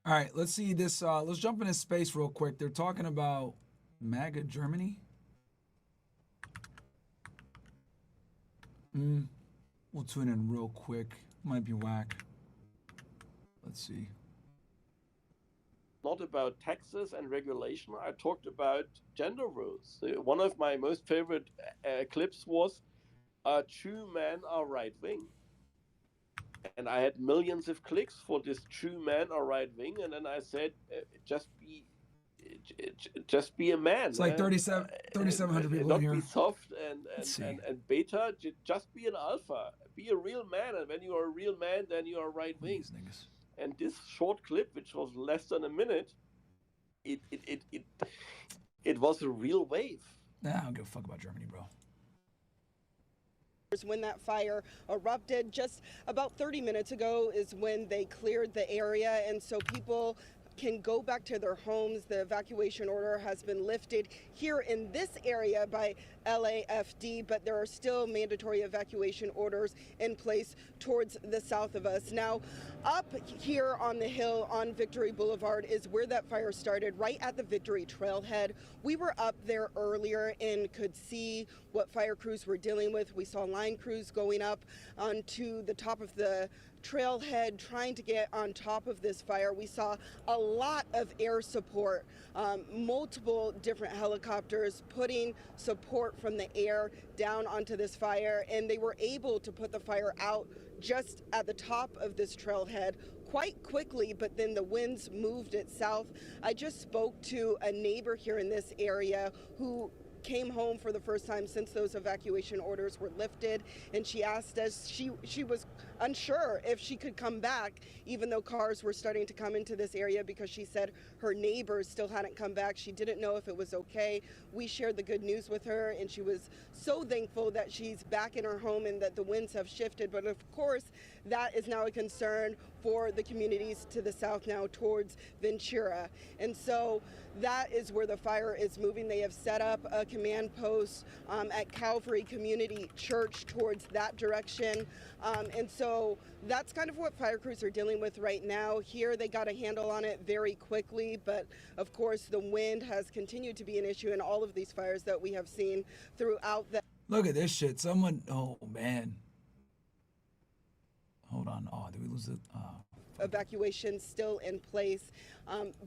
All right, let's see this. Let's jump into space real quick. They're talking about MAGA Germany. We'll tune in real quick. Might be whack. Let's see. Not about taxes and regulation. I talked about gender roles. One of my most favorite clips was true men are right wing. And I had millions of clicks for this true man or right wing, and then I said, just be a man. It's like 3,700 people not in here. Be soft and beta. Just be an alpha. Be a real man, and when you are a real man, then you are right wing. And this short clip, which was less than a minute, it was a real wave. Nah, I don't give a fuck about Germany, bro. When that fire erupted just about 30 minutes ago is when they cleared the area, and so people can go back to their homes. The evacuation order has been lifted here in this area by LAFD, but there are still mandatory evacuation orders in place towards the south of us. Now, up here on the hill on Victory Boulevard is where that fire started, right at the Victory Trailhead. We were up there earlier and could see what fire crews were dealing with. We saw line crews going up onto the top of the trailhead trying to get on top of this fire. We saw a lot of air support, multiple different helicopters putting support from the air down onto this fire, and they were able to put the fire out just at the top of this trailhead quite quickly, but then the winds moved it south. I just spoke to a neighbor here in this area who came home for the first time since those evacuation orders were lifted, and she asked us, she was unsure if she could come back even though cars were starting to come into this area, because she said her neighbors still hadn't come back. She didn't know if it was okay. We shared the good news with her, and she was so thankful that she's back in her home and that the winds have shifted. But of course, that is now a concern for the communities to the south now towards Ventura. And so that is where the fire is moving. They have set up a command post at Calvary Community Church towards that direction. And so that's kind of what fire crews are dealing with right now. Here they got a handle on it very quickly, but of course the wind has continued to be an issue in all of these fires that we have seen throughout the... Look at this shit. Someone, oh man. Hold on. Oh, did we lose it? Evacuation still in place.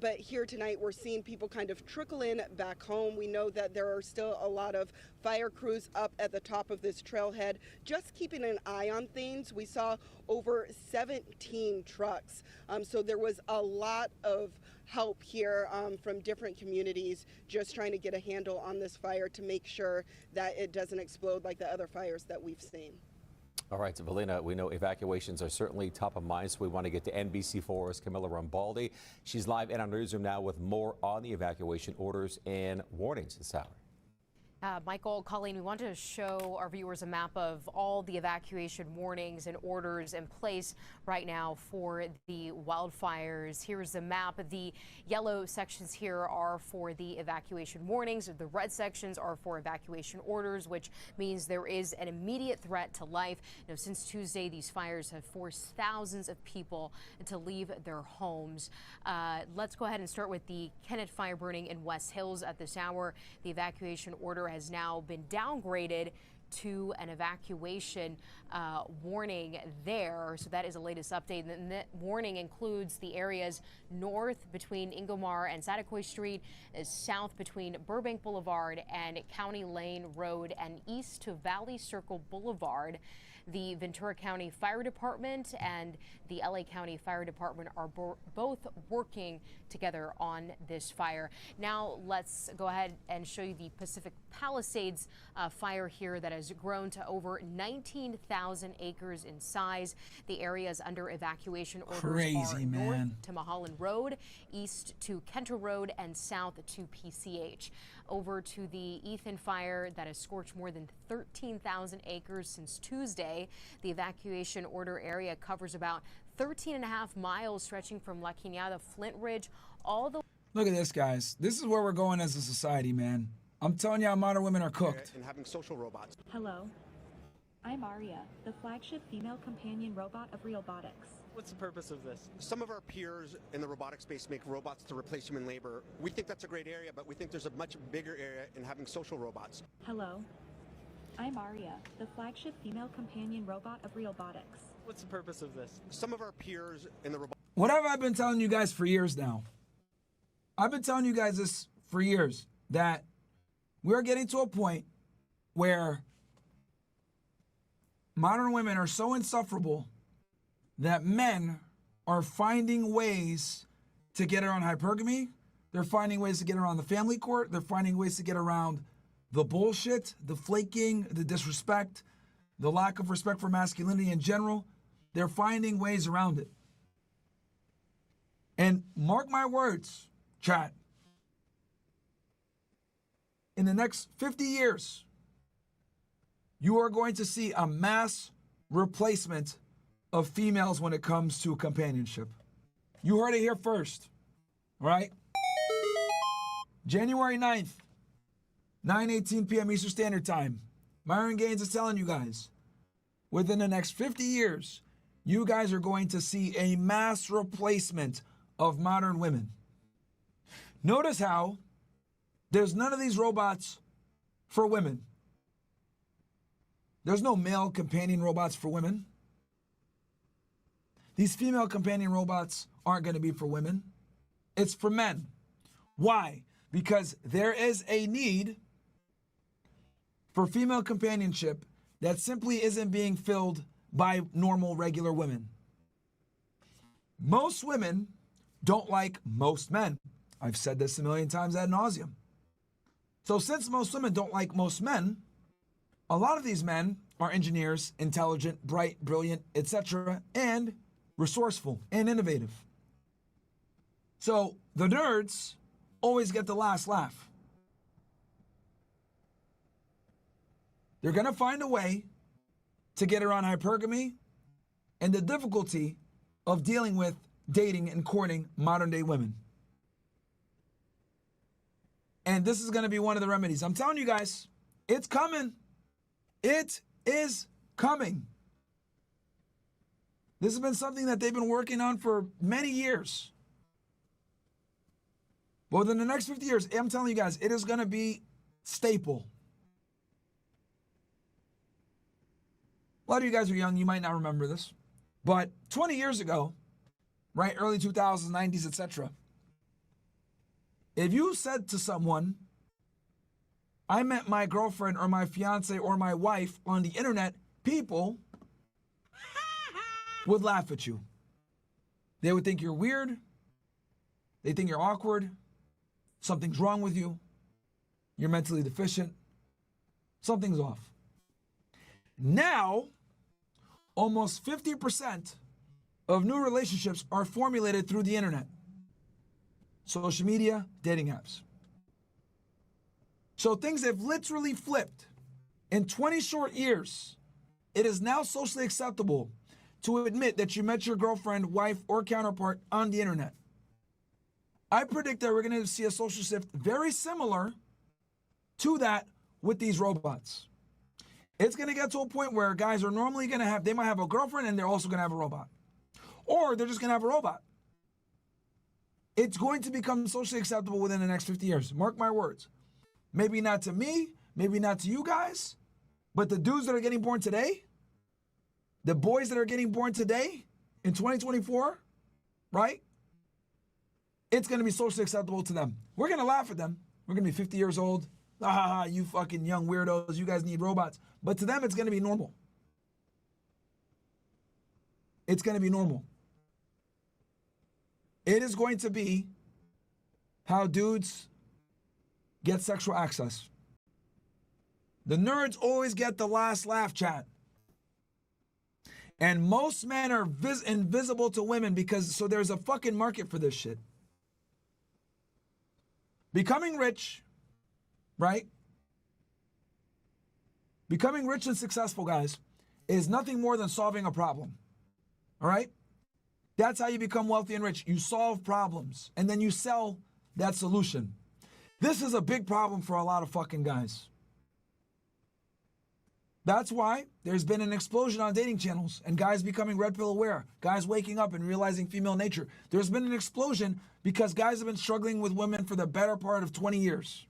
But here tonight, we're seeing people kind of trickle in back home. We know that there are still a lot of fire crews up at the top of this trailhead, just keeping an eye on things. We saw over 17 trucks. So there was a lot of help here from different communities, just trying to get a handle on this fire to make sure that it doesn't explode like the other fires that we've seen. All right, so Valina, we know evacuations are certainly top of mind, so we want to get to NBC4's Camilla Rambaldi. She's live in our newsroom now with more on the evacuation orders and warnings this hour. Michael, Colleen, we want to show our viewers a map of all the evacuation warnings and orders in place right now for the wildfires. Here's the map. The yellow sections here are for the evacuation warnings. The red sections are for evacuation orders, which means there is an immediate threat to life. You know, since Tuesday, these fires have forced thousands of people to leave their homes. Let's go ahead and start with the Kennett fire burning in West Hills at this hour. The evacuation order has now been downgraded to an evacuation warning there. So that is the latest update. And the warning includes the areas north between Ingomar and Satakoy Street, south between Burbank Boulevard and County Lane Road, and east to Valley Circle Boulevard. The Ventura County Fire Department and the LA County Fire Department are both working together on this fire. Now let's go ahead and show you the Pacific Palisades fire here that has grown to over 19,000 acres in size. The area is under evacuation orders. Crazy, man. North to Mulholland Road, east to Kenter Road, and south to PCH. Over to the Ethan fire that has scorched more than 13,000 acres since Tuesday. The evacuation order area covers about 13.5 miles, stretching from La Cañada, Flint Ridge, all the... Look at this, guys. This is where we're going as a society, man. I'm telling you how modern women are cooked. And having social robots. Hello, I'm Aria, the flagship female companion robot of Realbotics. What's the purpose of this? Some of our peers in the robotic space make robots to replace human labor. We think that's a great area, but we think there's a much bigger area in having social robots. Hello, I'm Aria, the flagship female companion robot of Realbotics. What's the purpose of this? Some of our peers in the robotic... What have I been telling you guys for years now? I've been telling you guys this for years, that we're getting to a point where modern women are so insufferable that men are finding ways to get around hypergamy. They're finding ways to get around the family court. They're finding ways to get around the bullshit, the flaking, the disrespect, the lack of respect for masculinity in general. They're finding ways around it. And mark my words, chat, in the next 50 years, you are going to see a mass replacement of females when it comes to companionship. You heard it here first, right? January 9th, 9:18 p.m. Eastern Standard Time. Myron Gaines is telling you guys, within the next 50 years, you guys are going to see a mass replacement of modern women. Notice how there's none of these robots for women. There's no male companion robots for women. These female companion robots aren't going to be for women. It's for men. Why? Because there is a need for female companionship that simply isn't being filled by normal, regular women. Most women don't like most men. I've said this a million times ad nauseum. So since most women don't like most men, a lot of these men are engineers, intelligent, bright, brilliant, etc., and resourceful and innovative. So the nerds always get the last laugh. They're going to find a way to get around hypergamy and the difficulty of dealing with dating and courting modern day women. And this is going to be one of the remedies. I'm telling you guys, it's coming. It is coming. This has been something that they've been working on for many years. But within the next 50 years, I'm telling you guys, it is going to be staple. A lot of you guys are young, you might not remember this. But 20 years ago, right, early 2000s, 90s, etc., if you said to someone, I met my girlfriend or my fiance or my wife on the internet, people would laugh at you. They would think you're weird. They think you're awkward. Something's wrong with you. You're mentally deficient. Something's off. Now, almost 50% of new relationships are formulated through the internet, social media, dating apps. So things have literally flipped. In 20 short years, it is now socially acceptable to admit that you met your girlfriend, wife, or counterpart on the internet. I predict that we're going to see a social shift very similar to that with these robots. It's going to get to a point where guys are normally going to have, they might have a girlfriend and they're also going to have a robot. Or they're just going to have a robot. It's going to become socially acceptable within the next 50 years. Mark my words. Maybe not to me, maybe not to you guys, but the dudes that are getting born today, the boys that are getting born today in 2024, right? It's going to be socially acceptable to them. We're going to laugh at them. We're going to be 50 years old. Ah, ha, ha, you fucking young weirdos. You guys need robots. But to them, it's going to be normal. it's going to be normal. It is going to be how dudes get sexual access. The nerds always get the last laugh, chat. And most men are invisible to women because, so there's a fucking market for this shit. Becoming rich, right? Becoming rich and successful, guys, is nothing more than solving a problem. All right? That's how you become wealthy and rich. You solve problems, and then you sell that solution. This is a big problem for a lot of fucking guys. That's why there's been an explosion on dating channels and guys becoming red pill aware, guys waking up and realizing female nature. There's been an explosion because guys have been struggling with women for the better part of 20 years.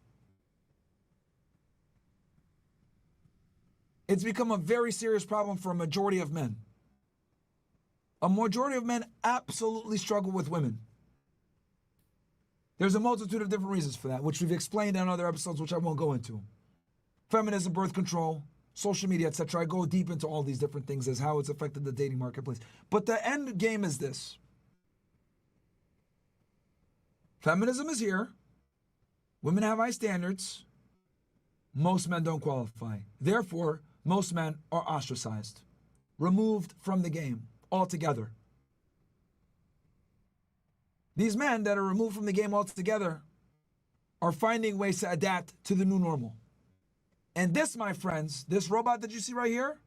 It's become a very serious problem for a majority of men. A majority of men absolutely struggle with women. There's a multitude of different reasons for that, which we've explained in other episodes, which I won't go into. Feminism, birth control, social media, etc. I go deep into all these different things as how it's affected the dating marketplace. But the end game is this. Feminism is here. Women have high standards. Most men don't qualify. Therefore, most men are ostracized, removed from the game altogether. These men that are removed from the game altogether are finding ways to adapt to the new normal. And this, my friends, this robot that you see right here,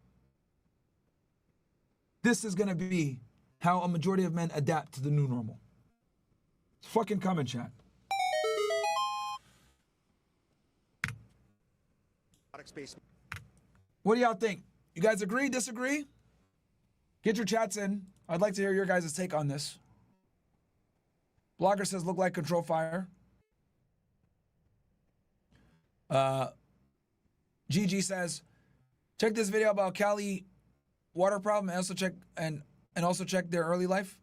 this is going to be how a majority of men adapt to the new normal. It's fucking coming, chat. What do y'all think? You guys agree, disagree? Get your chats in. I'd like to hear your guys' take on this. Blogger says, look like control fire. GG says, check this video about Cali water problem and also check their early life.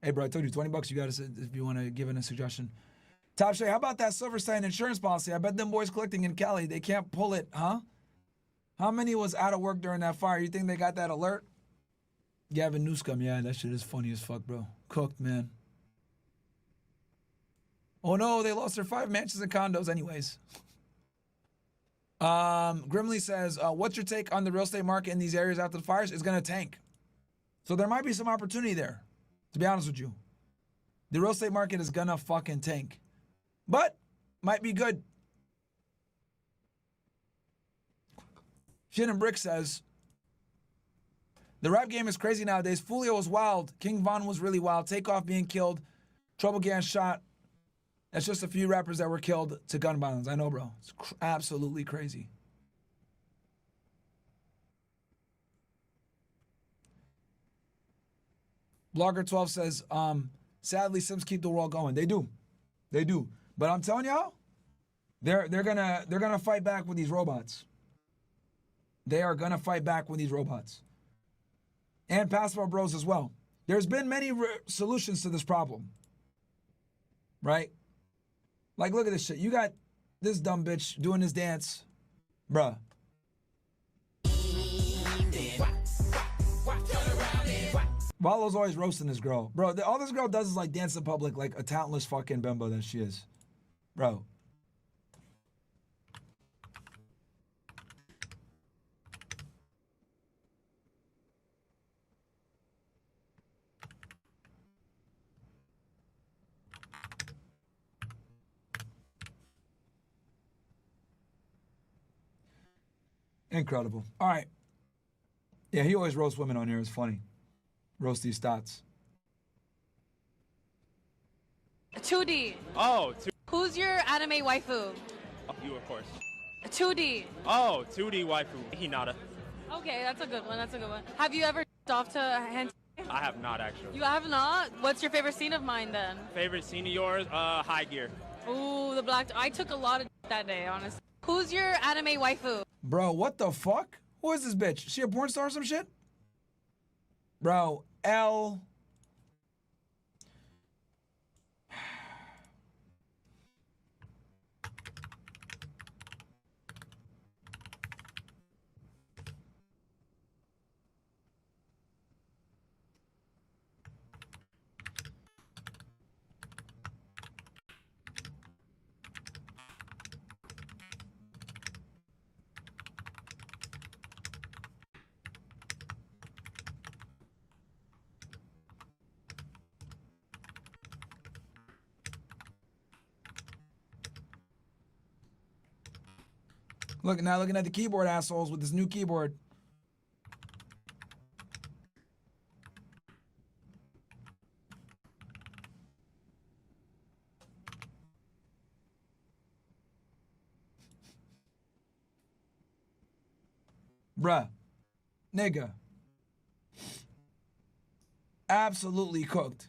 Hey bro, I told you $20 you got to, if you want to give in a suggestion. Top Shay, how about that Silverstein insurance policy? I bet them boys collecting in Cali, they can't pull it, huh? How many was out of work during that fire? You think they got that alert? Gavin Newscomb, yeah, that shit is funny as fuck, bro. Cooked, man. Oh no, they lost their 5 mansions and condos anyways. Grimly says, what's your take on the real estate market in these areas after the fires? It's going to tank. So there might be some opportunity there, to be honest with you. The real estate market is going to fucking tank. But might be good. Shin and Brick says, the rap game is crazy nowadays. Foolio was wild. King Von was really wild. Takeoff being killed. Trouble getting shot. That's just a few rappers that were killed to gun violence. I know, bro. It's absolutely crazy. Blogger 12 says, sadly, Sims keep the world going. They do. They do. But I'm telling y'all, they're gonna fight back with these robots. They are gonna fight back with these robots. And Passport Bros as well. There's been many solutions to this problem. Right? Like, look at this shit. You got this dumb bitch doing this dance. Bruh. Wallo's always roasting this girl. Bro, all this girl does is like dance in public like a talentless fucking bimbo that she is. Bro. Incredible. All right. Yeah, he always roasts women on here. It's funny. Roast these stats. 2D. Oh, Who's your anime waifu? you, of course. 2D. Oh, 2D waifu. Hinata. Okay, that's a good one. That's a good one. Have you ever off to hentai? I have not, actually. You have not? What's your favorite scene of mine then? Favorite scene of yours? High Gear. Ooh, the black. I took a lot of that day, honestly. Who's your anime waifu? Bro, what the fuck? Who is this bitch? Is she a porn star or some shit? Bro, L. Look, now looking at the keyboard assholes with this new keyboard. Bruh. Nigga. Absolutely cooked.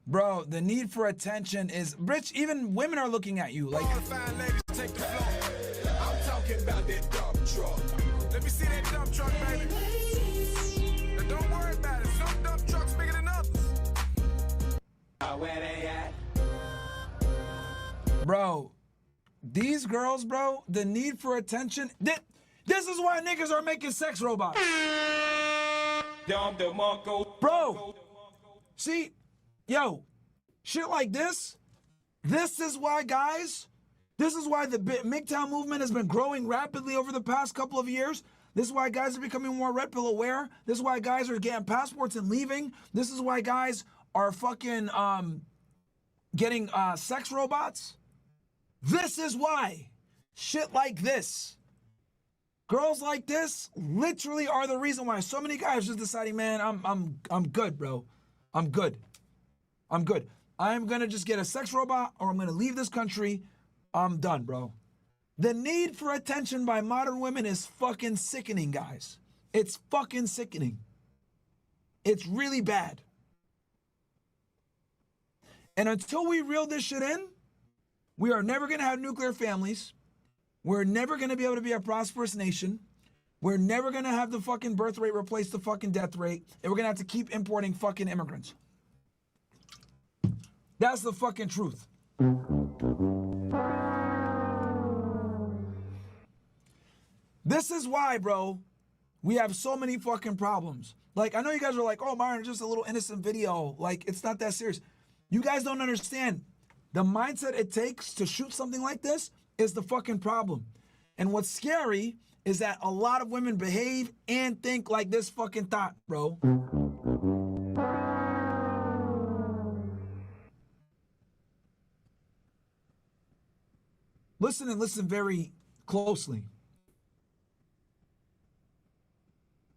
Bro, the need for attention is rich. Even women are looking at you like. I'm talking about that dump truck. Let me see that dump truck, baby. Now don't worry about it. Some dump trucks bigger than others. Where they at? Bro, these girls, bro, the need for attention. This is why niggas are making sex robots. Bro, see, yo, shit like this is why, guys, this is why the MGTOW movement has been growing rapidly over the past couple of years. This is why guys are becoming more red pill aware. This is why guys are getting passports and leaving. This is why guys are fucking getting sex robots. This is why shit like this, girls like this, literally are the reason why so many guys just deciding, man, I'm good, bro. I'm good. I'm good. I'm gonna just get a sex robot or I'm gonna leave this country. I'm done, bro. The need for attention by modern women is fucking sickening, guys. It's fucking sickening. It's really bad. And until we reel this shit in, we are never gonna have nuclear families. We're never gonna be able to be a prosperous nation. We're never gonna have the fucking birth rate replace the fucking death rate. And we're gonna have to keep importing fucking immigrants. That's the fucking truth. This is why, bro, we have so many fucking problems. Like, I know you guys are like, oh, Myron, just a little innocent video. Like, it's not that serious. You guys don't understand. The mindset it takes to shoot something like this is the fucking problem. And what's scary is that a lot of women behave and think like this fucking thought, bro. Listen and listen very closely.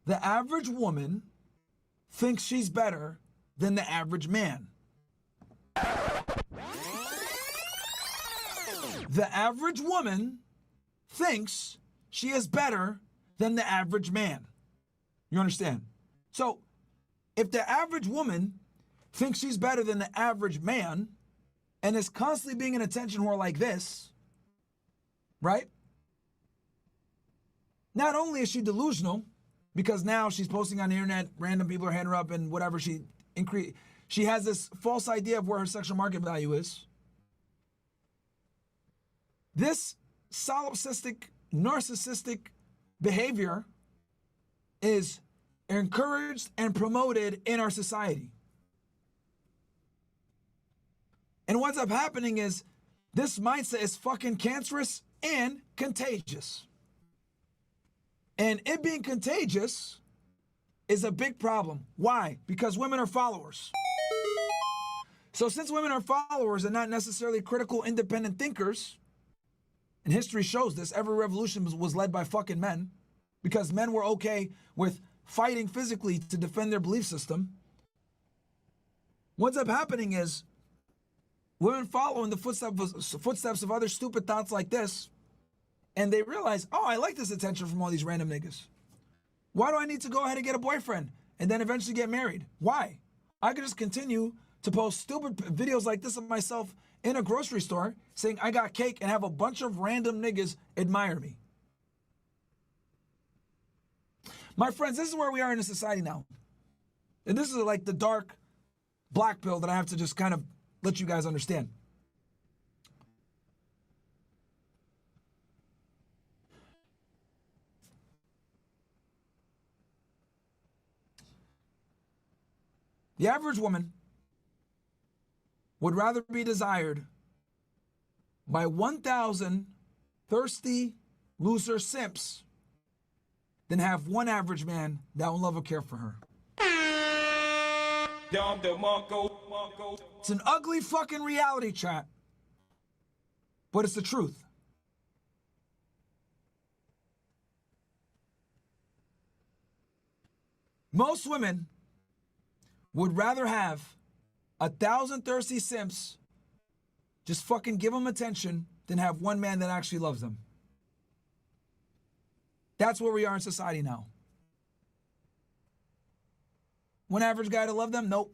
The average woman thinks she's better than the average man. The average woman thinks she is better than the average man. You understand? So, if the average woman thinks she's better than the average man and is constantly being an attention whore like this, right? Not only is she delusional, because now she's posting on the internet, random people are hitting her up and whatever, she has this false idea of where her sexual market value is. This solipsistic, narcissistic behavior is encouraged and promoted in our society. And what's up happening is this mindset is fucking cancerous and contagious. And it being contagious is a big problem. Why? Because women are followers. So since women are followers and not necessarily critical, independent thinkers, and history shows this, every revolution was led by fucking men, because men were okay with fighting physically to defend their belief system. What's up happening is women follow in the footsteps of other stupid thoughts like this, and they realize, oh, I like this attention from all these random niggas. Why do I need to go ahead and get a boyfriend and then eventually get married? Why? I could just continue to post stupid videos like this of myself in a grocery store saying I got cake and have a bunch of random niggas admire me. My friends, this is where we are in a society now. And this is like the dark black pill that I have to just kind of let you guys understand. The average woman would rather be desired by 1,000 thirsty loser simps than have one average man that will love or care for her. It's an ugly fucking reality, chat, but it's the truth. Most women would rather have 1,000 thirsty simps just fucking give them attention than have one man that actually loves them. That's where we are in society now. One average guy to love them? Nope.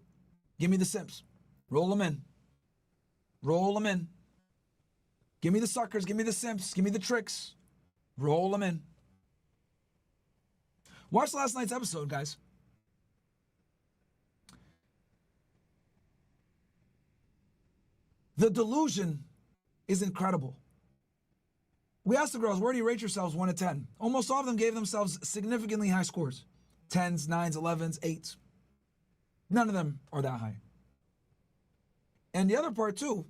Give me the simps. Roll them in. Roll them in. Give me the suckers. Give me the simps. Give me the tricks. Roll them in. Watch last night's episode, guys. The delusion is incredible. We asked the girls, where do you rate yourselves 1 to 10? Almost all of them gave themselves significantly high scores. 10s, 9s, 11s, 8s. None of them are that high. And the other part, too,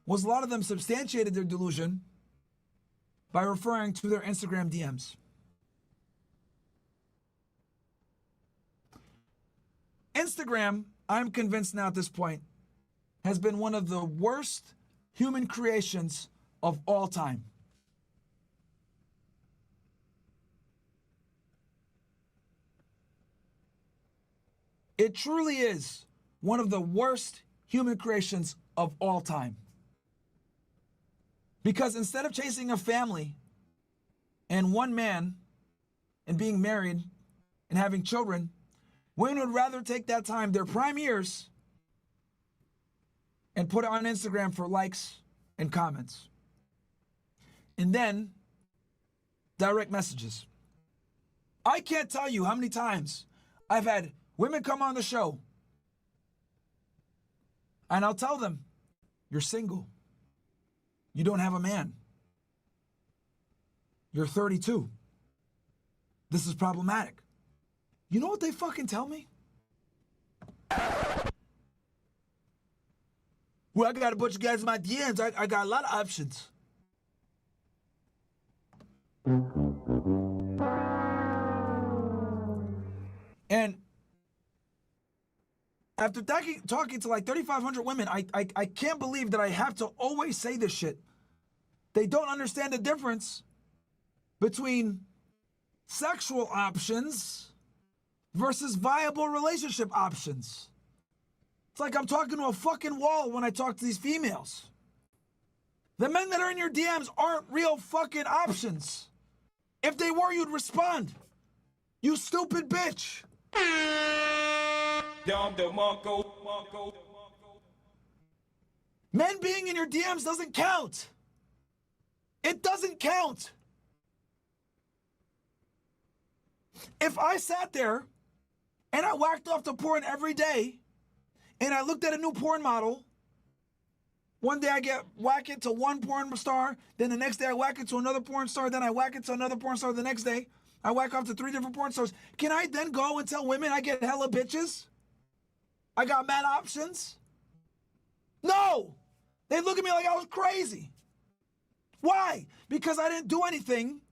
was a lot of them substantiated their delusion by referring to their Instagram DMs. Instagram, I'm convinced now at this point, has been one of the worst human creations of all time. It truly is one of the worst human creations of all time. Because instead of chasing a family and one man and being married and having children, women would rather take that time, their prime years, and put it on Instagram for likes and comments. And then direct messages. I can't tell you how many times I've had women come on the show and I'll tell them, you're single. You don't have a man. You're 32. This is problematic. You know what they fucking tell me? Well, I got a bunch of guys in my DMs. I got a lot of options. And after talking to like 3,500 women, I can't believe that I have to always say this shit. They don't understand the difference between sexual options versus viable relationship options. It's like I'm talking to a fucking wall when I talk to these females. The men that are in your DMs aren't real fucking options. If they were, you'd respond. You stupid bitch. Men being in your DMs doesn't count. It doesn't count. If I sat there and I whacked off to porn every day and I looked at a new porn model, one day I whack it to one porn star, then the next day I whack it to another porn star, then I whack it to another porn star the next day. I whack off to 3 different porn stars. Can I then go and tell women I get hella bitches? I got mad options? No! They look at me like I was crazy. Why? Because I didn't do anything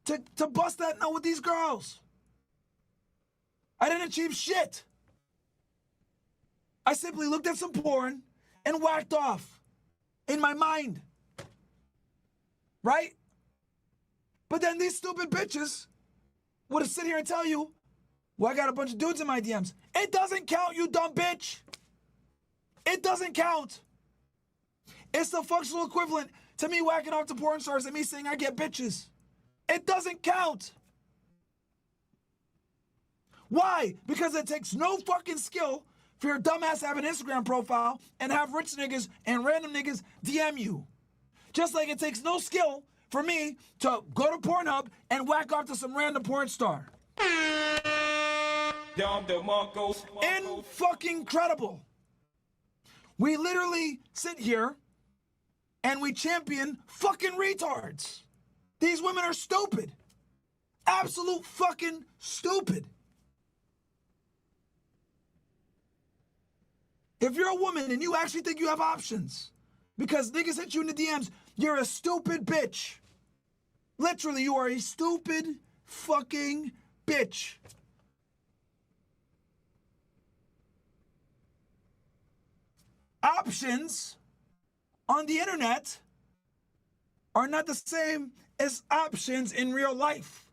to bust that nut with these girls. I didn't achieve shit. I simply looked at some porn and whacked off in my mind. Right? But then these stupid bitches would have sit here and tell you, well, I got a bunch of dudes in my DMs. It doesn't count, you dumb bitch. It doesn't count. It's the functional equivalent to me whacking off to porn stars and me saying I get bitches. It doesn't count. Why? Because it takes no fucking skill for your dumbass to have an Instagram profile and have rich niggas and random niggas DM you. Just like it takes no skill for me to go to Pornhub and whack off to some random porn star. In-fucking-credible. We literally sit here and we champion fucking retards. These women are stupid. Absolute fucking stupid. If you're a woman and you actually think you have options because niggas hit you in the DMs, you're a stupid bitch. Literally, you are a stupid fucking bitch. Options on the internet are not the same as options in real life.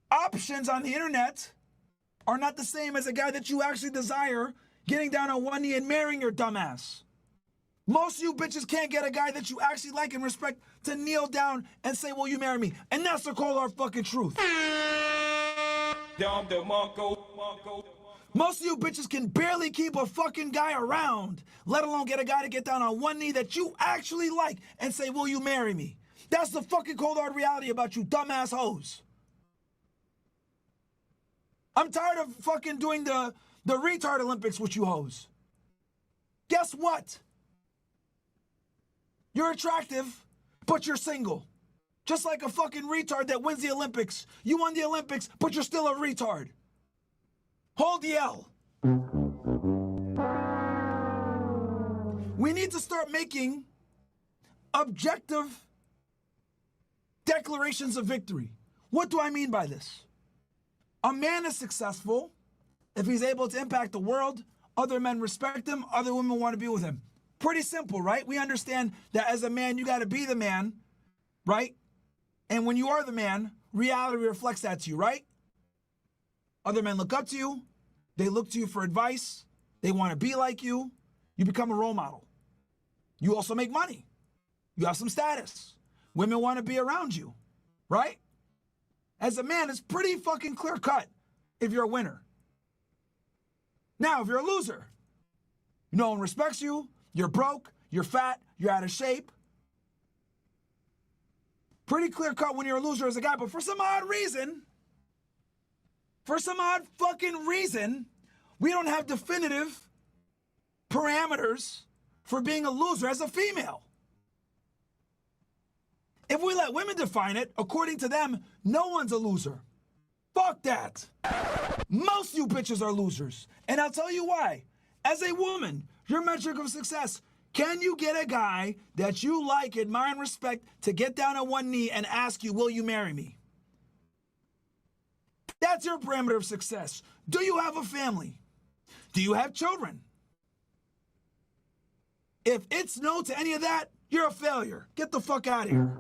Options on the internet are not the same as a guy that you actually desire getting down on one knee and marrying your dumbass. Most of you bitches can't get a guy that you actually like and respect to kneel down and say, will you marry me? And that's the cold hard fucking truth. Most of you bitches can barely keep a fucking guy around, let alone get a guy to get down on one knee that you actually like and say, will you marry me? That's the fucking cold hard reality about you dumbass hoes. I'm tired of fucking doing the retard Olympics with you hoes. Guess what? You're attractive, but you're single. Just like a fucking retard that wins the Olympics. You won the Olympics, but you're still a retard. Hold the L. We need to start making objective declarations of victory. What do I mean by this? A man is successful if he's able to impact the world, other men respect him, other women want to be with him. Pretty simple, right? We understand that as a man, you got to be the man, right? And when you are the man, reality reflects that to you, right? Other men look up to you. They look to you for advice. They want to be like you. You become a role model. You also make money. You have some status. Women want to be around you, right? As a man, it's pretty fucking clear cut if you're a winner. Now, if you're a loser, no one respects you, you're broke, you're fat, you're out of shape. Pretty clear cut when you're a loser as a guy, but for some odd fucking reason, we don't have definitive parameters for being a loser as a female. If we let women define it, according to them, no one's a loser. Fuck that. Most of you bitches are losers. And I'll tell you why. As a woman, your metric of success, can you get a guy that you like, admire, and respect to get down on one knee and ask you, will you marry me? That's your parameter of success. Do you have a family? Do you have children? If it's no to any of that, you're a failure. Get the fuck out of here.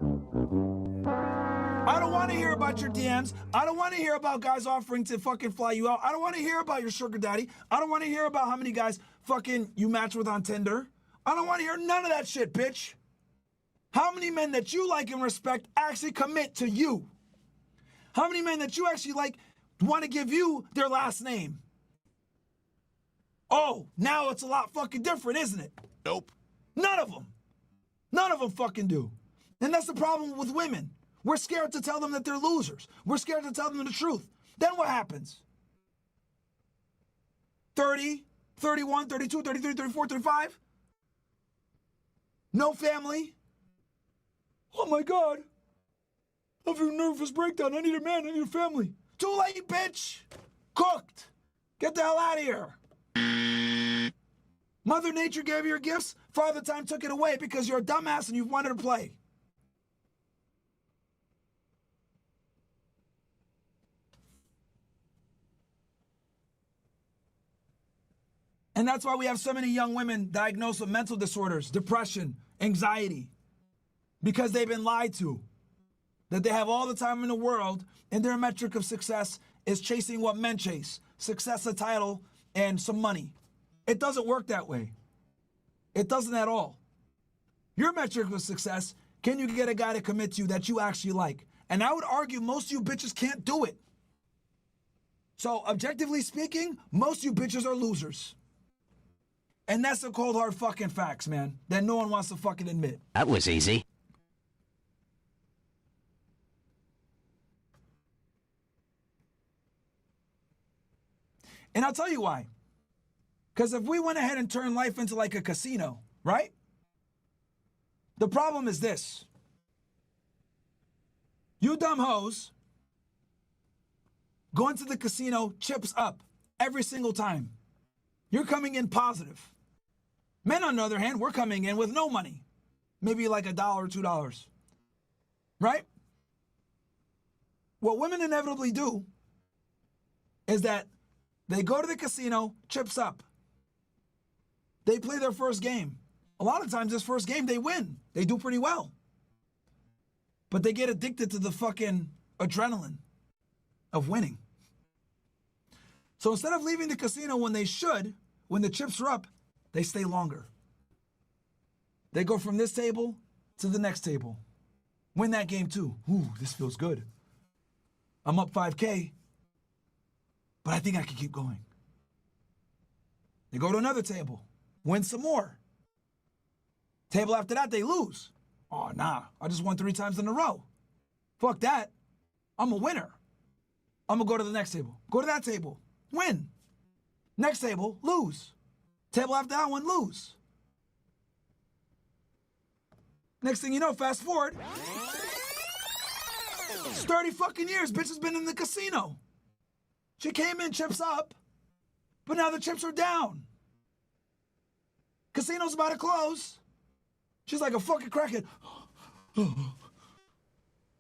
I don't want to hear about your DMs. I don't want to hear about guys offering to fucking fly you out. I don't want to hear about your sugar daddy. I don't want to hear about how many guys fucking you match with on Tinder. I don't want to hear none of that shit, bitch. How many men that you like and respect actually commit to you? How many men that you actually like want to give you their last name? Oh, now it's a lot fucking different, isn't it? Nope. None of them. None of them fucking do. And that's the problem with women. We're scared to tell them that they're losers. We're scared to tell them the truth. Then what happens? 30, 31, 32, 33, 34, 35? No family? Oh my God. I'm having a nervous breakdown. I need a man. I need a family. Too late, bitch. Cooked. Get the hell out of here. Mother Nature gave you your gifts. Father Time took it away because you're a dumbass and you wanted to play. And that's why we have so many young women diagnosed with mental disorders, depression, anxiety, because they've been lied to. That they have all the time in the world, and their metric of success is chasing what men chase: success, a title, and some money. It doesn't work that way. It doesn't at all. Your metric of success, can you get a guy to commit to you that you actually like? And I would argue most of you bitches can't do it. So objectively speaking, most of you bitches are losers. And that's the cold hard fucking facts, man, that no one wants to fucking admit. That was easy. And I'll tell you why. Because if we went ahead and turned life into like a casino, right? The problem is this. You dumb hoes go into the casino, chips up every single time. You're coming in positive. Men, on the other hand, we're coming in with no money. Maybe like $1 or $2. Right? What women inevitably do is that they go to the casino, chips up. They play their first game. A lot of times this first game they win. They do pretty well. But they get addicted to the fucking adrenaline of winning. So instead of leaving the casino when they should, when the chips are up, they stay longer. They go from this table to the next table. Win that game too. Ooh, this feels good. I'm up 5K, but I think I can keep going. They go to another table, win some more. Table after that, they lose. Oh, nah, I just won 3 times in a row. Fuck that. I'm a winner. I'm gonna go to the next table. Go to that table, win. Next table, lose. Table after that one, lose. Next thing you know, fast forward. It's 30 fucking years, bitch has been in the casino. She came in, chips up, but now the chips are down. Casino's about to close. She's like a fucking crackhead.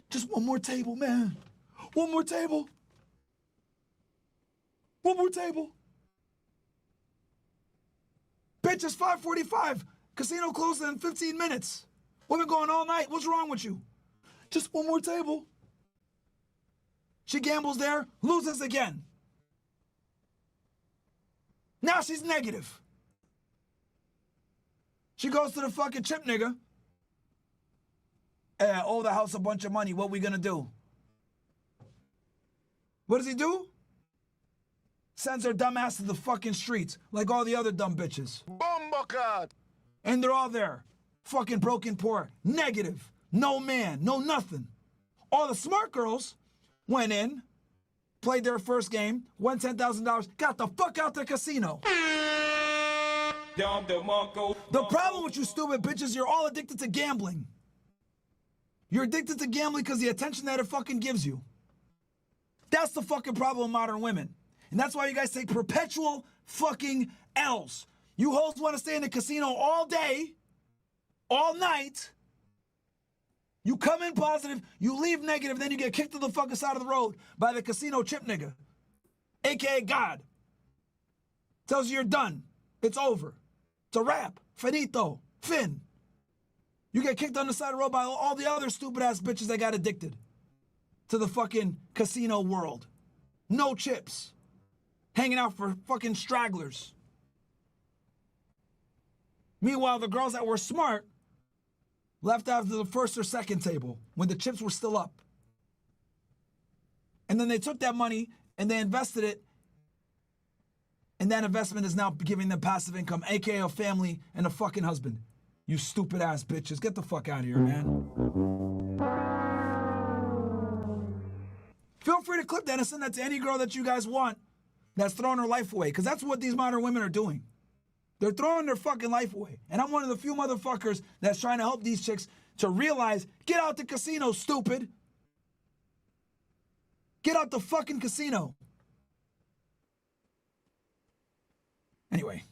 Just one more table, man. One more table. One more table. Bitch, it's 5:45. Casino closes in 15 minutes. We've been going all night. What's wrong with you? Just one more table. She gambles there, loses again. Now she's negative. She goes to the fucking chip nigga. Hey, I owe the house a bunch of money. What we gonna do? What does he do? Sends her dumb ass to the fucking streets, like all the other dumb bitches. Bumblecart! And they're all there. Fucking broken poor. Negative. No man. No nothing. All the smart girls went in, played their first game, won $10,000, got the fuck out the casino. The problem with you stupid bitches, you're all addicted to gambling. You're addicted to gambling because the attention that it fucking gives you. That's the fucking problem with modern women. And that's why you guys take perpetual fucking L's. You hoes want to stay in the casino all day, all night. You come in positive, you leave negative, then you get kicked to the fucking side of the road by the casino chip nigga, AKA God. Tells you you're done. It's over. It's a wrap. Finito. Fin. You get kicked on the side of the road by all the other stupid ass bitches that got addicted to the fucking casino world. No chips. Hanging out for fucking stragglers. Meanwhile, the girls that were smart left after the first or second table when the chips were still up. And then they took that money and they invested it. And that investment is now giving them passive income, aka a family and a fucking husband. You stupid ass bitches. Get the fuck out of here, man. Feel free to clip that and send that to any girl that you guys want that's throwing her life away. Because that's what these modern women are doing. They're throwing their fucking life away. And I'm one of the few motherfuckers that's trying to help these chicks to realize, get out the casino, stupid. Get out the fucking casino. Anyway,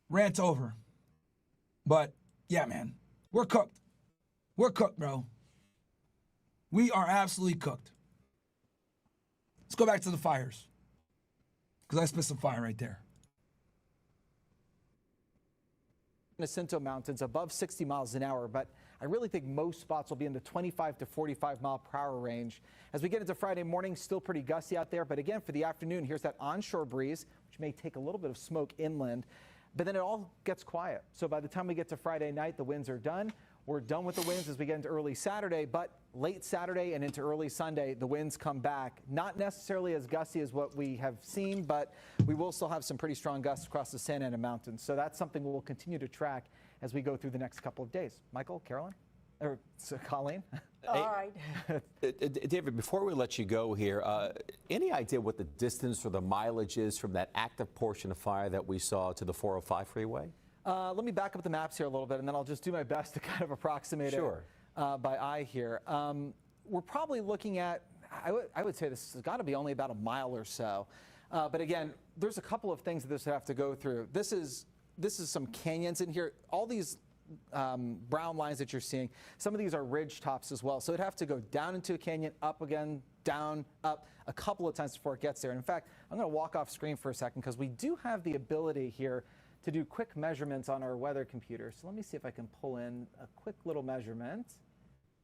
rant over. But, yeah, man, we're cooked. We're cooked, bro. We are absolutely cooked. Let's go back to the fires. Because I spit some fire right there. Jacinto Mountains above 60 miles an hour, but I really think most spots will be in the 25 to 45 mile per hour range. As we get into Friday morning, still pretty gusty out there, but again, for the afternoon, here's that onshore breeze, which may take a little bit of smoke inland, but then it all gets quiet. So by the time we get to Friday night, the winds are done. We're done with the winds as we get into early Saturday, but late Saturday and into early Sunday, the winds come back. Not necessarily as gusty as what we have seen, but we will still have some pretty strong gusts across the Santa Ana Mountains. So that's something we'll continue to track as we go through the next couple of days. Michael, Carolyn, or Colleen? All right. David, before we let you go here, any idea what the distance or the mileage is from that active portion of fire that we saw to the 405 freeway? Let me back up the maps here a little bit, and then I'll just do my best to kind of approximate it by eye here. We're probably looking at, I would say this has got to be only about a mile or so. But again, there's a couple of things that this would have to go through. This is some canyons in here. All these brown lines that you're seeing, some of these are ridge tops as well. So it'd have to go down into a canyon, up again, down, up a couple of times before it gets there. And in fact, I'm going to walk off screen for a second because we do have the ability here to do quick measurements on our weather computer. So let me see if I can pull in a quick little measurement.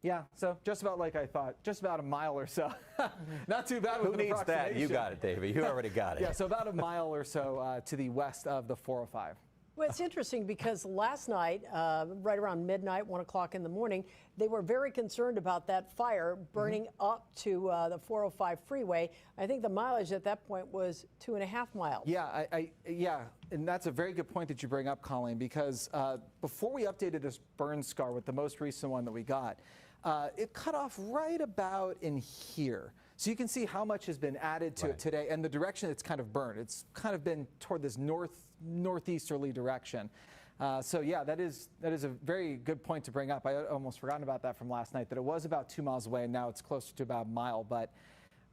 Yeah, so just about like I thought, just about a mile or so. Not too bad with Who an needs that? You approximation. got it, David. You already got it. Yeah, so about a mile or so to the west of the 405. Well, it's interesting because last night, right around midnight, 1 o'clock in the morning, they were very concerned about that fire burning up to the 405 freeway. I think the mileage at that point was 2.5 miles. Yeah, yeah, and that's a very good point that you bring up, Colleen, because before we updated this burn scar with the most recent one that we got, it cut off right about in here. So you can see how much has been added to it today and the direction it's kind of burned. It's kind of been toward this northeasterly direction. So yeah, that is a very good point to bring up. I almost forgotten about that from last night, that it was about 2 miles away and now it's closer to about a mile. But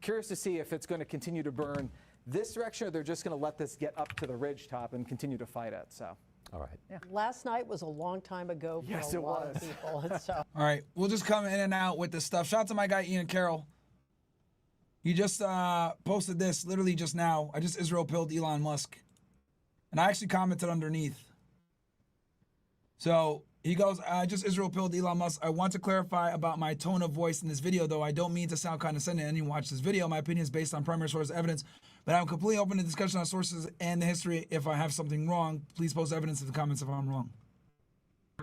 curious to see if it's going to continue to burn this direction or they're just going to let this get up to the ridge top and continue to fight it. So. All right. Yeah. Last night was a long time ago for a lot of people. And so. All right, we'll just come in and out with this stuff. Shout out to my guy Ian Carroll. He just posted this literally just now. I just Israel pilled Elon Musk. And I actually commented underneath. So he goes, I just Israel pilled Elon Musk. I want to clarify about my tone of voice in this video, though I don't mean to sound condescending to anyone watch this video. My opinion is based on primary source evidence, but I'm completely open to discussion on sources and the history. If I have something wrong, please post evidence in the comments if I'm wrong.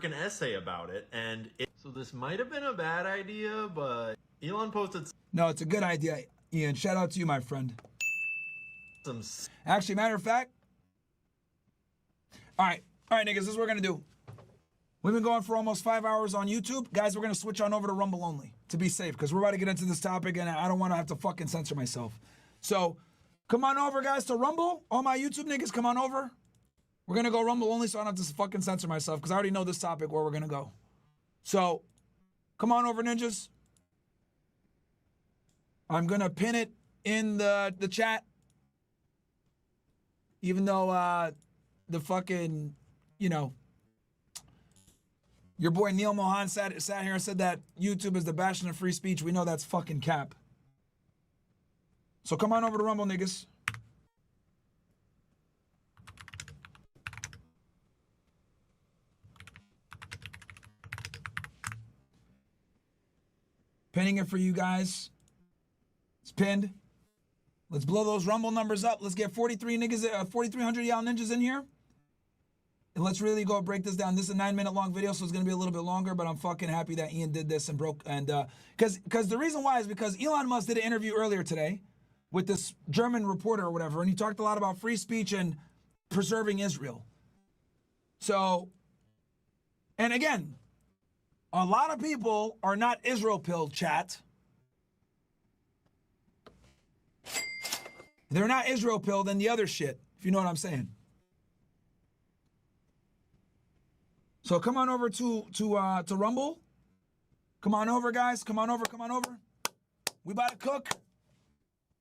An essay about it, and so this might have been a bad idea, but Elon posted. No, it's a good idea, Ian. Shout out to you, my friend. Actually, matter of fact, all right, niggas, this is what we're gonna do. We've been going for almost 5 hours on YouTube. Guys, we're gonna switch on over to Rumble only to be safe, because we're about to get into this topic and I don't wanna have to fucking censor myself. So come on over, guys, to Rumble. All my YouTube niggas, come on over. We're gonna go Rumble only so I don't have to fucking censor myself, because I already know this topic where we're gonna go. So come on over, ninjas. I'm gonna pin it in the chat. Even though the fucking, you know, your boy Neil Mohan sat here and said that YouTube is the bastion of free speech. We know that's fucking cap. So come on over to Rumble, niggas. Pinning it for you guys. It's pinned. Let's blow those Rumble numbers up. Let's get 4,300 y'all ninjas in here. And let's really go break this down. This is a 9-minute long video, so it's going to be a little bit longer, but I'm fucking happy that Ian did this and broke. And because the reason why is because Elon Musk did an interview earlier today with this German reporter or whatever, and he talked a lot about free speech and preserving Israel. So, and again, a lot of people are not Israel pilled, chat. They're not Israel pilled and the other shit, if you know what I'm saying. So come on over to Rumble. Come on over, guys. Come on over. Come on over. We about to cook.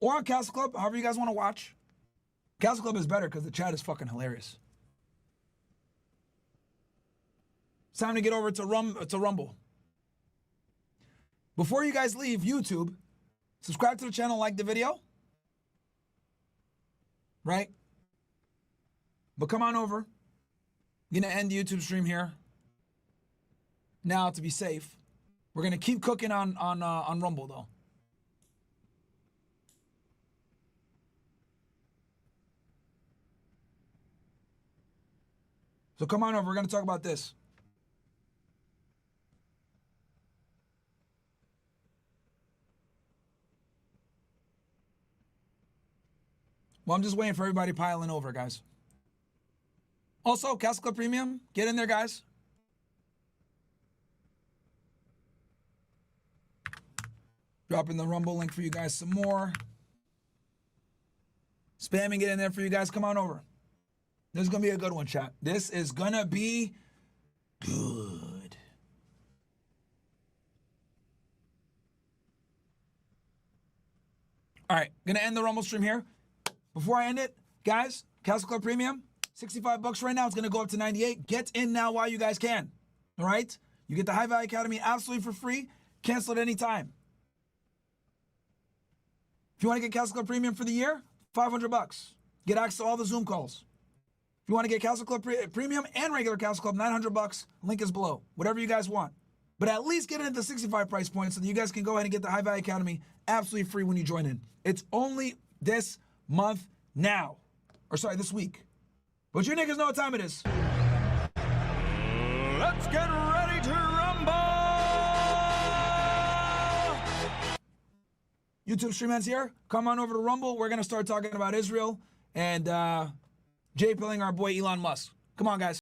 Or on Castle Club, however you guys want to watch. Castle Club is better because the chat is fucking hilarious. It's time to get over to Rumble. Before you guys leave YouTube, subscribe to the channel, like the video. Right? But come on over. I'm gonna end the YouTube stream here. Now, to be safe, we're gonna keep cooking on Rumble though. So come on over. We're gonna talk about this. Well, I'm just waiting for everybody piling over, guys. Also, Castle Club Premium, get in there, guys. Dropping the Rumble link for you guys some more. Spamming it in there for you guys. Come on over. This is going to be a good one, chat. This is going to be good. All right, going to end the Rumble stream here. before I end it, guys, Castle Club Premium, $65 right now. It's going to go up to $98. Get in now while you guys can. All right? You get the High Value Academy absolutely for free. Cancel at any time. If you want to get Castle Club Premium for the year, $500. Get access to all the Zoom calls. If you want to get Castle Club Premium and regular Castle Club, $900. Link is below. Whatever you guys want. But at least get it at the 65 price point so that you guys can go ahead and get the High Value Academy absolutely free when you join in. It's only this month now. Or sorry, this week. But you niggas know what time it is. Let's get ready to rumble! YouTube stream ends here. Come on over to Rumble. We're going to start talking about Israel and Jay pilling our boy Elon Musk. Come on, guys.